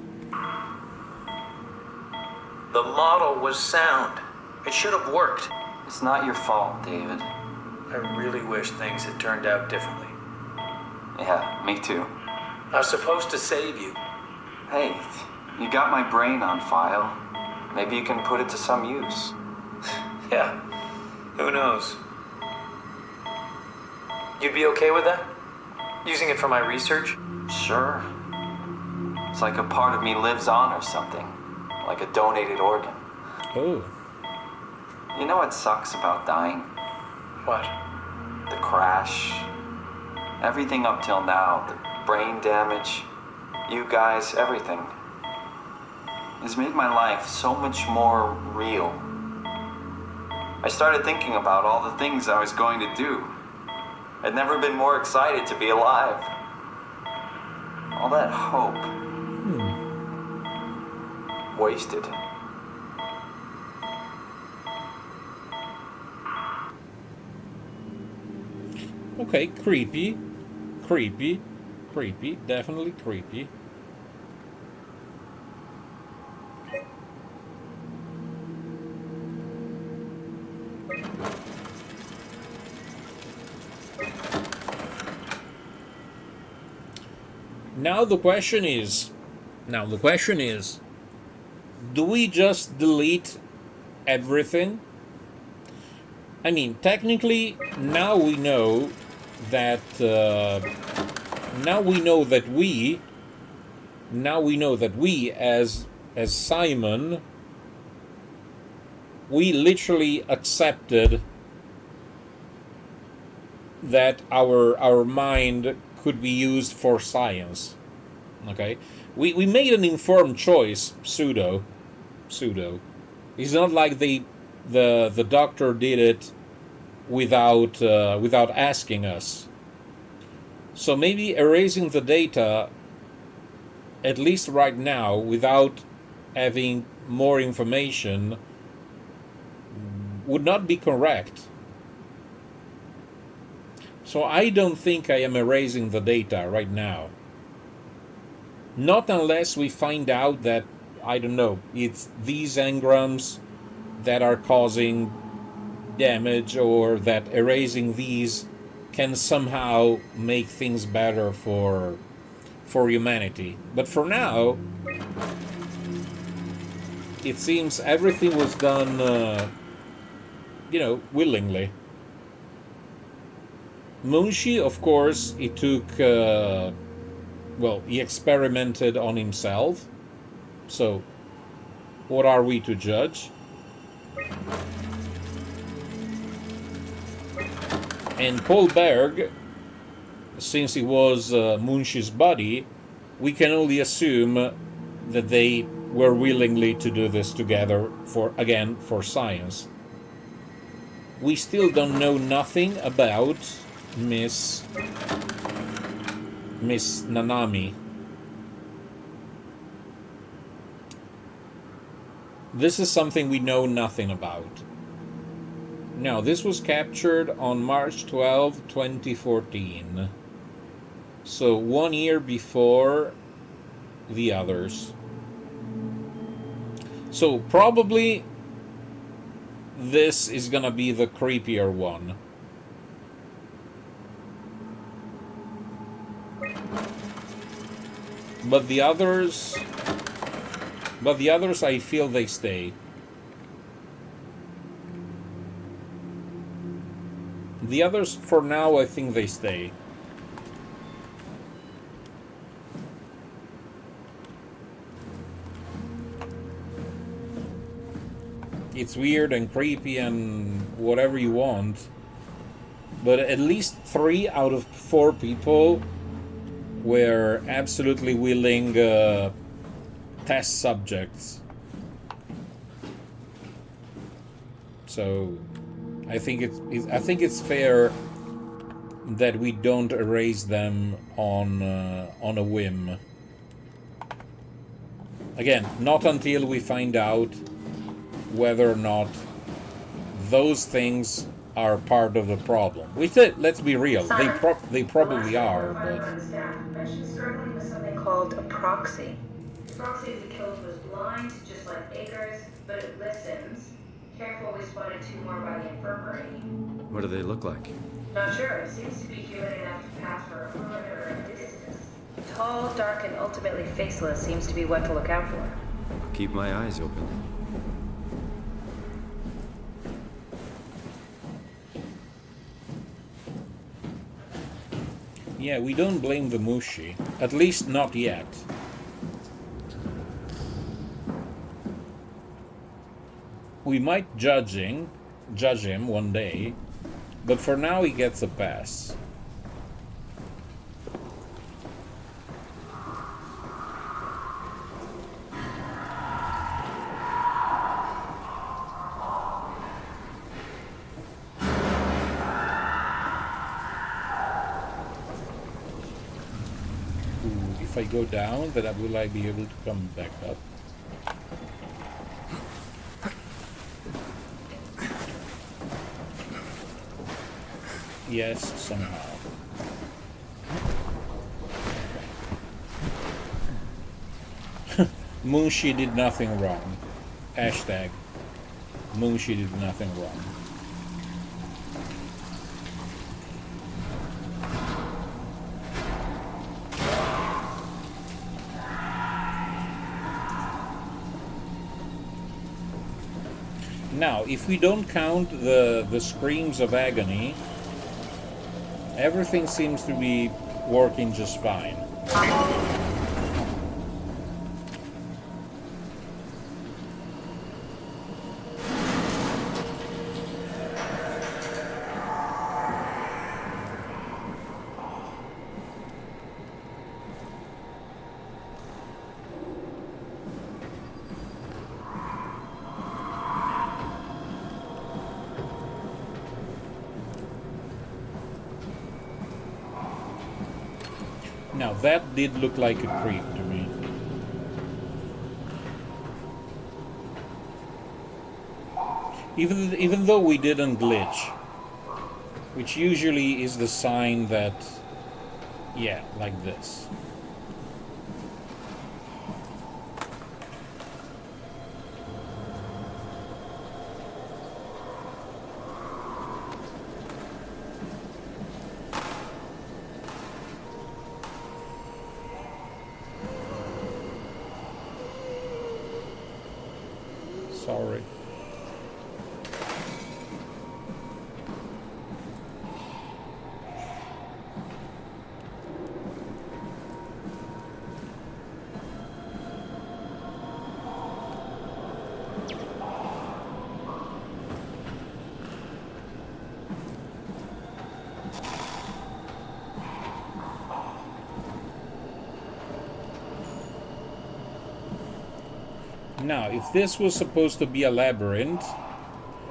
The model was sound. It should have worked. It's not your fault, David. I really wish things had turned out differently. Yeah, me too. I was supposed to save you. Hey, you got my brain on file. Maybe you can put it to some use. Yeah, who knows? You'd be okay with that? Using it for my research? Sure. It's like a part of me lives on or something. Like a donated organ. Oh. You know what sucks about dying? What? The crash. Everything up till now. The brain damage. You guys, everything. Has made my life so much more real. I started thinking about all the things I was going to do. I'd never been more excited to be alive. All that hope. Wasted. Okay, creepy. Creepy. Creepy. Definitely creepy. Now the question is, do we just delete everything? I mean, technically, now we know that we as Simon, we literally accepted that our mind could be used for science. Okay, we made an informed choice, pseudo. It's not like the doctor did it without asking us. So maybe erasing the data, at least right now, without having more information, would not be correct. So I don't think I am erasing the data right now. Not unless we find out that, I don't know, it's these engrams that are causing damage, or that erasing these can somehow make things better for humanity. But for now, it seems everything was done, willingly. Munshi, of course, he took, he experimented on himself. So, what are we to judge? And Paul Berg, since he was Munshi's buddy, we can only assume that they were willingly to do this together for science. We still don't know nothing about Miss Nanami. This is something we know nothing about. Now, this was captured on March 12, 2014. So 1 year before the others. So probably this is gonna be the creepier one. But the others, I feel they stay. The others, for now, I think they stay. It's weird and creepy and whatever you want, but at least 3 out of 4 people were absolutely willing test subjects. So I think it's fair that we don't erase them on a whim. Again, not until we find out whether or not those things are part of the problem. Which, let's be real, they probably are, but... The staff mentioned struggling with something called a proxy. The proxy is akin to as blind, just like Akers, but it listens. Careful, we spotted 2 more by the infirmary. What do they look like? Not sure. It seems to be human enough to pass for a perimeter of distance. Tall, dark, and ultimately faceless seems to be what to look out for. Keep my eyes open. Yeah, we don't blame the Mushi. At least not yet. We might judge him one day, but for now he gets a pass. If I go down, then will I be able to come back up? Yes, somehow. Moonshi did nothing wrong. Hashtag Moonshi did nothing wrong. Now, if we don't count the screams of agony, everything seems to be working just fine. Now that did look like a creep to me. Even though we didn't glitch, which usually is the sign that, yeah, like this. Sorry. Now, if this was supposed to be a labyrinth,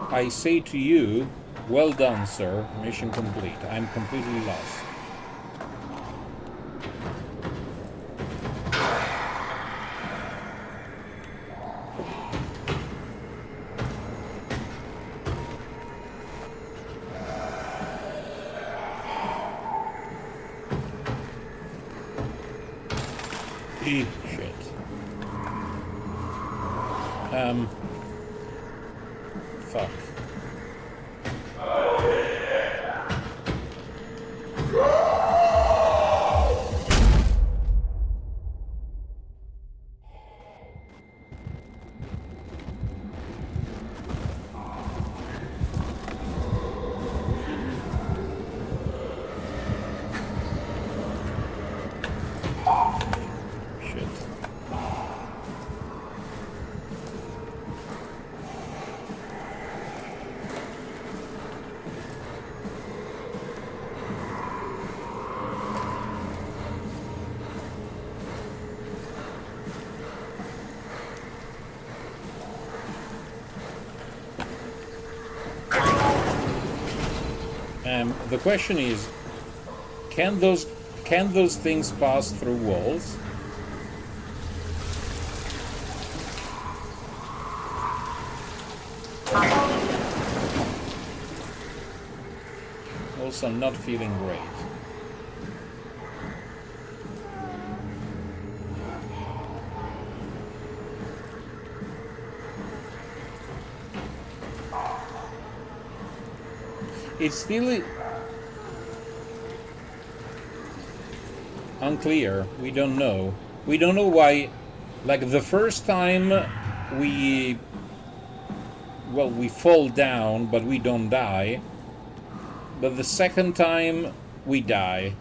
I say to you, well done, sir. Mission complete. I'm completely lost. Shit. Fuck. the question is, can those things pass through walls? Also, I'm not feeling great. It's still unclear. We don't know. We don't know why. Like the first time we fall down, but we don't die. But the second time we die.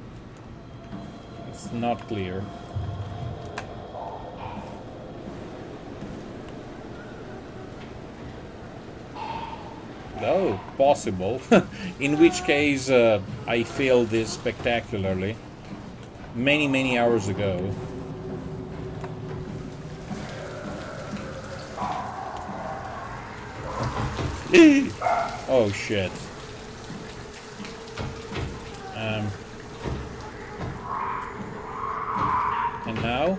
It's not clear. Oh, possible. In which case, I failed this spectacularly. Many hours ago. Oh, shit. And now?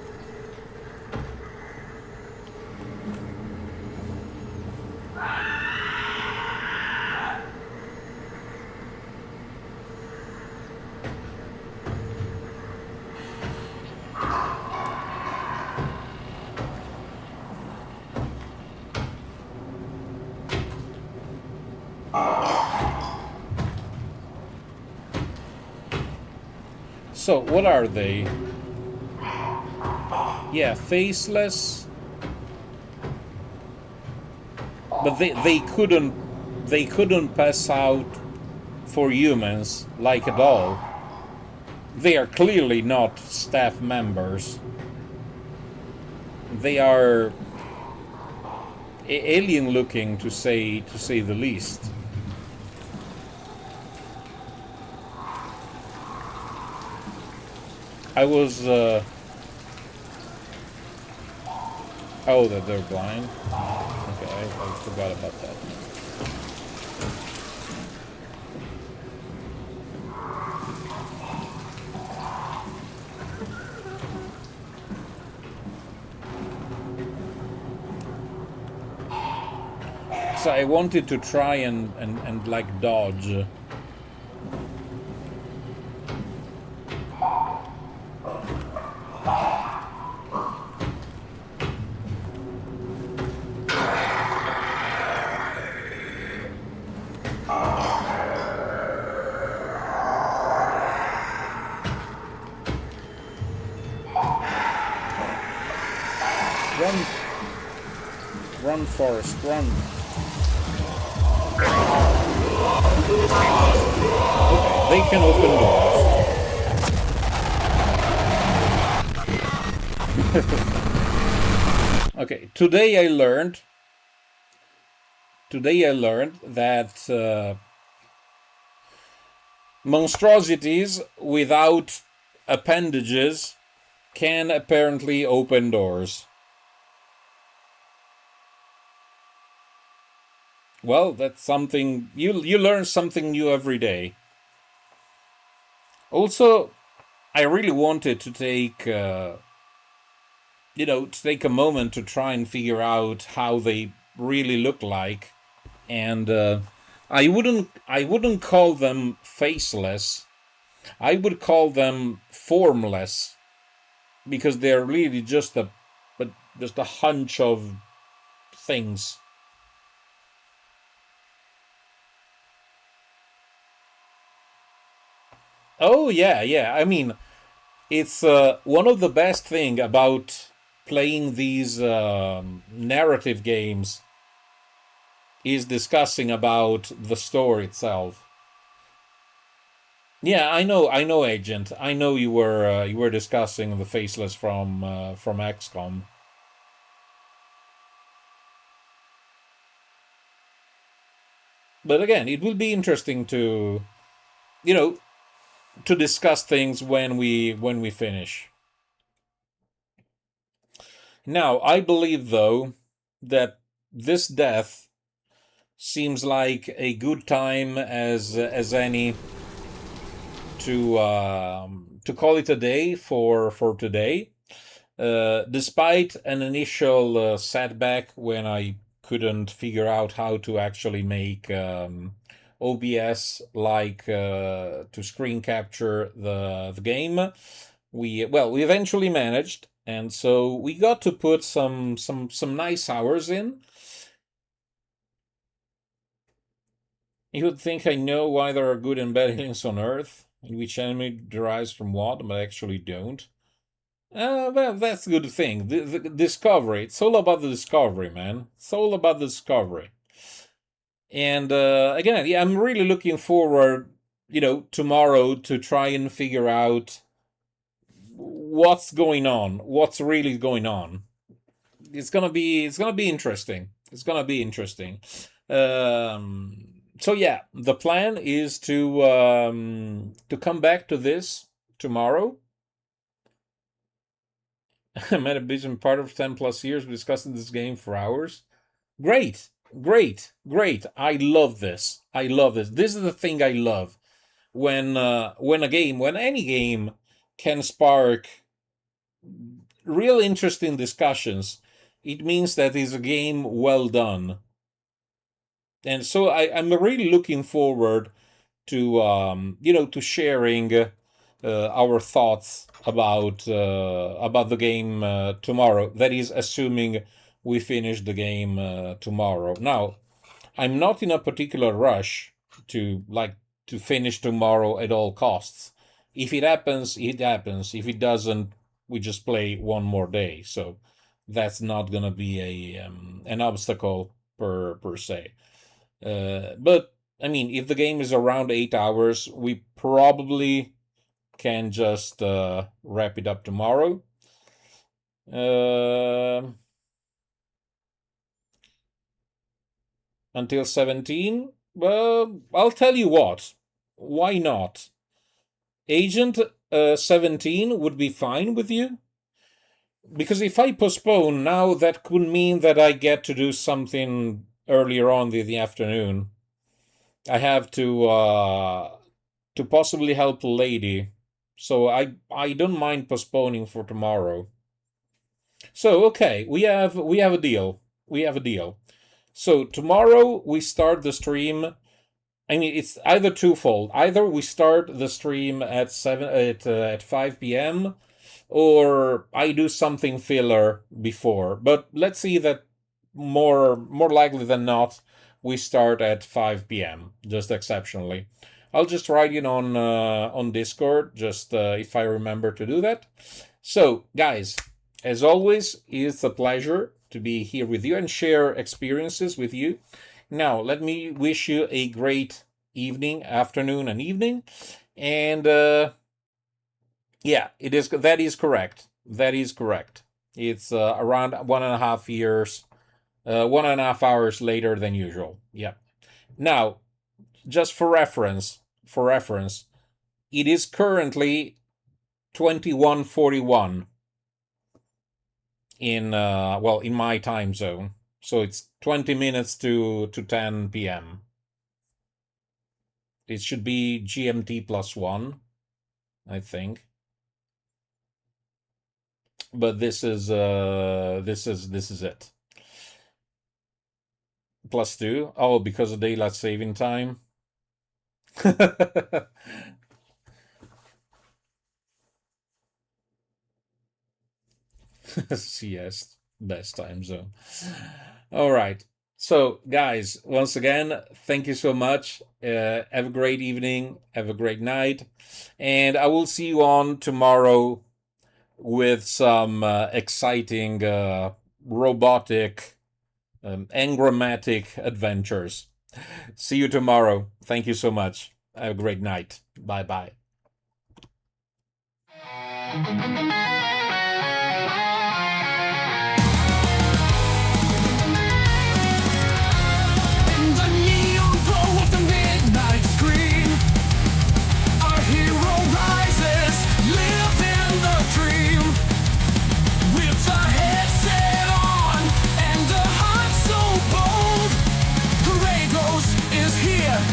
So, what are they? Yeah, faceless. But they couldn't pass out for humans like at all. They are clearly not staff members. They are alien looking, to say the least. I was oh, that they're blind. Okay, I forgot about that. So I wanted to try and like dodge. Run, Forrest, run. Okay, they can open doors. Okay, today I learned that monstrosities without appendages can apparently open doors. Well, that's something you learn something new every day. Also, I really wanted to take to take a moment to try and figure out how they really look like, and I wouldn't call them faceless. I would call them formless, because they're really just a hunch of things. Oh, yeah. I mean, it's one of the best thing about playing these narrative games is discussing about the story itself. Yeah, I know, Agent. I know you were discussing the Faceless from XCOM. But again, it will be interesting to discuss things when we finish. Now, I believe, though, that this death seems like a good time as any to call it a day for today. Despite an initial setback when I couldn't figure out how to actually make OBS like to screen capture the game, we eventually managed, and so we got to put some nice hours in. You would think I know why there are good and bad aliens on Earth, and which enemy derives from what, but I actually don't. Well, that's a good thing. The discovery. It's all about the discovery, man. It's all about the discovery. And again, yeah, I'm really looking forward, tomorrow to try and figure out what's going on, what's really going on. It's gonna be interesting. It's gonna be interesting. So yeah, the plan is to come back to this tomorrow. I met a been part of 10 plus years discussing this game for hours. Great. I love this. This is the thing I love. When any game can spark real interesting discussions, it means that it's a game well done. And so I'm really looking forward to to sharing our thoughts about the game tomorrow. That is, assuming we finish the game tomorrow. Now, I'm not in a particular rush to finish tomorrow at all costs. If it happens, it happens. If it doesn't, we just play one more day. So that's not gonna be an obstacle per se. But I mean, if the game is around 8 hours, we probably can just wrap it up tomorrow. Until 17? Well, I'll tell you what. Why not? Agent 17 would be fine with you? Because if I postpone now, that could mean that I get to do something earlier on in the afternoon. I have to possibly help a lady. So I don't mind postponing for tomorrow. So okay, we have a deal. So tomorrow we start the stream. I mean, it's either twofold. Either we start the stream at 5 p.m. or I do something filler before. But let's see that more likely than not, we start at 5 p.m. just exceptionally. I'll just write it on Discord, just if I remember to do that. So, guys, as always, it's a pleasure to be here with you and share experiences with you. Now, let me wish you a great evening, afternoon, and evening. And yeah, that is correct. It's around 1.5 hours later than usual. Yeah. Now, just for reference, it is currently 21:41 in my time zone. So it's 20 minutes to 10 p.m. It should be GMT +1, I think. But this is it. +2. Oh, because of daylight saving time. Yes, best time zone. All right. So, guys, once again, thank you so much. Have a great evening. Have a great night. And I will see you on tomorrow with some exciting robotic engrammatic adventures. See you tomorrow. Thank you so much. Have a great night. Bye-bye.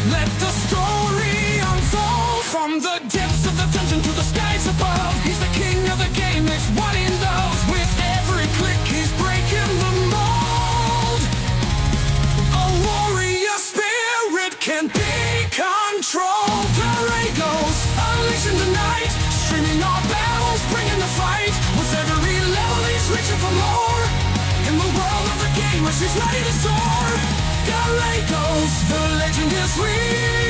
Let the story unfold from the depths She's reaching for more. In the world of the gamers, she's ready to soar. Galacos, the legend is real.